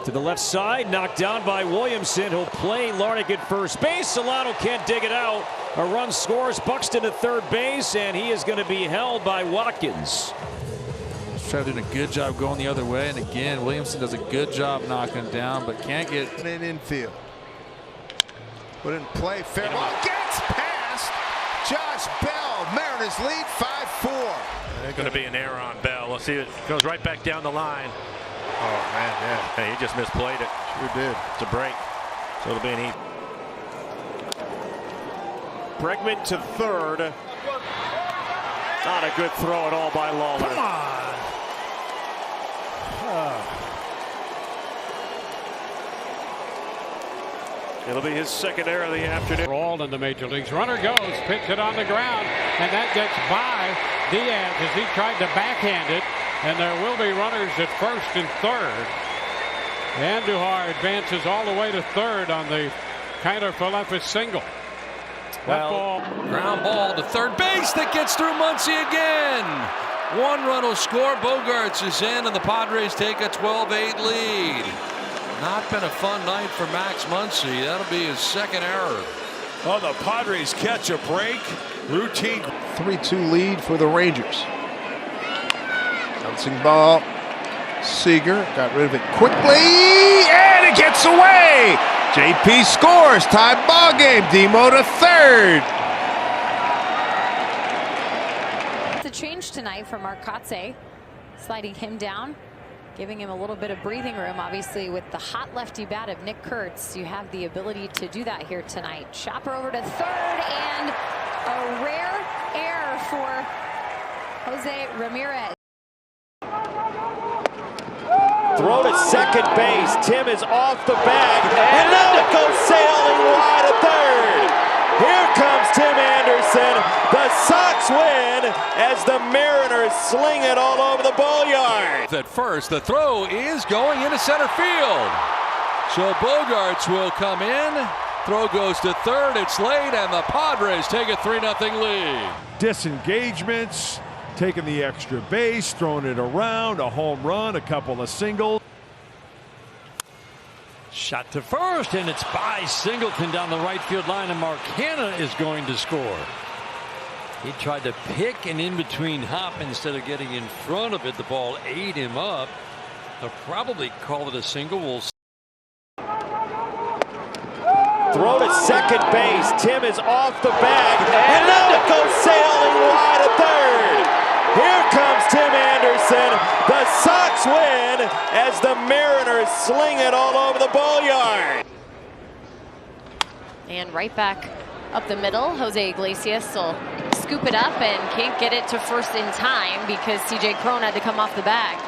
To the left side, knocked down by Williamson. He'll play Larnach at first base. Solano can't dig it out. A run scores. Buxton at third base, and he is going to be held by Watkins. Trout doing a good job going the other way, and again, Williamson does a good job knocking down, but can't get in infield. Put in play. Fair ball gets past Josh Bell. Mariners Mariners lead 5-4. Going to be an error on Bell. Let's see, it goes right back down the line. Oh, man, yeah. Hey, he just misplayed it. Sure did. It's a break. So it'll be an easy. Bregman to third. Not a good throw at all by Lawler. Come on. It'll be his second error of the afternoon. All in the major leagues. Runner goes, pitch it on the ground, and that gets by Diaz as he tried to backhand it. And there will be runners at first and third. Andujar advances all the way to third on the Kiner Falefa single. Ground ball to third base that gets through Muncy again. One run will score. Bogaerts is in, and the Padres take a 12-8 lead. Not been a fun night for Max Muncy. That'll be his second error. Oh, the Padres catch a break. Routine. 3-2 lead for the Rangers. Bouncing ball. Seager got rid of it quickly, and it gets away. JP scores. Tied ball game. Demo to third. It's a change tonight for Mark Kotsay, sliding him down, giving him a little bit of breathing room. Obviously, with the hot lefty bat of Nick Kurtz, you have the ability to do that here tonight. Chopper over to third, and a rare error for Jose Ramirez. Throw to second base. Tim is off the bag, and now it goes sailing wide at third. Here comes Tim Anderson. The Sox win as the Mariners sling it all over the ball yard. At first, the throw is going into center field. So Bogaerts will come in. Throw goes to third. It's late, and the Padres take a 3-0 lead. Disengagements, taking the extra base, throwing it around, a home run, a couple of singles. Shot to first, and it's by Singleton down the right field line, and Mark Hanna is going to score. He tried to pick an in-between hop instead of getting in front of it. The ball ate him up. They'll probably call it a single. We'll see. Throw to second base. Tim is off the bag, and now it goes sailing wide at third. Here comes Tim Anderson. The Sox win as the Mariners sling it all over the ball yard. And right back up the middle, Jose Iglesias will scoop it up and can't get it to first in time because CJ Cron had to come off the bag.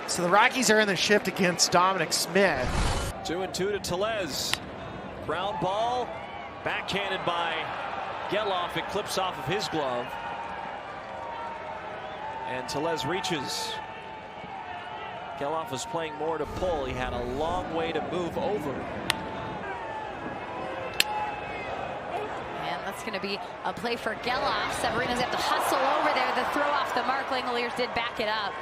So the Rockies are in the shift against Dominic Smith. 2-2 to Tellez. Ground ball, backhanded by Geloff. It clips off of his glove. And Tellez reaches. Geloff was playing more to pull. He had a long way to move over. And that's going to be a play for Geloff. Severino's have to hustle over there. The throw off the mark. Langoliers did back it up.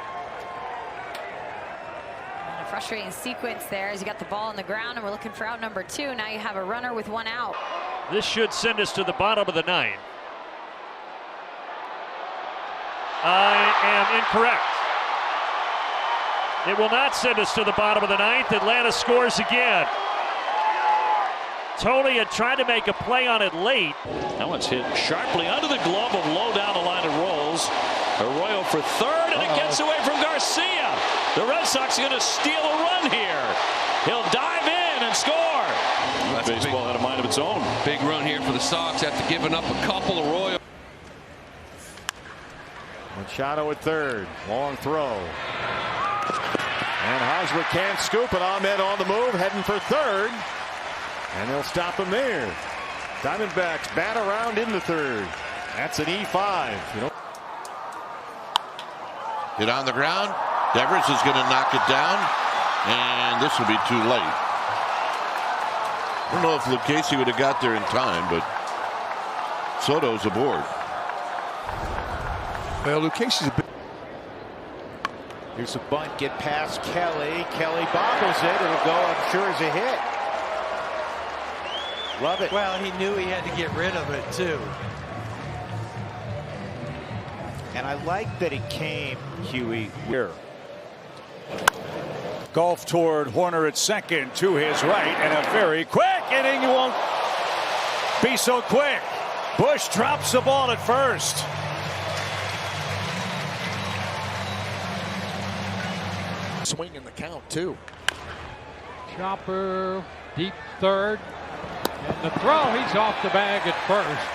And a frustrating sequence there as you got the ball on the ground, and we're looking for out number 2. Now you have a runner with 1 out. This should send us to the bottom of the 9th. I am incorrect. It will not send us to the bottom of the 9th. Atlanta scores again. Tony had tried to make a play on it late. That one's hit sharply under the glove of Lowe down the line of Rolls. Arroyo for third, and it gets away from Garcia. The Red Sox are going to steal a run here. He'll dive in and score. That's Baseball had a mind of its own. Big run here for the Sox after giving up a couple. Arroyo. Machado at third. Long throw. And Hosmer can't scoop it. Ahmed on the move, heading for third. And they'll stop him there. Diamondbacks bat around in the third. That's an E5. You know. Hit on the ground. Devers is going to knock it down. And this will be too late. I don't know if Lucchesi would have got there in time, but Soto's aboard. Well, Lucchesi's a bit. Here's a bunt, get past Kelly. Kelly bobbles it. It'll go, I'm sure, as a hit. Love it. Well, he knew he had to get rid of it, too. And I like that it came, Huey, here. Golf toward Horner at second, to his right, and a very quick inning. You won't be so quick. Bush drops the ball at first. Swing in the count, too. Chopper, deep third. And the throw, he's off the bag at first.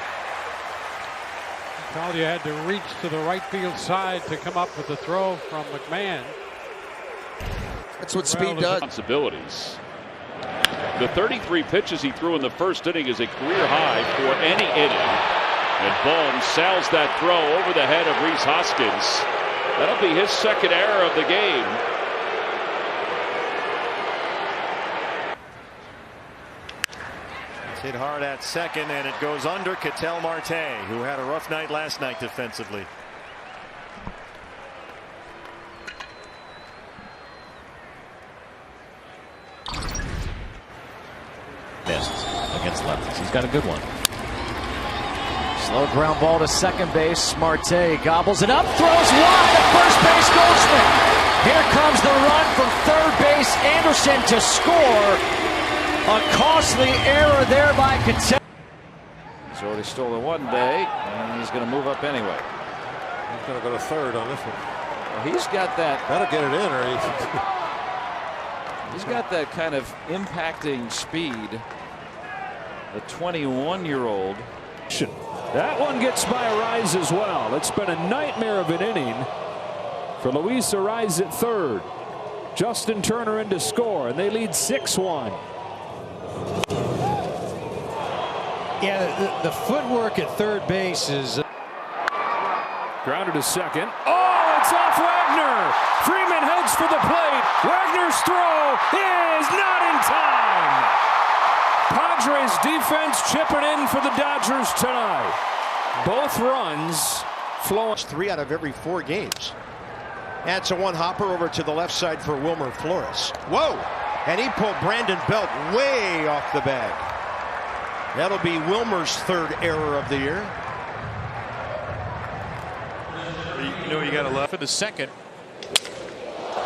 Talia had to reach to the right field side to come up with the throw from McMahon. That's what speed does. Responsibilities. The 33 pitches he threw in the first inning is a career high for any inning. And Bohm sails that throw over the head of Rhys Hoskins. That'll be his second error of the game. It's hit hard at second, and it goes under Ketel Marte, who had a rough night last night defensively. Missed against lefties. He's got a good one. Slow ground ball to second base. Marte gobbles it up, throws wide at first base. Goldschmidt. Here comes the run from third base. Anderson to score. A costly error there by Ketel. He's already stolen one day, and he's going to move up anyway. He's going to go to third on this one. Well, he's got that. That'll get it in, or He's got that kind of impacting speed. The 21-year-old. That one gets by Arraez as well. It's been a nightmare of an inning for Luis Arraez at third. Justin Turner in to score, and they lead 6-1. Yeah, the footwork at third base is. Grounded to second. Oh, it's off Wagner. Freeman heads for the plate. Wagner's throw is not in time. Padres defense chipping in for the Dodgers tonight. Both runs flowing. 3 out of every 4 games. That's a one hopper over to the left side for Wilmer Flores. Whoa! And he pulled Brandon Belt way off the bag. That'll be Wilmer's third error of the year. You know you got to love for the second.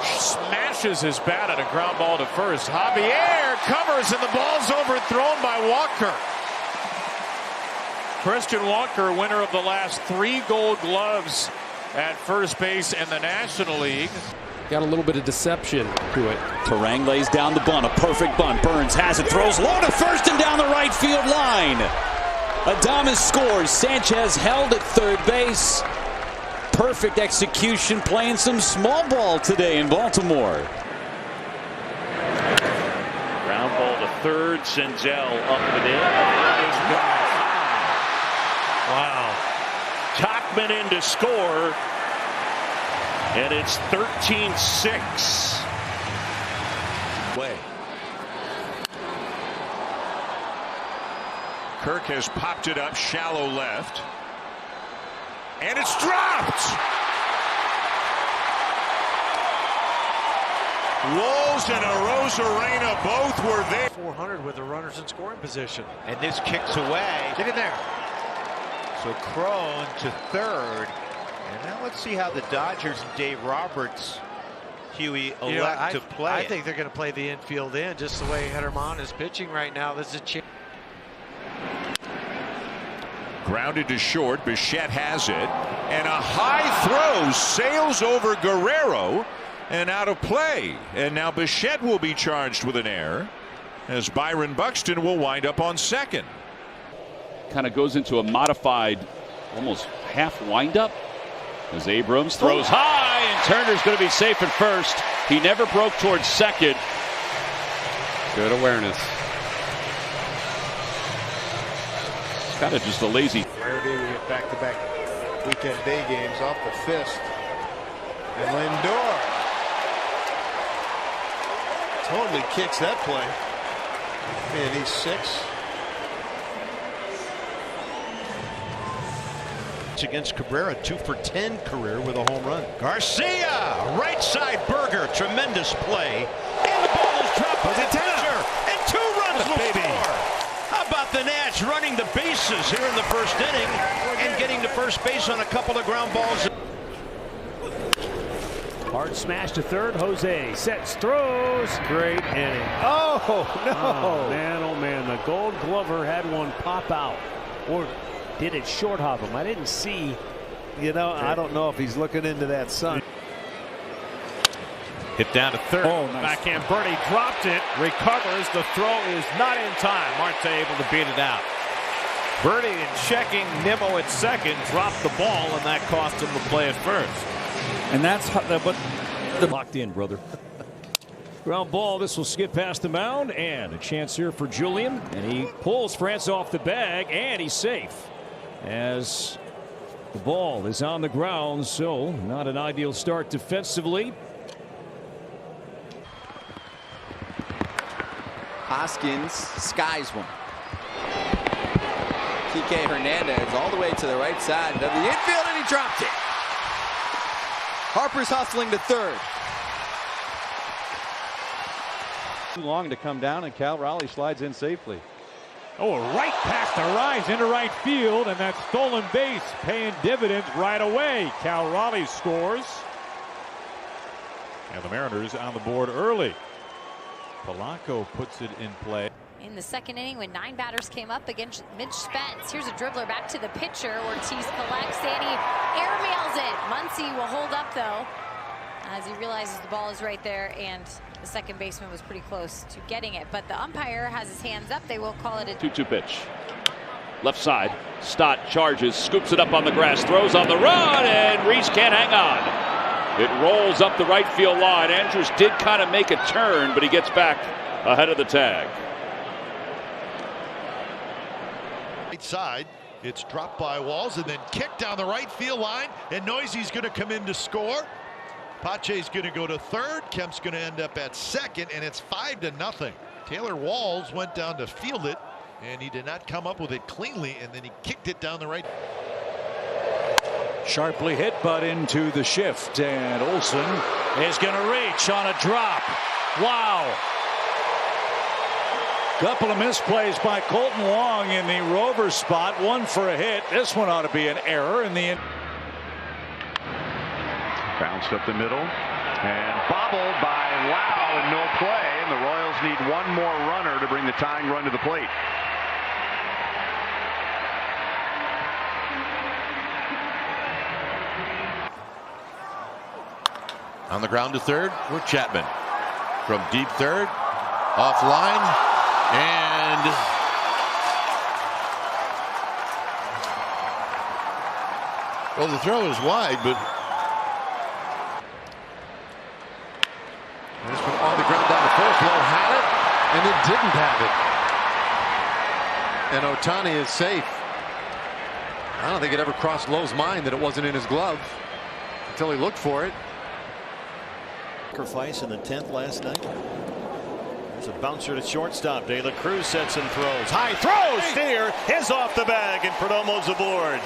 Smashes his bat at a ground ball to first. Javier covers, and the ball's overthrown by Walker. Christian Walker, winner of the last 3 Gold Gloves at first base in the National League. Got a little bit of deception to it. Terang lays down the bunt, a perfect bunt. Burns has it, throws low to first and down the right field line. Adames scores. Sanchez held at third base. Perfect execution, playing some small ball today in Baltimore. Ground ball to third. Senzel up and in. Wow. Tauchman in to score. And it's 13-6. Kirk has popped it up shallow left. And it's dropped. Wolves and Arozarena both were there. 400 with the runners in scoring position. And this kicks away. Get in there. So Crone to third. And now let's see how the Dodgers and Dave Roberts, Huey, elect to play. I think they're going to play the infield in just the way Hederman is pitching right now. This is a chance. Grounded to short. Bichette has it. And a high throw sails over Guerrero and out of play. And now Bichette will be charged with an error as Byron Buxton will wind up on second. Kind of goes into a modified, almost half windup. As Abrams throws high, and Turner's going to be safe at first. He never broke towards second. Good awareness. It's kind of just a lazy. Faraday will get back-to-back weekend day games off the fist. And Lindor totally kicks that play. And he's 6. Against Cabrera, 2-for-10 career with a home run. Garcia, right side burger, tremendous play. And the ball is dropped by the pitcher. And 2 runs will score. How about the Nats running the bases here in the first inning and getting to first base on a couple of ground balls. Hard smash to third. Jose sets, throws. Great inning. Oh, no. Oh, man, the Gold Glover had one pop out. Or did it short of him. I didn't see. You know, I don't know if he's looking into that sun. Hit down to third. Oh, nice. Backhand birdie, dropped it, recovers. The throw is not in time. Marte able to beat it out. Birdie and checking. Nimmo at second dropped the ball, and that cost him the play at first. And that's what the locked in, brother. Ground ball. This will skip past the mound, and a chance here for Julian, and he pulls France off the bag, and he's safe as the ball is on the ground. So not an ideal start defensively. Hoskins skies one. Kike Hernandez all the way to the right side of the infield, and he dropped it. Harper's hustling to third. Too long to come down, and Cal Raleigh slides in safely. Oh, right past the rise into right field, and that stolen base paying dividends right away. Cal Raleigh scores. And the Mariners on the board early. Polanco puts it in play. In the second inning, when 9 batters came up against Mitch Spence, here's a dribbler back to the pitcher. Ortiz collects and he airmails it. Muncy will hold up though, as he realizes the ball is right there, and the second baseman was pretty close to getting it. But the umpire has his hands up. They will call it a 2-2 pitch. Left side. Stott charges, scoops it up on the grass, throws on the run, and Reese can't hang on. It rolls up the right field line. Andrews did kind of make a turn, but he gets back ahead of the tag. Right side, it's dropped by Walls and then kicked down the right field line, and Noisey's going to come in to score. Pache's going to go to third. Kemp's going to end up at second, and it's 5-0. Taylor Walls went down to field it, and he did not come up with it cleanly, and then he kicked it down the right. Sharply hit, but into the shift, and Olsen is going to reach on a drop. Wow. Couple of misplays by Colton Wong in the rover spot. One for a hit. This one ought to be an error in the bounced up the middle and bobbled by Lau, and no play, and the Royals need one more runner to bring the tying run to the plate. On the ground to third, we're Chapman. From deep third, offline, and well, the throw is wide, but this one on the ground down to first. Lowe had it, and it didn't have it. And Ohtani is safe. I don't think it ever crossed Lowe's mind that it wasn't in his glove until he looked for it. Sacrifice in the 10th last night. There's a bouncer to shortstop. De La Cruz sets and throws. High throw. Steer is off the bag, and Perdomo's aboard.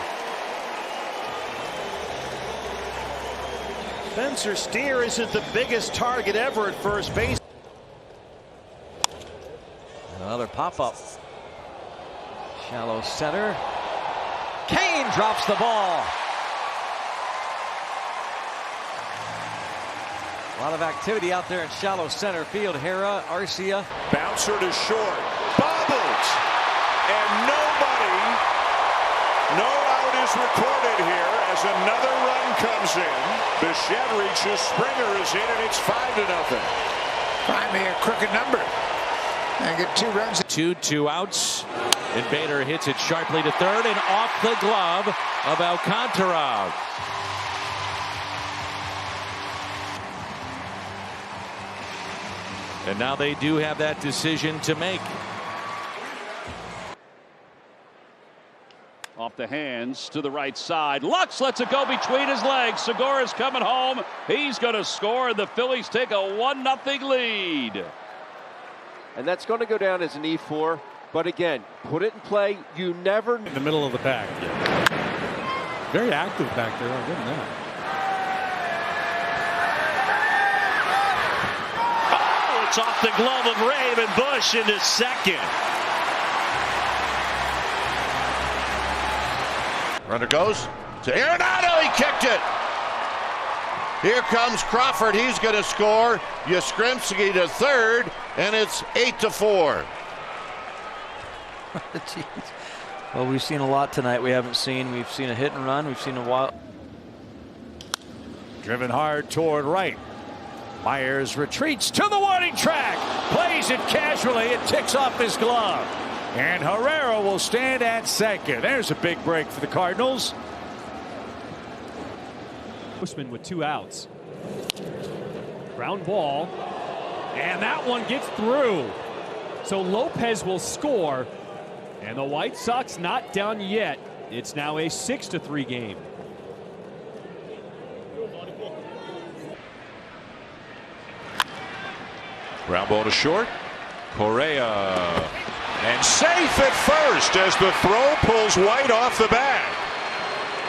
Spencer Steer isn't the biggest target ever at first base. Another pop-up. Shallow center. Kane drops the ball. A lot of activity out there in shallow center field. Hera, Arcia. Bouncer to short. Bobbled. And nobody. No out is recorded here as another run comes in. Bichette reaches. Springer is in, and it's 5-0. Find me a crooked number. I get 2 runs. 2 outs. Invader hits it sharply to third and off the glove of Alcantara. And now they do have that decision to make. Off the hands to the right side. Lux lets it go between his legs. Segura's coming home. He's going to score. The Phillies take a 1-0 lead. And that's going to go down as an E4. But again, put it in play. You never. In the middle of the pack. Very active back there. I'll give him that. Oh, it's off the glove of Raven Bush into second. runner goes to Arenado. He kicked it. Here comes Crawford. He's going to score. Yastrzemski to third, and it's 8-4. Well, we've seen a lot tonight. We've seen a hit and run. We've seen a wild. Driven hard toward right. Myers retreats to the warning track. Plays it casually. It ticks off his glove. And Herrera will stand at second. There's a big break for the Cardinals. Bushman with 2 outs. Ground ball. And that one gets through. So Lopez will score. And the White Sox not done yet. It's now a 6-3 game. Ground ball to short. Correa. And safe at first as the throw pulls White off the bat.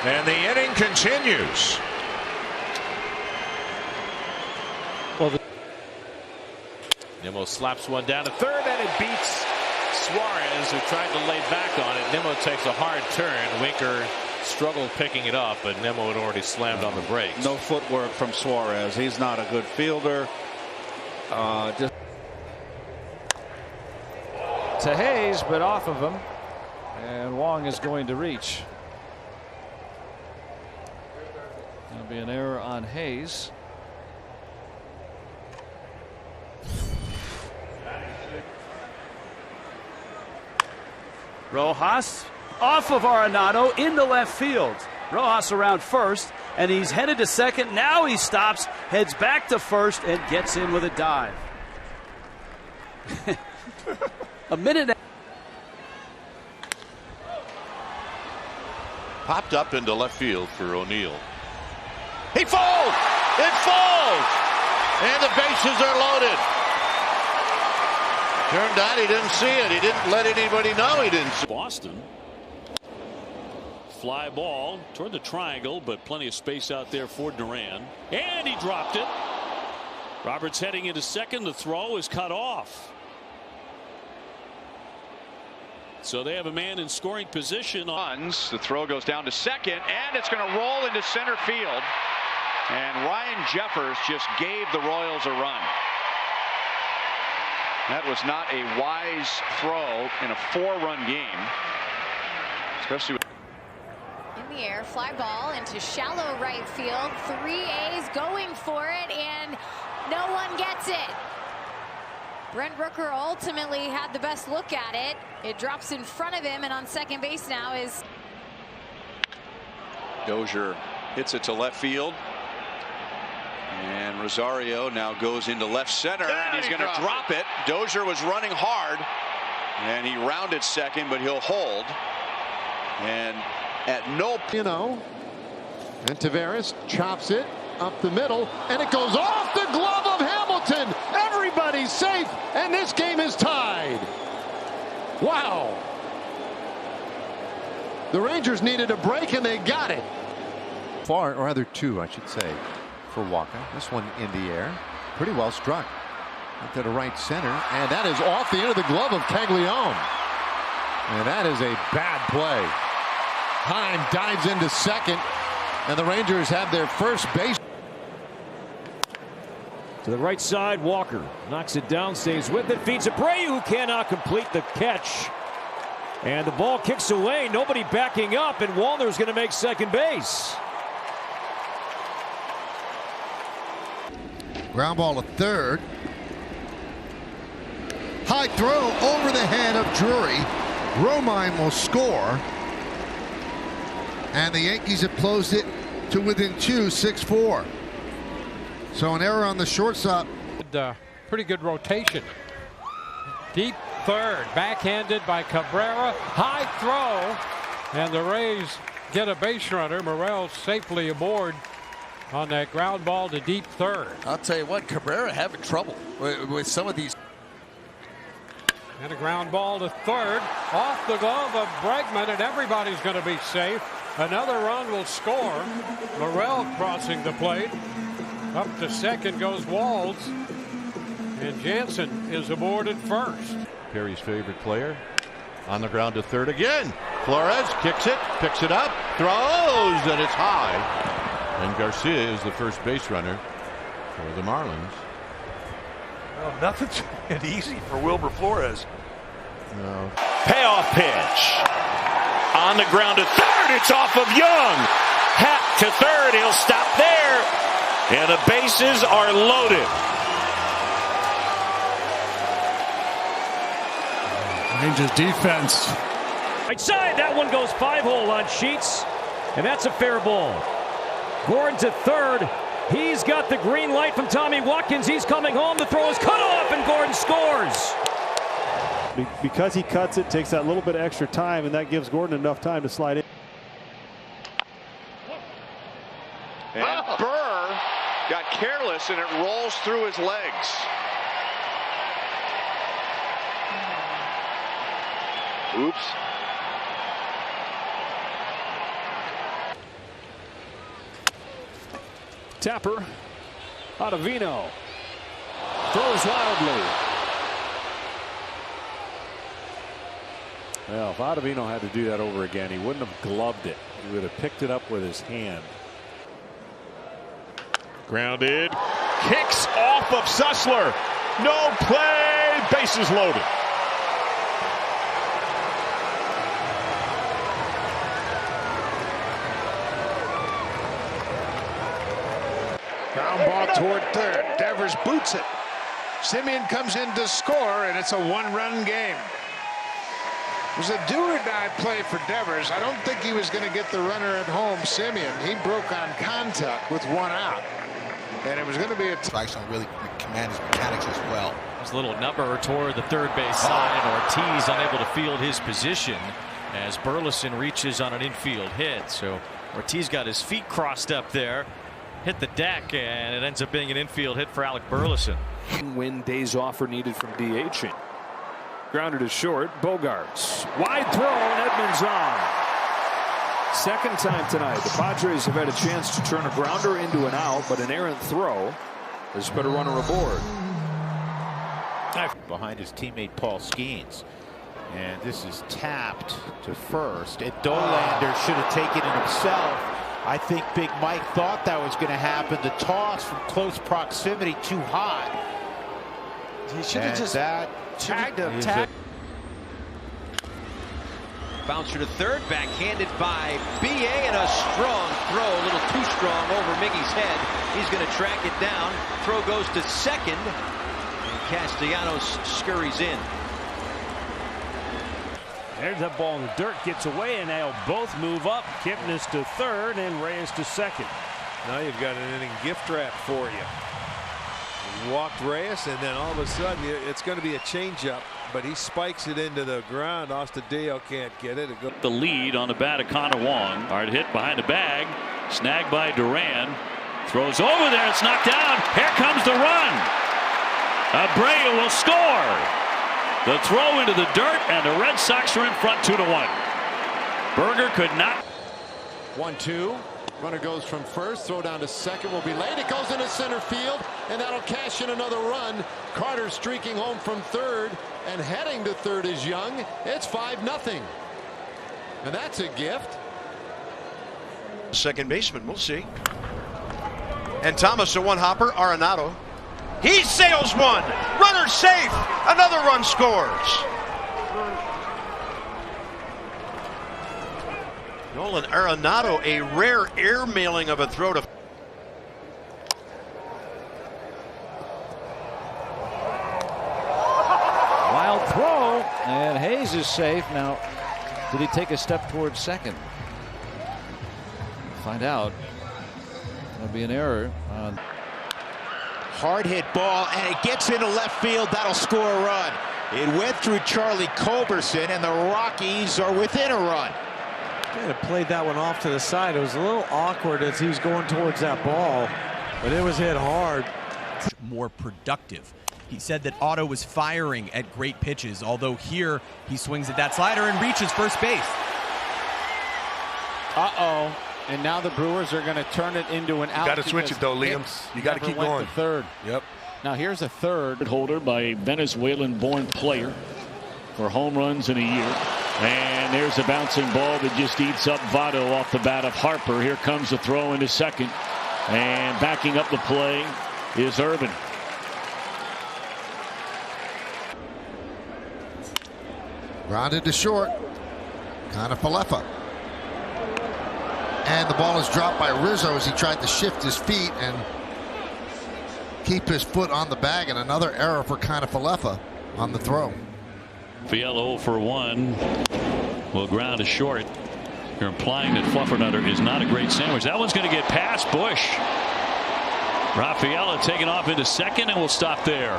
And the inning continues. Nimmo slaps one down to third, and it beats Suarez, who tried to lay back on it. Nimmo takes a hard turn. Winker struggled picking it up, but Nimmo had already slammed on the brakes. No footwork from Suarez. He's not a good fielder. To Hayes, but off of him. And Wong is going to reach. There'll be an error on Hayes. Rojas off of Arenado into left field. Rojas around first, and he's headed to second. Now he stops, heads back to first, and gets in with a dive. A minute. Popped up into left field for O'Neill. He falls! It falls! And the bases are loaded. Turned out he didn't see it. He didn't let anybody know he didn't see it. Boston. Fly ball toward the triangle, but plenty of space out there for Duran. And he dropped it. Roberts heading into second. The throw is cut off. So they have a man in scoring position. The throw goes down to second, and it's going to roll into center field. And Ryan Jeffers just gave the Royals a run. That was not a wise throw in a 4-run game, especially with in the air, fly ball into shallow right field. 3 A's going for it, and no one gets it. Brent Rooker ultimately had the best look at it. It drops in front of him, and on second base now is Dozier hits it to left field. And Rosario now goes into left center, and he's going to drop it. Dozier was running hard, and he rounded second, but he'll hold. And at no, and Taveras chops it up the middle, and it goes off the glove of Hamilton. Everybody's safe, and this game is tied. Wow. The Rangers needed a break, and they got it. Far, or rather 2, I should say, for Walker. This one in the air. Pretty well struck. Up to the right center, and that is off the end of the glove of Caglione. And that is a bad play. Heim dives into second, and the Rangers have their first base. To the right side, Walker knocks it down, stays with it, feeds Abreu, who cannot complete the catch. And the ball kicks away, nobody backing up, and Wallner's going to make second base. Ground ball to third. High throw over the head of Drury. Romine will score. And the Yankees have closed it to within 2, 6-4. So an error on the shortstop. Pretty good rotation. Deep third, backhanded by Cabrera. High throw, and the Rays get a base runner. Morel safely aboard on that ground ball to deep third. I'll tell you what, Cabrera having trouble with some of these. And a ground ball to third, off the glove of Bregman, and everybody's going to be safe. Another run will score. Morel crossing the plate. Up to second goes Walls. And Jansen is aboard at first. Perry's favorite player on the ground to third again. Flores kicks it, picks it up, throws, and it's high. And Garcia is the first base runner for the Marlins. Well, nothing's been easy for Wilber Flores. No. Payoff pitch. On the ground to third. It's off of Young. Happ to third. He'll stop there. And the bases are loaded. Rangers defense. Right side. That one goes 5-hole on Sheets. And that's a fair ball. Gordon to third. He's got the green light from Tommy Watkins. He's coming home. The throw is cut off, and Gordon scores. Because he cuts it, takes that little bit of extra time, and that gives Gordon enough time to slide in. And Burr got careless, and it rolls through his legs. Oops. Tapper, Ottavino throws wildly. Well, if Ottavino had to do that over again, he wouldn't have gloved it. He would have picked it up with his hand. Grounded. Kicks off of Sussler. No play. Bases loaded. Ground ball toward third. Devers boots it. Simeon comes in to score, and it's a one-run game. It was a do-or-die play for Devers. I don't think he was going to get the runner at home, Simeon. He broke on contact with one out. And it was going to be a... Strikes don't really command his mechanics as well. There's a little number toward the third base side, and Ortiz unable to field his position as Burleson reaches on an infield hit. So Ortiz got his feet crossed up there, hit the deck, and it ends up being an infield hit for Alec Burleson. When days off are needed from DHing. Grounded to short. Bogarts. Wide throw, and Edmonds on. Second time tonight. The Padres have had a chance to turn a grounder into an out, but an errant throw has put a runner aboard. Behind his teammate Paul Skeens. And this is tapped to first. And Dolander should have taken it himself. I think Big Mike thought that was going to happen. The toss from close proximity too hot. He should have just tagged him. Bouncer to third, backhanded by B.A. and a strong throw, a little too strong over Miggy's head. He's going to track it down. Throw goes to second, and Castellanos scurries in. There's that ball in the dirt, gets away, and they'll both move up. Kipnis to third and Reyes to second. Now you've got an inning gift wrap for you. You walked Reyes, and then all of a sudden it's going to be a changeup, but he spikes it into the ground. Astudillo can't get it. The lead on the bat of Connor Wong. Hard hit behind the bag. Snagged by Duran. Throws over there. It's knocked down. Here comes the run. Abreu will score. The throw into the dirt, and the Red Sox are in front 2-1. Berger could not. 1-2. Runner goes from first. Throw down to second will be late. It goes into center field, and that'll cash in another run. Carter streaking home from third, and heading to third is Young. It's 5-0. And that's a gift. Second baseman, we'll see. And Thomas, a one-hopper. Arenado. He sails one. Runner safe. Another run scores. Nolan Arenado, a rare airmailing of a throw to. Wild throw, and Hayes is safe. Now, did he take a step towards second? Find out. That'll be an error. Hard hit ball, and it gets into left field. That'll score a run. It went through Charlie Culberson, and the Rockies are within a run. Kind of played that one off to the side. It was a little awkward as he was going towards that ball, but it was hit hard. More productive. He said that Otto was firing at great pitches, although here he swings at that slider and reaches first base. Uh-oh. And now the Brewers are going to turn it into an out. Got to switch it though, Liam. You got to keep going. Third. Yep. Now here's a third. Holder by a Venezuelan-born player for home runs in a year. And there's a bouncing ball that just eats up Votto off the bat of Harper. Here comes the throw into second. And backing up the play is Irvin. Grounded to short. Kiner-Falefa. And the ball is dropped by Rizzo as he tried to shift his feet and keep his foot on the bag, and another error for Kiner-Falefa on the throw. Fiala 0 for 1 will ground to short. You're implying that Fluffernutter is not a great sandwich. That one's going to get past Bush. Rafaela taking off into second and will stop there.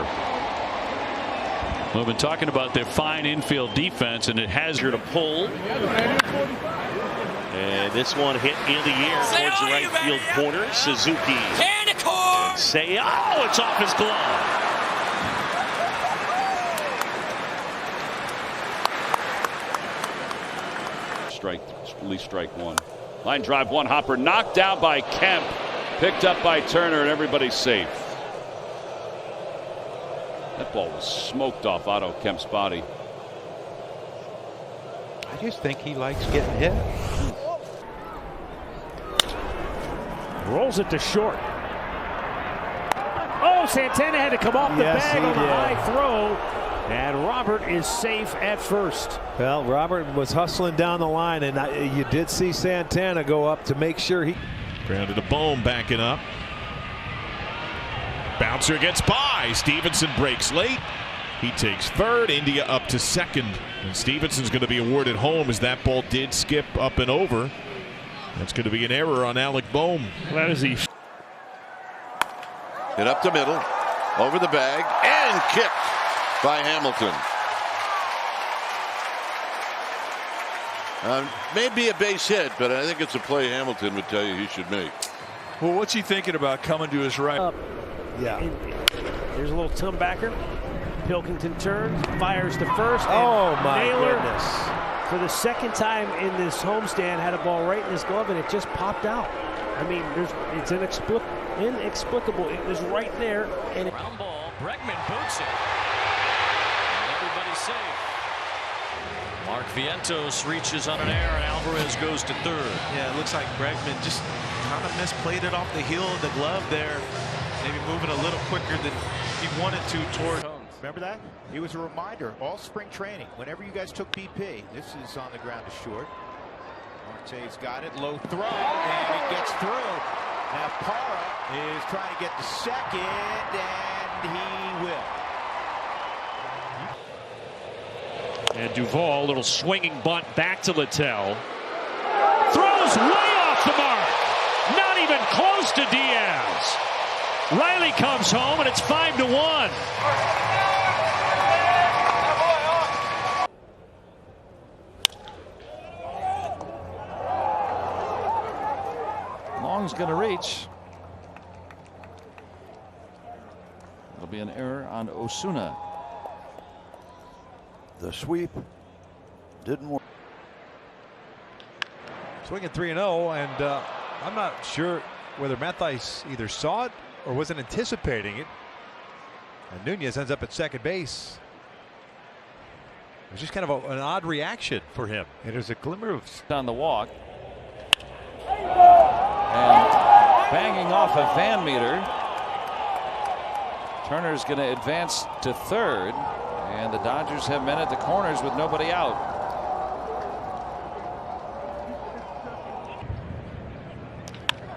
We've been talking about their fine infield defense, and it has her to pull. And this one hit in the air towards the right field corner. Suzuki. Say, oh, it's off his glove. Strike one. Line drive one. Hopper knocked down by Kemp. Picked up by Turner, and everybody's safe. That ball was smoked off Otto Kemp's body. I just think he likes getting hit. Rolls it to short. Oh, Santana had to come off the bag on the high throw. And Robert is safe at first. Well, Robert was hustling down the line, and you did see Santana go up to make sure he. Grounded to Bohm, backing up. Bouncer gets by. Stevenson breaks late. He takes third. India up to second. And Stevenson's going to be awarded home as that ball did skip up and over. That's going to be an error on Alec Bohm. That is he. Hit up the middle, over the bag, and kicked by Hamilton. Maybe a base hit, but I think it's a play Hamilton would tell you he should make. Well, what's he thinking about coming to his right? There's a little Tumbacker. Pilkington turns, fires to first. Oh, my Naylor, goodness. for the second time in this homestand, had a ball right in his glove, and it just popped out. I mean, it's inexplicable. It was right there. And Ground ball. Bregman boots it. Everybody's safe. Mark Vientos reaches on an error, and Alvarez goes to third. Yeah, it looks like Bregman just kind of misplayed it off the heel of the glove there. Maybe moving a little quicker than he wanted to toward. Remember that? It was a reminder all spring training. Whenever you guys took BP, this is on the ground to short. Marte's got it, low throw, and it gets through. Now Parra is trying to get to second, and he will. And Duvall, little swinging bunt back to Littell. Throws way off the mark. Not even close to Diaz. Riley comes home, and it's 5-1. Long's going to reach. It'll be an error on Osuna. The sweep didn't work. Swinging 3-0, and I'm not sure whether Matthijs either saw it or wasn't anticipating it. And Nunez ends up at second base. It was just kind of an odd reaction for him. And there's a glimmer of on the walk. And banging off a Van Meter. Turner's going to advance to third. And the Dodgers have men at the corners with nobody out.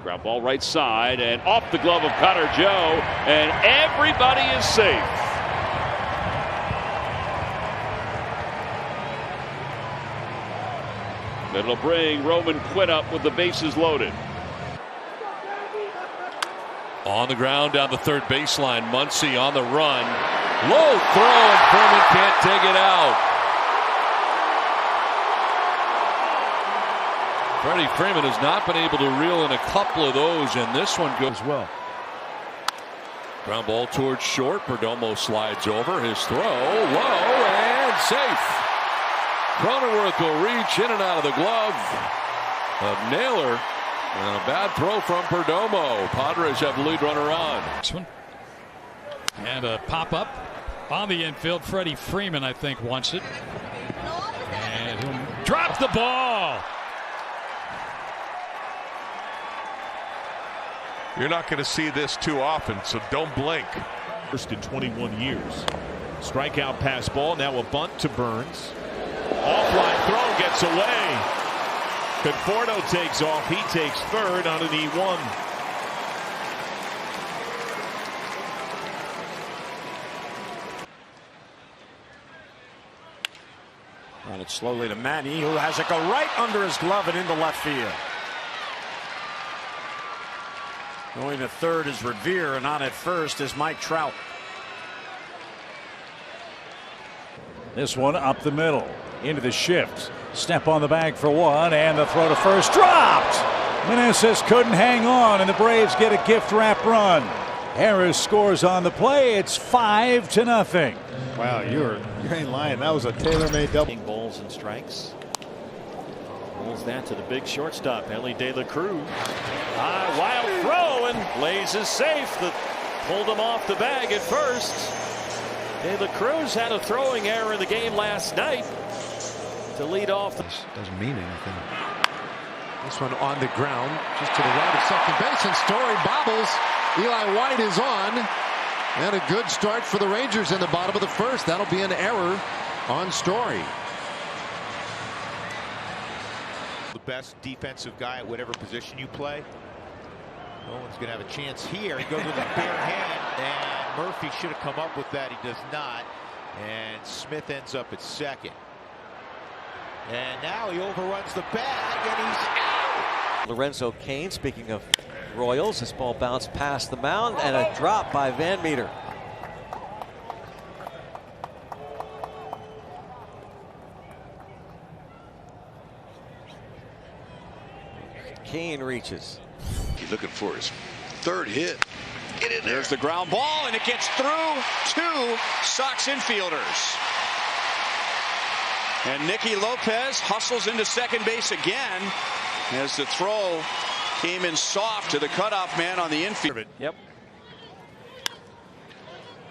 Ground ball right side and off the glove of Connor Joe, and everybody is safe. That'll bring Roman Quinn up with the bases loaded. On the ground down the third baseline. Muncy on the run. Low throw, and Freeman can't take it out. Freddie Freeman has not been able to reel in a couple of those, and this one goes well. Ground ball towards short. Perdomo slides over. His throw low and safe. Cronenworth will reach in and out of the glove of Naylor. And a bad throw from Perdomo. Padres have the lead runner on. And a pop-up on the infield. Freddie Freeman, I think, wants it. And he'll drop the ball. You're not going to see this too often, so don't blink. First in 21 years. Strikeout pass ball. Now a bunt to Burns. Offline throw. gets away. Conforto takes off. He takes third on an E1. And it's slowly to Manny, who has it go right under his glove and into left field. Going to third is Revere, and on at first is Mike Trout. This one up the middle, into the shift. Step on the bag for one, and the throw to first dropped. Meneses couldn't hang on, and the Braves get a gift wrap run. Harris scores on the play. It's 5-0. Wow, you ain't lying. That was a tailor-made double. Balls and strikes. Rolls that to the big shortstop, Ellie De La Cruz. High, wild throw, and Blaze is safe. Pulled him off the bag at first. De La Cruz had a throwing error in the game last night to lead off. Doesn't mean anything. This one on the ground, just to the right of second base, and Story bobbles. Eli White is on. And a good start for the Rangers in the bottom of the first. That'll be an error on Story. The best defensive guy at whatever position you play. No one's going to have a chance here. He goes with a bare hand, and Murphy should have come up with that. He does not. And Smith ends up at second. And now he overruns the bag, and he's out. Lorenzo Cain, speaking of Royals, this ball bounced past the mound, and a drop by Van Meter. Cain reaches. He's looking for his third hit. Get in there. There's the ground ball, and it gets through two Sox infielders. And Nicky Lopez hustles into second base again as the throw came in soft to the cutoff man on the infield. Yep.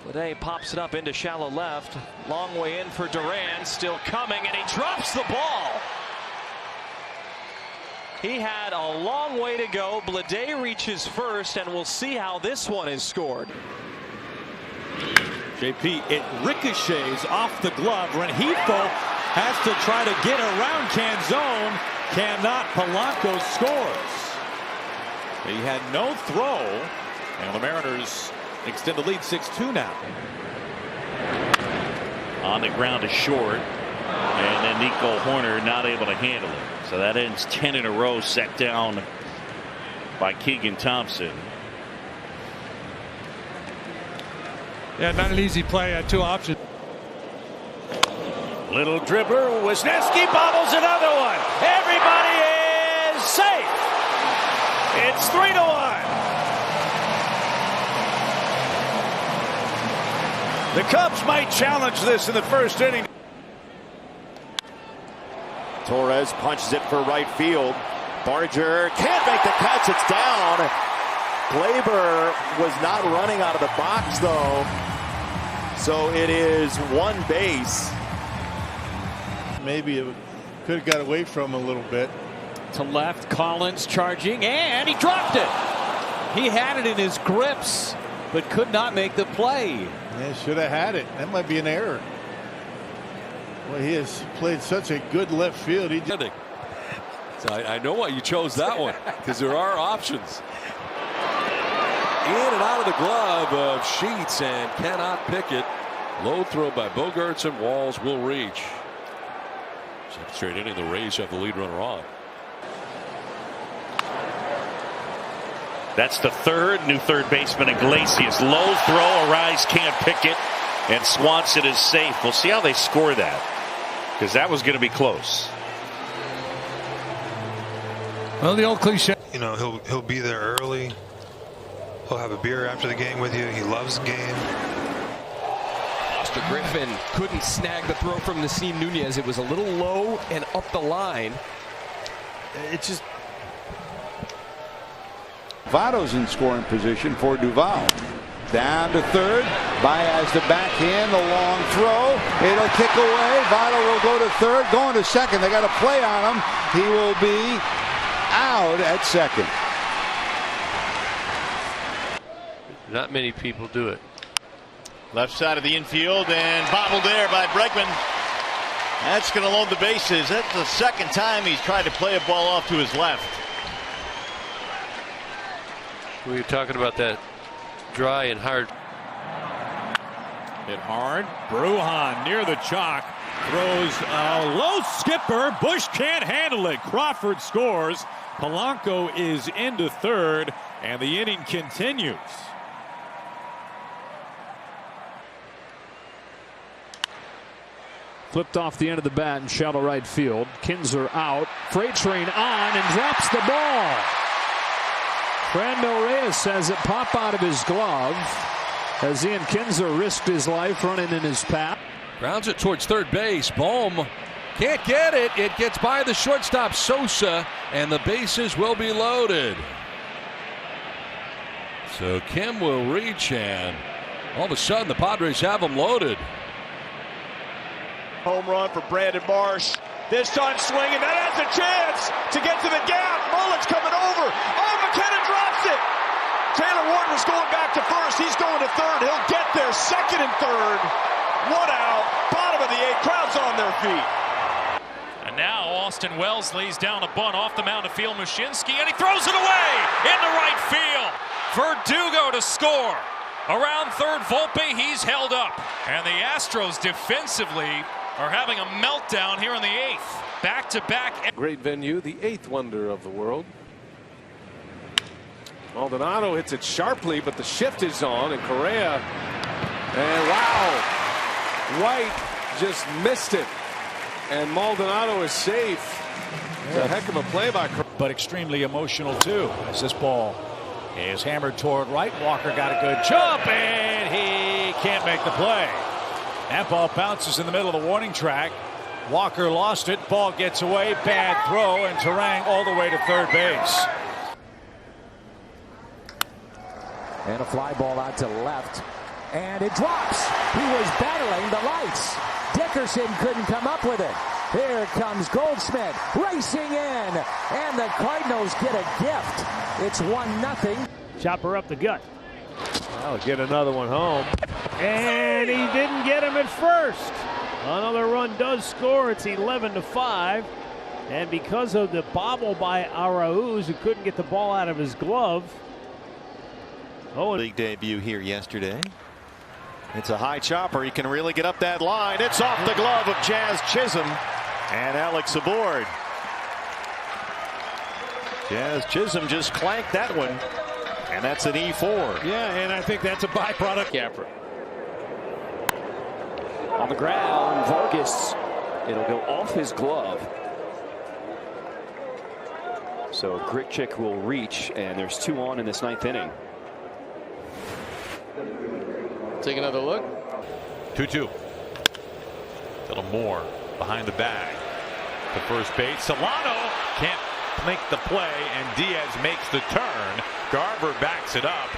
Bleday pops it up into shallow left. Long way in for Duran, still coming, and he drops the ball. He had a long way to go. Bleday reaches first, and we'll see how this one is scored. JP, it ricochets off the glove. Rengifo has to try to get around Canzone. Cannot. Polanco scores. He had no throw, and the Mariners extend the lead 6-2 now. On the ground to short, and then Nico Hoerner not able to handle it. So that ends 10 in a row set down by Keegan Thompson. Yeah, not an easy play. Had two options. Little dribbler. Wisniewski bobbles another one. Everybody is safe. It's 3-1. The Cubs might challenge this in the first inning. Torres punches it for right field. Barger can't make the catch. It's down. Glaber was not running out of the box, though. So it is one base. Maybe it could have got away from him a little bit. To left, Collins charging, and he dropped it. He had it in his grips, but could not make the play. Yeah, should have had it. That might be an error. Well, he has played such a good left field. He just... So I know why you chose that one, because there are options. In and out of the glove of Sheets, and cannot pick it. Low throw by Bogaerts, and Walls will reach. Second straight inning, the Rays have the lead runner on. That's the third. New third baseman Iglesias. Low throw. Arise can't pick it. And Swanson is safe. We'll see how they score that, because that was going to be close. Well, the old cliche. You know, he'll be there early. He'll have a beer after the game with you. He loves the game. Oscar Griffin couldn't snag the throw from Nasim Nunez. It was a little low and up the line. It's just... Votto's in scoring position for Duvall. Down to third. Baez the backhand, the long throw. It'll kick away. Votto will go to third. Going to second. They got a play on him. He will be out at second. Not many people do it. Left side of the infield, and bobbled there by Bregman. That's going to load the bases. That's the second time he's tried to play a ball off to his left. We were talking about that dry and hard. Hit hard. Brujan near the chalk. Throws a low skipper. Bush can't handle it. Crawford scores. Polanco is into third, and the inning continues. Flipped off the end of the bat in shallow right field. Kinzer out. Freight train on and drops the ball. Brando Reyes has it pop out of his glove as Ian Kinzer risked his life running in his path. Grounds it towards third base. Bohm can't get it. It gets by the shortstop Sosa, and the bases will be loaded. So Kim will reach, and all of a sudden the Padres have them loaded. Home run for Brandon Marsh. This time swinging. That has a chance to get to the gap. Mullen's coming over. Oh, McKenna drops it. Taylor Ward was going back to first. He's going to third. He'll get there. Second and third. One out. Bottom of the eighth. Crowd's on their feet. And now Austin Wells lays down a bunt off the mound to field Mushinski, and he throws it away into right field. Verdugo to score. Around third, Volpe, he's held up. And the Astros defensively are having a meltdown here in the eighth. Back-to-back. Great venue, the eighth wonder of the world. Maldonado hits it sharply, but the shift is on, and Correa. And wow, White just missed it. And Maldonado is safe. It's a heck of a play by Correa. But extremely emotional, too, as this ball is hammered toward right. Walker got a good jump, and he can't make the play. That ball bounces in the middle of the warning track. Walker lost it. Ball gets away. Bad throw, and Turang all the way to third base. And a fly ball out to left. And it drops. He was battling the lights. Dickerson couldn't come up with it. Here comes Goldschmidt racing in. And the Cardinals get a gift. It's 1-0. Chopper up the gut. I'll get another one home. And he didn't get him at first. Another run does score. It's 11-5. And because of the bobble by Arauz, who couldn't get the ball out of his glove. League debut here yesterday. It's a high chopper. He can really get up that line. It's off the glove of Jazz Chisholm and Alex Aboard. Jazz Chisholm just clanked that one. And that's an E4. Yeah, and I think that's a byproduct. Capper. On the ground, Vargas. It'll go off his glove. So Grichuk will reach, and there's 2 on in this 9th inning. Take another look. 2-2. Little more behind the bag. To first base. Solano can't make the play, and Diaz makes the turn. Garver backs it up.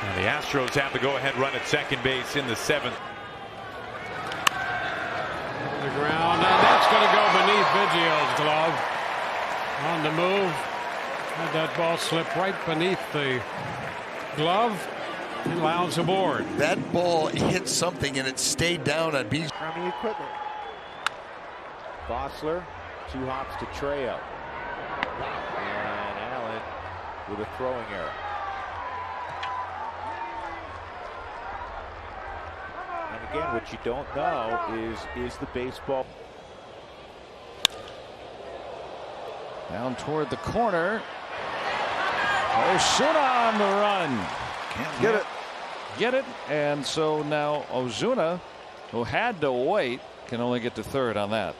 And the Astros have the go-ahead run at second base in the 7th. On the ground, and that's going to go beneath Biggio's glove. On the move. Had that ball slip right beneath the glove. And Lowndes aboard. That ball hit something and it stayed down on B's. From the equipment. Bossler, 2 hops to Trejo. And Allen with a throwing error. And again, what you don't know is the baseball. Down toward the corner. Osuna on the run. Can't get it. Get it. And so now Ozuna, who had to wait, can only get to third on that.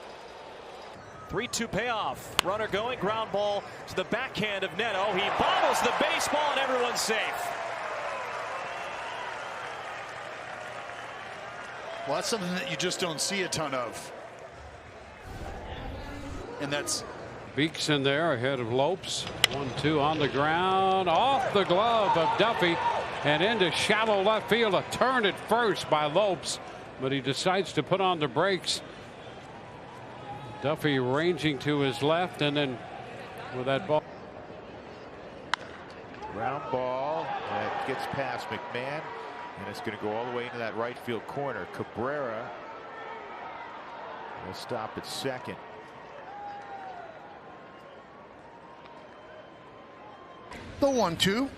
3-2 payoff. Runner going. Ground ball to the backhand of Neto. He bobbles the baseball, and everyone's safe. Well, that's something that you just don't see a ton of. And that's Beeks in there ahead of Lopes. 1-2 on the ground. Off the glove of Duffy. And into shallow left field. A turn at first by Lopes. But he decides to put on the brakes. Duffy ranging to his left. And then with that ball. Ground ball. That gets past McMahon. And it's going to go all the way into that right field corner. Cabrera We'll stop at second. The 1-2.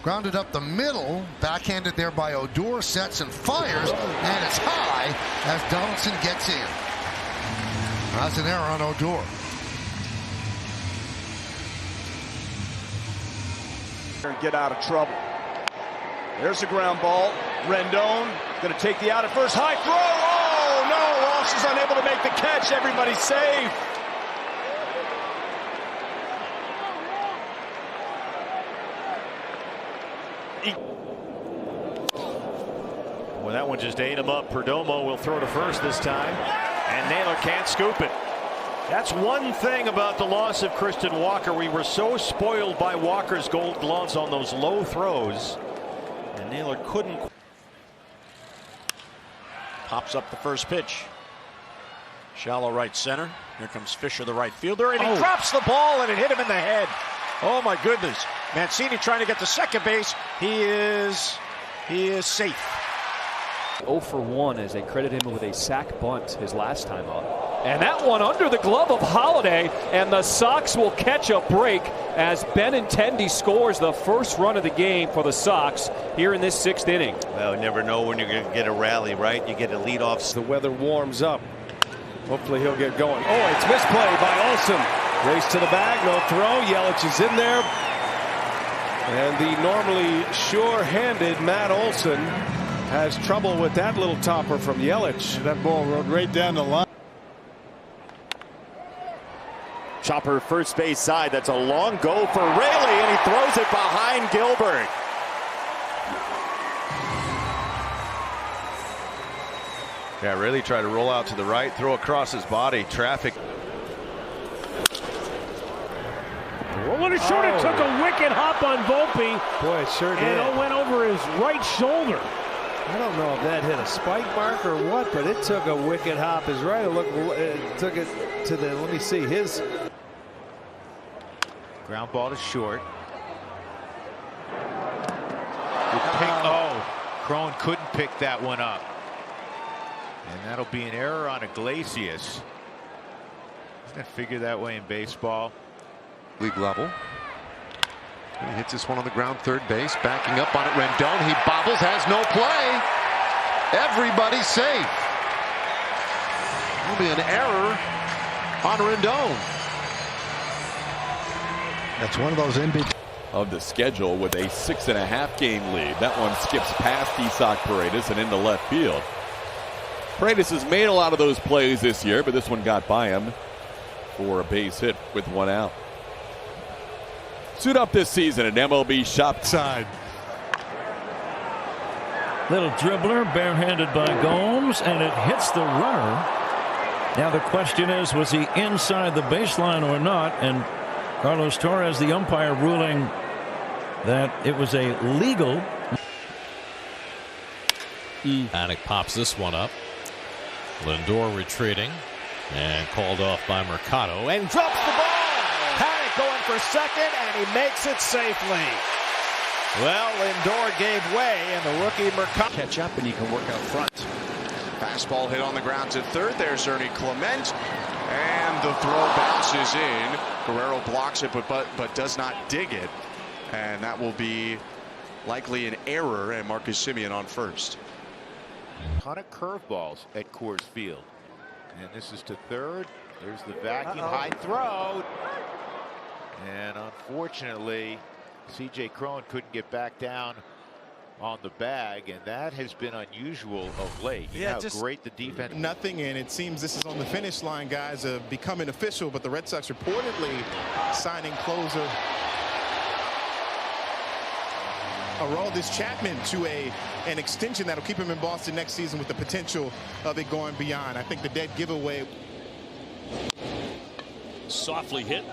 Grounded up the middle. Backhanded there by Odor. Sets and fires. And it's high as Donaldson gets in. That's an error on Odor. Get out of trouble. There's the ground ball. Rendon going to take the out at first. High throw. Oh, no. Walsh is unable to make the catch. Everybody's safe. Well, that one just ate him up. Perdomo will throw to first this time, and Naylor can't scoop it. That's one thing about the loss of Christian Walker. We were so spoiled by Walker's gold gloves on those low throws, and Naylor couldn't. Pops up the first pitch. Shallow right center. Here comes Fisher, the right fielder, and he drops the ball, and it hit him in the head. Oh my goodness. Mancini trying to get to second base. He is safe. 0 for 1 as they credit him with a sac bunt his last time up. And that one under the glove of Holiday, and the Sox will catch a break as Benintendi scores the first run of the game for the Sox here in this 6th inning. Well, you never know when you're going to get a rally, right? You get a leadoff. The weather warms up. Hopefully he'll get going. Oh, it's misplay by Olsen. Race to the bag, no throw. Yelich is in there. And the normally sure-handed Matt Olson has trouble with that little topper from Yelich. That ball rode right down the line. Chopper first base side. That's a long go for Raley, and he throws it behind Gilbert. Yeah, Raley tried to roll out to the right, throw across his body. Traffic. Rolling it short, it took a wicked hop on Volpe. Boy, it sure did. And it went over his right shoulder. I don't know if that hit a spike mark or what, but it took a wicked hop. His right look took it to the, let me see, his. Ground ball to short. Cron couldn't pick that one up. And that'll be an error on Iglesias. He's going to figure that way in baseball. League level. He hits this one on the ground, third base, backing up on it. Rendon, he bobbles, has no play. Everybody's safe. There'll be an error on Rendon. That's one of those NBA of the schedule with a 6.5 game lead. That one skips past Isaac Paredes and into left field. Paredes has made a lot of those plays this year, but this one got by him for a base hit with one out. Suit up this season at MLB Shop Side. Little dribbler barehanded by Gomes, and it hits the runner. Now the question is, was he inside the baseline or not? And Carlos Torres, the umpire, ruling that it was a legal. Paddock pops this one up. Lindor retreating and called off by Mercado and Drops the ball. Paddock going for second, and he makes it safely. Well, Lindor gave way, and the rookie Mercado catch up, and you can work out front. Fastball hit on the ground to third. There's Ernie Clement, and the throw bounces in. Guerrero blocks it, but does not dig it, and that will be likely an error. And Marcus Semien on first. Ton of curveballs at Coors Field, and this is to third. There's the vacuum high throw, and unfortunately C.J. Cron couldn't get back down on the bag, and that has been unusual of late. You know how great the defense. Nothing, and it seems this is on the finish line, guys, of becoming official, but the Red Sox reportedly signing closer Aroldis Chapman to an extension that'll keep him in Boston next season with the potential of it going beyond. I think the dead giveaway. Softly hit.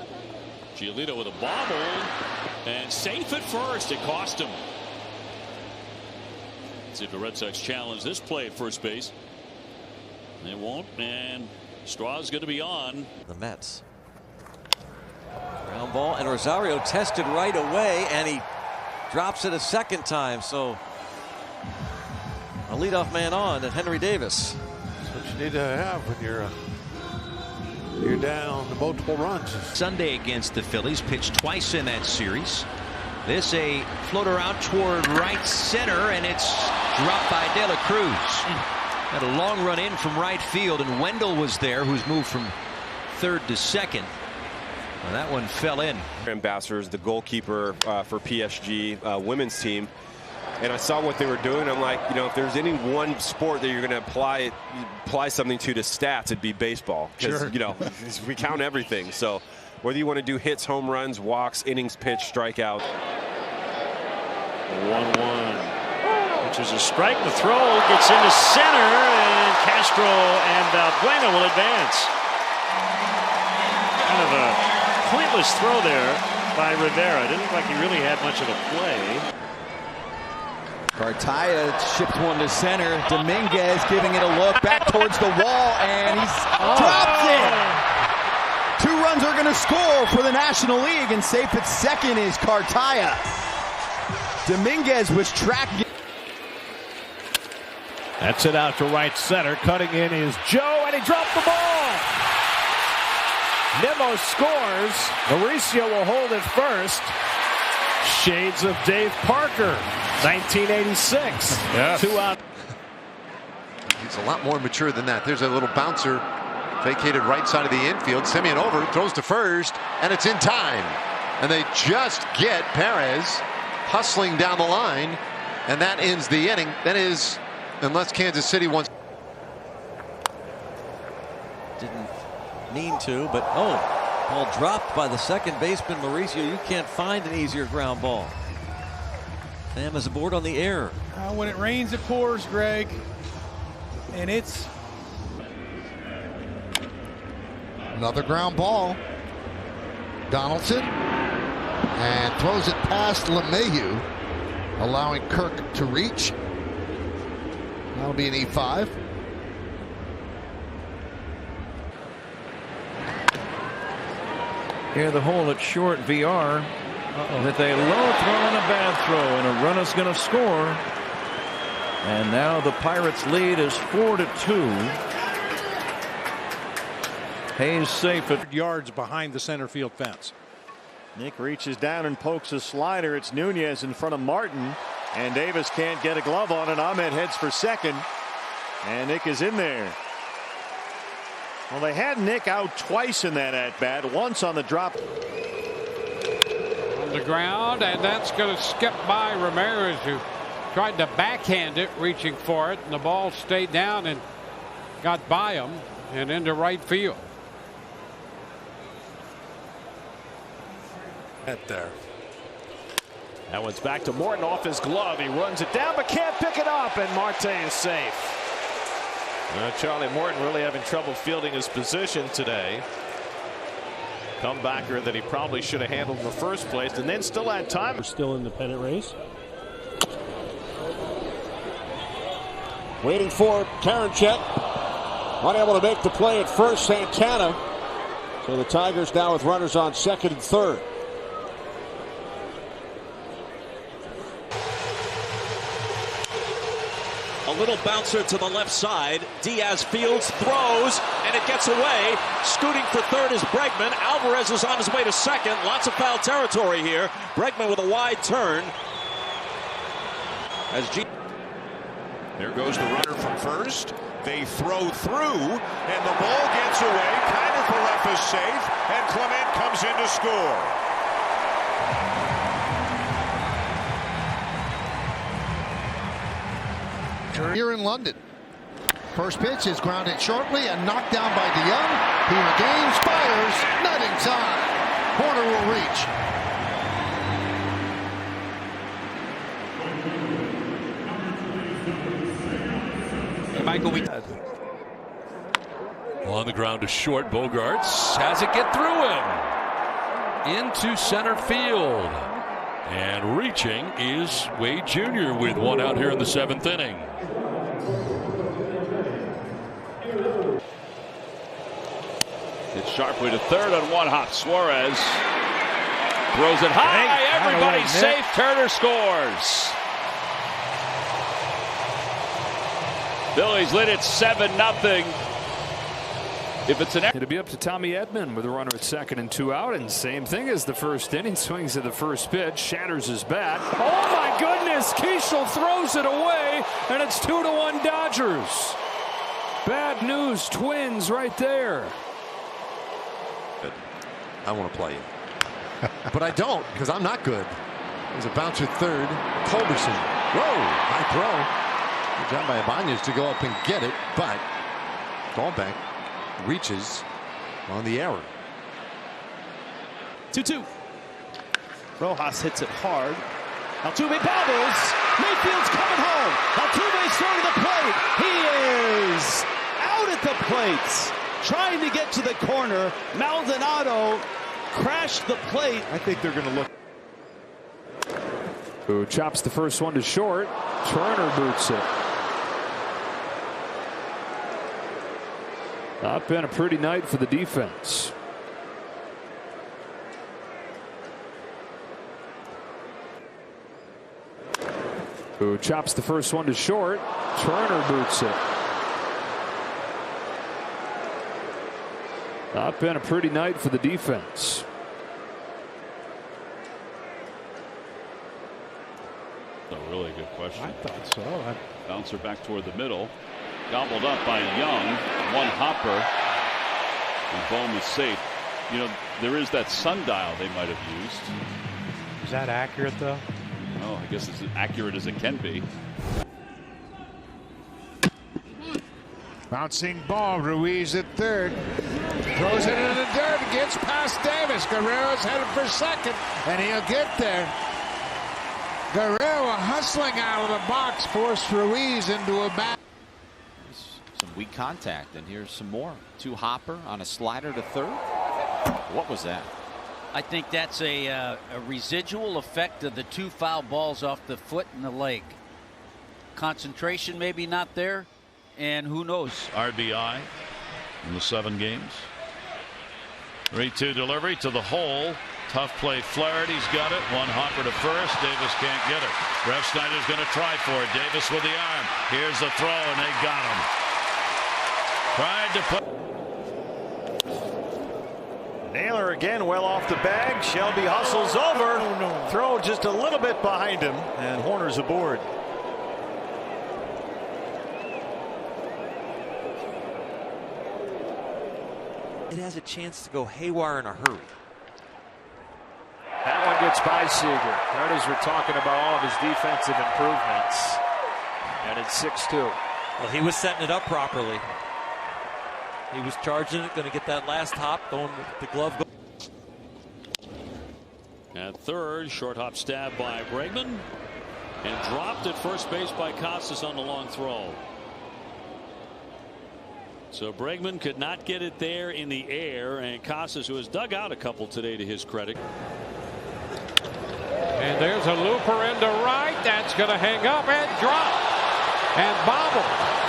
Giolito with a bobble, and safe at first. It cost him. See if the Red Sox challenge this play at first base. They won't, and Straw's going to be on. The Mets. Ground ball, and Rosario tested right away, and he drops it a second time. So a leadoff man on, and Henry Davis. what you need to have when you're down to multiple runs. Sunday against the Phillies, pitched twice in that series. This a floater out toward right center, and it's dropped by De La Cruz. Had a long run in from right field, and Wendell was there, who's moved from third to second. Well, that one fell in. Ambassadors, the goalkeeper for PSG women's team, and I saw what they were doing. I'm like, you know, if there's any one sport that you're going to apply something to stats, it'd be baseball. Because, sure. You know, we count everything. So whether you want to do hits, home runs, walks, innings pitched, strikeout. 1-1. Which is a strike. The throw gets into center, and Castro and Valbuena will advance. Kind of a pointless throw there by Rivera. Didn't look like he really had much of a play. Cartaya ships one to center. Dominguez giving it a look back towards the wall, and he's drops it. 2 runs are going to score for the National League, and safe at second is Cartaya. Dominguez was tracked. That's it out to right center. Cutting in is Joe, and he dropped the ball. Nimmo scores. Mauricio will hold it first. Shades of Dave Parker, 1986. Yes. 2 out. He's a lot more mature than that. There's a little bouncer vacated right side of the infield. Simeon over, throws to first, and it's in time. And they just get Perez hustling down the line, and that ends the inning. That is, unless Kansas City wants. Didn't mean to, but ball dropped by the second baseman Mauricio. You can't find an easier ground ball. Sam is aboard on the air. When it rains, it pours, Greg, and it's Another ground ball. Donaldson, and throws it past LeMahieu, allowing Kirk to reach. That'll be an E5. Here the hole at short, VR. With a low throw and a bad throw, and a run is going to score. And now the Pirates' lead is 4-2. Hayes safe at yards behind the center field fence. Nick reaches down and pokes a slider. It's Nunez in front of Martin, and Davis can't get a glove on it. Ahmed heads for second, and Nick is in there. Well, they had Nick out twice in that at bat, once on the drop. On the ground, and that's going to skip by Ramirez, who tried to backhand it, reaching for it, and the ball stayed down and got by him and into right field. There. That one's back to Morton off his glove. He runs it down but can't pick it up, and Marte is safe. Charlie Morton really having trouble fielding his position today. Comebacker that he probably should have handled in the first place, and then still had time. We're still in the pennant race. Waiting for Karinchak. Unable to make the play at first, Santana. So the Tigers now with runners on second and third. A little bouncer to the left side. Diaz fields, throws, and it gets away. Scooting for third is Bregman. Alvarez is on his way to second. Lots of foul territory here. Bregman with a wide turn. There goes the runner from first. They throw through, and the ball gets away. Kiner Falefa is safe, and Clement comes in to score. Here in London. First pitch is grounded shortly and knocked down by DeYoung. He regains, fires, not inside. Corner will reach. Michael, on the ground to short. Bogarts has it get through him into center field. And reaching is Wade Jr. with one out here in the 7th inning. It's sharply to third on one hop. Suarez throws it high. Everybody's safe. Turner scores. Phillies lead it 7-0. If it's an it'll be up to Tommy Edman with a runner at second and 2 out, and same thing as the first inning. Swings at the first pitch, shatters his bat. Oh my goodness! Keishel throws it away, and it's 2-1 Dodgers. Bad news, Twins right there. I want to play you, but I don't because I'm not good. There's a bouncer third. Culberson. Whoa! High throw. Good job by Ibanez to go up and get it, but Dahlbeck reaches on the error. 2-2. Rojas hits it hard. Altuve bobbles. Mayfield's coming home. Altuve's throwing to the plate. He is out at the plate. Trying to get to the corner. Maldonado crashed the plate. I think they're going to look. Who chops the first one to short. Turner boots it. Not been a pretty night for the defense. Who chops the first one to short. Turner boots it. Not been a pretty night for the defense. A really good question. I thought so. Bouncer back toward the middle. Gobbled up by Young. One hopper. And Bohm is safe. You know, there is that sundial they might have used. Is that accurate, though? Oh, I guess it's as accurate as it can be. Bouncing ball. Ruiz at third. Throws it into the dirt. Gets past Davis. Guerrero's headed for second, and he'll get there. Guerrero hustling out of the box forced Ruiz into a bat. Some weak contact, and here's some more. Two hopper on a slider to third. What was that? I think that's a residual effect of the 2 foul balls off the foot and the leg. Concentration maybe not there, and who knows. RBI in the 7 games. 3-2 delivery to the hole. Tough play. Flaherty's got it. One hopper to first. Davis can't get it. Refsnyder's going to try for it. Davis with the arm. Here's the throw, and they got him. Tried to put. Naylor again well off the bag. Shelby hustles over. Throw just a little bit behind him, and Hoerner's aboard. It has a chance to go haywire in a hurry. That one gets by Seager. Right as we're talking about all of his defensive improvements. And it's 6-2. Well, he was setting it up properly. He was charging it, going to get that last hop, going with the glove. At third, short hop stab by Bregman. And dropped at first base by Casas on the long throw. So Bregman could not get it there in the air, and Casas, who has dug out a couple today to his credit. And there's a looper into right. That's going to hang up and drop and bobble.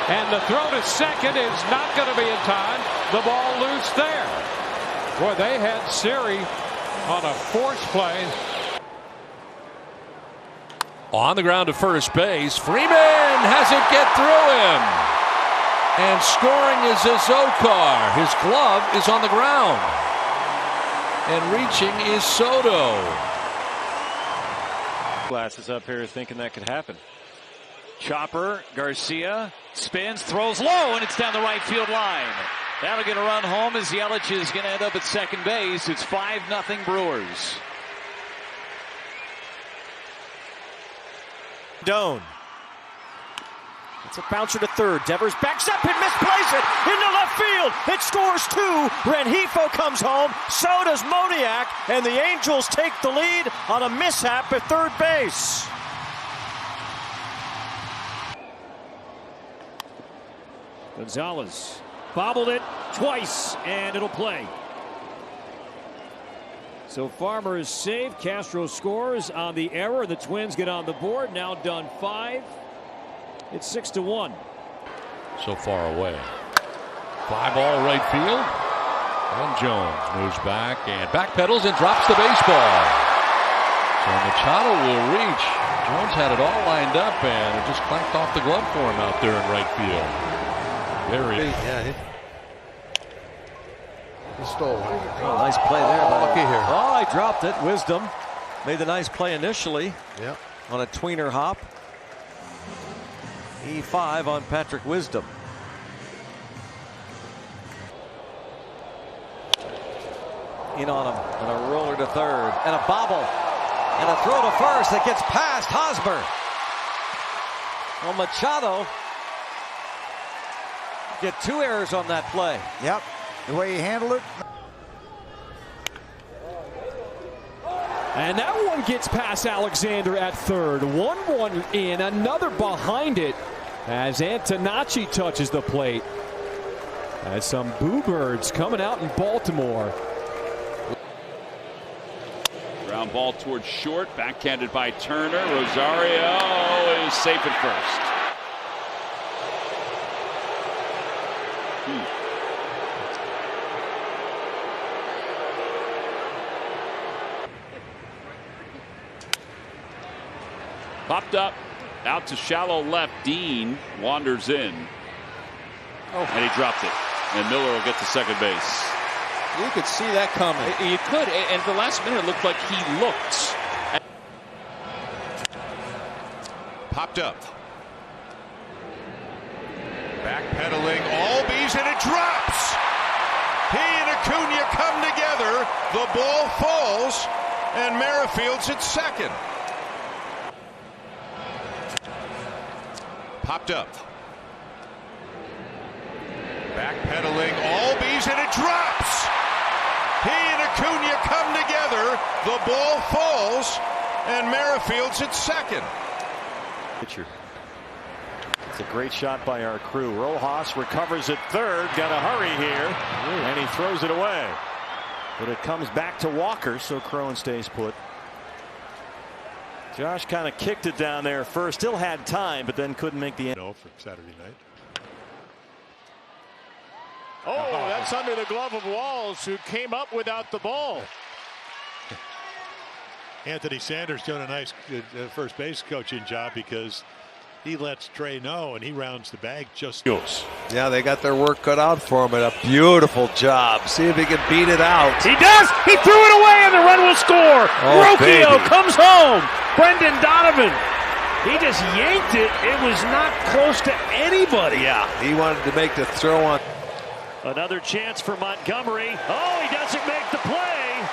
And the throw to second is not going to be in time. The ball loose there. Boy, they had Siri on a force play. On the ground to first base. Freeman has it get through him. And scoring is Azokar. His glove is on the ground. And reaching is Soto. Glasses up here thinking that could happen. Chopper, Garcia spins, throws low, and it's down the right field line. That'll get a run home as Yelich is going to end up at second base. It's 5-0 Brewers. Doan. It's a bouncer to third. Devers backs up and misplays it into left field. It scores 2. Rengifo comes home. So does Moniak. And the Angels take the lead on a mishap at third base. Gonzalez bobbled it twice, and it'll play. So Farmer is safe. Castro scores on the error. The Twins get on the board. Now done 5. It's 6-1. So far away. Fly ball right field. And Jones moves back and backpedals and drops the baseball. So Machado will reach. Jones had it all lined up, and it just clanked off the glove for him out there in right field. He stole one. Oh, nice play there. Lucky here. Oh, he dropped it. Wisdom made the nice play initially. Yep. On a tweener hop. E5 on Patrick Wisdom. In on him, and a roller to third, and a bobble, and a throw to first that gets past Hosmer. Well, Machado get 2 errors on that play. Yep, the way he handled it. And that one gets past Alexander at third. 1-1 in, another behind it as Antonacci touches the plate. As some boo birds coming out in Baltimore. Ground ball towards short, backhanded by Turner. Rosario is safe at first. Popped up, out to shallow left. Dean wanders in. And he dropped it. And Miller will get to second base. You could see that coming. You could, and at the last minute it looked like he looked. Popped up. Backpedaling, Albies, and it drops. He and Acuna come together. The ball falls, and Merrifield's at second. Popped up. Backpedaling, Albies, and it drops. He and Acuna come together. The ball falls, and Merrifield's at second. Pitcher. It's a great shot by our crew. Rojas recovers at third. Got to hurry here, and he throws it away. But it comes back to Walker, so Cron stays put. Josh kind of kicked it down there first. Still had time, but then couldn't make the end. No, for Saturday night. Oh, that's under the glove of Walls, who came up without the ball. Anthony Sanders doing a nice first base coaching job because he lets Trey know and he rounds the bag just. Yeah, they got their work cut out for him, and a beautiful job. See if he can beat it out. He does. He threw it away, and the run will score. Rocchio comes home. Brendan Donovan. He just yanked it. It was not close to anybody. Yeah, he wanted to make the throw on. Another chance for Montgomery. Oh, he doesn't make the play.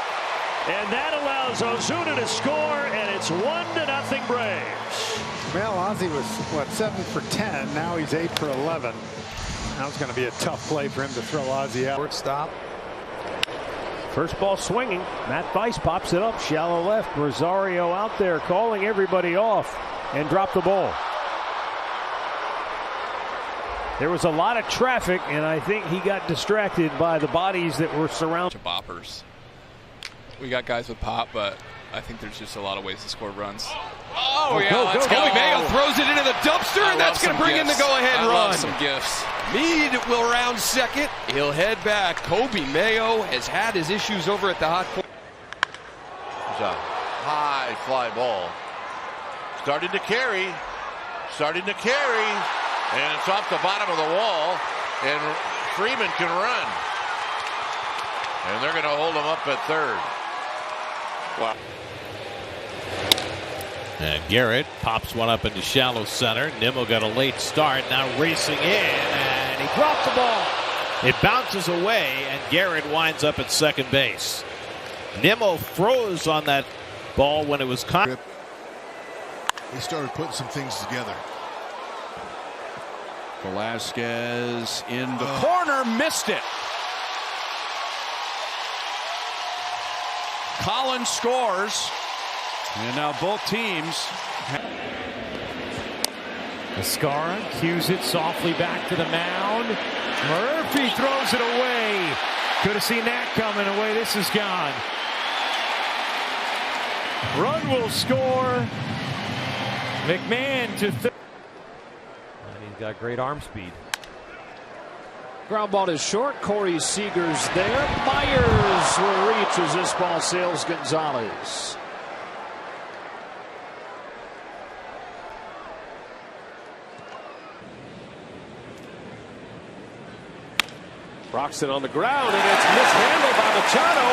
And that allows Ozuna to score, and it's 1-0 Braves. Well, Ozzie was, what, 7 for 10. Now he's 8 for 11. Now it's going to be a tough play for him to throw Ozzie out. Shortstop. First ball swinging. Matt Thaiss pops it up, shallow left. Rosario out there calling everybody off and dropped the ball. There was a lot of traffic, and I think he got distracted by the bodies that were surrounding. Boppers. We got guys with pop, but I think there's just a lot of ways to score runs. Oh, yeah, let's go. Mayo throws it into the dumpster, and that's going to bring in the go-ahead run. I love some gifts. Meade will round second. He'll head back. Kobe Mayo has had his issues over at the hot corner. There's a high fly ball. Starting to carry. And it's off the bottom of the wall. And Freeman can run. And they're going to hold him up at third. Wow. And Garrett pops one up into shallow center. Nimmo got a late start, now racing in, and he dropped the ball. It bounces away, and Garrett winds up at second base. Nimmo froze on that ball when it was caught. He started putting some things together. Velasquez in the corner, missed it. Collins scores. And now both teams. Escara cues it softly back to the mound. Murphy throws it away. Could have seen that coming. Away this is gone. Run will score. McMahon to third. He's got great arm speed. Ground ball is short. Corey Seager's there. Myers will reach as this ball sails Gonzalez. Broxton on the ground, and it's mishandled by Machado.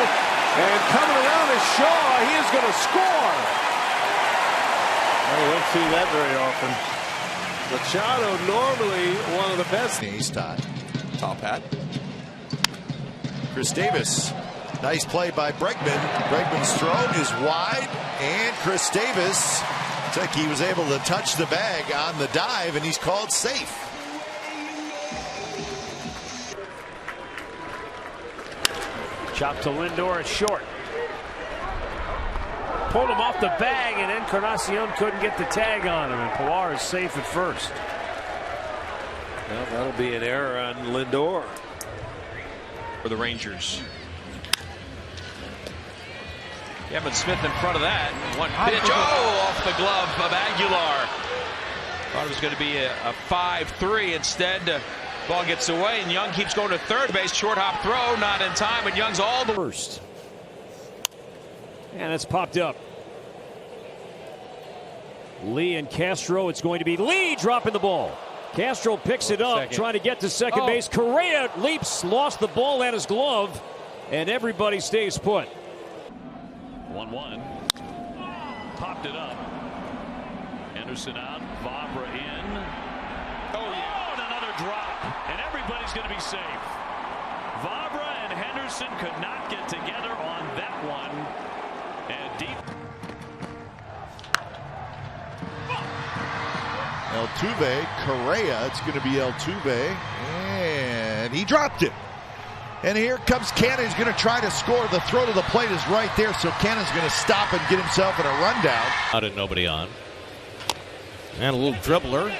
And coming around is Shaw. He is going to score. We don't see that very often. Machado normally one of the best. Ace time. Top hat. Chris Davis. Nice play by Bregman. Bregman's throw is wide, and Chris Davis, looks like he was able to touch the bag on the dive, and he's called safe. Chop to Lindor at short. Pulled him off the bag, and Encarnacion couldn't get the tag on him, and Pilar is safe at first. Well, that'll be an error on Lindor. For the Rangers. Kevin Smith in front of that. One pitch. Oh, off the glove of Aguilar. Thought it was going to be a 5-3. Instead, ball gets away, and Young keeps going to third base. Short hop throw, not in time, and Young's all the first. And it's popped up. Lee and Castro. It's going to be Lee dropping the ball. Castro picks it up, trying to get to second base. Correa leaps, lost the ball and his glove, and everybody stays put. 1-1. Popped it up. Anderson out. Vavra in. Oh, yeah. And another drop. And everybody's going to be safe. Vavra and Henderson could not get together on that one. And deep. Altuve, Correa, it's going to be Altuve, and he dropped it. And here comes Cannon. He's going to try to score. The throw to the plate is right there, so Cannon's going to stop and get himself in a rundown. Out and nobody on. And a little dribbler.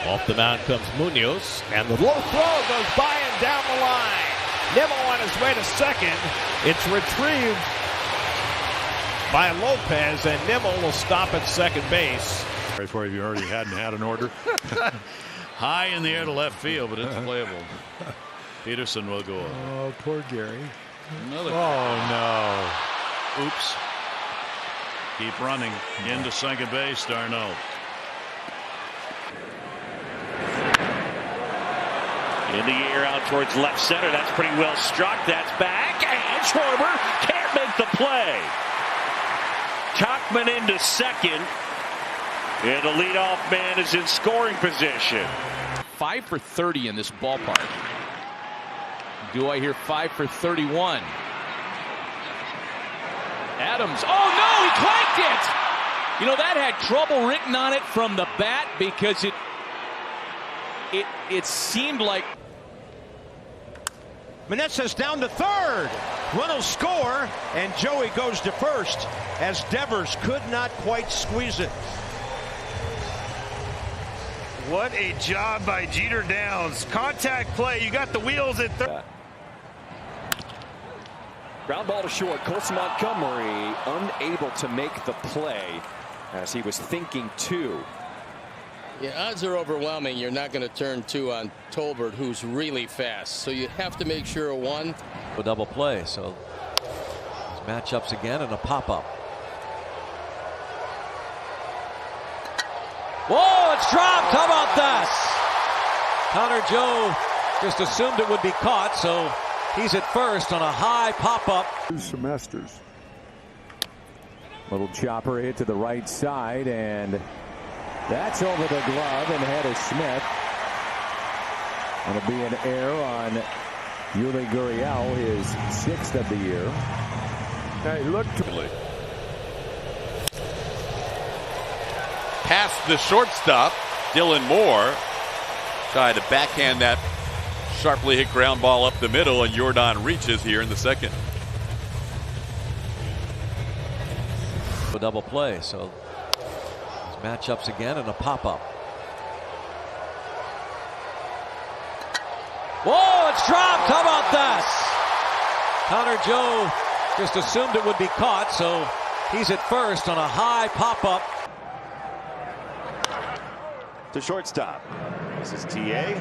Off the mound comes Munoz, and the low throw goes by and down the line. Nimmo on his way to second. It's retrieved by Lopez, and Nimmo will stop at second base. Right for you already hadn't had an order. High in the air to left field, but it's playable. Peterson will go up. Oh, poor Gary. Another. Oh, no. Oops. Keep running into second base, Darno. In the air out towards left center. That's pretty well struck. That's back. And Schwarber can't make the play. Tauchman into second. And the leadoff man is in scoring position. 5 for 30 in this ballpark. Do I hear 5 for 31? Adams. Oh, no, he clanked it. You know, that had trouble written on it from the bat because it seemed like. Meneses down to third. Run will score, and Joey goes to first as Devers could not quite squeeze it. What a job by Jeter Downs. Contact play. You got the wheels at third. Ground ball to short. Colson Montgomery unable to make the play as he was thinking two. Yeah, odds are overwhelming. You're not going to turn two on Tolbert, who's really fast. So you have to make sure one. A double play. So matchups again and a pop-up. Whoa, it's dropped. How about that? Connor Joe just assumed it would be caught, so he's at first on a high pop-up. 2 semesters. Little chopper hit to the right side, and that's over the glove and head of Smith. It'll be an error on Yuli Gurriel, his 6th of the year. Hey, look to past the shortstop, Dylan Moore tried to backhand that sharply hit ground ball up the middle, and Jordan reaches here in the second. A double play, so matchups again and a pop-up. Whoa, it's dropped. How about that? Connor Joe just assumed it would be caught, so he's at first on a high pop-up. To shortstop. This is TA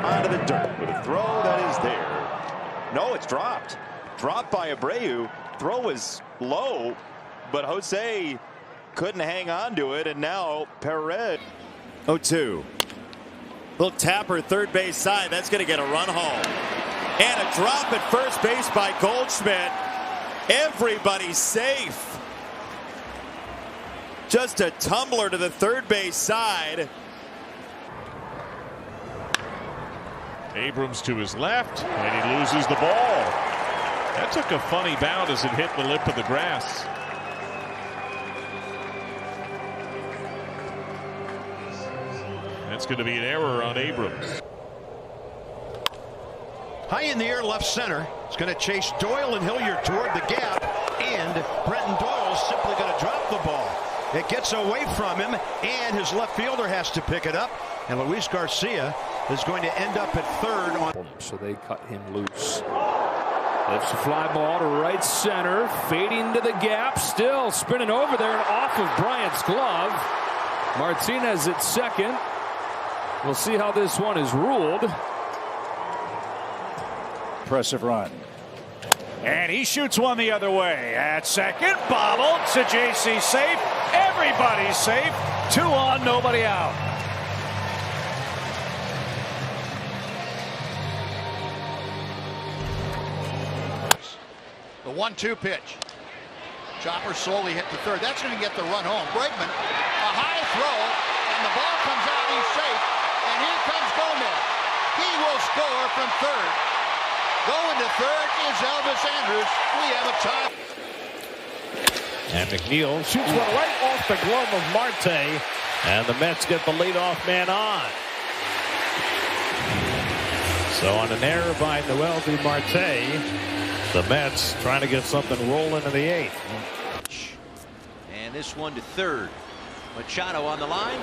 onto the dirt with a throw that is there. No, it's dropped. Dropped by Abreu. Throw was low, but Jose couldn't hang on to it, and now Perez. 0-2. Little tapper third base side. That's going to get a run home. And a drop at first base by Goldschmidt. Everybody's safe. Just a tumbler to the third base side. Abrams to his left, and he loses the ball. That took a funny bound as it hit the lip of the grass. That's going to be an error on Abrams. High in the air, left center. It's going to chase Doyle and Hilliard toward the gap, and Brenton Doyle's simply going to drop the ball. It gets away from him, and his left fielder has to pick it up, and Luis Garcia is going to end up at third. So they cut him loose. Lifts a fly ball to right center, fading to the gap, still spinning over there and off of Bryant's glove. Martinez at second. We'll see how this one is ruled. Impressive run. And he shoots one the other way. At second, bobbled. Sajaci safe. Everybody's safe. 2 on, nobody out. The 1-2 pitch. Chopper slowly hit the third. That's going to get the run home. Bregman, a high throw, and the ball comes out. He's safe. And here comes Gomez. He will score from third. Going to third is Elvis Andrus. We have a tie. And McNeil shoots one right off the glove of Marte. And the Mets get the leadoff man on. So on an error by Noelvi Marte, the Mets trying to get something rolling in the 8th. And this one to third. Machado on the line.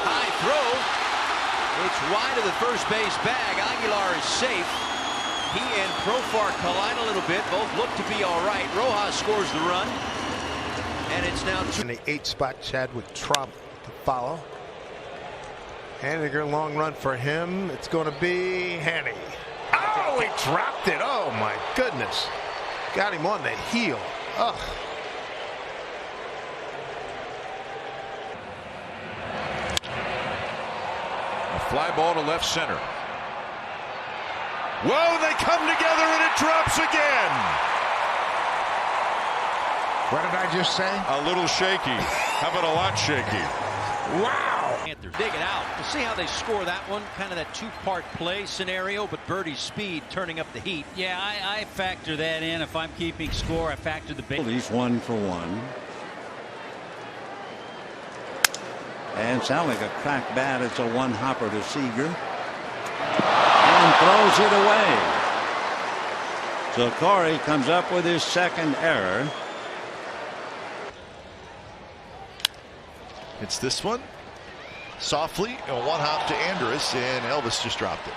High throw. It's wide of the first base bag. Aguilar is safe. He and Profar collide a little bit. Both look to be all right. Rojas scores the run. And it's now 2. In the 8th spot, Chadwick Trump to follow. Haniger, long run for him. It's going to be Hanny. Oh, he dropped it. Oh, my goodness. Got him on the heel. Ugh. A fly ball to left center. Whoa, they come together and it drops again. What did I just say? A little shaky. How about a lot shaky? Wow. Panthers dig it out. To see how they score that one, kind of that 2-part play scenario, but Birdie's speed turning up the heat. Yeah, I factor that in. If I'm keeping score, I factor the base. He's 1 for 1. And sound like a cracked bat. It's a one-hopper to Seager. And throws it away. So Corey comes up with his second error. It's this one. Softly, a one hop to Andrus, and Elvis just dropped it.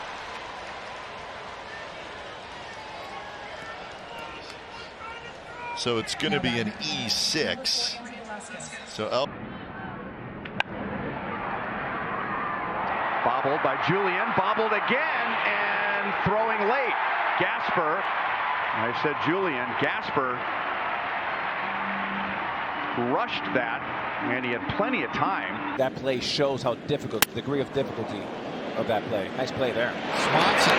So it's going to be an E6. So bobbled by Julian, bobbled again, and throwing late. Gasper, I said Julian, Gasper rushed that, and he had plenty of time. That play shows how difficult, the degree of difficulty of that play. Nice play there. Swanson.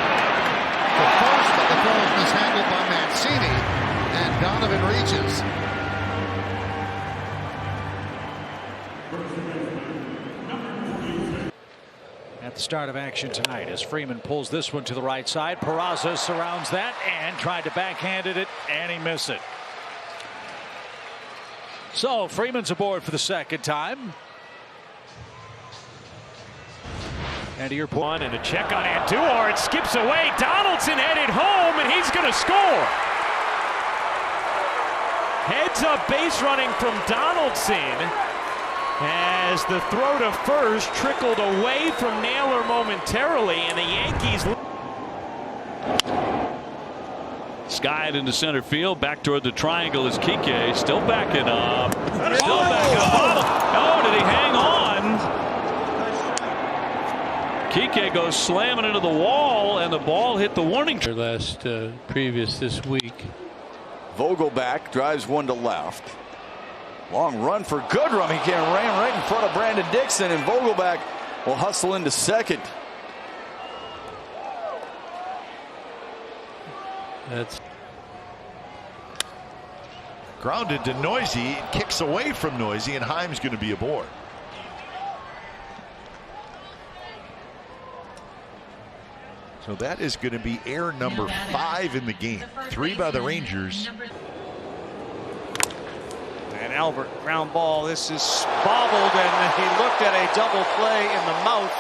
The first of the throws mishandled by Mancini, and Donovan reaches. At the start of action tonight, as Freeman pulls this one to the right side, Peraza surrounds that and tried to backhand it, and he missed it. So Freeman's aboard for the second time. And to your point, and a check on Andujar. It skips away. Donaldson headed home, and he's going to score. Heads up base running from Donaldson as the throw to first trickled away from Naylor momentarily, and the Yankees. Skied into center field. Back toward the triangle is Kike. Still backing up. Still backing up. Oh, did he hang on? Kike goes slamming into the wall, and the ball hit the warning track. Previous this week. Vogelback drives one to left. Long run for Goodrum. He can ran right in front of Brandon Dixon, and Vogelback will hustle into second. That's grounded to Noisy, kicks away from Noisy, and Heim's going to be aboard. So that is going to be error number 5 in the game. 3 by the Rangers. And Albert, ground ball. This is bobbled, and he looked at a double play in the mouth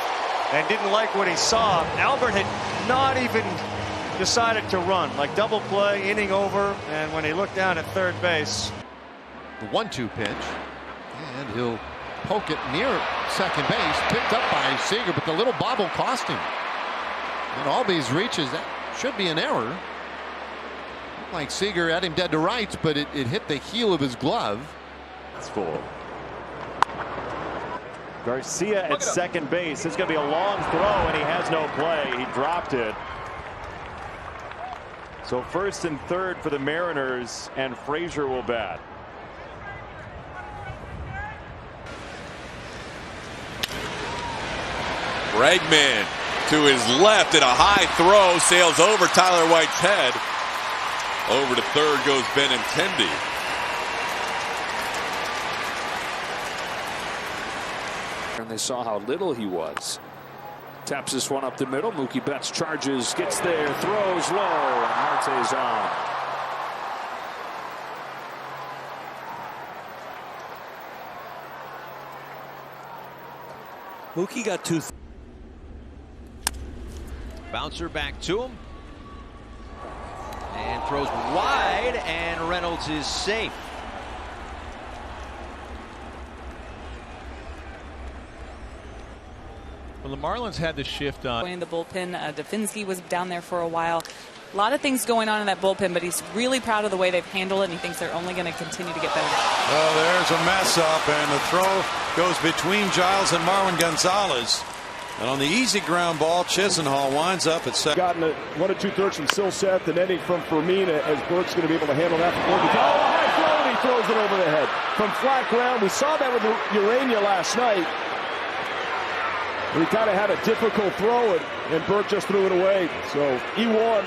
and didn't like what he saw. Albert had not even decided to run. Like double play, inning over, and when he looked down at third base. The 1-2 pitch, and he'll poke it near second base, picked up by Seager, but the little bobble cost him. And Albies reaches, that should be an error. Looked like Seager had him dead to rights, but it hit the heel of his glove. It's full. Garcia at second base. It's going to be a long throw, and he has no play. He dropped it. So first and third for the Mariners, and Frazier will bat. Bregman to his left, and a high throw sails over Tyler White's head. Over to third goes Benintendi. And they saw how little he was. Taps this one up the middle. Mookie Betts charges, gets there, throws low, and Marte's on. Mookie got 2. Bouncer back to him. And throws wide, and Reynolds is safe. Well, the Marlins had to shift on. In the bullpen, Dafinsky was down there for a while. A lot of things going on in that bullpen, but he's really proud of the way they've handled it, and he thinks they're only going to continue to get better. Well, there's a mess up, and the throw goes between Giles and Marwin Gonzalez. And on the easy ground ball, Chisenhall winds up at second. Gotten a 1 2/3 from Silseth, and then from Fermina, as Burke's going to be able to handle that. High throw, and he throws it over the head. From flat ground, we saw that with Urania last night. He kind of had a difficult throw, and Burke just threw it away. So E1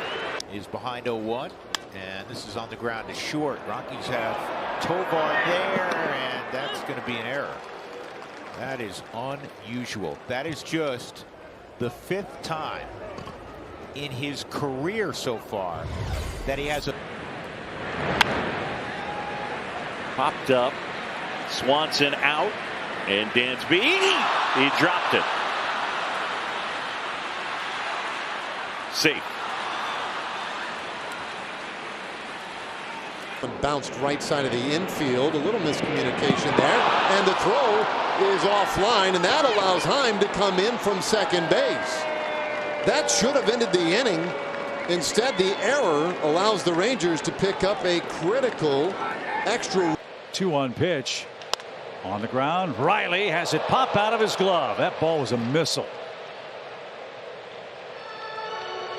is behind 0-1, and this is on the ground to short. Rockies have Tovar there, and that's going to be an error. That is unusual. That is just the 5th time in his career so far that he has a popped up. Swanson out, and Dansby, he dropped it. Safe. Bounced right side of the infield, a little miscommunication there, and the throw is offline, and that allows Heim to come in from second base. That should have ended the inning. Instead, the error allows the Rangers to pick up a critical extra. 2-1 pitch on the ground. Riley has it pop out of his glove. That ball was a missile.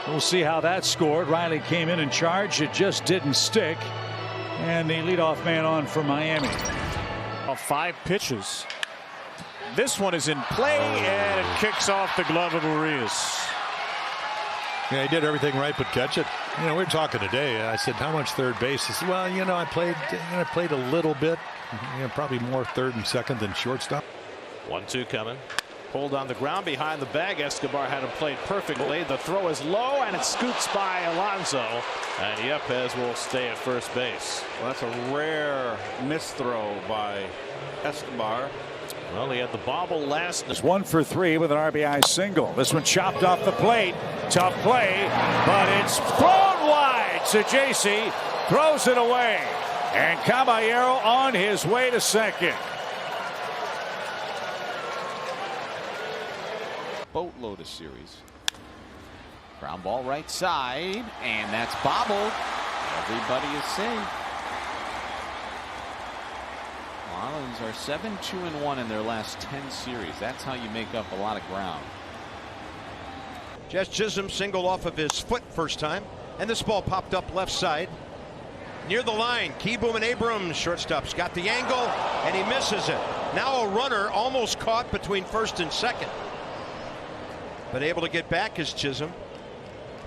We'll see how that scored. Riley came in and charged. It just didn't stick. And the leadoff man on for Miami. 5 pitches. This one is in play, and it kicks off the glove of Urias. Yeah, he did everything right but catch it. You know, we were talking today. I said, how much third base? He said, well, you know, I played a little bit. You know, probably more third and second than shortstop. 1-2 coming. Pulled on the ground behind the bag. Escobar had him played perfectly. The throw is low, and it scoots by Alonso. And Yepez will stay at first base. Well, that's a rare misthrow by Escobar. Well, he had the bobble last. It's 1 for 3 with an RBI single. This one chopped off the plate. Tough play, but it's thrown wide. Sajasi throws it away. And Caballero on his way to second. Boatload of series. Ground ball right side, and that's bobbled. Everybody is safe. Marlins are 7-2-1 in their last 10 series. That's how you make up a lot of ground. Jazz Chisholm singled off of his foot first time, and this ball popped up left side near the line. Kieboom and Abrams, shortstop's got the angle, and he misses it. Now a runner almost caught between first and second, but able to get back is Chisholm.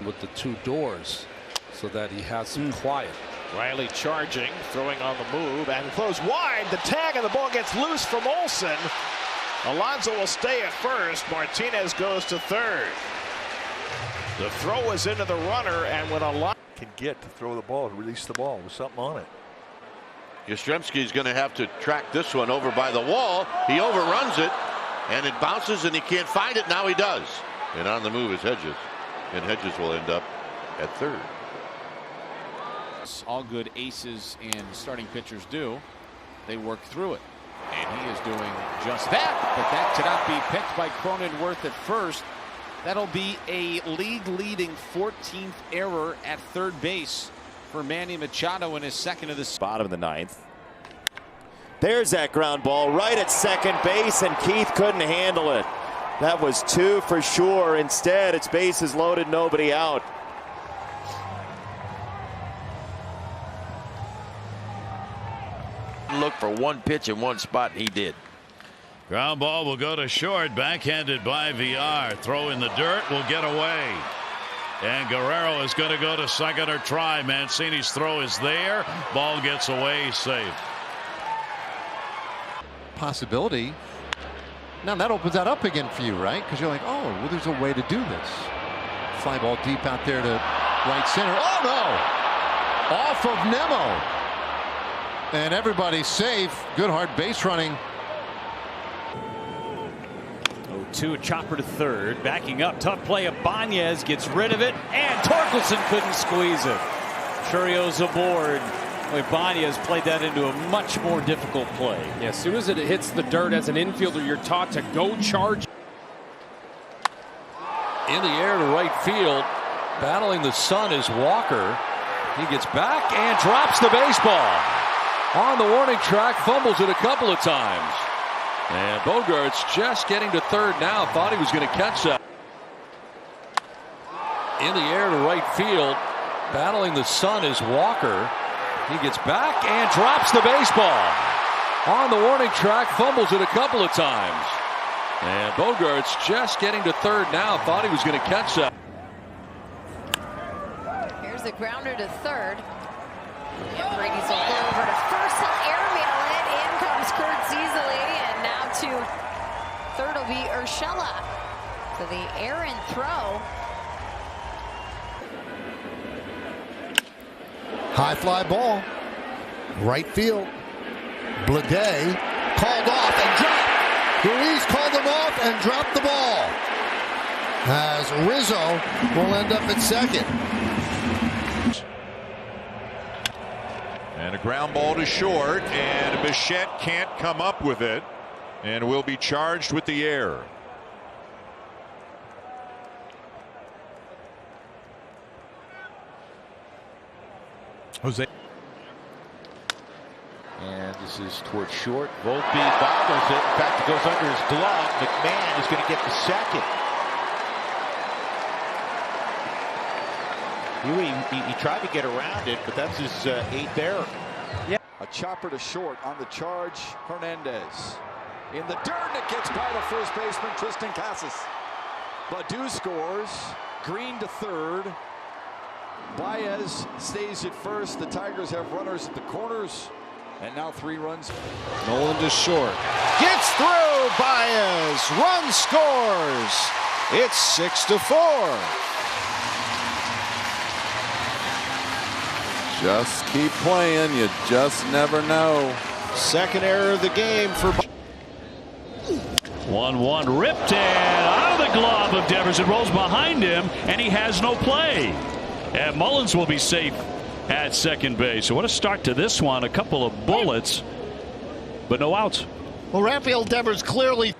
With the 2 doors. so that he has some quiet. Riley charging, throwing on the move, and throws wide. The tag, and the ball gets loose from Olsen. Alonso will stay at first. Martinez goes to third. The throw is into the runner, and when Alonso can get to throw the ball, release the ball with something on it. Yastrzemski's going to have to track this one over by the wall. He overruns it, and it bounces, and he can't find it. Now he does. And on the move is Hedges, and Hedges will end up at third. all good aces and starting pitchers do. They work through it. And he is doing just that. But that cannot be picked by Cronenworth at first. That'll be a league-leading 14th error at third base for Manny Machado in his second of the bottom of the ninth. There's that ground ball right at second base, and Keith couldn't handle it. That was two for sure. Instead, it's bases loaded, nobody out. Look for one pitch in one spot, and he did. Ground ball will go to short, backhanded by VR. Throw in the dirt will get away. And Guerrero is going to go to second or try. Mancini's throw is there. Ball gets away, safe. Possibility. Now that opens that up again for you, right? Because you're like, oh, well, there's a way to do this. Fly ball deep out there to right center. Oh, no! Off of Nemo. And everybody's safe. Good hard base running. 0-2, chopper to third. Backing up, tough play. Ibanez gets rid of it, and Torkelson couldn't squeeze it. Churio's aboard. Ibanez played that into a much more difficult play. Yeah, as soon as it hits the dirt as an infielder, you're taught to go charge. In the air to right field. Battling the sun is Walker. He gets back and drops the baseball. On the warning track, fumbles it a couple of times. And Bogart's just getting to third now. Thought he was going to catch that. In the air to right field. Battling the sun is Walker. He gets back and drops the baseball. On the warning track, fumbles it a couple of times. And Bogart's just getting to third now. Thought he was going to catch that. Here's the grounder to third. And Brady's will go over to first. He'll airmail it. In comes Kurtz easily. And now to third will be Urshela. So the errant throw. High fly ball. Right field. Blade called off and dropped. Ruiz called him off and dropped the ball. As Rizzo will end up at second. And a ground ball to short, and Bichette can't come up with it and will be charged with the error. Jose. And this is towards short. Volpe bothers it. In fact, it goes under his glove. McMahon is going to get the second. He tried to get around it, but that's his eighth error. Yeah. A chopper to short on the charge. Hernandez in the dirt. It gets by the first baseman, Tristan Casas. Baddoo scores. Green to third. Baez stays at first. The Tigers have runners at the corners. And now 3 runs. Nolan to short. Gets through. Baez. Run scores. It's 6-4. Just keep playing. You just never know. Second error of the game for 1-1 ripped and out of the glove of Devers. It rolls behind him, and he has no play. And Mullins will be safe at second base. So what a start to this one. A couple of bullets, but no outs. Well, Rafael Devers clearly.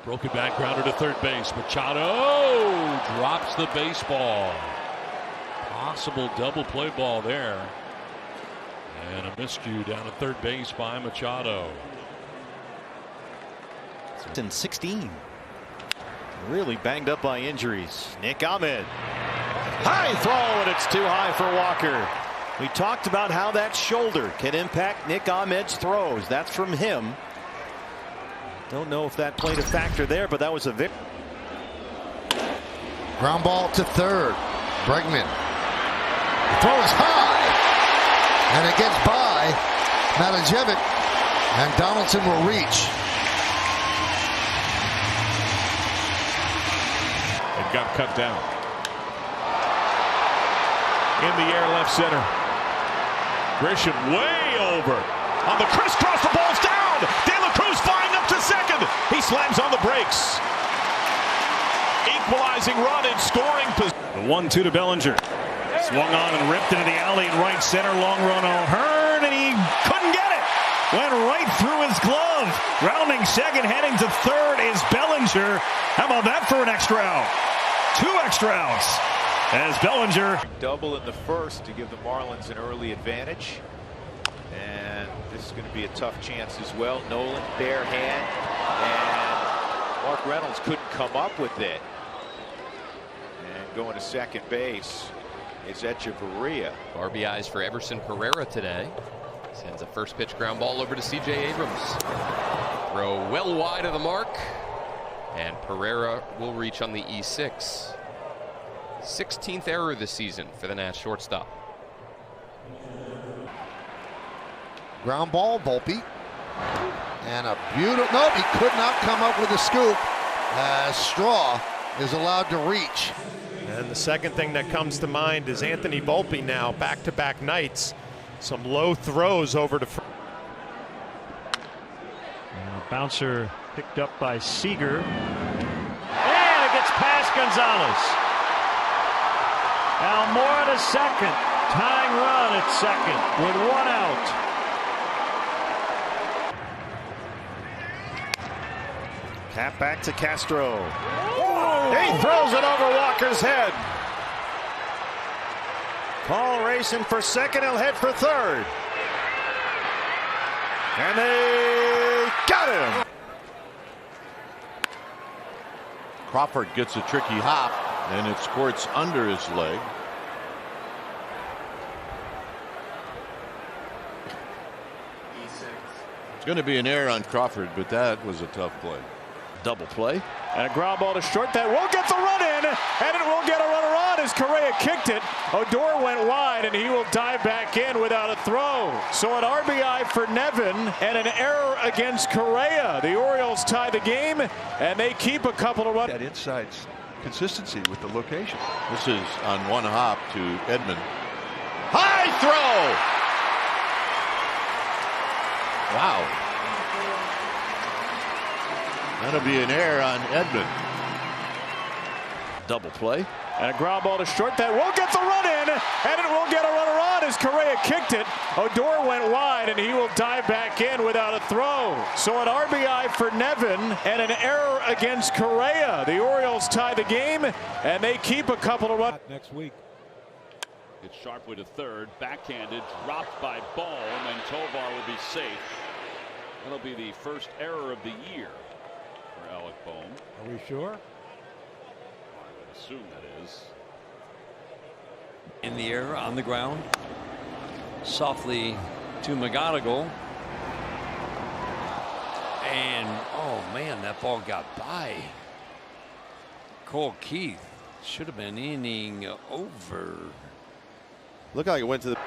Broken back grounder to third base. Machado drops the baseball. Possible double play ball there. And a miscue down at third base by Machado. In 16. Really banged up by injuries. Nick Ahmed. High throw, and it's too high for Walker. We talked about how that shoulder can impact Nick Ahmed's throws. That's from him. Don't know if that played a factor there, but that was a victory. Ground ball to third. Bregman. The throw is high, and it gets by Matajevic, and Donaldson will reach. It got cut down. In the air, left center. Grisham way over. On the crisscross, the ball's down. De La Cruz flying up to second. He slams on the brakes. Equalizing run and scoring position. The 1-2 to Bellinger. Swung on and ripped into the alley in right center. Long run O'Hearn, and he couldn't get it. Went right through his glove. Rounding second, heading to third is Bellinger. How about that for an extra out? 2 extra outs. As Bellinger. Double in the first to give the Marlins an early advantage. And this is going to be a tough chance as well. Nolan, bare hand. And Mark Reynolds couldn't come up with it. And going to second base is Echeverria. RBIs for Everson Pereira today. Sends a first pitch ground ball over to C.J. Abrams. Throw well wide of the mark. And Pereira will reach on the E6. 16th error this season for the Nats shortstop. Ground ball, Volpe. And a beautiful, nope, he could not come up with a scoop as Straw is allowed to reach. And the second thing that comes to mind is Anthony Volpe now, back-to-back nights. Some low throws over to first. Bouncer picked up by Seager. And it gets past Gonzalez. Almora to second. Tying run at second with 1 out. Cap back to Castro. He throws it over Walker's head. Paul racing for second. He'll head for third. And they got him. Crawford gets a tricky hop, and it squirts under his leg. It's going to be an error on Crawford, but that was a tough play. Double play. And a ground ball to short that will get the run in, and it will get a runner on as Correa kicked it. Odor went wide, and he will dive back in without a throw. So an RBI for Nevin and an error against Correa. The Orioles tie the game, and they keep a couple of runs. That inside consistency with the location. This is on 1 hop to Edman. High throw! Wow. That'll be an error on Edman. Double play. And a ground ball to short that will get the run in, and it will get a runner on as Correa kicked it. Odor went wide, and he will dive back in without a throw. So an RBI for Nevin and an error against Correa. The Orioles tie the game, and they keep a couple of runs. Next week. It's sharply to third, backhanded, dropped by Bohm, and Tovar will be safe. That'll be the first error of the year for Alec Bohm. Are we sure? I would assume that is. In the air, on the ground, softly to McGonigal. And, oh man, that ball got by Cole Keith. Should have been inning over. Looked like it went to the.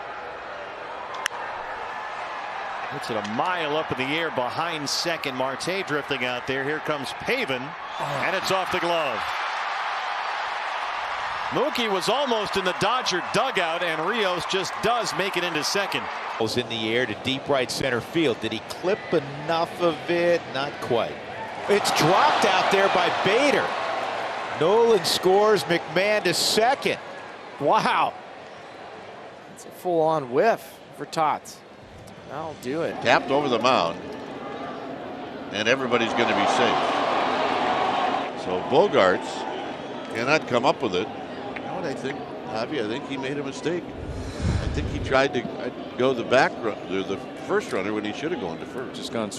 Hits it a mile up in the air behind second. Marte drifting out there. Here comes Pavin, and it's off the glove. Mookie was almost in the Dodger dugout, and Rios just does make it into second. Was in the air to deep right center field. Did he clip enough of it? Not quite. It's dropped out there by Bader. Nolan scores. McMahon to second. Wow. It's a full-on whiff for Tots. I'll do it. Tapped over the mound, and everybody's going to be safe. So Bogarts cannot come up with it. You know what I think, Javi? I think he made a mistake. I think he tried to go the back run, the first runner when he should have gone to first. Just gone.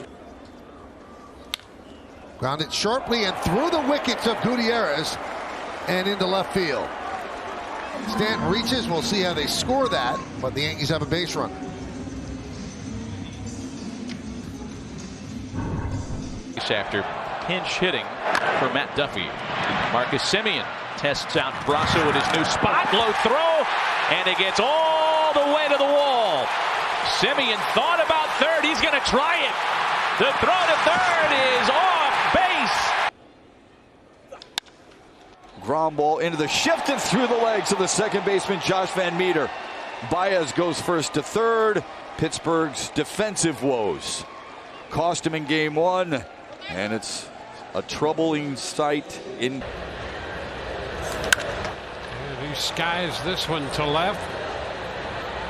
Grounded sharply and through the wickets of Gutierrez and into left field. Stanton reaches. We'll see how they score that, but the Yankees have a base runner. After pinch hitting for Matt Duffy. Marcus Semien tests out Brasso at his new spot. Low throw, and it gets all the way to the wall. Simeon thought about third. He's going to try it. The throw to third is off base. Ground ball into the shift and through the legs of the second baseman, Josh Van Meter. Baez goes first to third. Pittsburgh's defensive woes cost him in game one, and it's a troubling sight in. And he skies this one to left,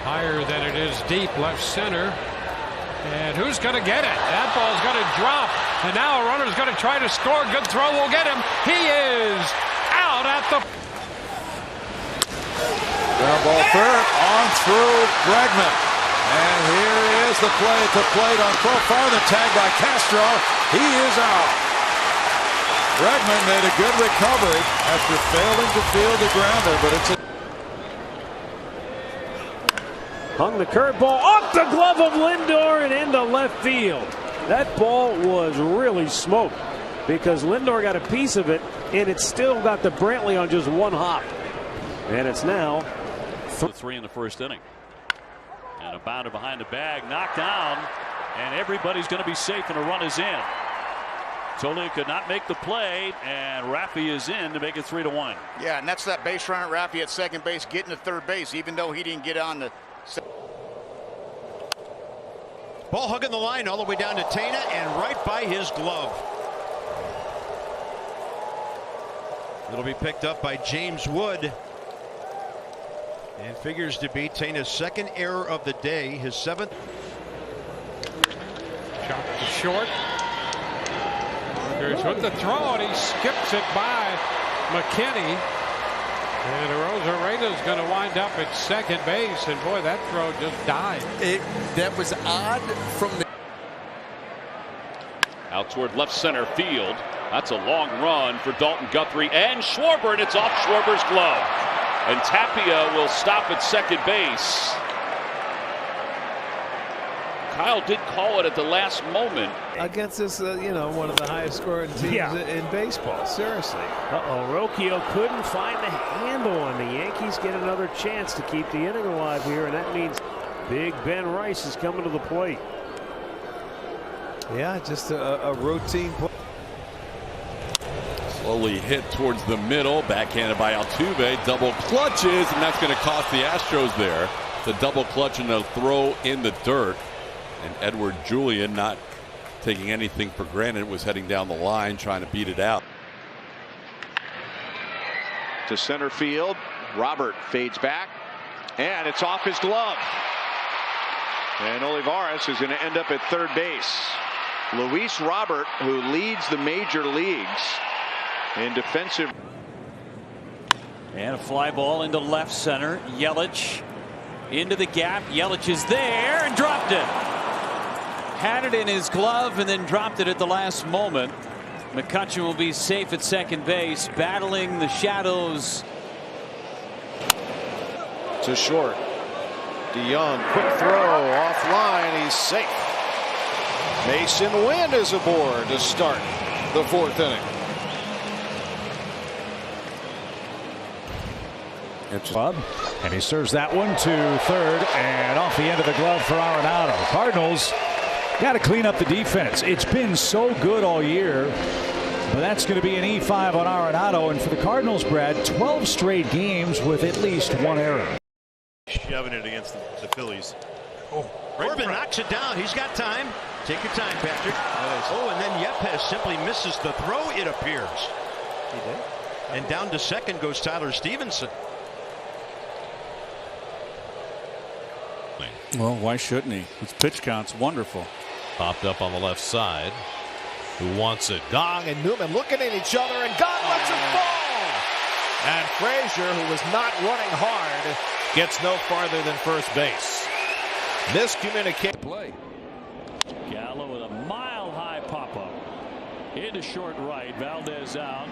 higher than it is deep left center. And who's going to get it? That ball's going to drop, and now a runner's going to try to score. Good throw will get him. He is out at the. Ground ball third, on through Bregman. And here is the play at the plate on Profar. The tag by Castro. He is out. Bregman made a good recovery after failing to field the grounder, but it's a. Hung the curveball off the glove of Lindor and into left field. That ball was really smoked because Lindor got a piece of it, and it still got the Brantley on just one hop. And it's now 3 in the first inning. And a bounder behind the bag, knocked down, and everybody's going to be safe, and a run is in. Toley could not make the play, and Raffy is in to make it 3-1. Yeah, and that's that base runner, Raffy at second base, getting to third base, even though he didn't get on the. Ball hugging the line all the way down to Tena and right by his glove. It'll be picked up by James Wood. And figures to be Tena's second error of the day, his 7th. Chop to short. Here's with the throw, and he skips it by McKinney. And Arozarena's going to wind up at second base, and boy, that throw just died. That was odd from the. Out toward left center field. That's a long run for Dalton Guthrie and Schwarber, and it's off Schwarber's glove. And Tapia will stop at second base. Kyle did call it at the last moment. Against this, one of the highest scoring teams in baseball. Seriously. Rocchio couldn't find the handle on the Yankees. Get another chance to keep the inning alive here, and that means Big Ben Rice is coming to the plate. Yeah, just a routine play. Slowly hit towards the middle, backhanded by Altuve, double clutches, and that's going to cost the Astros there. The double clutch and a throw in the dirt. And Edward Julian, not taking anything for granted, was heading down the line trying to beat it out. To center field, Robert fades back, and it's off his glove. And Olivares is going to end up at third base. Luis Robert, who leads the major leagues in defensive. And a fly ball into left center. Yelich into the gap. Yelich is there and dropped it. Had it in his glove and then dropped it at the last moment. McCutchen will be safe at second base, battling the shadows. To short. DeYoung, quick throw offline. He's safe. Mason Wynn is aboard to start the 4th inning. And he serves that one to third and off the end of the glove for Arenado. Cardinals got to clean up the defense. It's been so good all year, but that's going to be an E5 on Arenado. And for the Cardinals, Brad, 12 straight games with at least one error. Shoving it against the Phillies. Oh, Corbin knocks it down. He's got time. Take your time, Patrick. Oh, and then Yepes simply misses the throw, it appears. He did. And down to second goes Tyler Stevenson. Well, why shouldn't he? His pitch count's wonderful. Popped up on the left side. Who wants it? Gong and Newman looking at each other, and Gong lets it fall. And Frazier, who was not running hard, gets no farther than first base. Miscommunication. Play. Gallo with a mile-high pop-up. Into short right. Valdez out.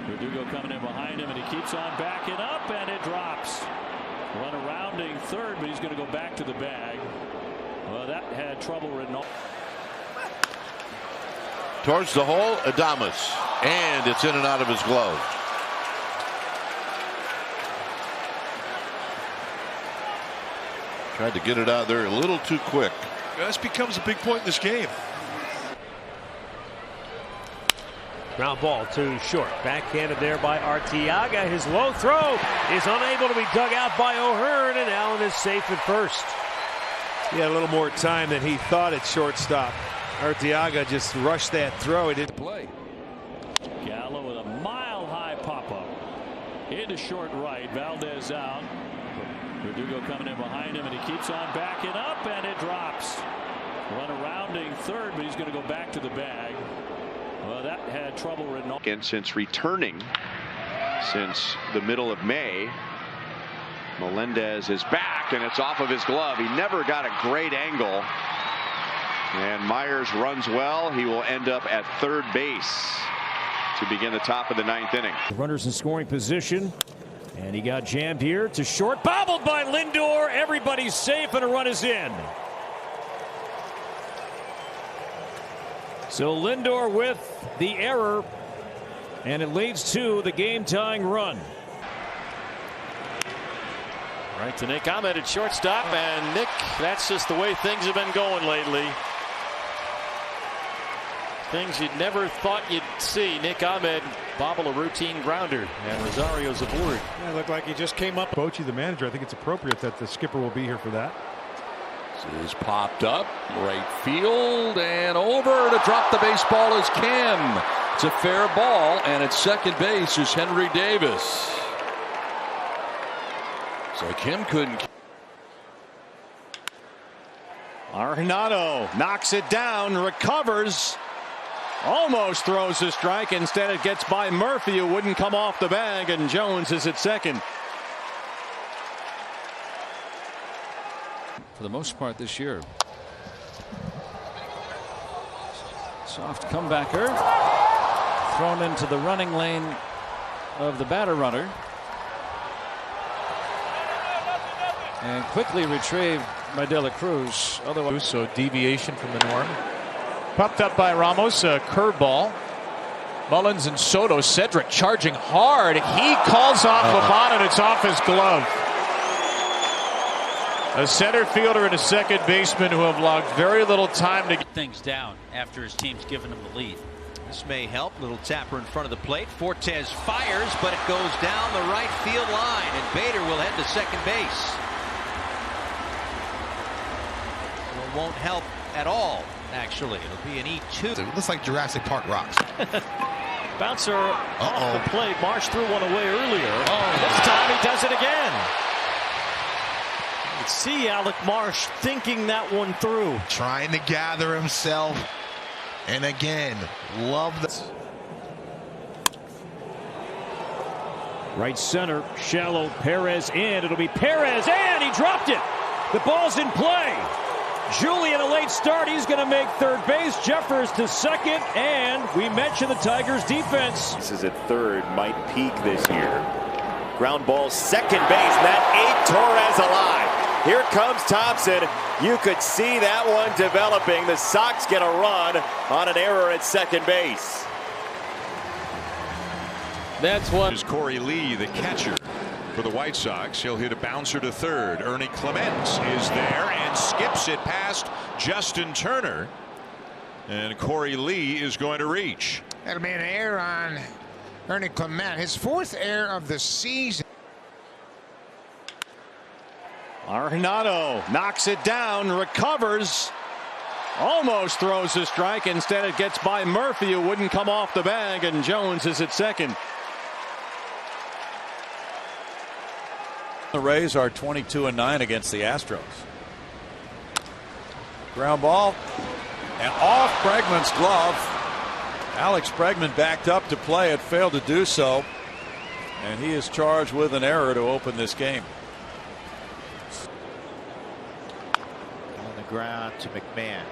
Verdugo coming in behind him, and he keeps on backing up, and it drops. Runner rounding third, but he's going to go back to the bag. Well, that had trouble written off. Towards the hole, Adames. And it's in and out of his glove. Tried to get it out there a little too quick. This becomes a big point in this game. Ground ball to short. Backhanded there by Arteaga. His low throw is unable to be dug out by O'Hearn, and Allen is safe at first. He had a little more time than he thought at shortstop. Arteaga just rushed that throw. He didn't play. Gallo with a mile-high pop-up. Into short right. Valdez out. Verdugo coming in behind him, and he keeps on backing up, and it drops. Run rounding third, but he's going to go back to the bag. Well, that had trouble written off. And since returning since the middle of May, Melendez is back, and it's off of his glove. He never got a great angle. And Myers runs well. He will end up at third base to begin the top of the ninth inning. Runners in scoring position. And he got jammed here to short. Bobbled by Lindor. Everybody's safe, and a run is in. So Lindor with the error, and it leads to the game-tying run. Right to Nick Ahmed at shortstop, and Nick, that's just the way things have been going lately. Things you'd never thought you'd see. Nick Ahmed bobble a routine grounder, and Rosario's aboard. Yeah, it looked like he just came up. Bochy, the manager, I think it's appropriate that the skipper will be here for that. This is popped up, right field, and over to drop the baseball is Kim. It's a fair ball, and at second base is Henry Davis. So Kim couldn't. Arenado knocks it down, recovers, almost throws a strike. Instead, it gets by Murphy, who wouldn't come off the bag, and Jones is at second. For the most part this year. Soft comebacker. Thrown into the running lane of the batter runner. And quickly retrieved by De La Cruz. Otherwise, so deviation from the norm. Popped up by Ramos, a curveball. Mullins and Soto. Cedric charging hard. He calls off Lamont, and it's off his glove. A center fielder and a second baseman who have logged very little time to get things down after his team's given him the lead. This may help. Little tapper in front of the plate. Fortes fires, but it goes down the right field line, and Bader will head to second base. It won't help at all, actually. It'll be an E2. It looks like Jurassic Park rocks. Bouncer off the plate. Marsh threw one away earlier. This time he does it again. You see Alec Marsh thinking that one through. Trying to gather himself. And again, love this. Right center, shallow, Perez in. It'll be Perez, and he dropped it. The ball's in play. Julian, a late start. He's going to make third base. Jeffers to second, and we mentioned the Tigers' defense. This is at third, might peak this year. Ground ball, second base. That ate Torres alive. Here comes Thompson. You could see that one developing. The Sox get a run on an error at second base. That's what is Corey Lee, the catcher for the White Sox. He'll hit a bouncer to third. Ernie Clements is there and skips it past Justin Turner. And Corey Lee is going to reach. That'll be an error on Ernie Clement. His fourth error of the season. Arenado knocks it down, recovers, almost throws a strike. Instead, it gets by Murphy, who wouldn't come off the bag, and Jones is at second. The Rays are 22-9 against the Astros. Ground ball, and off Bregman's glove. Alex Bregman backed up to play it, failed to do so, and he is charged with an error to open this game. On the ground to McMahon.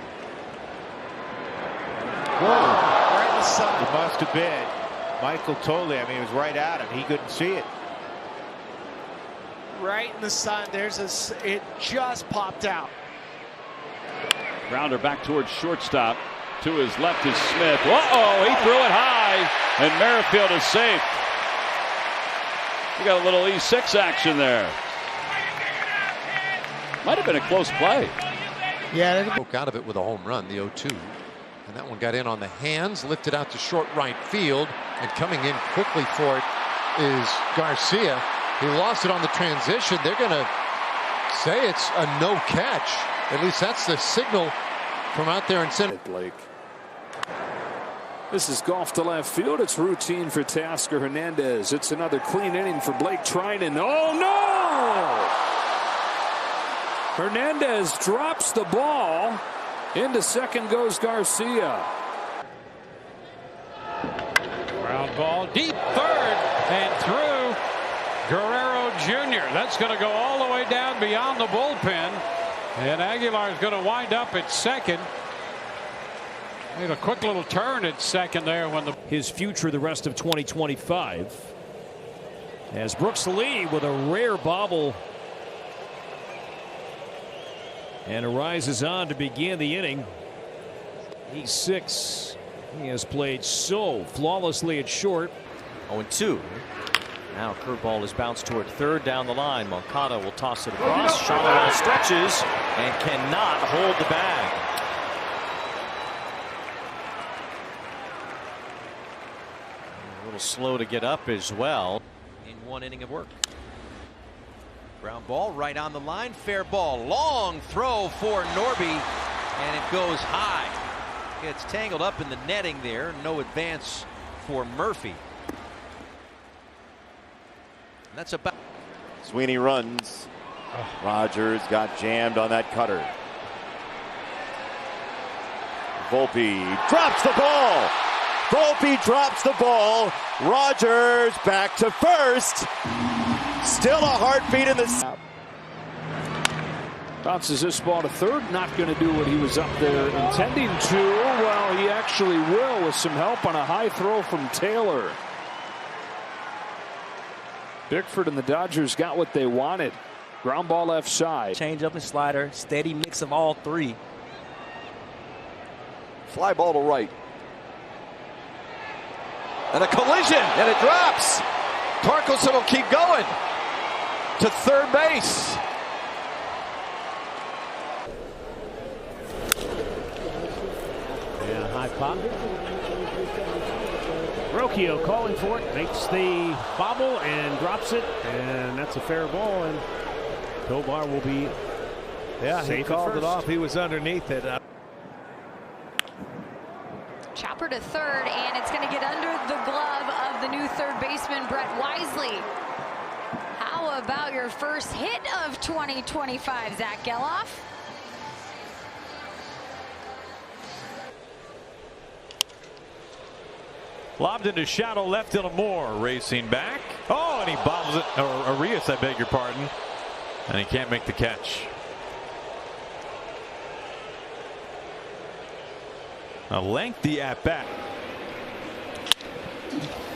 Whoa, right in the sun. He must have been. Michael Tolley, I mean, he was right at him. He couldn't see it. Right in the sun. It just popped out. Grounder back towards shortstop. To his left is Smith. Uh-oh, he threw it high, and Merrifield is safe. You got a little E6 action there. Might have been a close play. Yeah, they broke out of it with a home run, the 0-2. And that one got in on the hands, lifted out to short right field, and coming in quickly for it is Garcia. He lost it on the transition. They're going to say it's a no catch. At least that's the signal from out there in center. Blake. This is golf to left field. It's routine for Teoscar Hernandez. It's another clean inning for Blake Treinen. Oh no! Hernandez drops the ball. Into second goes Garcia. Ground ball deep third and through Guerrero Jr. That's going to go all the way down beyond the bullpen. And Aguilar is going to wind up at second. Made a quick little turn at second there when his future the rest of 2025. As Brooks Lee with a rare bobble. And arises on to begin the inning. He's 6. He has played so flawlessly at short. 0-2. Now curveball is bounced toward third down the line. Moncada will toss it across. Shawano stretches and cannot hold the bag. A little slow to get up as well. In one inning of work. Ground ball right on the line. Fair ball. Long throw for Norby. And it goes high. Gets tangled up in the netting there. No advance for Murphy. That's about. Sweeney runs. Rogers got jammed on that cutter. Volpe drops the ball. Volpe drops the ball. Rogers back to first. Still a heartbeat in the. Bounces this ball to third. Not going to do what he was up there intending to. Well, he actually will with some help on a high throw from Taylor. Bickford and the Dodgers got what they wanted. Ground ball left side. Change up and slider. Steady mix of all three. Fly ball to right. And a collision, and it drops. Torkelson will keep going to third base. Yeah, high pop. Rocchio calling for it, makes the bobble and drops it, and that's a fair ball, and Tovar will be safe. He called it off. He was underneath it. Chopper to third, and it's going to get under the glove of the new third baseman, Brett Wisely. How about your first hit of 2025, Zach Geloff? Lobbed into shallow left to Moore, racing back. Oh, and he bobbles it, or Arias, I beg your pardon. And he can't make the catch. A lengthy at bat.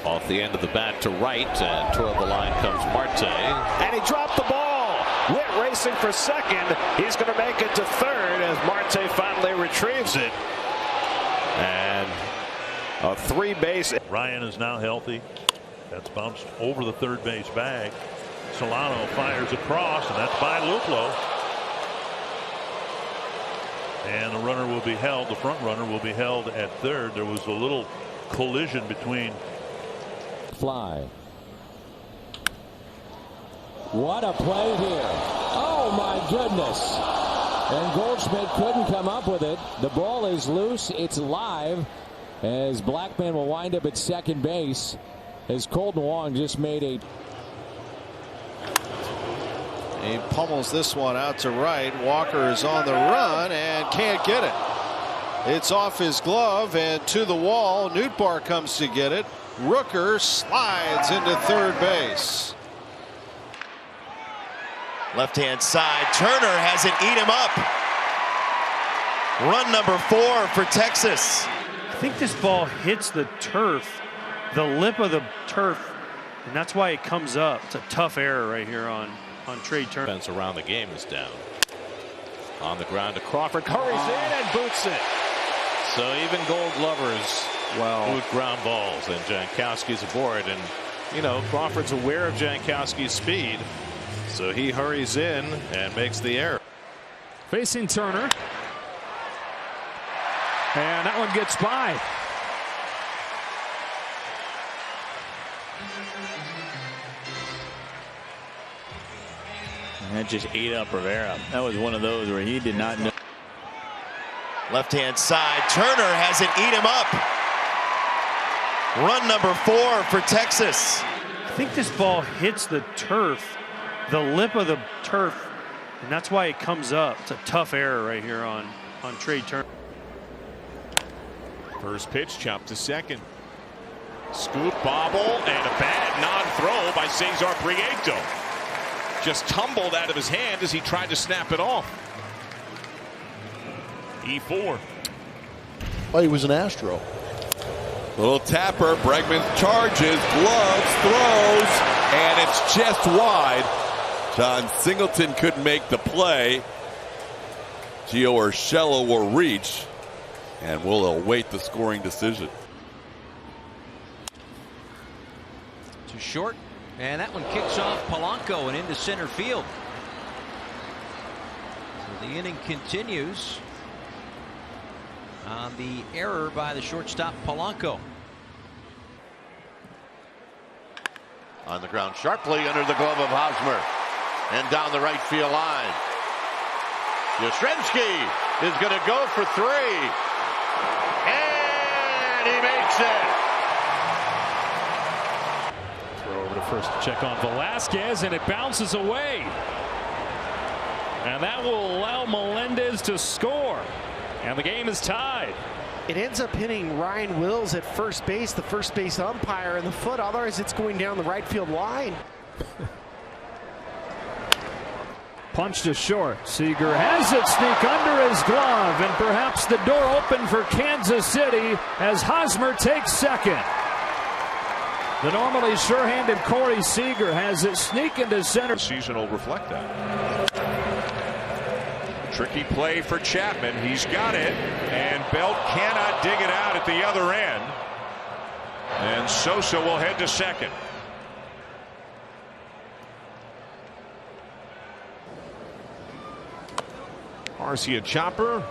Off the end of the bat to right, and toward the line comes Marte. And he dropped the ball. Witt racing for second. He's going to make it to third as Marte finally retrieves it. And a three base. Ryan is now healthy. That's bounced over the third base bag. Solano fires across, and that's by Luplow. And the runner will be held. The front runner will be held at third. There was a little collision between. Fly. What a play here. Oh my goodness. And Goldschmidt couldn't come up with it. The ball is loose. It's live as Blackman will wind up at second base as Colton Wong just made a. He pummels this one out to right. Walker is on the run and can't get it. It's off his glove and to the wall. Nootbaar comes to get it. Rooker slides into third base. Left-hand side. Turner has it eat him up. Run number 4 for Texas. I think this ball hits the turf, the lip of the turf, and that's why it comes up. It's a tough error right here on Trey Turner. Defense around the game is down. On the ground to Crawford. Hurries in and boots it. So even Gold Glovers boot ground balls, and Jankowski's aboard. And, you know, Crawford's aware of Jankowski's speed, so he hurries in and makes the error. Facing Turner. And that one gets by. And that just ate up Rivera. That was one of those where he did not know. Left-hand side, Turner has it eat him up. Run number 4 for Texas. I think this ball hits the turf, the lip of the turf, and that's why it comes up. It's a tough error right here on Trey Turner. First pitch chopped to second. Scoop, bobble, and a bad non-throw by Cesar Prieto. Just tumbled out of his hand as he tried to snap it off. E4. Well, he was an Astro. Little tapper, Bregman charges, gloves, throws, and it's just wide. John Singleton couldn't make the play. Gio Urshela will reach, and we'll await the scoring decision. Too short, and that one kicks off Polanco and into center field. So the inning continues on the error by the shortstop Polanco. On the ground sharply under the glove of Hosmer and down the right field line. Yastrzemski is going to go for 3, and he makes it. Throw over to first to check on Velasquez, and it bounces away. And that will allow Melendez to score. And the game is tied. It ends up hitting Ryan Wills at first base, the first base umpire in the foot. Otherwise, it's going down the right field line. Punch to short. Seager has it sneak under his glove, and perhaps the door open for Kansas City as Hosmer takes second. The normally sure-handed Corey Seager has it sneak into center. The season will reflect that. Tricky play for Chapman. He's got it, and Belt cannot dig it out at the other end. And Sosa will head to second. Arcia chopper.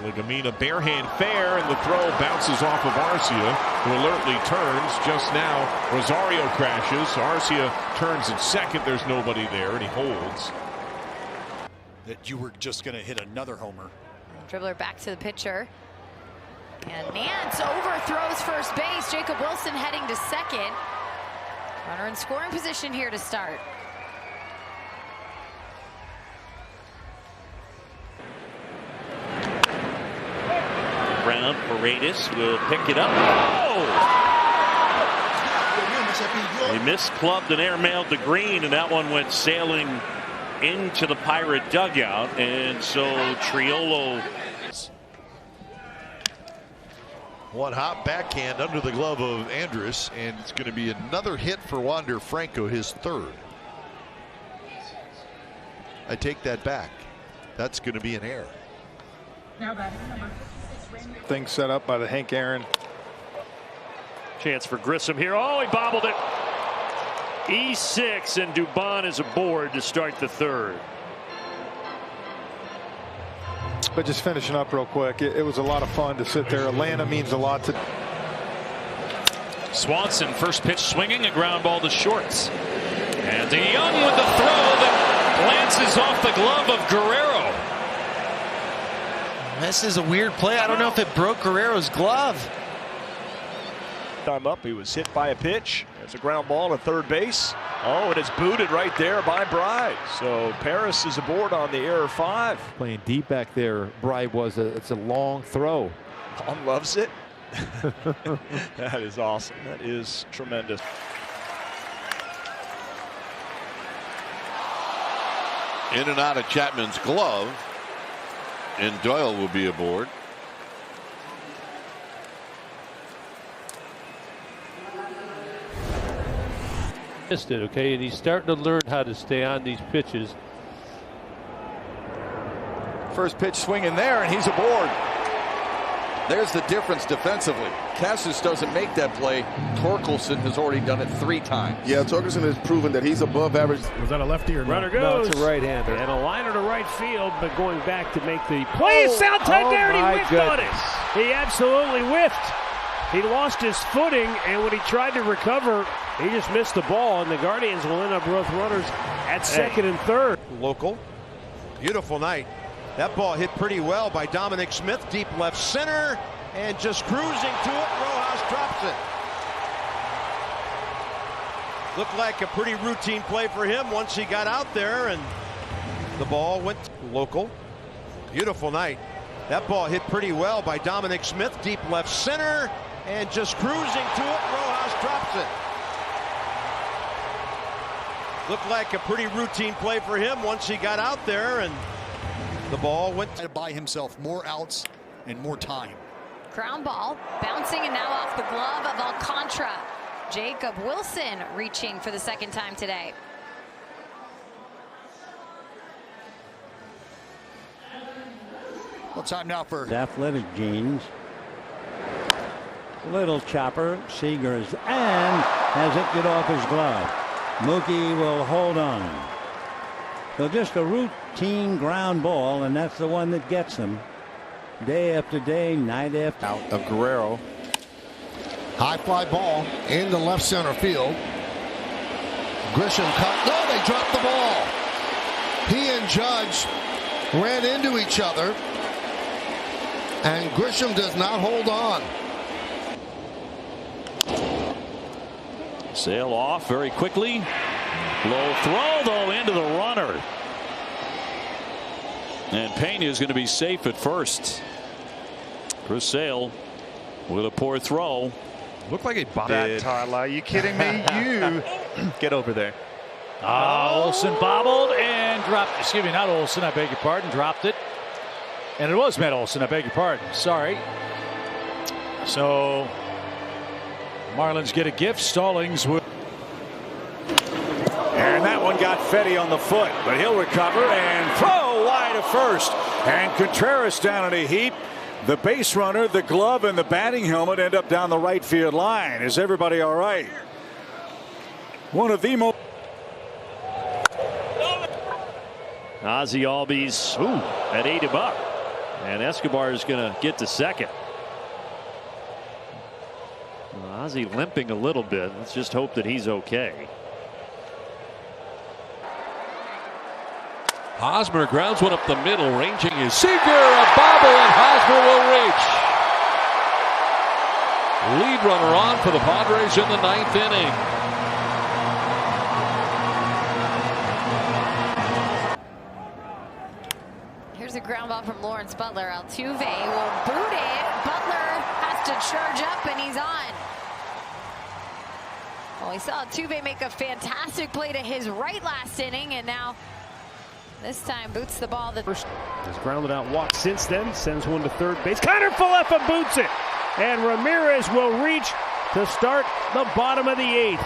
Legumina barehand fair, and the throw bounces off of Arcia, who alertly turns. Just now, Rosario crashes. Arcia turns at second. There's nobody there, and he holds. That you were just going to hit another homer. Dribbler back to the pitcher. And Nance overthrows first base. Jacob Wilson heading to second. Runner in scoring position here to start. Brown, Paredes will pick it up. Oh! He misclubbed and airmailed to Green, and that one went sailing into the Pirate dugout, and so Triolo. One hot backhand under the glove of Andrus, and it's going to be another hit for Wander Franco, his 3rd. I take that back. That's going to be an error. Thing set up by the Hank Aaron. Chance for Grissom here. Oh, he bobbled it. E6, and Dubon is aboard to start the 3rd. But just finishing up real quick, it was a lot of fun to sit there. Atlanta means a lot to. Swanson, first pitch swinging, a ground ball to shorts. And DeYoung with the throw that glances off the glove of Guerrero. This is a weird play. I don't know if it broke Guerrero's glove. Time up, he was hit by a pitch. It's a ground ball to third base. Oh, and it's booted right there by Bride. So Paris is aboard on the error 5. Playing deep back there, Bride was. It's a long throw. Palm loves it. That is awesome. That is tremendous. In and out of Chapman's glove, and Doyle will be aboard. Missed it, okay, and he's starting to learn how to stay on these pitches. First pitch swinging there, and he's aboard. There's the difference defensively. Cassis doesn't make that play. Torkelson has already done it 3 times. Yeah, Torkelson has proven that he's above average. Was that a lefty or no? Runner goes. No, it's a right-hander. And a liner to right field, but going back to make the play. Soundtime there, and he whiffed on it. He absolutely whiffed. He lost his footing, and when he tried to recover, he just missed the ball, and the Guardians will end up with runners at second and third. Local. Beautiful night. That ball hit pretty well by Dominic Smith, deep left center, and just cruising to it. Rojas drops it. Looked like a pretty routine play for him once he got out there, and the ball went local. Beautiful night. That ball hit pretty well by Dominic Smith, deep left center, and just cruising to it. Rojas drops it. Looked like a pretty routine play for him once he got out there, and the ball went to buy himself more outs and more time. Ground ball bouncing and now off the glove of Alcantara. Jacob Wilson reaching for the second time today. Well, time now for athletic genes. Little chopper, Seegers, and has it get off his glove. Mookie will hold on. So just a routine ground ball, and that's the one that gets them. Day after day, night after. Out of Guerrero. High fly ball into left center field. Grisham cut. No, they dropped the ball. He and Judge ran into each other, and Grisham does not hold on. Sale off very quickly. Low throw, though, into the runner. And Pena is going to be safe at first. Chris Sale with a poor throw. Looked like it bobbed. Are you kidding me? You get over there. Olson bobbled and dropped. Excuse me, not Olson. I beg your pardon. Dropped it. And it was Matt Olson. I beg your pardon. Sorry. So Marlins get a gift. Stallings will. And that one got Fetty on the foot, but he'll recover and throw wide to first. And Contreras down in a heap. The base runner, the glove, and the batting helmet end up down the right field line. Is everybody all right? One of the most. Ozzie Albies that ate him up. And Escobar is going to get to second. Ozzie limping a little bit. Let's just hope that he's okay. Hosmer grounds one up the middle, ranging is Seager, a bobble, and Hosmer will reach. Lead runner on for the Padres in the 9th inning. Here's a ground ball from Lawrence Butler. Altuve will boot it. Butler has to charge up, and he's on. Well, we saw Altuve make a fantastic play to his right last inning, and now this time boots the ball. First has grounded out walk since then. Sends one to third base. Connor Falefa boots it. And Ramirez will reach to start the bottom of the 8th.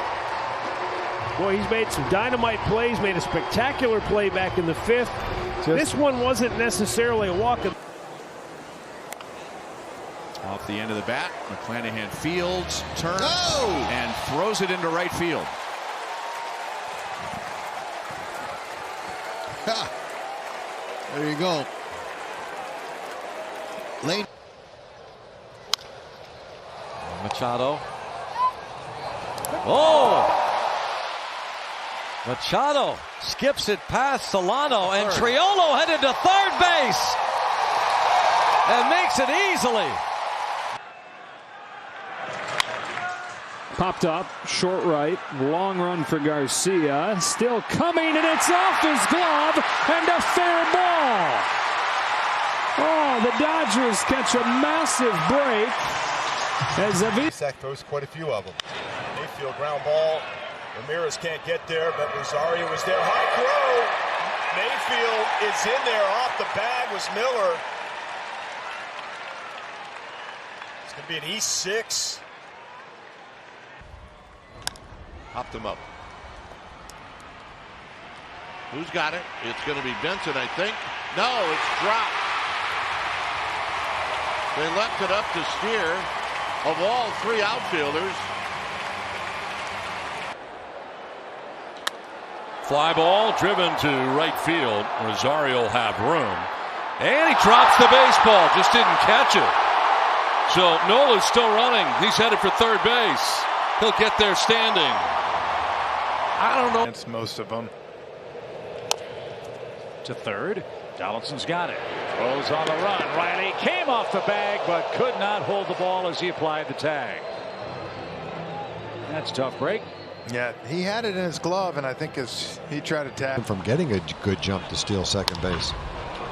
Boy, he's made some dynamite plays. Made a spectacular play back in the 5th. This one wasn't necessarily a walk. Off the end of the bat, McClanahan fields, turns, and throws it into right field. There you go. Lane. Machado. Oh! Machado skips it past Solano, and Triolo headed to third base and makes it easily. Popped up, short right, long run for Garcia. Still coming, and it's off his glove, and a fair ball. Oh, the Dodgers catch a massive break. As Sack throws quite a few of them. Mayfield ground ball. Ramirez can't get there, but Rosario was there. High throw. Mayfield is in there. Off the bag was Miller. It's going to be an E6. Hopped him up. Who's got it? It's going to be Benson, I think. No, it's dropped. They left it up to Steer, of all three outfielders. Fly ball driven to right field. Rosario will have room. And he drops the baseball. Just didn't catch it. So Nola's still running. He's headed for third base. He'll get there standing. I don't know. It's most of them. To third. Donaldson's got it. Throws on the run. Riley came off the bag but could not hold the ball as he applied the tag. That's a tough break. Yeah, he had it in his glove, and I think he tried to tap. From getting a good jump to steal second base.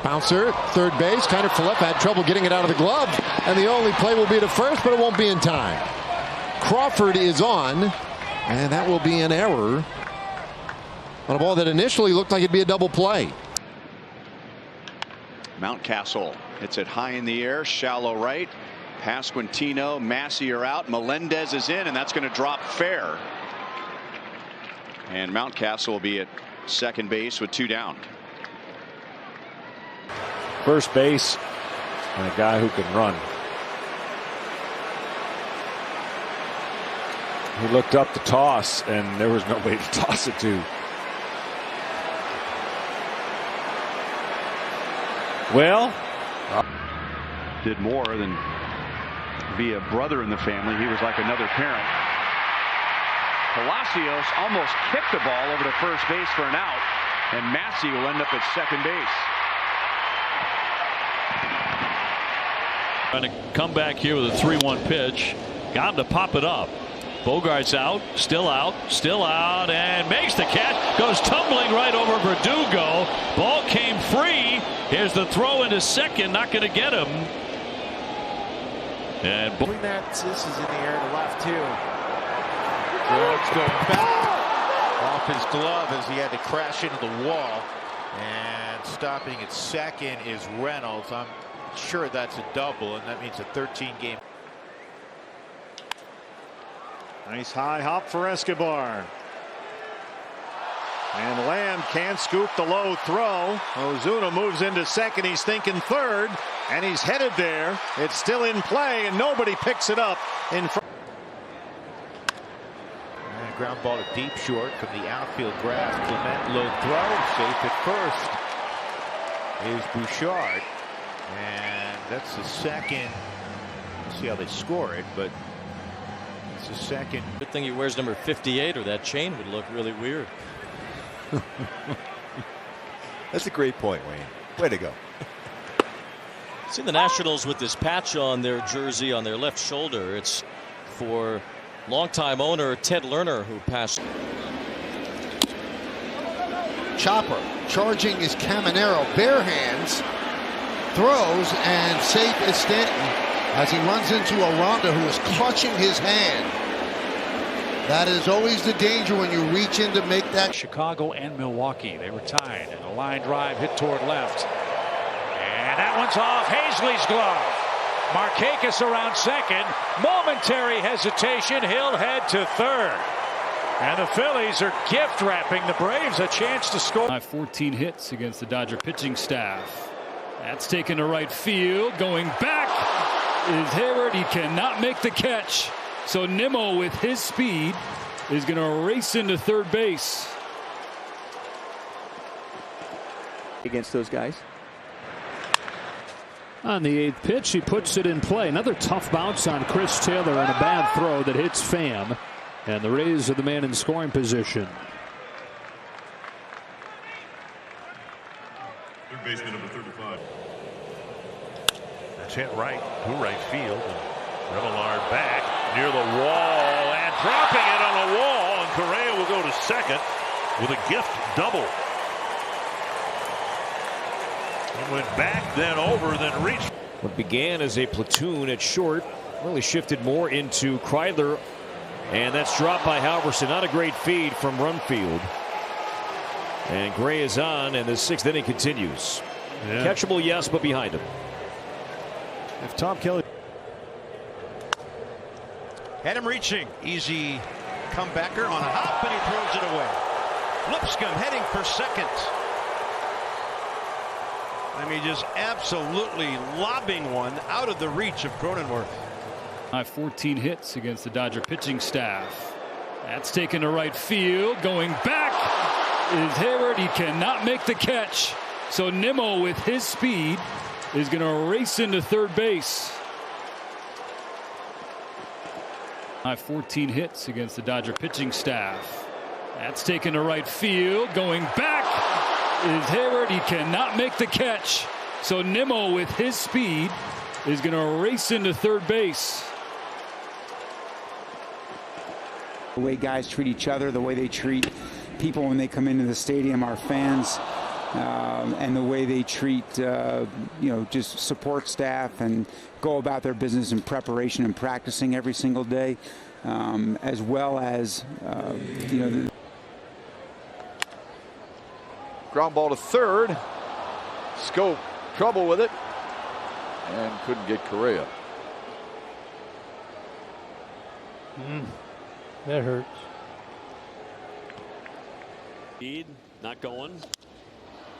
Bouncer, third base. Kiner Falefa had trouble getting it out of the glove, and the only play will be to first, but it won't be in time. Crawford is on, and that will be an error on a ball that initially looked like it'd be a double play. Mountcastle hits it high in the air, shallow right. Pasquantino, Massey are out. Melendez is in, and that's going to drop fair. And Mountcastle will be at second base with 2 down. First base, and a guy who can run. He looked up to toss, and there was nobody to toss it to. Well, did more than be a brother in the family. He was like another parent. Palacios almost kicked the ball over to first base for an out, and Massey will end up at second base. Trying to come back here with a 3-1 pitch. Got him to pop it up. Bogart's out, still out, and makes the catch. Goes tumbling right over Verdugo. Ball came free. Here's the throw into second. Not going to get him. And this is in the air to left too. George going back off his glove as he had to crash into the wall. And stopping at second is Reynolds. I'm sure that's a double, and that means a 13-game. Nice high hop for Escobar. And Lamb can't scoop the low throw. Ozuna moves into second. He's thinking third, and he's headed there. It's still in play, and nobody picks it up in front. And a ground ball to deep short from the outfield grass. Clement low throw, safe at first is Bouchard, and that's the second. We'll see how they score it, but it's the second. Good thing he wears number 58, or that chain would look really weird. That's a great point, Wayne. Way to go. See the Nationals with this patch on their jersey on their left shoulder. It's for longtime owner Ted Lerner, who passed. Chopper charging is Caminero. Bare hands. Throws, and safe is Stanton as he runs into Aranda, who is clutching his hand. That is always the danger when you reach in to make that. Chicago and Milwaukee, they were tied, and a line drive hit toward left. And that one's off Hazley's glove. Markakis around second. Momentary hesitation. He'll head to third. And the Phillies are gift wrapping the Braves a chance to score. 14 hits against the Dodger pitching staff. That's taken to right field. Going back is Hayward. He cannot make the catch. So Nimmo, with his speed, is going to race into third base. Against those guys. On the 8th pitch, he puts it in play. Another tough bounce on Chris Taylor and a bad throw that hits Pham. And the Rays are the man in scoring position. Third baseman number 35. That's hit right to right field. Remillard back near the wall and dropping it on the wall, and Correa will go to second with a gift double. He went back, then over, then reached. What began as a platoon at short really shifted more into Kreidler, and that's dropped by Halverson. Not a great feed from Runfield. And Gray is on, and the 6th inning continues. Yeah. Catchable, yes, but behind him. If Tom Kelly had him reaching, easy comebacker on a hop, and he throws it away. Lipscomb heading for second. I mean, just absolutely lobbing one out of the reach of Cronenworth. 14 hits against the Dodger pitching staff. That's taken to right field. Going back is Hayward. He cannot make the catch. So Nimmo, with his speed, is going to race into third base. 14 hits against the Dodger pitching staff. That's taken to right field. Going back is Hayward. He cannot make the catch. So Nimmo, with his speed, is going to race into third base. The way guys treat each other, the way they treat people when they come into the stadium, our fans, and the way they treat, just support staff and go about their business in preparation and practicing every single day, as well as, Ground ball to third. Scope, trouble with it, and couldn't get Correa. That hurts. Speed not going.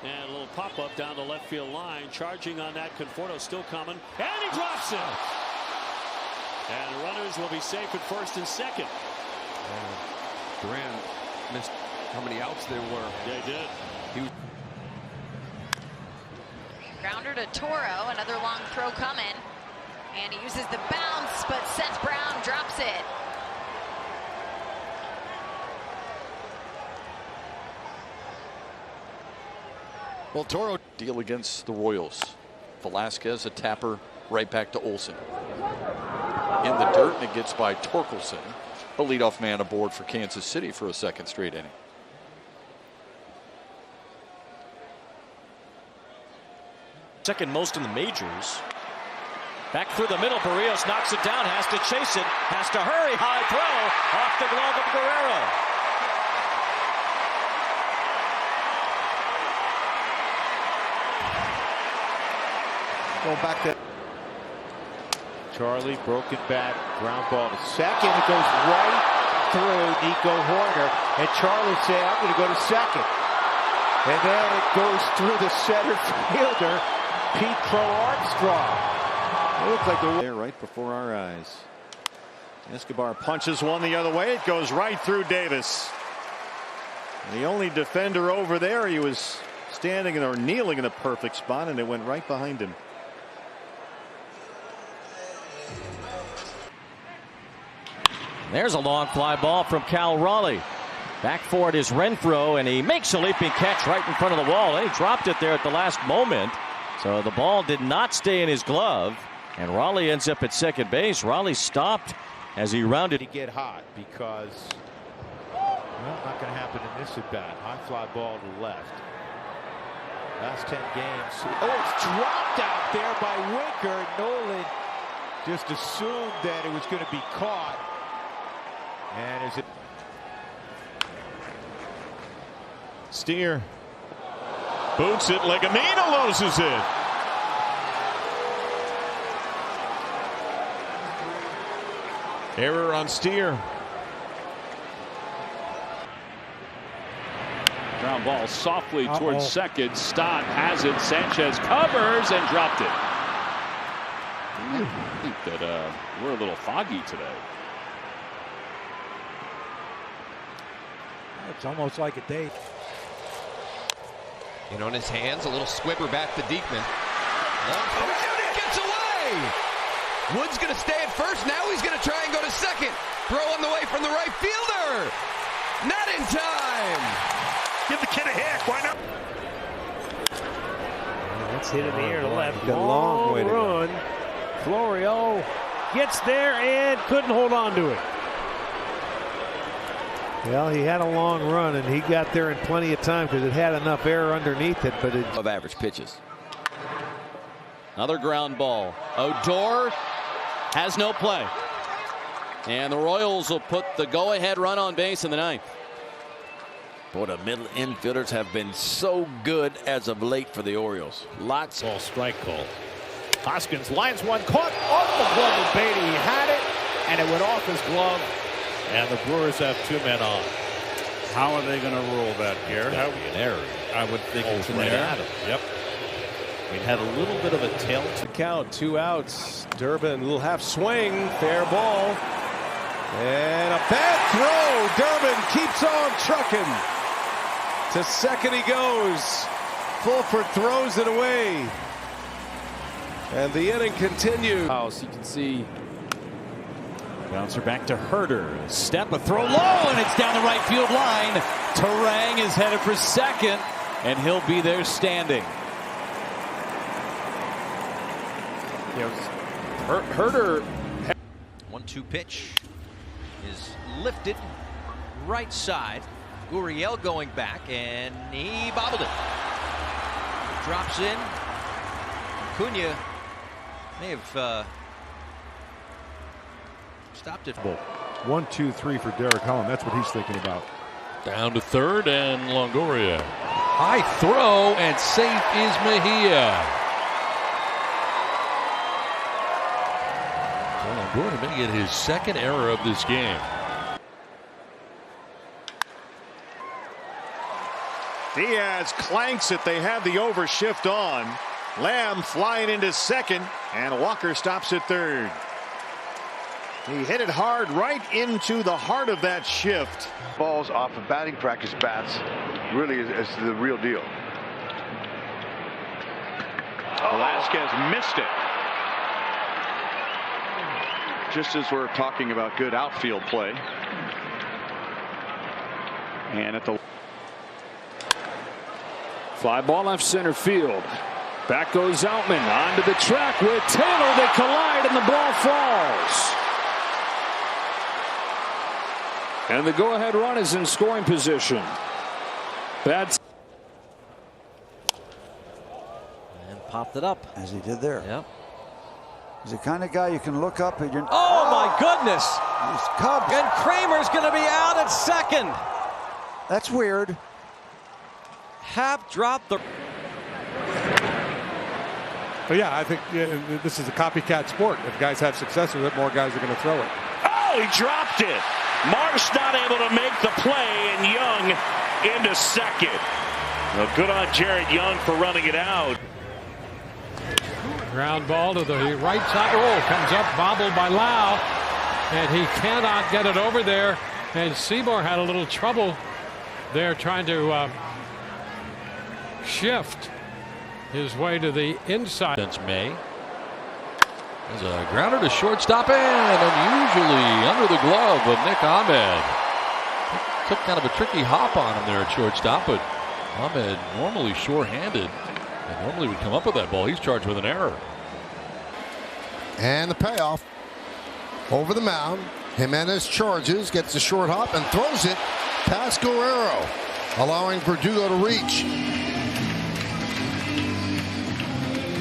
And a little pop-up down the left field line. Charging on that, Conforto still coming. And he drops it! And runners will be safe at first and second. Duran missed how many outs there were. They did. Grounder to Toro, another long throw coming. And he uses the bounce, but Seth Brown drops it. Well, Toro deal against the Royals. Velasquez, a tapper, right back to Olsen. In the dirt, and it gets by Torkelson, a leadoff man aboard for Kansas City for a second straight inning. Second most in the majors. Back through the middle, Barrios knocks it down, has to chase it, has to hurry, high throw, off the glove of Guerrero. Going back to Charlie, broken bat, ground ball to second. It goes right through Nico Hoerner, and Charlie said, "I'm going to go to second." And then it goes through the center fielder, Pete Crow Armstrong. It looks like they're there right before our eyes. Escobar punches one the other way. It goes right through Davis. The only defender over there, he was standing or kneeling in a perfect spot, and it went right behind him. There's a long fly ball from Cal Raleigh. Back for it is Renfroe, and he makes a leaping catch right in front of the wall. And he dropped it there at the last moment. So the ball did not stay in his glove. And Raleigh ends up at second base. Raleigh stopped as he rounded. To get hot because, well, not going to happen in this at bat. High fly ball to the left. Last 10 games. Oh, it's dropped out there by Winker. Nolan just assumed that it was going to be caught. And is it? Steer boots it. Legumina loses it. Error on Steer. Ground ball softly towards second. Stott has it. Sanchez covers and dropped it. I think that we're a little foggy today. It's almost like a day. In on his hands, a little squibber back to Diekman. Long throw, and it gets away! Wood's going to stay at first. Now he's going to try and go to second. Throw on the way from the right fielder. Not in time. Give the kid a hit. Why not? That's hit in the air to left. Got a long way to run. Florio gets there and couldn't hold on to it. Well, he had a long run, and he got there in plenty of time because it had enough air underneath it. But of average pitches. Another ground ball. Odor has no play. And the Royals will put the go-ahead run on base in the ninth. Boy, the middle infielders have been so good as of late for the Orioles. Lots. Ball strike call. Hoskins lines one, caught off the glove of Beatty. He had it, and it went off his glove. And the Brewers have two men on. How are they going to rule that, Garrett? That would be an error. I would think it's an error. Yep. It had a little bit of a tail to count. 2 outs. Durbin, a little half swing. Fair ball. And a bad throw. Durbin keeps on trucking. To second he goes. Fulford throws it away. And the inning continues. You can see. Bouncer back to Herder. Step, a throw low, and it's down the right field line. Terang is headed for second, and he'll be there standing. Herder. 1-2 pitch is lifted right side. Gurriel going back, and he bobbled it. Drops in. Acuna may have stopped it. 1-2-3 for Derek Holland. That's what he's thinking about. Down to third, and Longoria. High throw, and safe is Mejia. Longoria may get his second error of this game. Diaz clanks it. They have the overshift on. Lamb flying into second, and Walker stops at third. He hit it hard right into the heart of that shift. Balls off of batting practice bats really is the real deal. Velasquez missed it. Just as we're talking about good outfield play. And at the Fly ball left center field. Back goes Outman onto the track with Taylor. They collide and the ball falls. And the go-ahead run is in scoring position. That's and popped it up as he did there. Yep. He's the kind of guy you can look up and oh my goodness! It's Cubs. And Kramer's going to be out at second. That's weird. Happ dropped the. But yeah, I think this is a copycat sport. If guys have success with it, more guys are going to throw it. Oh, he dropped it. Marsh not able to make the play, and Young into second. Well, good on Jared Young for running it out. Ground ball to the right side. Oh, comes up, bobbled by Lau, and he cannot get it over there. And Seymour had a little trouble there trying to shift his way to the inside. Since May. There's a grounder to shortstop, and unusually under the glove of Nick Ahmed. Took kind of a tricky hop on him there at shortstop, but Ahmed normally sure-handed and normally would come up with that ball. He's charged with an error. And the payoff over the mound. Jimenez charges, gets the short hop, and throws it past Guerrero, allowing Verdugo to reach.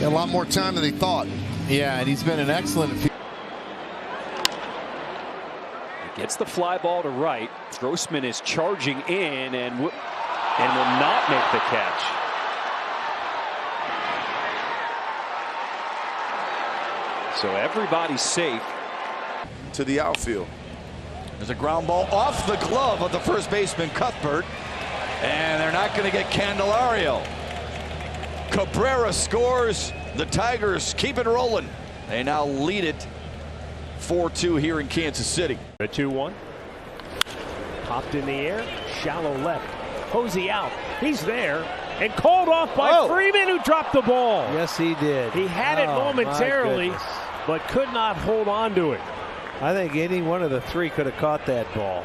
Got a lot more time than he thought. Yeah, and he's been an excellent. Gets the fly ball to right. Grossman is charging in and will not make the catch. So everybody's safe. To the outfield. There's a ground ball off the glove of the first baseman Cuthbert, and they're not going to get Candelario. Cabrera scores. The Tigers keep it rolling. They now lead it 4-2 here in Kansas City. A 2-1. Popped in the air. Shallow left. Posey out. He's there. And called off by Freeman, who dropped the ball. Yes, he did. He had it momentarily, but could not hold on to it. I think any one of the three could have caught that ball.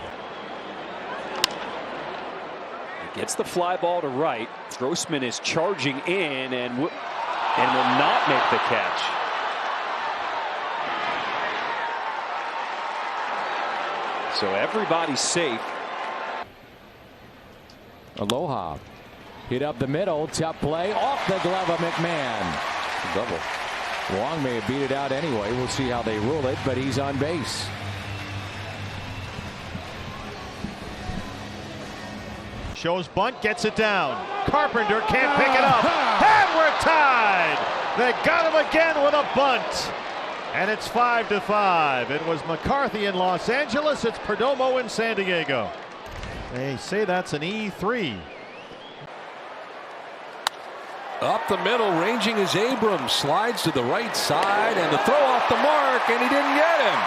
Gets the fly ball to right. Grossman is charging in and will not make the catch. So everybody's safe. Aloha hit up the middle, tough play off the glove of McMahon. Double. Wong may have beat it out anyway. We'll see how they rule it, but he's on base. Shows bunt, gets it down. Carpenter can't pick it up. And we're tied. They got him again with a bunt. And it's 5-5. It was McCarthy in Los Angeles. It's Perdomo in San Diego. They say that's an E3. Up the middle, ranging is Abrams. Slides to the right side, and the throw off the mark, and he didn't get him.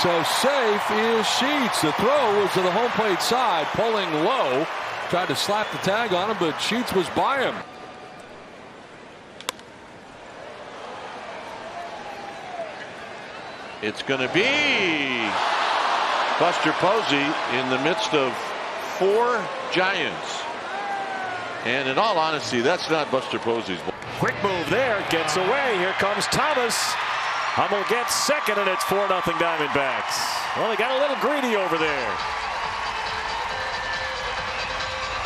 So safe is Sheets. The throw was to the home plate side, pulling low. Tried to slap the tag on him, but Sheets was by him. It's going to be Buster Posey in the midst of 4 Giants. And in all honesty, that's not Buster Posey's ball. Quick move there, gets away. Here comes Thomas. Hummel gets second, and it's 4-0 Diamondbacks. Well, they got a little greedy over there.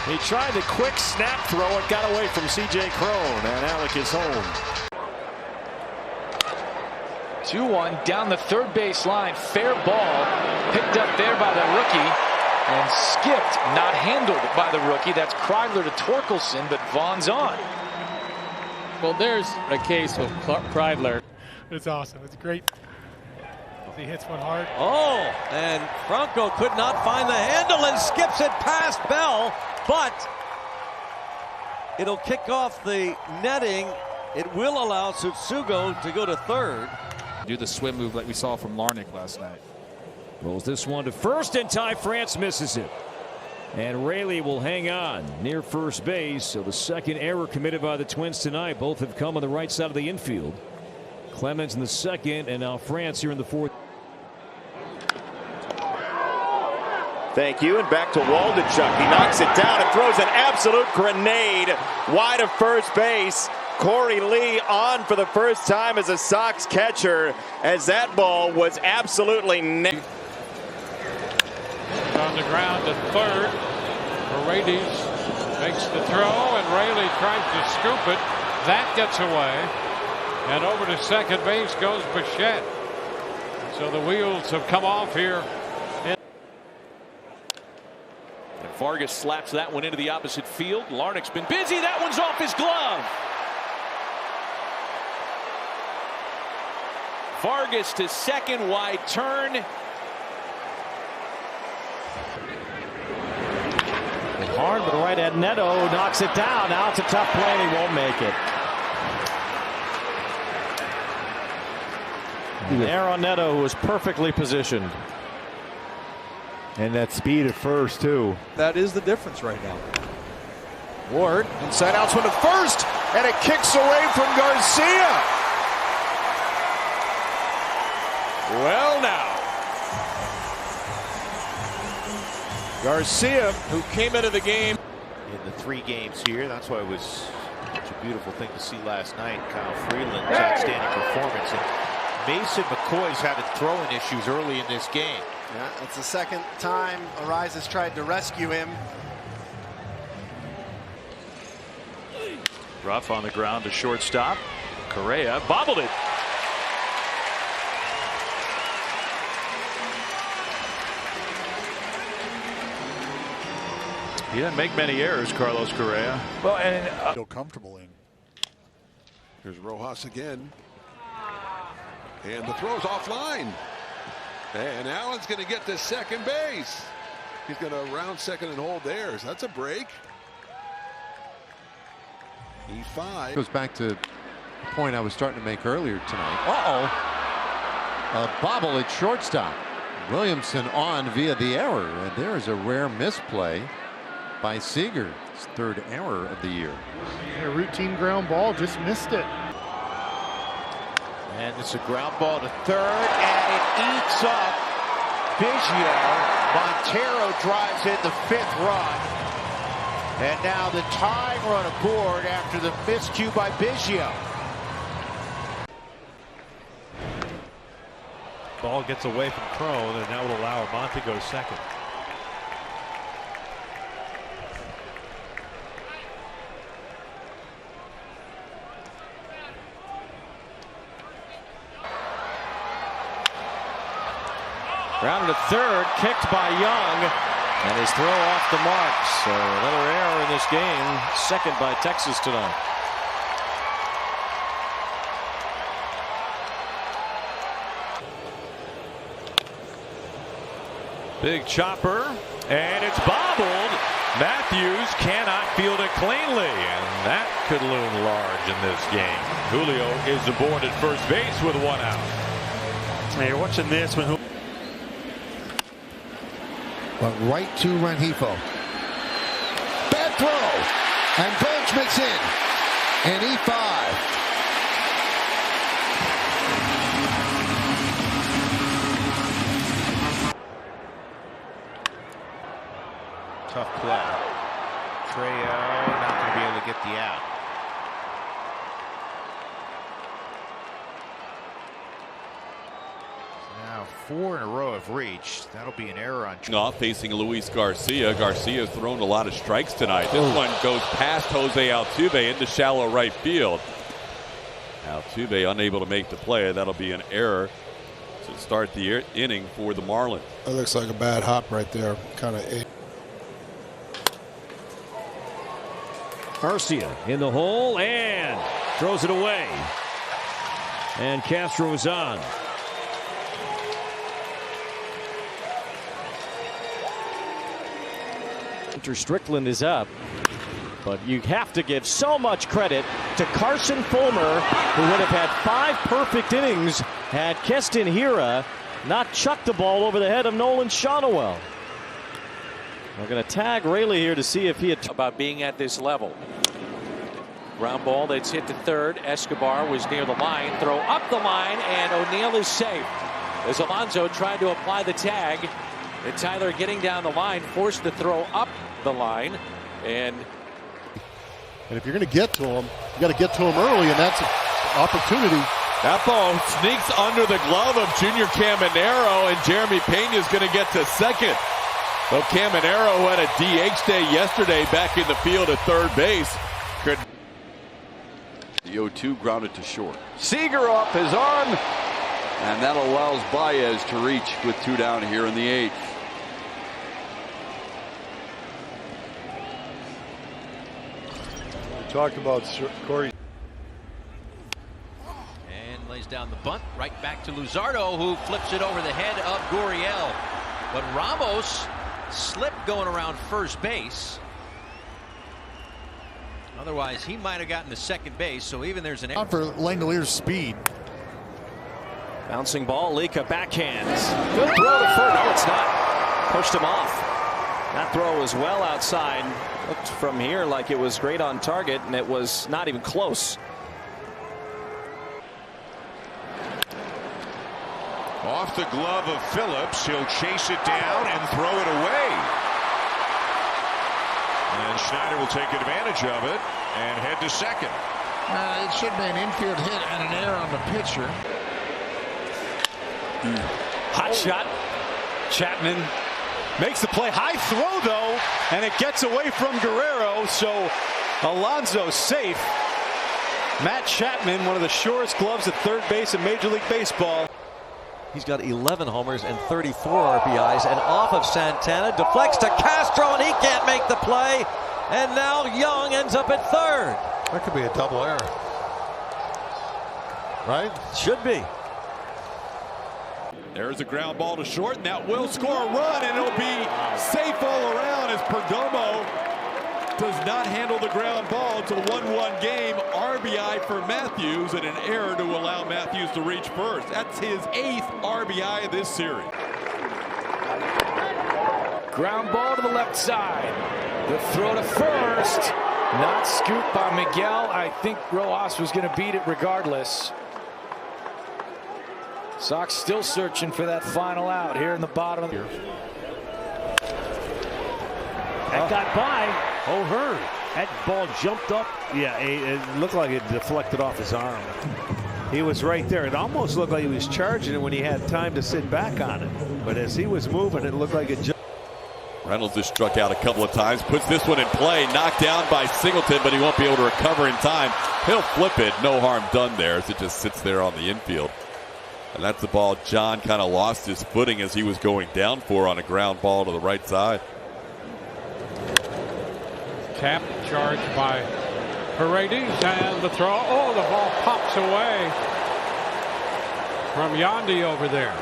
He tried the quick snap throw. It got away from C.J. Cron, and Alec is home. 2-1 down the third base line. Fair ball picked up there by the rookie and skipped, not handled by the rookie. That's Kreidler to Torkelson, but Vaughn's on. Well, there's a case of Kreidler. It's awesome. It's great. He hits one hard. Oh, and Franco could not find the handle and skips it past Bell, but it'll kick off the netting. It will allow Tsutsugo to go to third. Do the swim move like we saw from Larnach last night. Rolls this one to first, and Ty France misses it. And Raley will hang on near first base. So the second error committed by the Twins tonight. Both have come on the right side of the infield. Clemens in the second, and now France here in the fourth. Thank you, and back to Waldichuk. He knocks it down and throws an absolute grenade wide of first base. Corey Lee on for the first time as a Sox catcher, as that ball was absolutely on the ground at third. Paredes makes the throw, and Raley tries to scoop it. That gets away, and over to second base goes Bichette. So the wheels have come off here. And Vargas slaps that one into the opposite field. Larnach's been busy. That one's off his glove. Vargas to second, wide turn. Hard, but right at Neto knocks it down. Now it's a tough play, and he won't make it. Aaron Neto, who was perfectly positioned. And that speed at first, too. That is the difference right now. Ward, inside outs one to first, and it kicks away from Garcia. Well, now Garcia, who came into the game in the 3 games here. That's why it was such a beautiful thing to see last night. Kyle Freeland's outstanding performance. And Mason McCoy's having throwing issues early in this game. Yeah, it's the second time Arise has tried to rescue him. Rough on the ground to shortstop. Correa bobbled it. He didn't make many errors, Carlos Correa. Well, and feel comfortable in. Here's Rojas again. And the throw's offline. And Allen's going to get to second base. He's going to round second and hold theirs. That's a break. E5. Goes back to the point I was starting to make earlier tonight. A bobble at shortstop. Williamson on via the error. And there is a rare misplay by Seager. His third error of the year. A routine ground ball, just missed it. And it's a ground ball to third, and it eats up Biggio. Montero drives in the 5th run. And now the tying run aboard after the miscue by Biggio. Ball gets away from Cron, and that will allow Armand to go to second. Grounded to third, kicked by Young, and his throw off the mark. So another error in this game. Second by Texas tonight. Big chopper, and it's bobbled. Matthews cannot field it cleanly, and that could loom large in this game. Julio is aboard at first base with one out. Hey, you're watching this when but right to Rengifo. Bad throw, and Goldschmidt's in, and E5. Tough play. Trejo not going to be able to get the out. Now 4 in a row have reached. That'll be an error on. Off facing Luis Garcia. Garcia's thrown a lot of strikes tonight. This one goes past Jose Altuve into shallow right field. Altuve unable to make the play. That'll be an error to start the inning for the Marlins. That looks like a bad hop right there. Kind of. Arcia in the hole and throws it away. And Castro's on. Hunter Strickland is up. But you have to give so much credit to Carson Fulmer, who would have had 5 perfect innings had Keston Hiura not chucked the ball over the head of Nolan Shonowell. We're going to tag Raley here to see if he had about being at this level. Ground ball that's hit to third. Escobar was near the line. Throw up the line, and O'Neill is safe. As Alonso tried to apply the tag, and Tyler getting down the line, forced to throw up the line. And if you're going to get to him, you got to get to him early, and that's an opportunity. That ball sneaks under the glove of Junior Caminero, and Jeremy Pena is going to get to second. Well, Caminero, who had a DH day yesterday back in the field at third base. Could the 0-2 grounded to short. Seager off his arm, and that allows Baez to reach with 2 down here in the 8th. We talked about Corey. And lays down the bunt right back to Luzardo, who flips it over the head of Gurriel. But Ramos slipped going around first base. Otherwise, he might have gotten to second base. So even there's an for Langelier's speed. Bouncing ball, Lika backhands. Good throw to first. No, it's not. Pushed him off. That throw was well outside. Looked from here like it was great on target, and it was not even close. Off the glove of Phillips. He'll chase it down and throw it away. And Schneider will take advantage of it and head to second. It should be an infield hit and an error on the pitcher. Hot shot. Chapman makes the play. High throw, though, and it gets away from Guerrero. So Alonso safe. Matt Chapman, one of the shortest gloves at third base in Major League Baseball. He's got 11 homers and 34 RBIs, and off of Santana, deflects to Castro, and he can't make the play. And now Young ends up at third. That could be a double error. Right? Should be. There's a ground ball to short, and that will score a run, and it'll be safe all around as Perdomo does not handle the ground ball. It's a 1-1 game. RBI for Matthews, and an error to allow Matthews to reach first. That's his 8th RBI of this series. Ground ball to the left side. The throw to first. Not scooped by Miguel. I think Rojas was going to beat it regardless. Sox still searching for that final out here in the bottom of the That got by O'Hearn. That ball jumped up. Yeah, it looked like it deflected off his arm. He was right there. It almost looked like he was charging it when he had time to sit back on it. But as he was moving, it looked like it jumped. Reynolds has struck out a couple of times, puts this one in play, knocked down by Singleton, but he won't be able to recover in time. He'll flip it. No harm done there as it just sits there on the infield. And that's the ball John kind of lost his footing as he was going down for on a ground ball to the right side. Tap charged by Paredes, and the throw. Oh, the ball pops away from Yandy over there.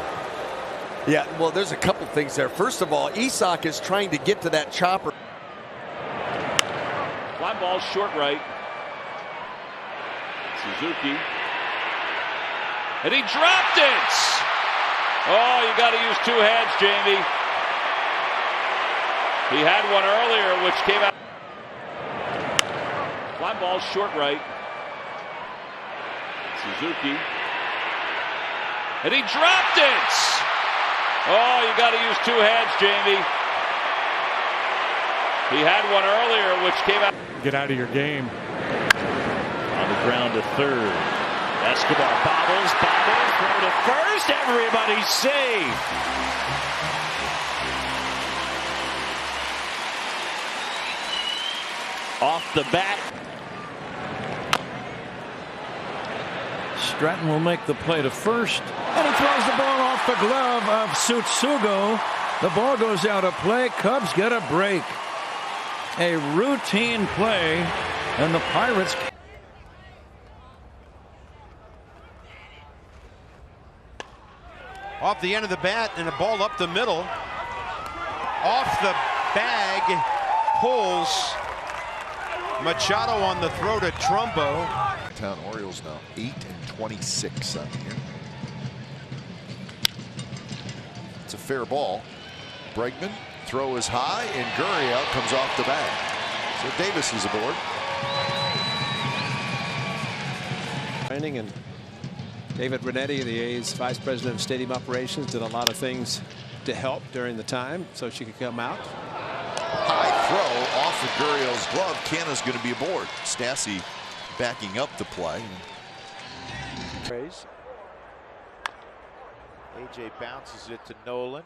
Yeah, well, there's a couple things there. First of all, Isak is trying to get to that chopper. ball short right. Suzuki. And he dropped it! Oh, you got to use two hands, Jamie. He had one earlier, which came out. Fly ball short right. Suzuki. And he dropped it! Oh, you got to use two hands, Jamie. He had one earlier, which came out. Get out of your game. On the ground to third. Escobar bobbles, throw to first. Everybody's safe. Off the bat. Stratton will make the play to first, and he throws the ball off the glove of Tsutsugo. The ball goes out of play. Cubs get a break. A routine play, and the Pirates. Off the end of the bat and a ball up the middle. Off the bag, pulls Machado on the throw to Trumbo. Town Orioles now 8-26 on the year. It's a fair ball. Bregman, throw is high, and Gurriel comes off the bag. So Davis is aboard. And David Renetti, the A's vice president of stadium operations, did a lot of things to help during the time so she could come out. High throw off of Gurriel's glove. Canna's going to be aboard. Stassi backing up the play. AJ bounces it to Nolan.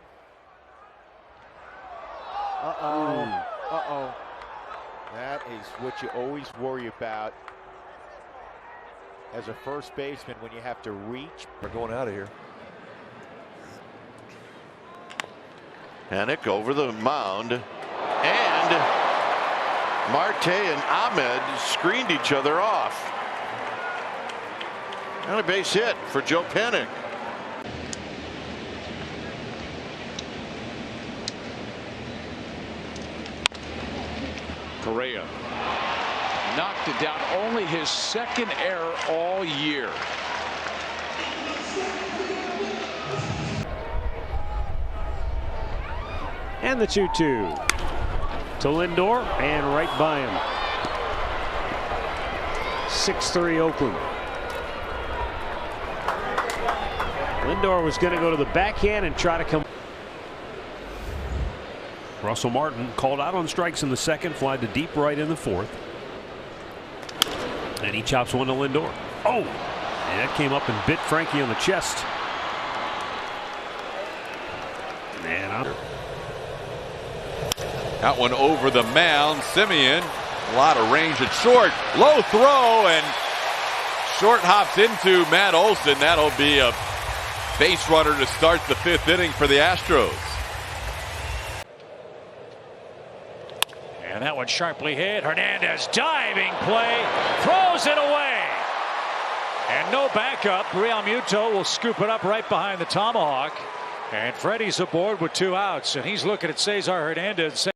That is what you always worry about as a first baseman when you have to reach. We're going out of here. Hennick over the mound, and Marte and Ahmed screened each other off. And a base hit for Joe Panik. Correa knocked it down. Only his second error all year. And the 2-2 to Lindor, and right by him. 6-3 Oakland. Lindor was going to go to the backhand and try to come. Russell Martin called out on strikes in the second, fly to deep right in the fourth. And he chops one to Lindor. Oh, and that came up and bit Frankie on the chest. Man, that one over the mound. Simeon, a lot of range at short. Low throw, and short hops into Matt Olson. That'll be a base runner to start the fifth inning for the Astros. And that one sharply hit. Hernandez diving play, throws it away. And no backup. Realmuto will scoop it up right behind the tomahawk. And Freddie's aboard with 2 outs. And he's looking at Cesar Hernandez.